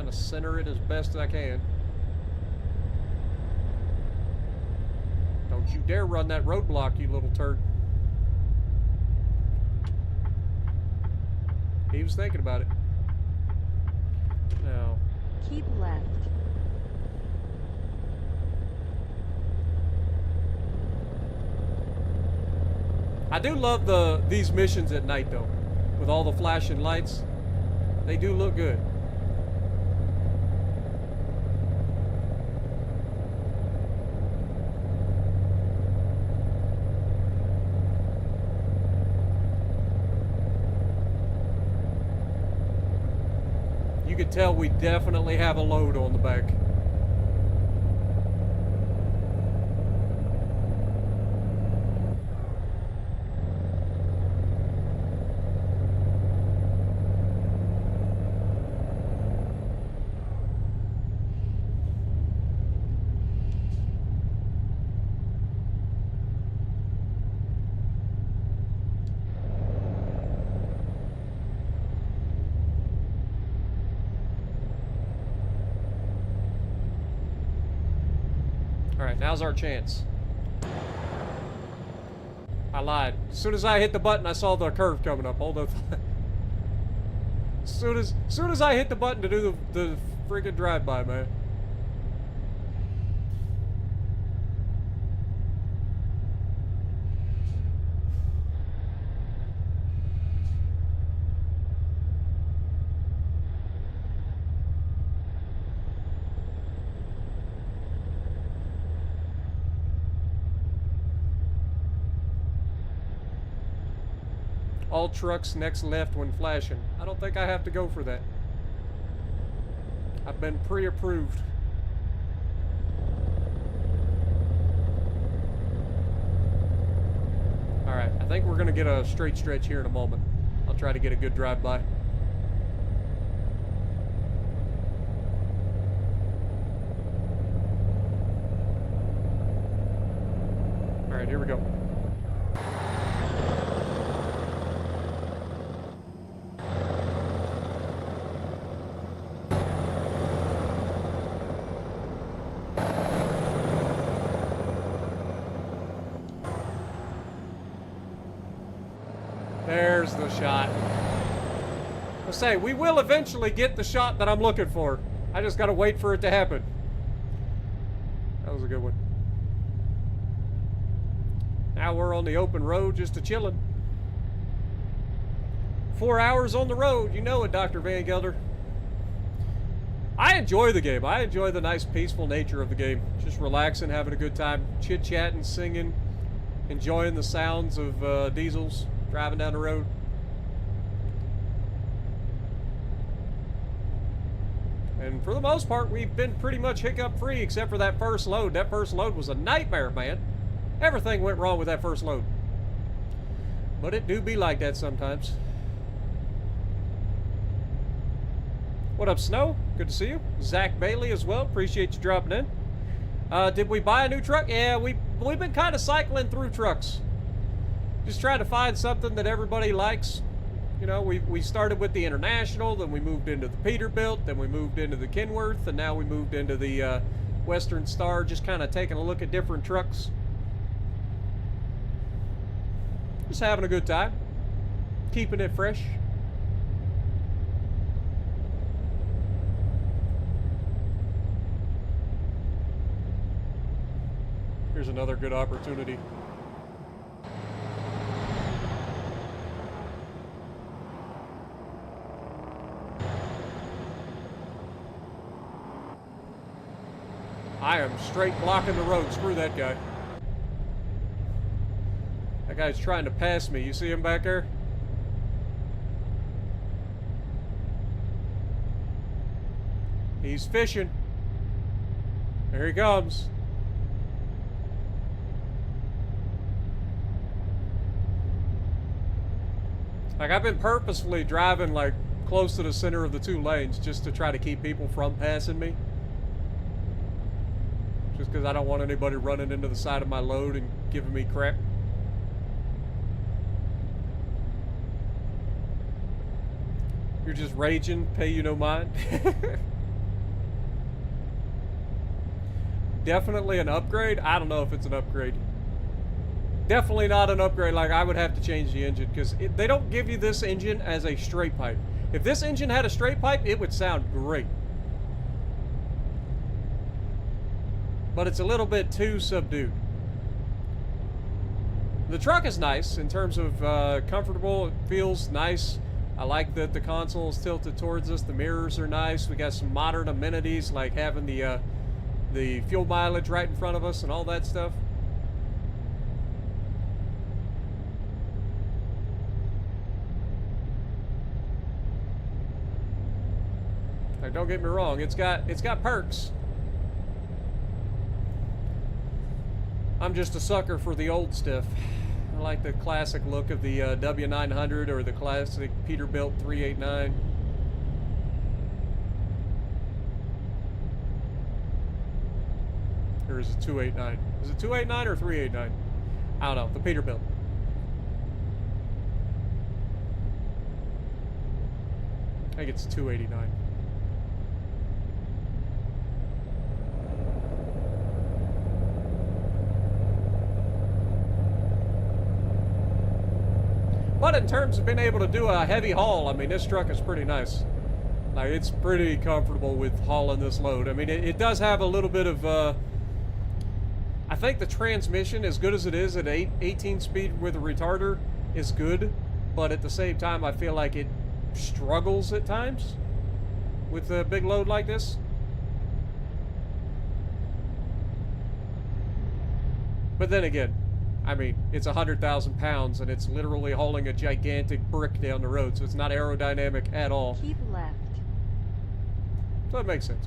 Trying to center it as best I can. Don't you dare run that roadblock, you little turd. He was thinking about it. Now, Keep left. I do love these missions at night though, with all the flashing lights. They do look good. You could tell we definitely have a load on the back. Alright, now's our chance. I lied. As soon as I hit the button, I saw the curve coming up. Hold on. As soon as I hit the button to do the freaking drive-by, man. All trucks next left when flashing. I don't think I have to go for that. I've been pre-approved. Alright, I think we're going to get a straight stretch here in a moment. I'll try to get a good drive-by. Alright, here we go. There's the shot. I'll say, we will eventually get the shot that I'm looking for. I just gotta wait for it to happen. That was a good one. Now we're on the open road just a-chillin'. 4 hours on the road, you know it, Dr. Van Gelder. I enjoy the game. I enjoy the nice, peaceful nature of the game. Just relaxing, having a good time, chit-chatting, singing, enjoying the sounds of diesels driving down the road. And for the most part, we've been pretty much hiccup-free except for that first load. That first load was a nightmare, man. Everything went wrong with that first load. But it do be like that sometimes. What up, Snow? Good to see you. Zach Bailey as well. Appreciate you dropping in. Did we buy a new truck? Yeah, we've been kind of cycling through trucks. Just trying to find something that everybody likes. You know, we started with the International, then we moved into the Peterbilt, then we moved into the Kenworth, and now we moved into the Western Star, just kind of taking a look at different trucks. Just having a good time. Keeping it fresh. Here's another good opportunity. I am straight blocking the road. Screw that guy. That guy's trying to pass me. You see him back there? He's fishing. There he comes. Like, I've been purposefully driving like close to the center of the two lanes just to try to keep people from passing me. Just because I don't want anybody running into the side of my load and giving me crap. You're just raging, pay you no mind. definitely an upgrade. I don't know if it's an upgrade. Definitely not an upgrade. Like, I would have to change the engine because they don't give you this engine as a straight pipe. If this engine had a straight pipe, it would sound great. But it's a little bit too subdued. The truck is nice in terms of comfortable. It feels nice. I like that the console is tilted towards us. The mirrors are nice. We got some modern amenities like having the fuel mileage right in front of us and all that stuff. Like, don't get me wrong, it's got perks. I'm just a sucker for the old stuff. I like the classic look of the W900 or the classic Peterbilt 389. Or is it 289? Is it 289 or 389? I don't know. The Peterbilt. I think it's 289. But in terms of being able to do a heavy haul, I mean, this truck is pretty nice. Like, it's pretty comfortable with hauling this load. I mean, it does have a little bit of, I think the transmission, as good as it is at 18 speed with a retarder, is good. But at the same time, I feel like it struggles at times with a big load like this. But then again, I mean, it's 100,000 pounds and it's literally hauling a gigantic brick down the road, so it's not aerodynamic at all. Keep left. So that makes sense.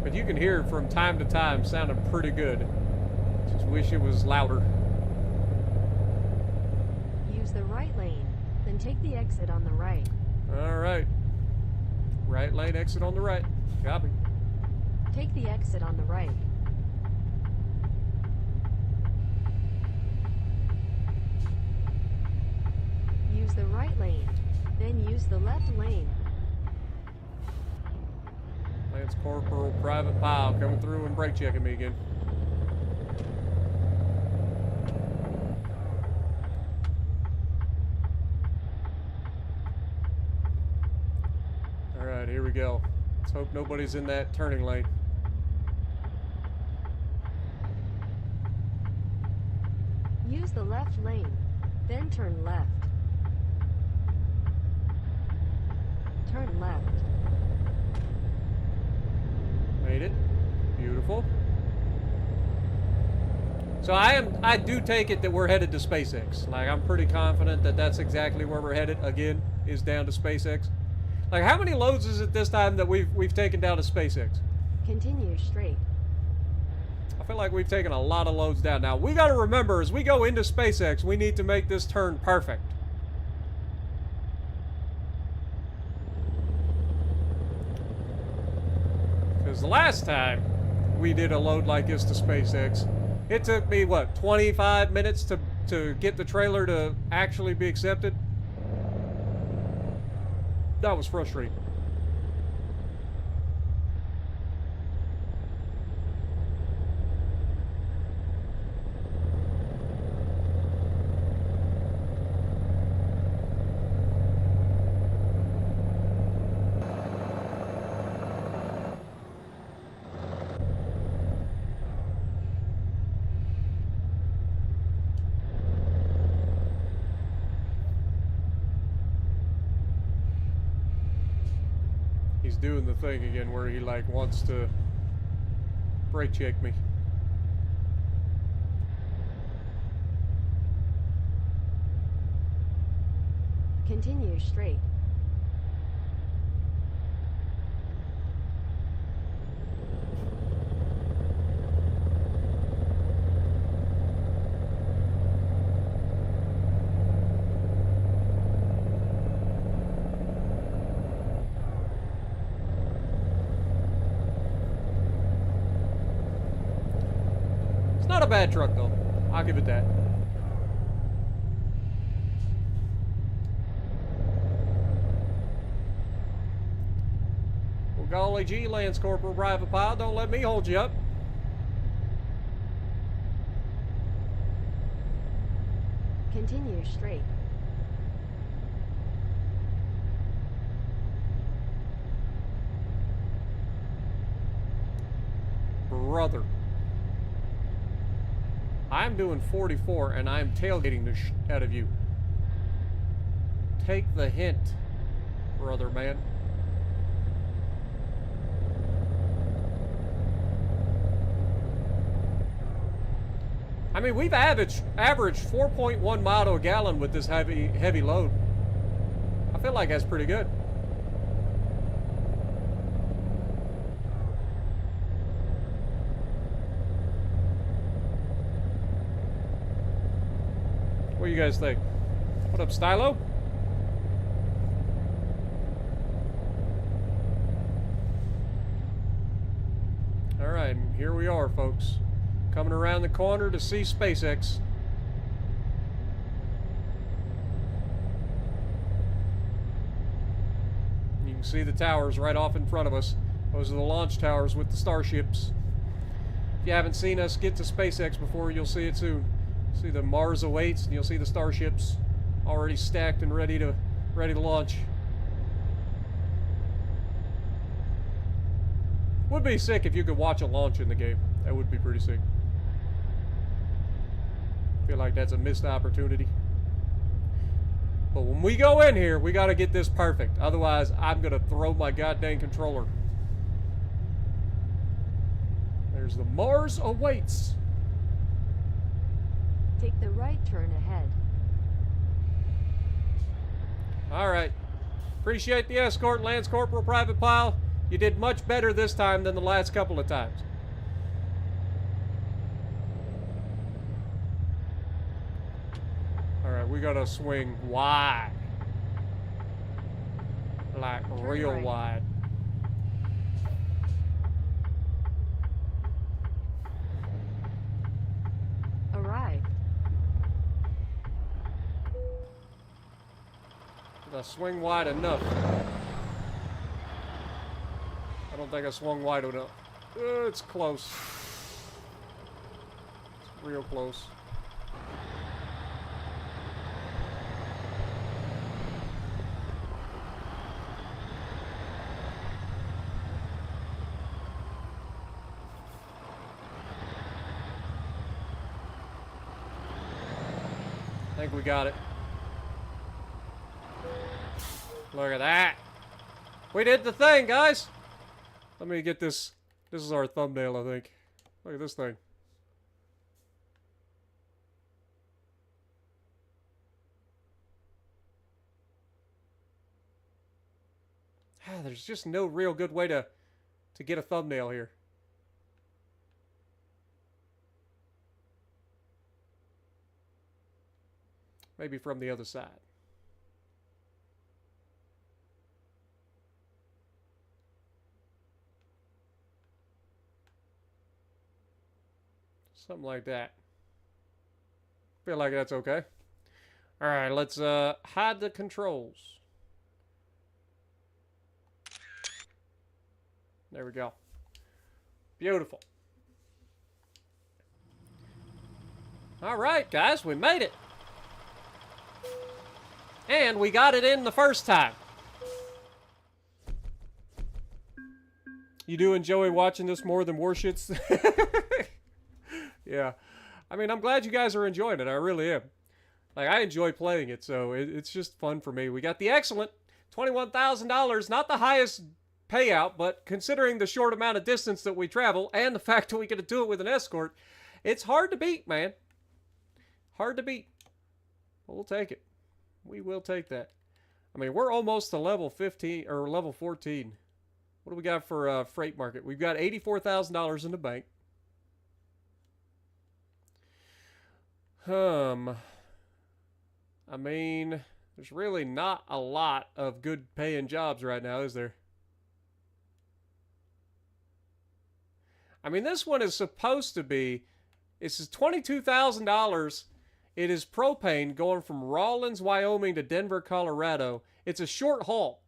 But you can hear it from time to time sounding pretty good. Just wish it was louder. Use the right lane, then take the exit on the right. Alright. Right lane, exit on the right. Copy. Take the exit on the right. Use the right lane, then use the left lane. Lance Corporal Private Pile coming through and brake checking me again. Alright, here we go. Let's hope nobody's in that turning lane. Use the left lane, then turn left. Turn left. Made it. Beautiful. So I do take it that we're headed to SpaceX. Like, I'm pretty confident that that's exactly where we're headed. Again, is down to SpaceX. Like, how many loads is it this time that we've taken down to SpaceX? Continue straight. I feel like we've taken a lot of loads down. Now, we got to remember, as we go into SpaceX, we need to make this turn perfect. Because the last time we did a load like this to SpaceX, it took me, what, 25 minutes to get the trailer to actually be accepted? That was frustrating. He's doing the thing again where he like wants to brake check me. Continue straight. a bad truck, though. I'll give it that. Well, golly gee, Lance Corporal Private Pile, don't let me hold you up. Continue straight. Brother. I'm doing 44 and I'm tailgating the shit out of you. Take the hint, brother man. I mean, we've averaged 4.1 mile to a gallon with this heavy load. I feel like that's pretty good. What do you guys think? What up, Stylo? All right, and here we are, folks. Coming around the corner to see SpaceX. You can see the towers right off in front of us. Those are the launch towers with the starships. If you haven't seen us get to SpaceX before, you'll see it soon. See the Mars awaits, and you'll see the starships already stacked and ready to launch. Would be sick if you could watch a launch in the game. That would be pretty sick. Feel like that's a missed opportunity. But when we go in here, we got to get this perfect. Otherwise, I'm going to throw my goddamn controller. There's the Mars awaits. Take the right turn ahead. All right. Appreciate the escort, Lance Corporal Private Pile. You did much better this time than the last couple of times. All right, we got to swing wide. Like real right. wide. Arrive. Did I swing wide enough? I don't think I swung wide enough. It's close. It's real close. I think we got it. Look at that. We did the thing, guys. Let me get this. This is our thumbnail, I think. Look at this thing. There's just no real good way to get a thumbnail here. Maybe from the other side. Something like that. Feel like that's okay. All right, let's hide the controls. There we go. Beautiful. All right, guys, we made it. And we got it in the first time. You do enjoy watching this more than Warshits? Yeah. I mean, I'm glad you guys are enjoying it. I really am. Like, I enjoy playing it, so it's just fun for me. We got the excellent $21,000. Not the highest payout, but considering the short amount of distance that we travel and the fact that we get to do it with an escort, it's hard to beat, man. Hard to beat. But we'll take it. We will take that. I mean, we're almost to level 15 or level 14. What do we got for freight market? We've got $84,000 in the bank. I mean, there's really not a lot of good paying jobs right now, is there? I mean, this one is supposed to be This is $22,000. It is propane going from Rawlins, Wyoming to Denver, Colorado. It's a short haul,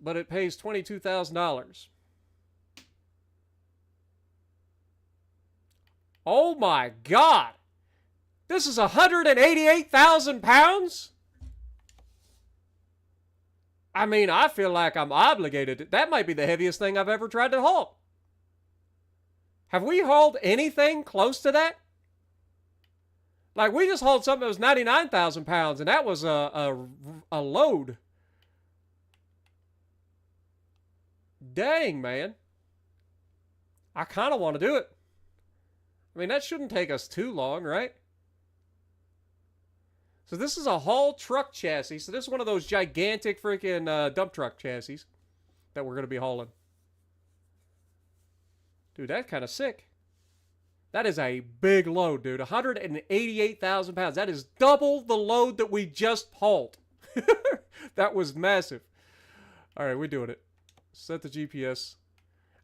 but it pays $22,000. Oh my God! This is 188,000 pounds? I mean, I feel like I'm obligated. That might be the heaviest thing I've ever tried to haul. Have we hauled anything close to that? Like, we just hauled something that was 99,000 pounds, and that was a load. Dang, man. I kind of want to do it. I mean, that shouldn't take us too long, right? So this is a haul truck chassis. So this is one of those gigantic freaking dump truck chassis that we're going to be hauling. Dude, that's kind of sick. That is a big load, dude. 188,000 pounds. That is double the load that we just hauled. That was massive. All right, we're doing it. Set the GPS.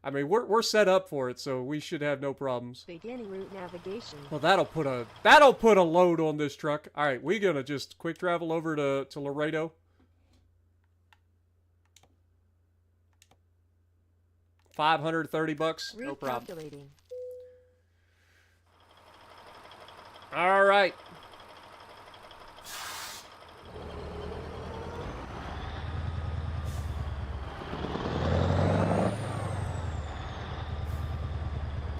I mean, we're set up for it, so we should have no problems. Beginning route navigation. Well, that'll put a load on this truck. All right, we're gonna just quick travel over to Laredo. $530, no problem. Recalculating. All right.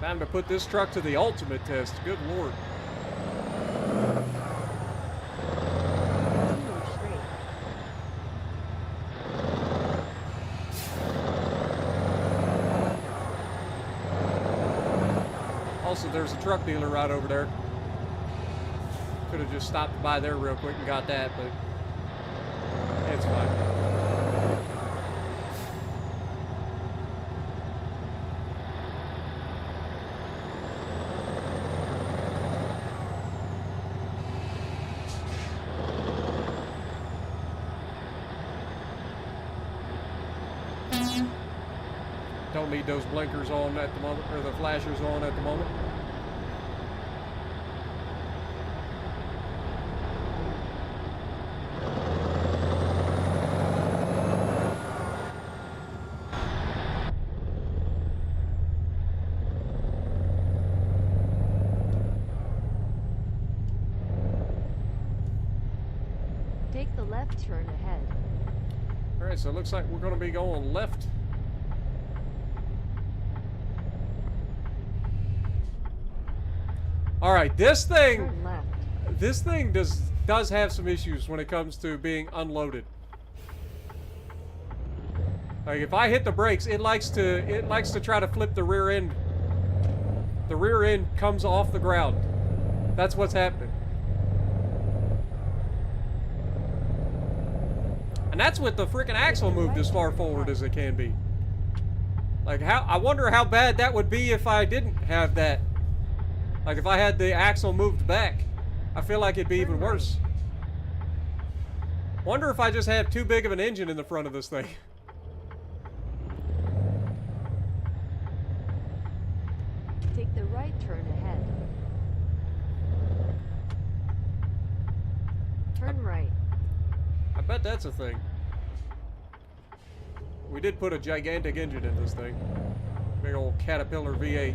Time to put this truck to the ultimate test. Good Lord. Continue straight. Also, there's a truck dealer right over there. Could have just stopped by there real quick and got that, but it's fine. Don't need those blinkers on at the moment, or the flashers on at the moment. Take the left turn ahead. All right, so it looks like we're going to be going left. All right, this thing Turn left. does have some issues when it comes to being unloaded. Like, if I hit the brakes, it likes to try to flip the rear end. The rear end comes off the ground. That's what's happening. And that's with the freaking axle moved as far forward as it can be. Like, I wonder how bad that would be if I didn't have that. Like, if I had the axle moved back, I feel like it'd be even worse. Wonder if I just have too big of an engine in the front of this thing. Take the right turn ahead. Turn right. I bet that's a thing. We did put a gigantic engine in this thing. Big old Caterpillar V8.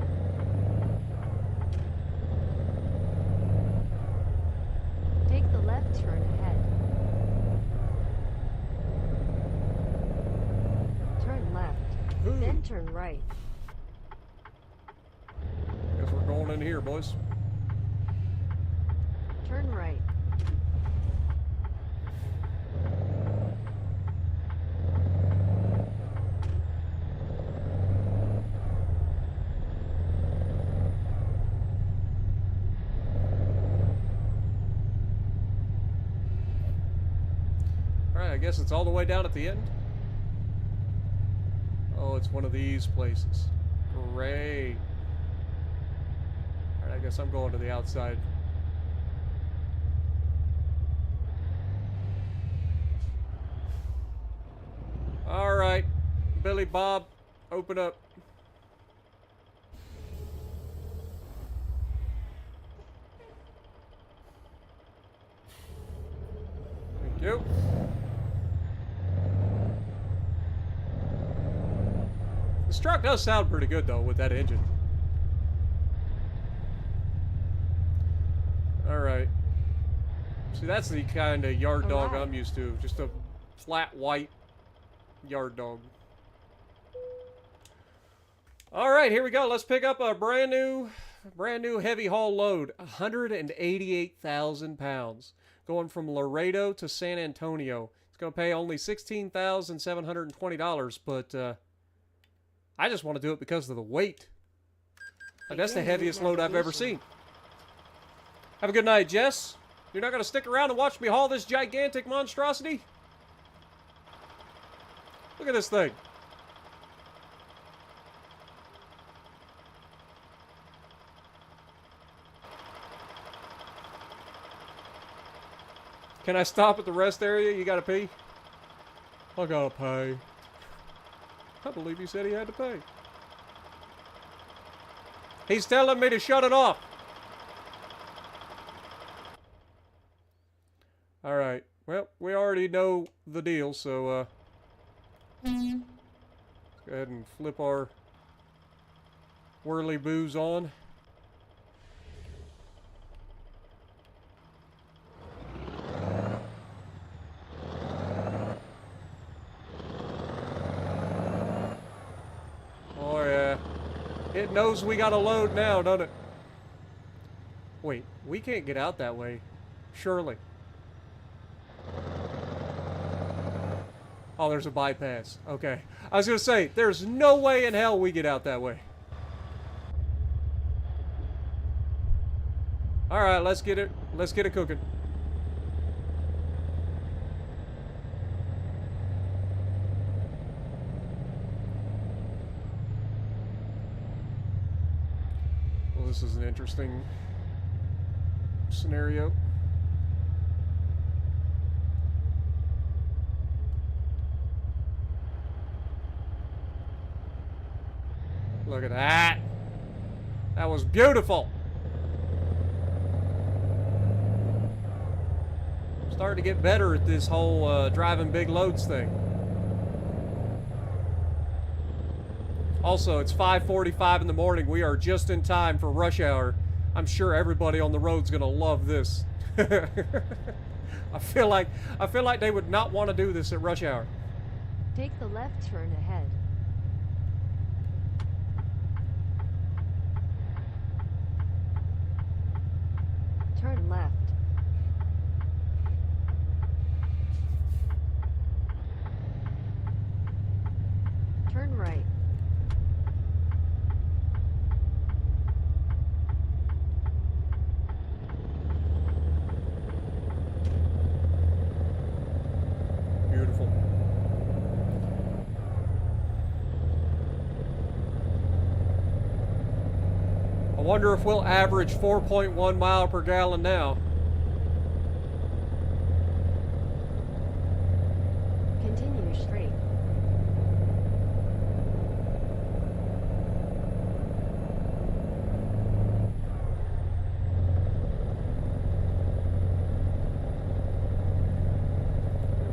Take the left turn ahead. Turn left. Ooh. Then turn right. Guess we're going in here, boys. Turn right. Alright, I guess it's all the way down at the end. Oh, it's one of these places. Great. Alright, I guess I'm going to the outside. Alright, Billy Bob, open up. Yep. This truck does sound pretty good, though, with that engine. Alright. See, that's the kind of yard dog I'm used to. Just a flat white yard dog. Alright, here we go. Let's pick up a brand new heavy haul load. 188,000 pounds. Going from Laredo to San Antonio. It's going to pay only $16,720, but I just want to do it because of the weight. Like, that's the heaviest load I've ever seen. Have a good night, Jess. You're not going to stick around and watch me haul this gigantic monstrosity? Look at this thing. Can I stop at the rest area? You gotta pee? I gotta pay. I believe he said he had to pay. He's telling me to shut it off. Alright. Well, we already know the deal, so, let's go ahead and flip our whirly boos on. Oh, yeah. It knows we got a load now, doesn't it? Wait, we can't get out that way. Surely. Oh, there's a bypass. Okay. I was going to say, there's no way in hell we get out that way. Alright, let's get it cooking. Well, this is an interesting scenario. Look at that. That was beautiful. Starting to get better at this whole driving big loads thing. Also, it's 5:45 in the morning. We are just in time for rush hour. I'm sure everybody on the road's gonna love this. I feel like they would not want to do this at rush hour. Take the left turn ahead. Turn left. Turn right. Beautiful. I wonder if we'll average 4.1 mile per gallon now. Continue straight.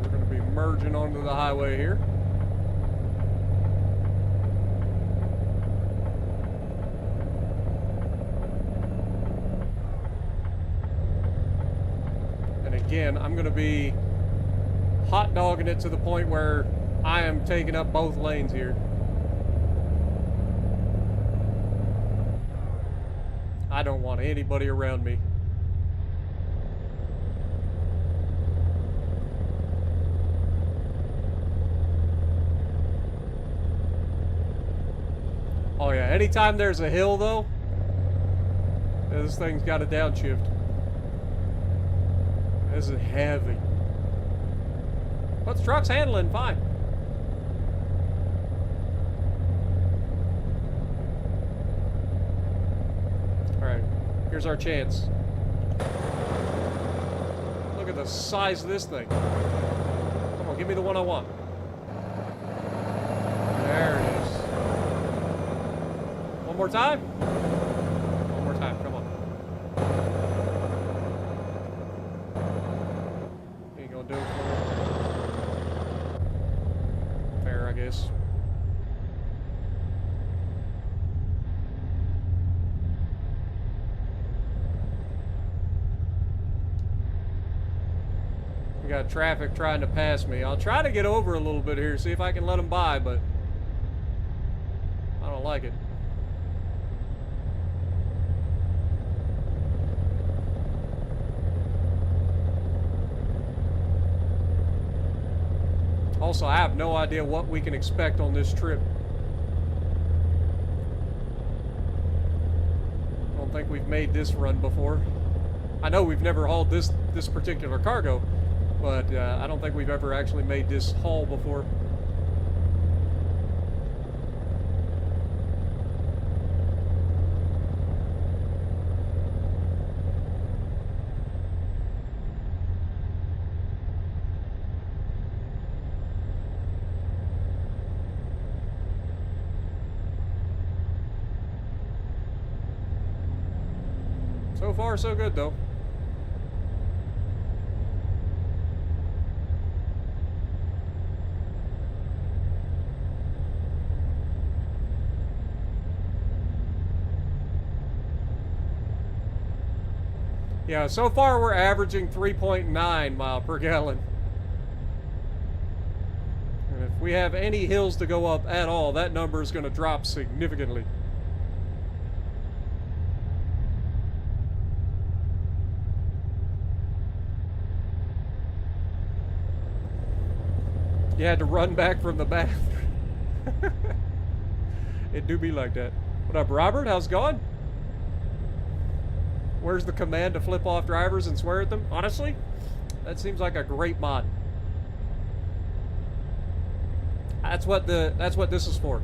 We're going to be merging onto the highway here. Again, I'm going to be hot dogging it to the point where I am taking up both lanes here. I don't want anybody around me. Oh yeah, anytime there's a hill though, this thing's got a downshift. This is heavy. But the truck's handling fine. Alright, here's our chance. Look at the size of this thing. Come on, give me the one I want. There it is. One more time? One more time, come on. Do it for guess. We got traffic trying to pass me. I'll try to get over a little bit here, see if I can let them by, but I don't like it. Also, I have no idea what we can expect on this trip. I don't think we've made this run before. I know we've never hauled this particular cargo, but I don't think we've ever actually made this haul before. So far, so good, though. Yeah, so far we're averaging 3.9 mile per gallon. And if we have any hills to go up at all, that number is going to drop significantly. You had to run back from the bathroom. It do be like that. What up, Robert? How's it going? Where's the command to flip off drivers and swear at them? Honestly, that seems like a great mod. That's what this is for.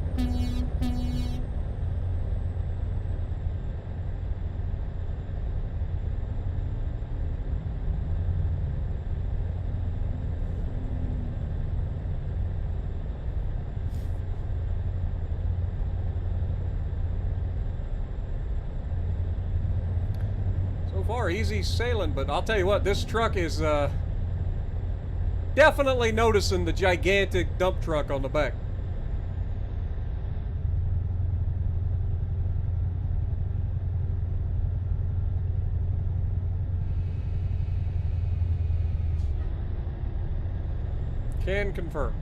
Easy sailing, but I'll tell you what, this truck is definitely noticing the gigantic dump truck on the back. Can confirm.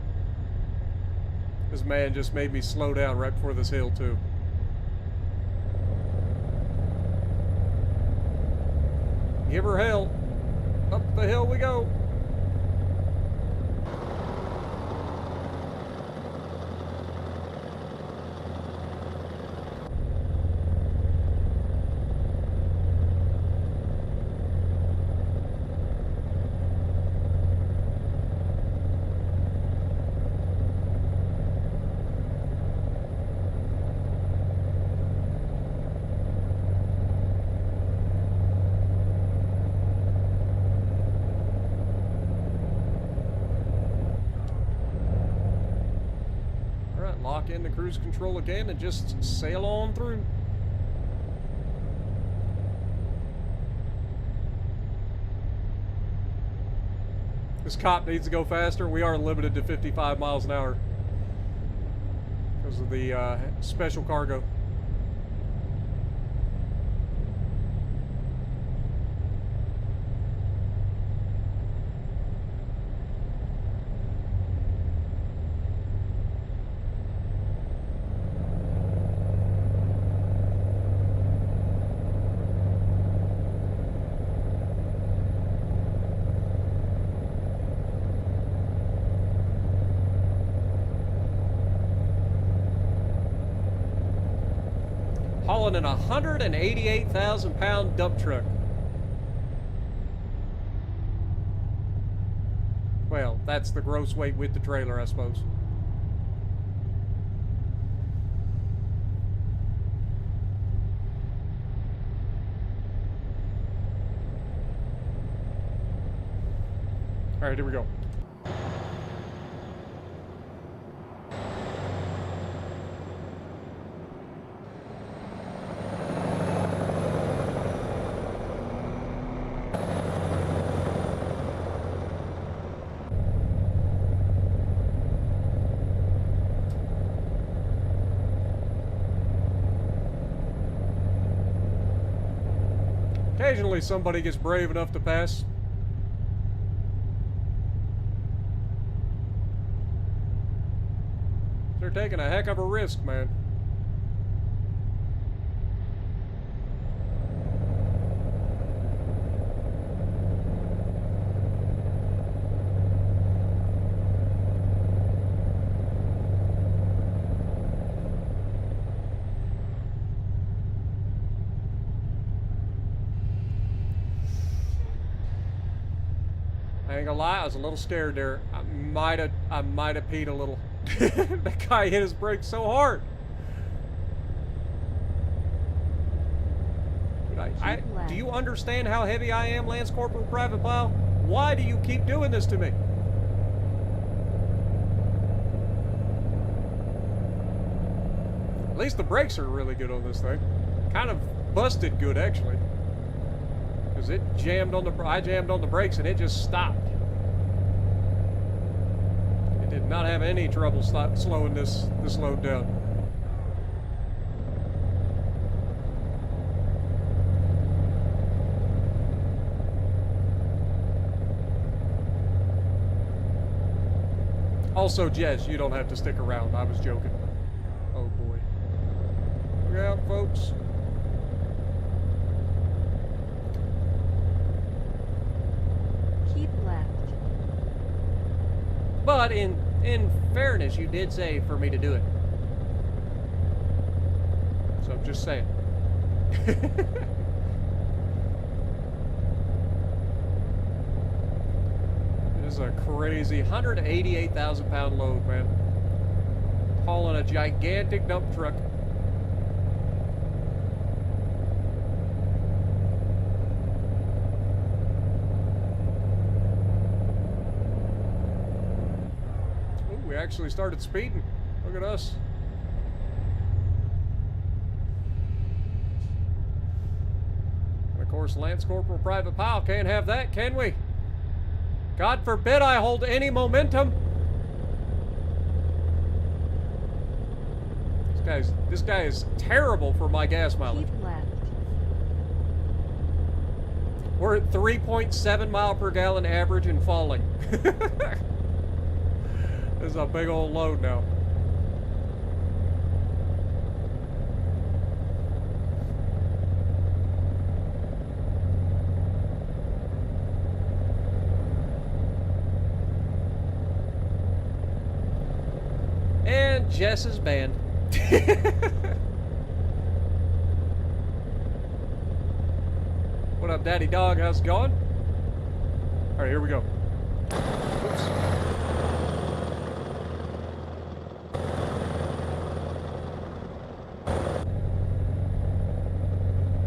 This man just made me slow down right before this hill too. Give her hell. Up the hill we go. Lock into cruise control again and just sail on through. This cop needs to go faster. We are limited to 55 miles an hour because of the special cargo. Hauling in a 188,000 pound dump truck. Well, that's the gross weight with the trailer, I suppose. All right, here we go. Occasionally somebody gets brave enough to pass. They're taking a heck of a risk, man. I ain't gonna lie, I was a little scared there. I might have peed a little. That guy hit his brakes so hard. Do you understand how heavy I am, Lance Corporal Private Pile? Why do you keep doing this to me? At least the brakes are really good on this thing. Kind of busted good, actually. Because it jammed on I jammed on the brakes and it just stopped. It did not have any trouble slowing this load down. Also, Jess, you don't have to stick around. I was joking. Oh boy. Look out, folks. Keep left. But in fairness, you did say for me to do it. So I'm just saying. This is a crazy 188,000 pound load, man. Hauling a gigantic dump truck. We actually started speeding. Look at us. And of course, Lance Corporal Private Pile can't have that, can we? God forbid I hold any momentum. This guy is terrible for my gas mileage. Keep left. We're at 3.7 mile per gallon average and falling. This is a big old load now. And Jess is banned. What up, Daddy Dog? How's it going? All right, here we go. Oops.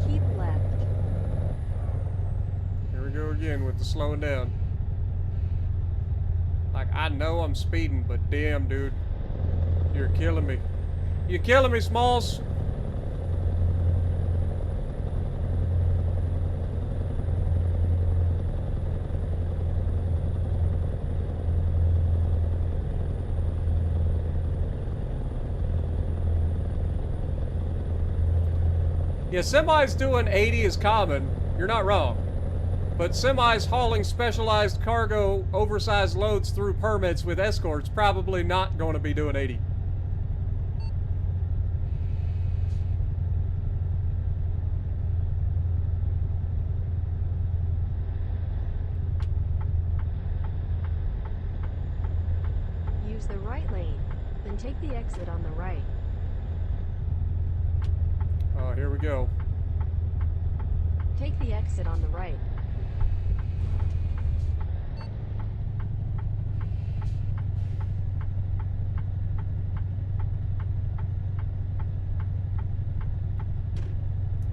Keep left. Here we go again with the slowing down. Like, I know I'm speeding, but damn, dude. You're killing me. You're killing me, Smalls. Yeah, semis doing 80 is common. You're not wrong. But semis hauling specialized cargo, oversized loads through permits with escorts probably not going to be doing 80. Use the right lane, then take the exit on the right. Oh, here we go. Take the exit on the right.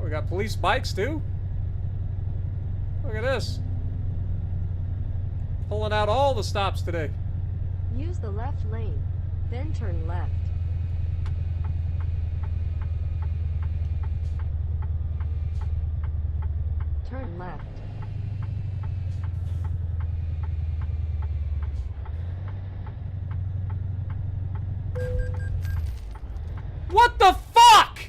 Oh, we got police bikes too? Look at this. Pulling out all the stops today. Use the left lane, then turn left. Turn left. What the fuck?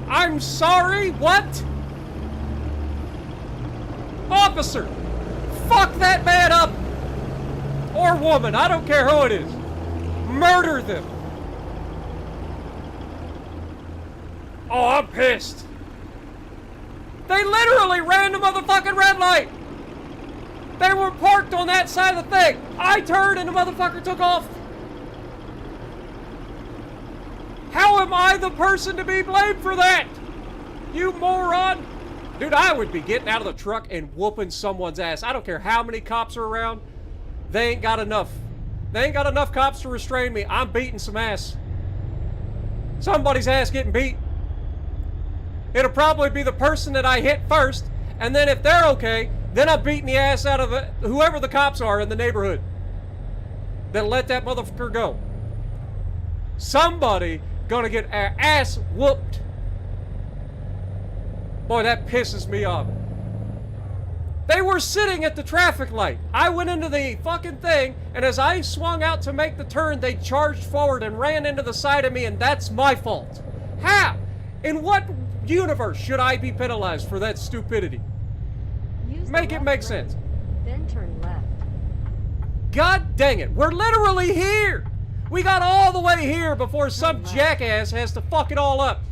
I'm sorry, what? Officer, fuck that man up! Or woman, I don't care who it is. Murder them! Oh, I'm pissed. They literally ran the motherfucking red light! They were parked on that side of the thing. I turned and the motherfucker took off. How am I the person to be blamed for that? You moron! Dude, I would be getting out of the truck and whooping someone's ass. I don't care how many cops are around. They ain't got enough. They ain't got enough cops to restrain me. I'm beating some ass. Somebody's ass getting beat. It'll probably be the person that I hit first, and then if they're okay, then I'm beating the ass out of whoever the cops are in the neighborhood that let that motherfucker go. Somebody gonna get our ass whooped. Boy, that pisses me off. They were sitting at the traffic light. I went into the fucking thing, and as I swung out to make the turn, they charged forward and ran into the side of me, and that's my fault. How? In what universe should I be penalized for that stupidity? Make it make sense. Then turn left. God dang it, we're literally here! We got all the way here before some jackass has to fuck it all up.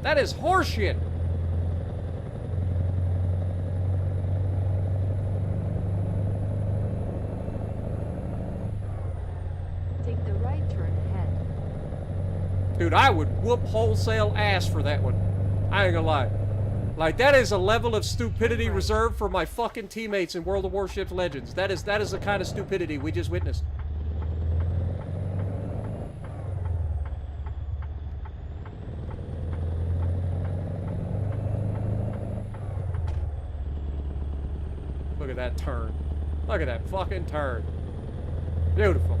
That is horseshit. Take the right turn ahead. Dude, I would whoop wholesale ass for that one. I ain't gonna lie. Like, that is a level of stupidity reserved for my fucking teammates in World of Warships Legends. That is the kind of stupidity we just witnessed. Look at that turn. Look at that fucking turn. Beautiful.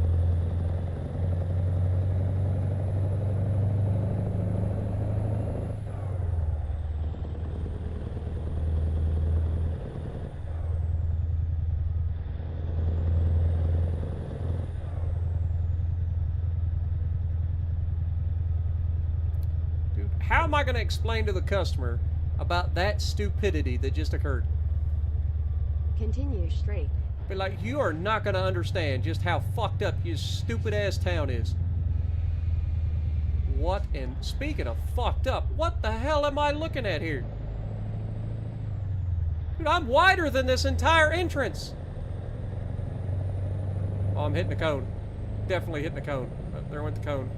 Dude, how am I going to explain to the customer about that stupidity that just occurred? Continue straight. But like, you are not going to understand just how fucked up your stupid ass town is. What, and speaking of fucked up, what the hell am I looking at here? Dude, I'm wider than this entire entrance. Oh, I'm hitting the cone. Definitely hitting the cone. Oh, there went the cone.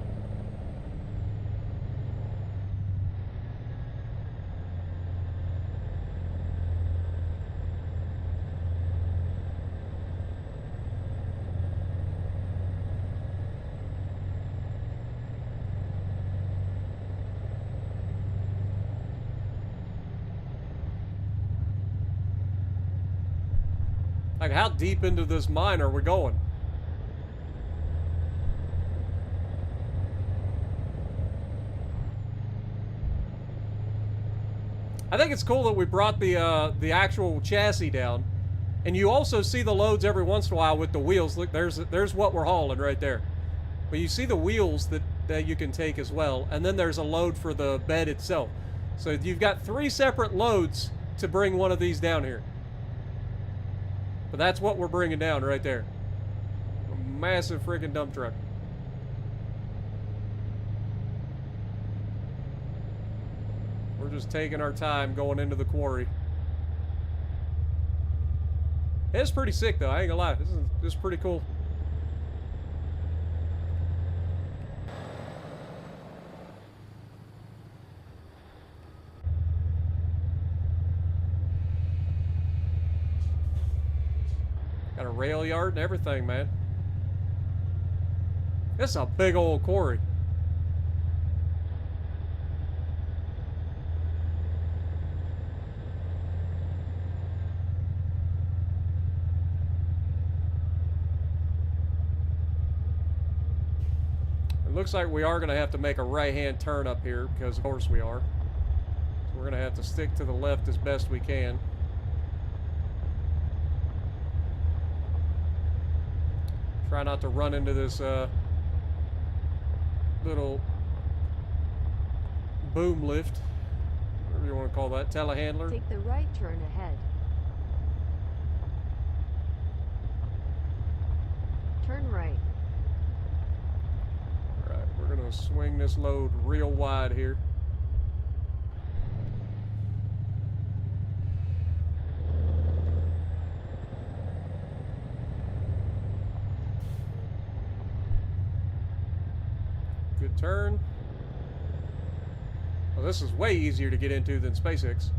Like, how deep into this mine are we going? I think it's cool that we brought the actual chassis down, and you also see the loads every once in a while with the wheels. Look, there's what we're hauling right there. But you see the wheels that you can take as well, and then there's a load for the bed itself. So you've got 3 separate loads to bring one of these down here. But that's what we're bringing down right there. A massive freaking dump truck. We're just taking our time going into the quarry. It's pretty sick though, I ain't gonna lie. This is pretty cool. Got a rail yard and everything, man. This is a big old quarry. It looks like we are going to have to make a right-hand turn up here, because of course we are. So we're we're going to have to stick to the left as best we can. Try not to run into this little boom lift, whatever you want to call that, telehandler. Take the right turn ahead. Turn right. Alright, we're going to swing this load real wide here. Good turn. Well, this is way easier to get into than SpaceX.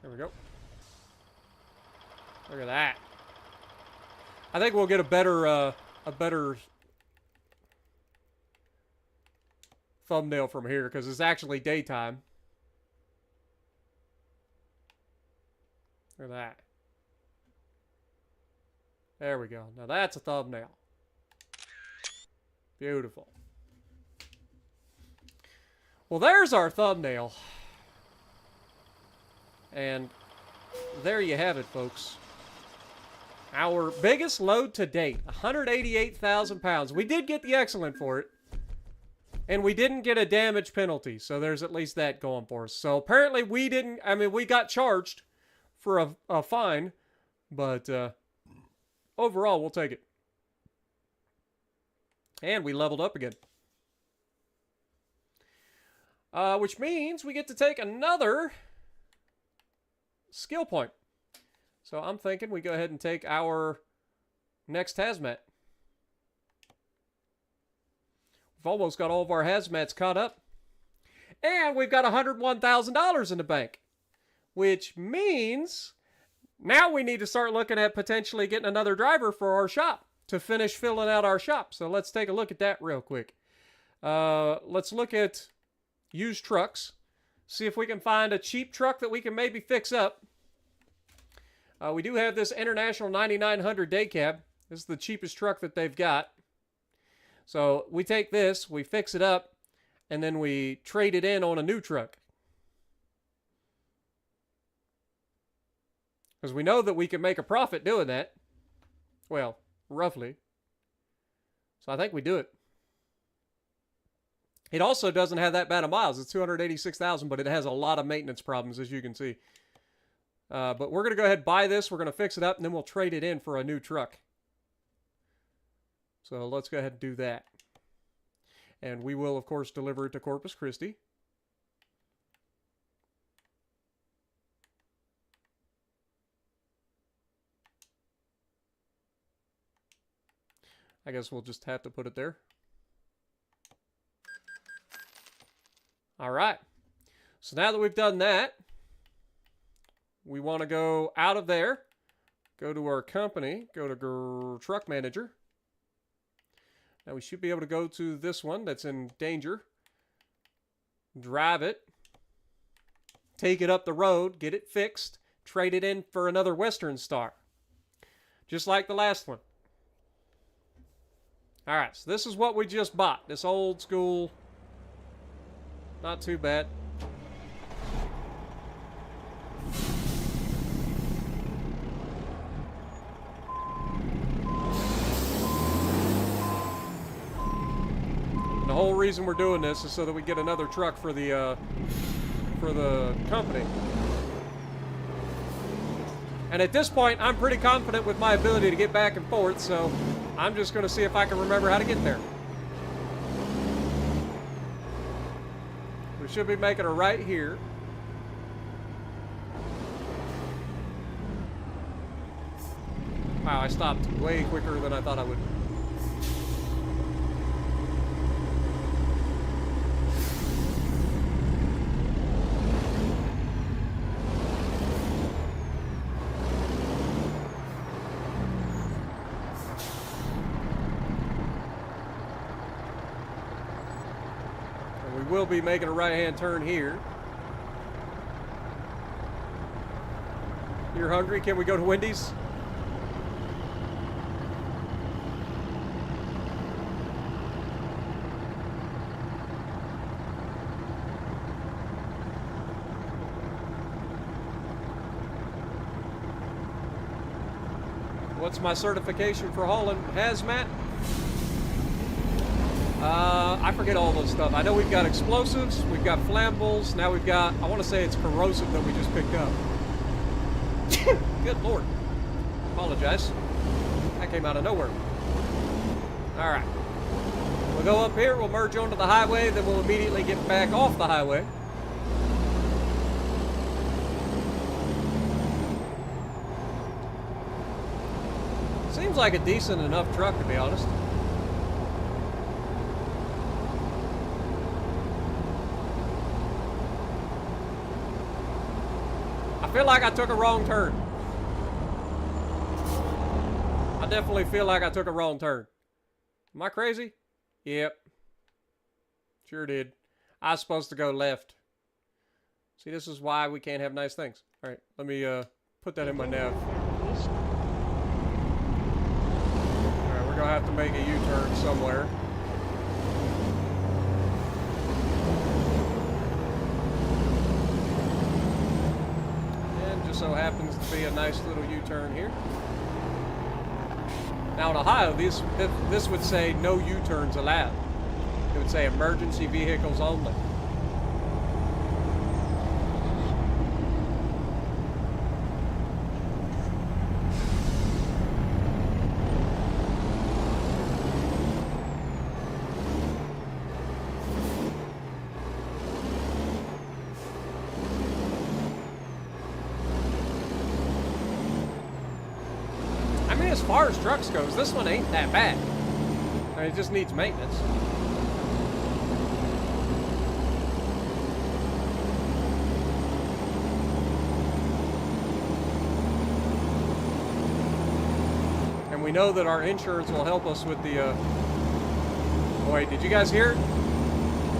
There we go. Look at that. I think we'll get a better thumbnail from here because it's actually daytime. Look at that. There we go. Now that's a thumbnail. Beautiful. Well, there's our thumbnail. And there you have it, folks. Our biggest load to date, 188,000 pounds. We did get the excellent for it. And we didn't get a damage penalty, so there's at least that going for us. So apparently we didn't, I mean, we got charged for a fine, but overall, we'll take it. And we leveled up again. Which means we get to take another skill point. So I'm thinking we go ahead and take our next hazmat. We've almost got all of our hazmats caught up. And we've got $101,000 in the bank. Which means now we need to start looking at potentially getting another driver for our shop to finish filling out our shop. So let's take a look at that real quick. Let's look at used trucks. See if we can find a cheap truck that we can maybe fix up. We do have this International 9900 day cab. This is the cheapest truck that they've got. So we take this, we fix it up, and then we trade it in on a new truck. Because we know that we can make a profit doing that. Well, roughly. So I think we do it. It also doesn't have that bad of miles. It's 286,000, but it has a lot of maintenance problems, as you can see. But we're going to go ahead and buy this. We're going to fix it up, and then we'll trade it in for a new truck. So let's go ahead and do that. And we will, of course, deliver it to Corpus Christi. I guess we'll just have to put it there. All right. So now that we've done that, we want to go out of there, go to our company, go to truck manager. Now we should be able to go to this one that's in danger. Drive it. Take it up the road, get it fixed, trade it in for another Western Star. Just like the last one. All right, so this is what we just bought. This old school, not too bad. The whole reason we're doing this is so that we get another truck for the company. And at this point, I'm pretty confident with my ability to get back and forth, so I'm just going to see if I can remember how to get there. We should be making a right here. Wow, I stopped way quicker than I thought I would. We'll be making a right-hand turn here. You're hungry? Can we go to Wendy's? What's my certification for hauling hazmat? I forget all those stuff. I know we've got explosives, we've got flammables, now we've got, I want to say it's corrosive that we just picked up. Good Lord. Apologize. That came out of nowhere. Alright. We'll go up here, we'll merge onto the highway, then we'll immediately get back off the highway. Seems like a decent enough truck, to be honest. I feel like I took a wrong turn. I definitely feel like I took a wrong turn. Am I crazy? Yep. Sure did. I was supposed to go left. See, this is why we can't have nice things. All right, let me put that in my nav. We're gonna have to make a U-turn somewhere. And just so happens to be a nice little U-turn here. Now in Ohio, this would say no U-turns allowed. It would say emergency vehicles only. As far as trucks goes, this one ain't that bad. I mean, it just needs maintenance. And we know that our insurance will help us with the, oh, wait, did you guys hear it?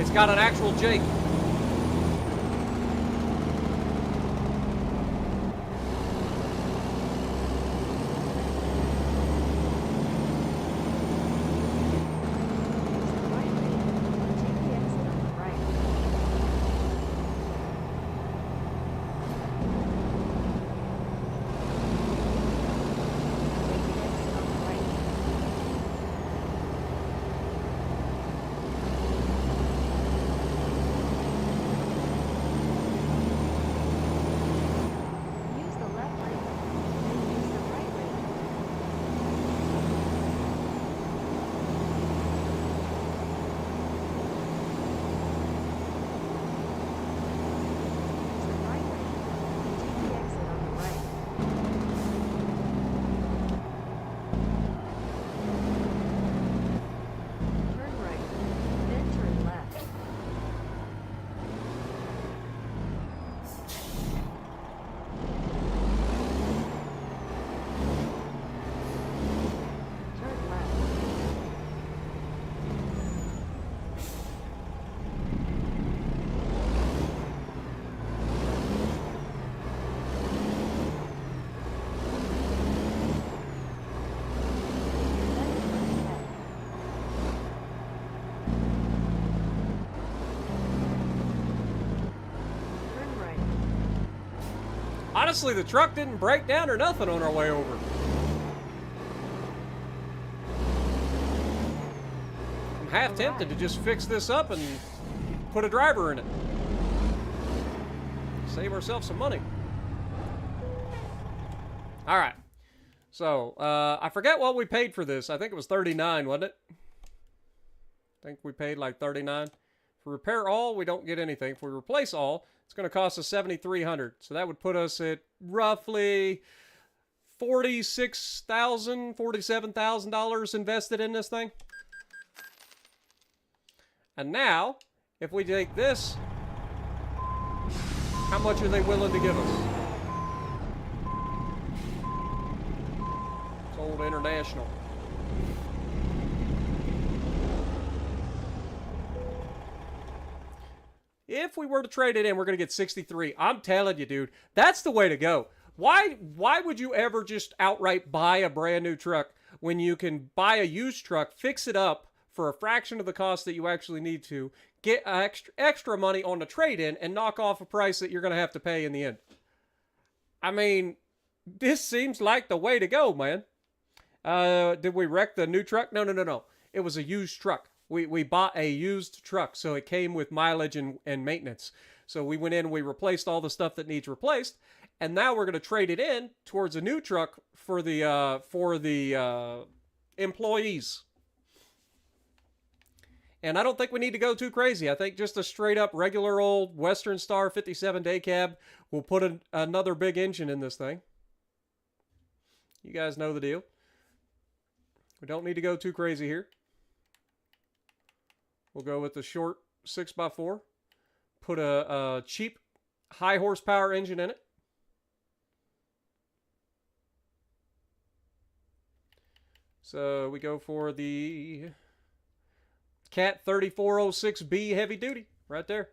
It's got an actual Jake. Honestly, the truck didn't break down or nothing on our way over. I'm half tempted to just fix this up and put a driver in it. Save ourselves some money. All right. So, I forget what we paid for this. I think it was $39, wasn't it? I think we paid like $39. If we repair all, we don't get anything. If we replace all, it's going to cost us $7,300. So that would put us at roughly $46,000, $47,000 invested in this thing. And now, if we take this, how much are they willing to give us? It's old International. If we were to trade it in, we're going to get 63. I'm telling you, dude, that's the way to go. Why would you ever just outright buy a brand new truck when you can buy a used truck, fix it up for a fraction of the cost that you actually need to, get extra money on the trade-in, and knock off a price that you're going to have to pay in the end? I mean, this seems like the way to go, man. Did we wreck the new truck? No. It was a used truck. We bought a used truck, so it came with mileage and maintenance. So we went in and we replaced all the stuff that needs replaced, and now we're going to trade it in towards a new truck for the employees. And I don't think we need to go too crazy. I think just a straight up regular old Western Star 57 day cab will put another big engine in this thing. You guys know the deal. We don't need to go too crazy here. We'll go with the short 6x4. Put a cheap high horsepower engine in it. So we go for the Cat 3406B heavy duty right there.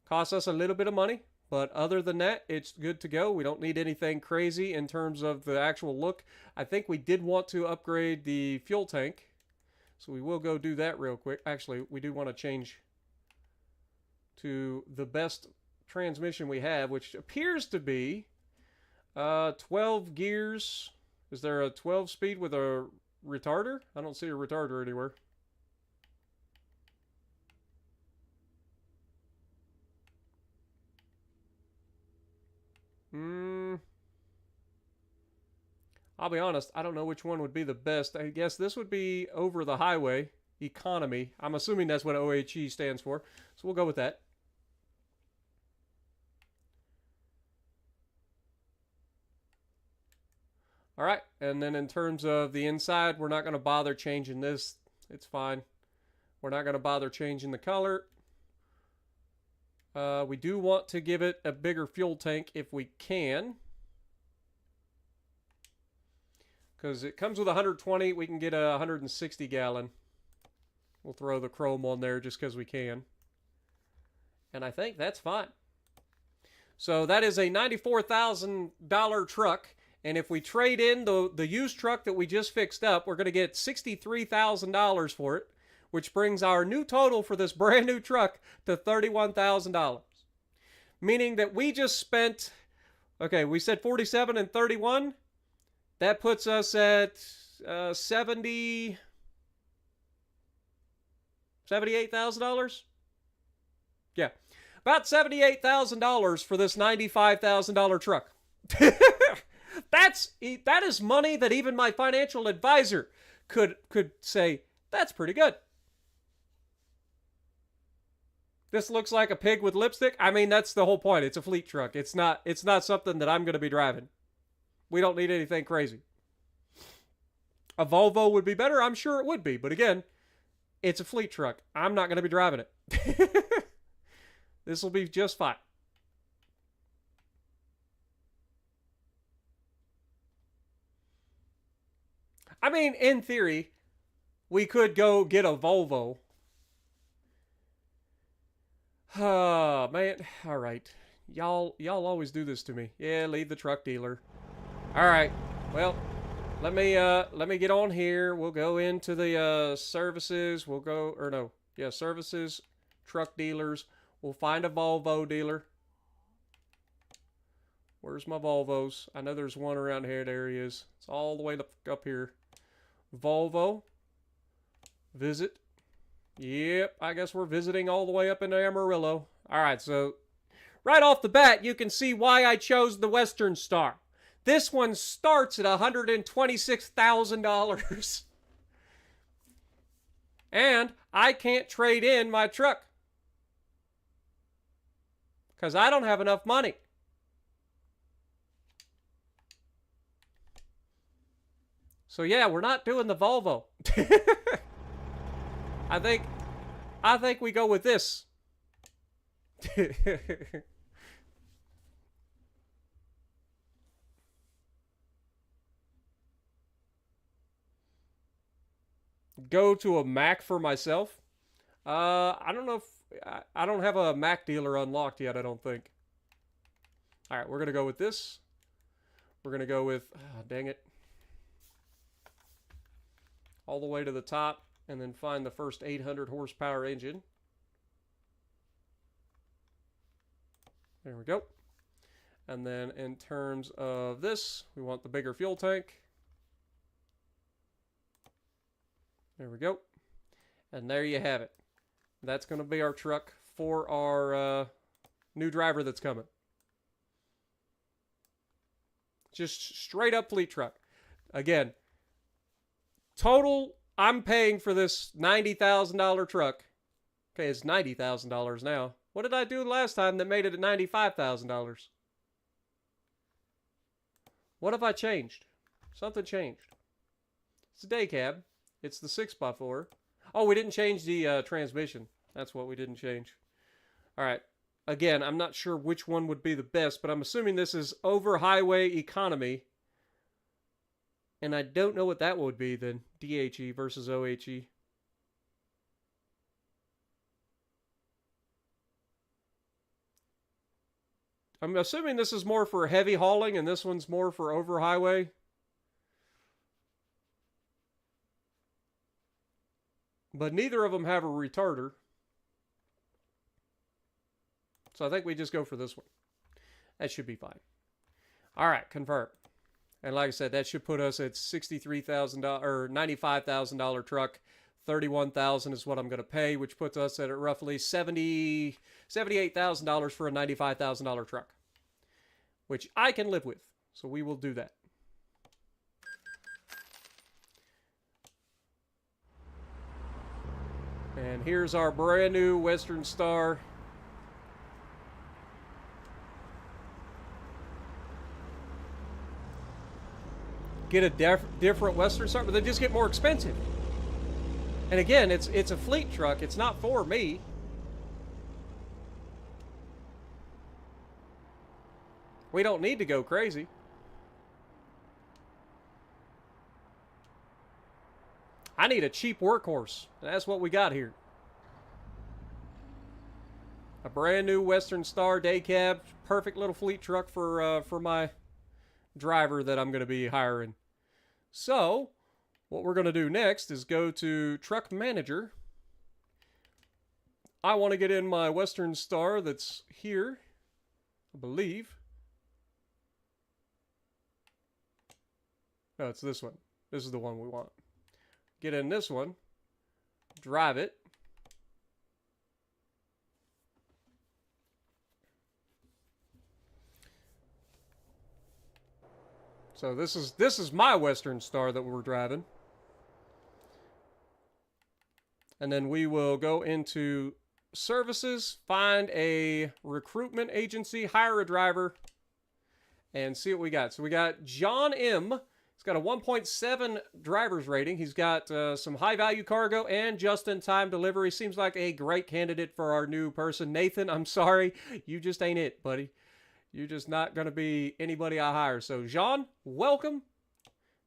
Costs us a little bit of money, but other than that, it's good to go. We don't need anything crazy in terms of the actual look. I think we did want to upgrade the fuel tank, so we will go do that real quick. Actually, we do want to change to the best transmission we have, which appears to be 12 gears. Is there a 12 speed with a retarder? I don't see a retarder anywhere. I'll be honest, I don't know which one would be the best. I guess this would be over the highway economy. I'm assuming that's what OHE stands for, so we'll go with that. All right, and then in terms of the inside, we're not going to bother changing this. It's fine. We're not going to bother changing the color. We do want to give it a bigger fuel tank if we can, because it comes with 120. We can get a 160 gallon. We'll throw the chrome on there just because we can. And I think that's fine. So that is a $94,000 truck. And if we trade in the used truck that we just fixed up, we're going to get $63,000 for it, which brings our new total for this brand new truck to $31,000. Meaning that we just spent, okay, we said 47 and 31. That puts us at $78,000? Yeah. About $78,000 for this $95,000 truck. That is money that even my financial advisor could say, that's pretty good. This looks like a pig with lipstick. I mean, that's the whole point. It's a fleet truck. It's not something that I'm going to be driving. We don't need anything crazy. A Volvo would be better. I'm sure it would be. But again, it's a fleet truck. I'm not going to be driving it. This will be just fine. I mean, in theory, we could go get a Volvo. Oh, man. All right. Y'all always do this to me. Yeah, leave the truck dealer. All right. Well, let me get on here. We'll go into the services. We'll go, or no. Yeah, services, truck dealers. We'll find a Volvo dealer. Where's my Volvos? I know there's one around here. There he is. It's all the way up here. Volvo. Visit. Yep, I guess we're visiting all the way up into Amarillo. All right, so right off the bat, you can see why I chose the Western Star. This one starts at $126,000. And I can't trade in my truck because I don't have enough money. So yeah, we're not doing the Volvo. I think we go with this. Go to a Mac for myself. I don't know if I don't have a Mac dealer unlocked yet, I don't think. All right, we're going to go with this. We're going to go with, dang it, all the way to the top, and then find the first 800 horsepower engine. There we go. And then in terms of this, we want the bigger fuel tank. There we go. And there you have it. That's going to be our truck for our new driver that's coming. Just straight up fleet truck. Again, total, I'm paying for this $90,000 truck. Okay, it's $90,000 now. What did I do last time that made it at $95,000? What have I changed? Something changed. It's a day cab. It's the 6x4. Oh, we didn't change the transmission. That's what we didn't change. All right. Again, I'm not sure which one would be the best, but I'm assuming this is over highway economy. And I don't know what that would be then. DHE versus OHE. I'm assuming this is more for heavy hauling and this one's more for over highway. But neither of them have a retarder. So I think we just go for this one. That should be fine. All right, confirm. And like I said, that should put us at $63,000 or $95,000 truck. $31,000 is what I'm going to pay, which puts us at roughly $78,000 for a $95,000 truck, which I can live with. So we will do that. And here's our brand new Western Star. Get a different Western Star, but they just get more expensive. And again, it's a fleet truck. It's not for me. We don't need to go crazy. I need a cheap workhorse. That's what we got here. A brand new Western Star day cab. Perfect little fleet truck for my driver that I'm going to be hiring. So, what we're going to do next is go to Truck Manager. I want to get in my Western Star that's here, I believe. No, it's this one. This is the one we want. Get in this one. Drive it. So this is my Western Star that we're driving. And then we will go into services, find a recruitment agency, hire a driver, and see what we got. So we got John M. He's got a 1.7 driver's rating. He's got some high-value cargo and just-in-time delivery. Seems like a great candidate for our new person. Nathan, I'm sorry. You just ain't it, buddy. You're just not going to be anybody I hire. So, Jean, welcome.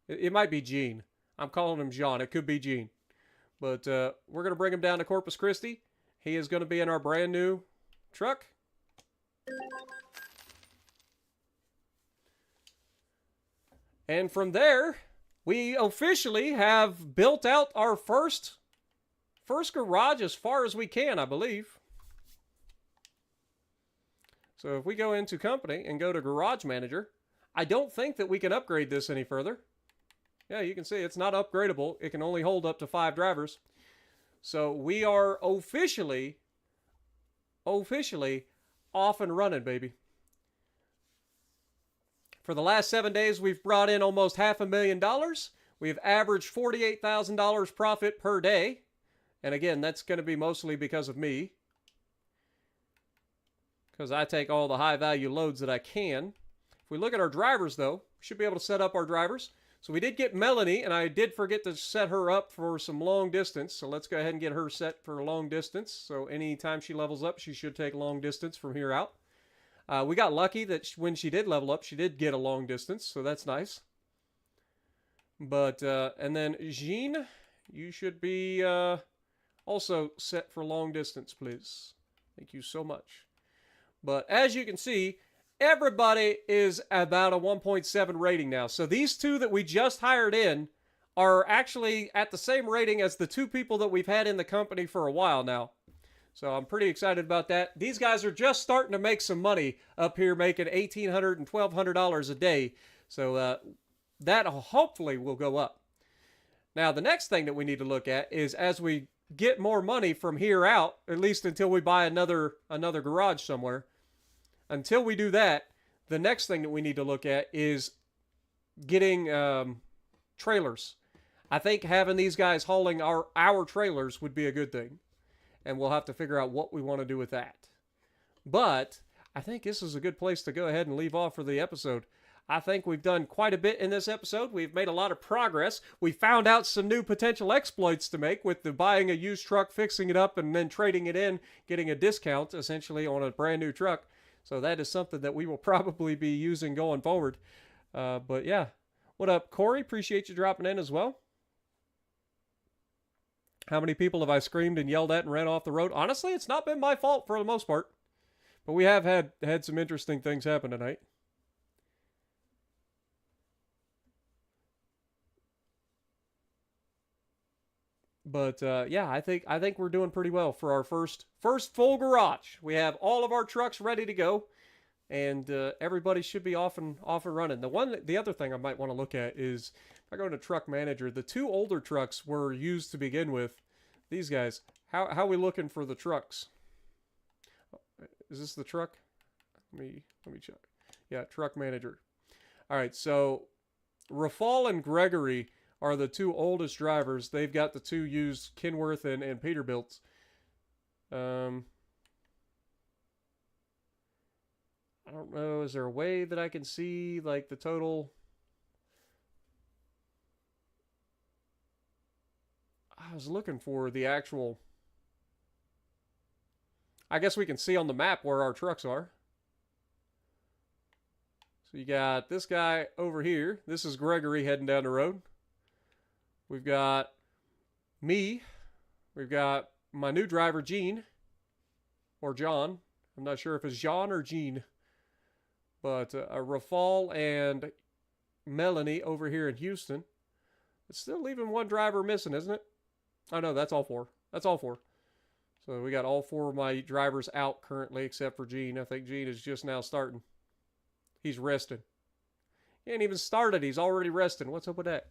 It might be Gene. I'm calling him Jean. It could be Gene. But we're going to bring him down to Corpus Christi. He is going to be in our brand new truck. And from there, we officially have built out our first garage as far as we can, I believe. So if we go into company and go to Garage Manager, I don't think that we can upgrade this any further. Yeah, you can see it's not upgradable. It can only hold up to 5 drivers. So we are officially off and running, baby. For the last 7 days, we've brought in almost $500,000. We've averaged $48,000 profit per day. And again, that's going to be mostly because of me. Because I take all the high-value loads that I can. If we look at our drivers, though, we should be able to set up our drivers. So we did get Melanie, and I did forget to set her up for some long distance. So let's go ahead and get her set for long distance. So anytime she levels up, she should take long distance from here out. We got lucky that when she did level up, she did get a long distance. So that's nice. But, and then Jean, you should be also set for long distance, please. Thank you so much. But as you can see, everybody is about a 1.7 rating now. So these two that we just hired in are actually at the same rating as the two people that we've had in the company for a while now. So I'm pretty excited about that. These guys are just starting to make some money up here, making $1,800 and $1,200 a day. So that hopefully will go up. Now, the next thing that we need to look at is as we get more money from here out, at least until we buy another garage somewhere. Until we do that, the next thing that we need to look at is getting trailers. I think having these guys hauling our trailers would be a good thing. And we'll have to figure out what we want to do with that. But I think this is a good place to go ahead and leave off for the episode. I think we've done quite a bit in this episode. We've made a lot of progress. We found out some new potential exploits to make with the buying a used truck, fixing it up, and then trading it in, getting a discount essentially on a brand new truck. So that is something that we will probably be using going forward. But yeah, what up, Corey? Appreciate you dropping in as well. How many people have I screamed and yelled at and ran off the road? Honestly, it's not been my fault for the most part. But we have had some interesting things happen tonight. But yeah, I think we're doing pretty well for our first full garage. We have all of our trucks ready to go, and everybody should be off and running. The other thing I might want to look at is if I go to Truck Manager, the two older trucks were used to begin with. These guys, how are we looking for the trucks? Is this the truck? Let me check. Yeah, Truck Manager. All right, so Rafal and Gregory are the two oldest drivers. They've got the two used Kenworth and Peterbilts. I don't know. Is there a way that I can see like the total? I was looking for the actual. I guess we can see on the map where our trucks are. So you got this guy over here. This is Gregory heading down the road. We've got me. We've got my new driver, Gene. Or John. I'm not sure if it's John or Gene. But Rafal and Melanie over here in Houston. It's still leaving one driver missing, isn't it? Oh, no, that's all four. That's all four. So we got all four of my drivers out currently except for Gene. I think Gene is just now starting. He's resting. He ain't even started. He's already resting. What's up with that?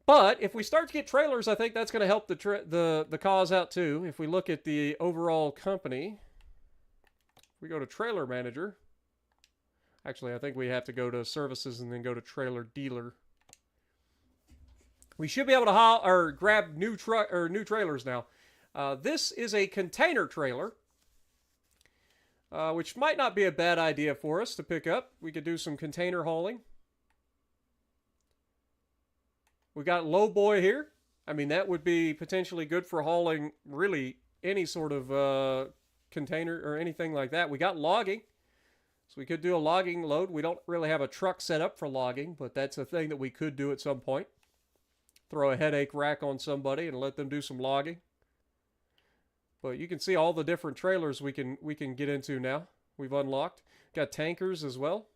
But if we start to get trailers, I think that's going to help the cause out too. If we look at the overall company, we go to Trailer Manager. Actually, I think we have to go to Services and then go to Trailer Dealer. We should be able to grab new trailers now. This is a container trailer, which might not be a bad idea for us to pick up. We could do some container hauling. We got Lowboy here. I mean, that would be potentially good for hauling really any sort of container or anything like that. We got logging. So we could do a logging load. We don't really have a truck set up for logging, but that's a thing that we could do at some point. Throw a headache rack on somebody and let them do some logging. But you can see all the different trailers we can get into now. We've unlocked. Got tankers as well.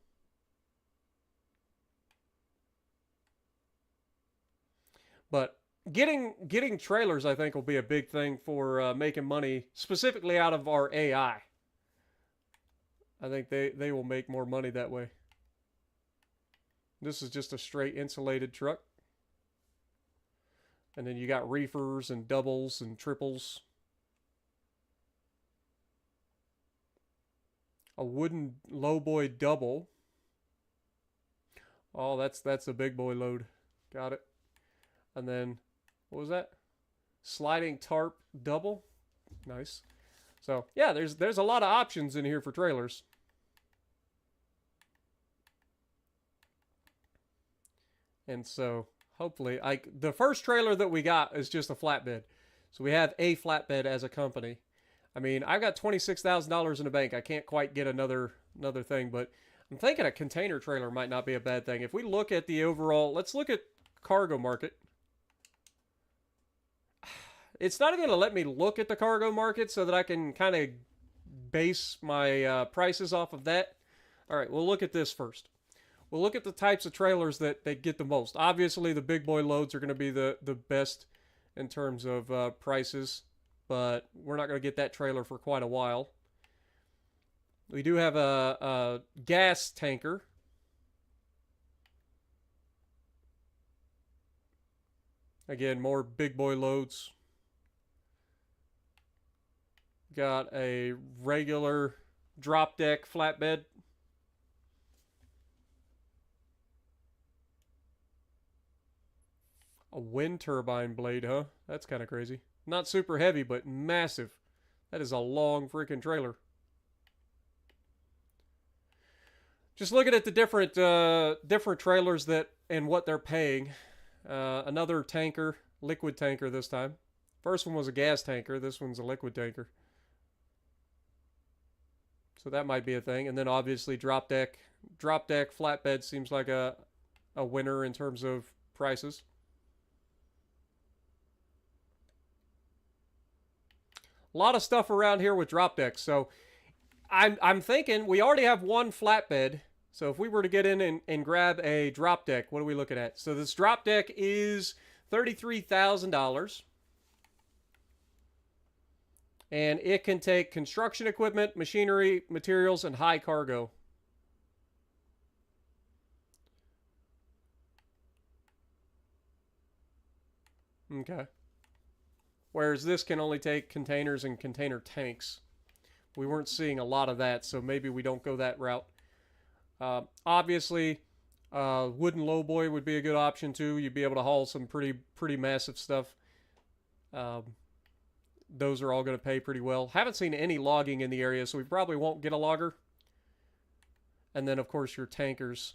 But getting trailers, I think, will be a big thing for making money, specifically out of our AI. I think they will make more money that way. This is just a straight insulated truck. And then you got reefers and doubles and triples. A wooden lowboy double. Oh, that's a big boy load. Got it. And then, what was that? Sliding tarp double. Nice. So, yeah, there's a lot of options in here for trailers. And so, hopefully, the first trailer that we got is just a flatbed. So we have a flatbed as a company. I mean, I've got $26,000 in the bank. I can't quite get another thing, but I'm thinking a container trailer might not be a bad thing. If we look at the overall, let's look at cargo market. It's not even going to let me look at the cargo market so that I can kind of base my prices off of that. All right, we'll look at this first. We'll look at the types of trailers that get the most. Obviously, the big boy loads are going to be the best in terms of prices, but we're not going to get that trailer for quite a while. We do have a gas tanker. Again, more big boy loads. Got a regular drop deck flatbed. A wind turbine blade, huh? That's kind of crazy. Not super heavy, but massive. That is a long freaking trailer. Just looking at the different trailers that and what they're paying. Another tanker, liquid tanker this time. First one was a gas tanker. This one's a liquid tanker. So that might be a thing. And then obviously drop deck flatbed seems like a winner in terms of prices. A lot of stuff around here with drop decks. So I'm thinking we already have one flatbed. So if we were to get in and grab a drop deck, what are we looking at? So this drop deck is $33,000. And it can take construction equipment, machinery, materials, and high cargo. Okay. Whereas this can only take containers and container tanks. We weren't seeing a lot of that, so maybe we don't go that route. Obviously, wooden lowboy would be a good option too. You'd be able to haul some pretty massive stuff. Those are all going to pay pretty well. Haven't seen any logging in the area, so we probably won't get a logger. And then, of course, your tankers.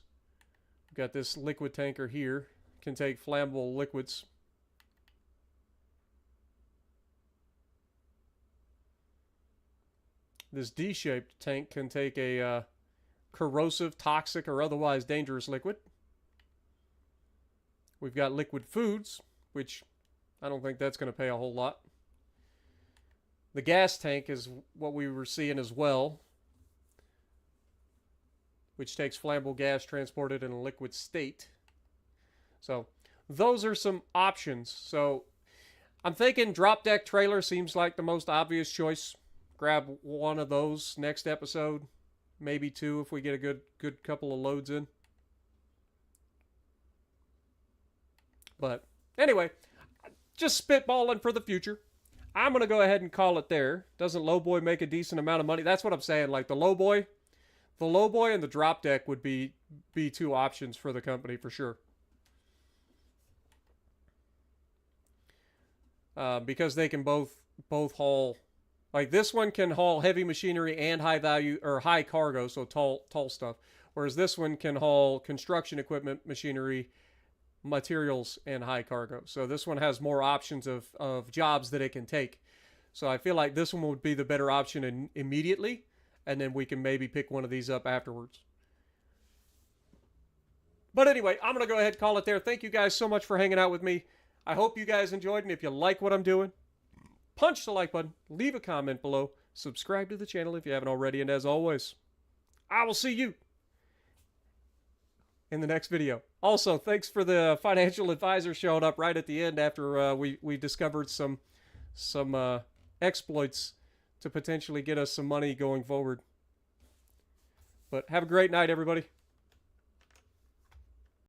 We've got this liquid tanker here. Can take flammable liquids. This D-shaped tank can take a corrosive, toxic, or otherwise dangerous liquid. We've got liquid foods, which I don't think that's going to pay a whole lot. The gas tank is what we were seeing as well, which takes flammable gas transported in a liquid state. So those are some options. So I'm thinking drop deck trailer seems like the most obvious choice. Grab one of those next episode, maybe two if we get a good couple of loads in. But anyway, just spitballing for the future. I'm going to go ahead and call it there. Doesn't lowboy make a decent amount of money? That's what I'm saying. Like the lowboy and the drop deck would be two options for the company for sure. Because they can both haul. Like this one can haul heavy machinery and high value or high cargo, so tall stuff. Whereas this one can haul construction equipment, machinery, materials, and high cargo. So this one has more options of jobs that it can take. So I feel like this one would be the better option immediately, and then we can maybe pick one of these up afterwards. But anyway, I'm going to go ahead and call it there. Thank you guys so much for hanging out with me. I hope you guys enjoyed, and if you like what I'm doing, punch the like button, leave a comment below, subscribe to the channel if you haven't already, and as always, I will see you in the next video. Also, thanks for the financial advisor showing up right at the end after we discovered some exploits to potentially get us some money going forward. But have a great night, everybody.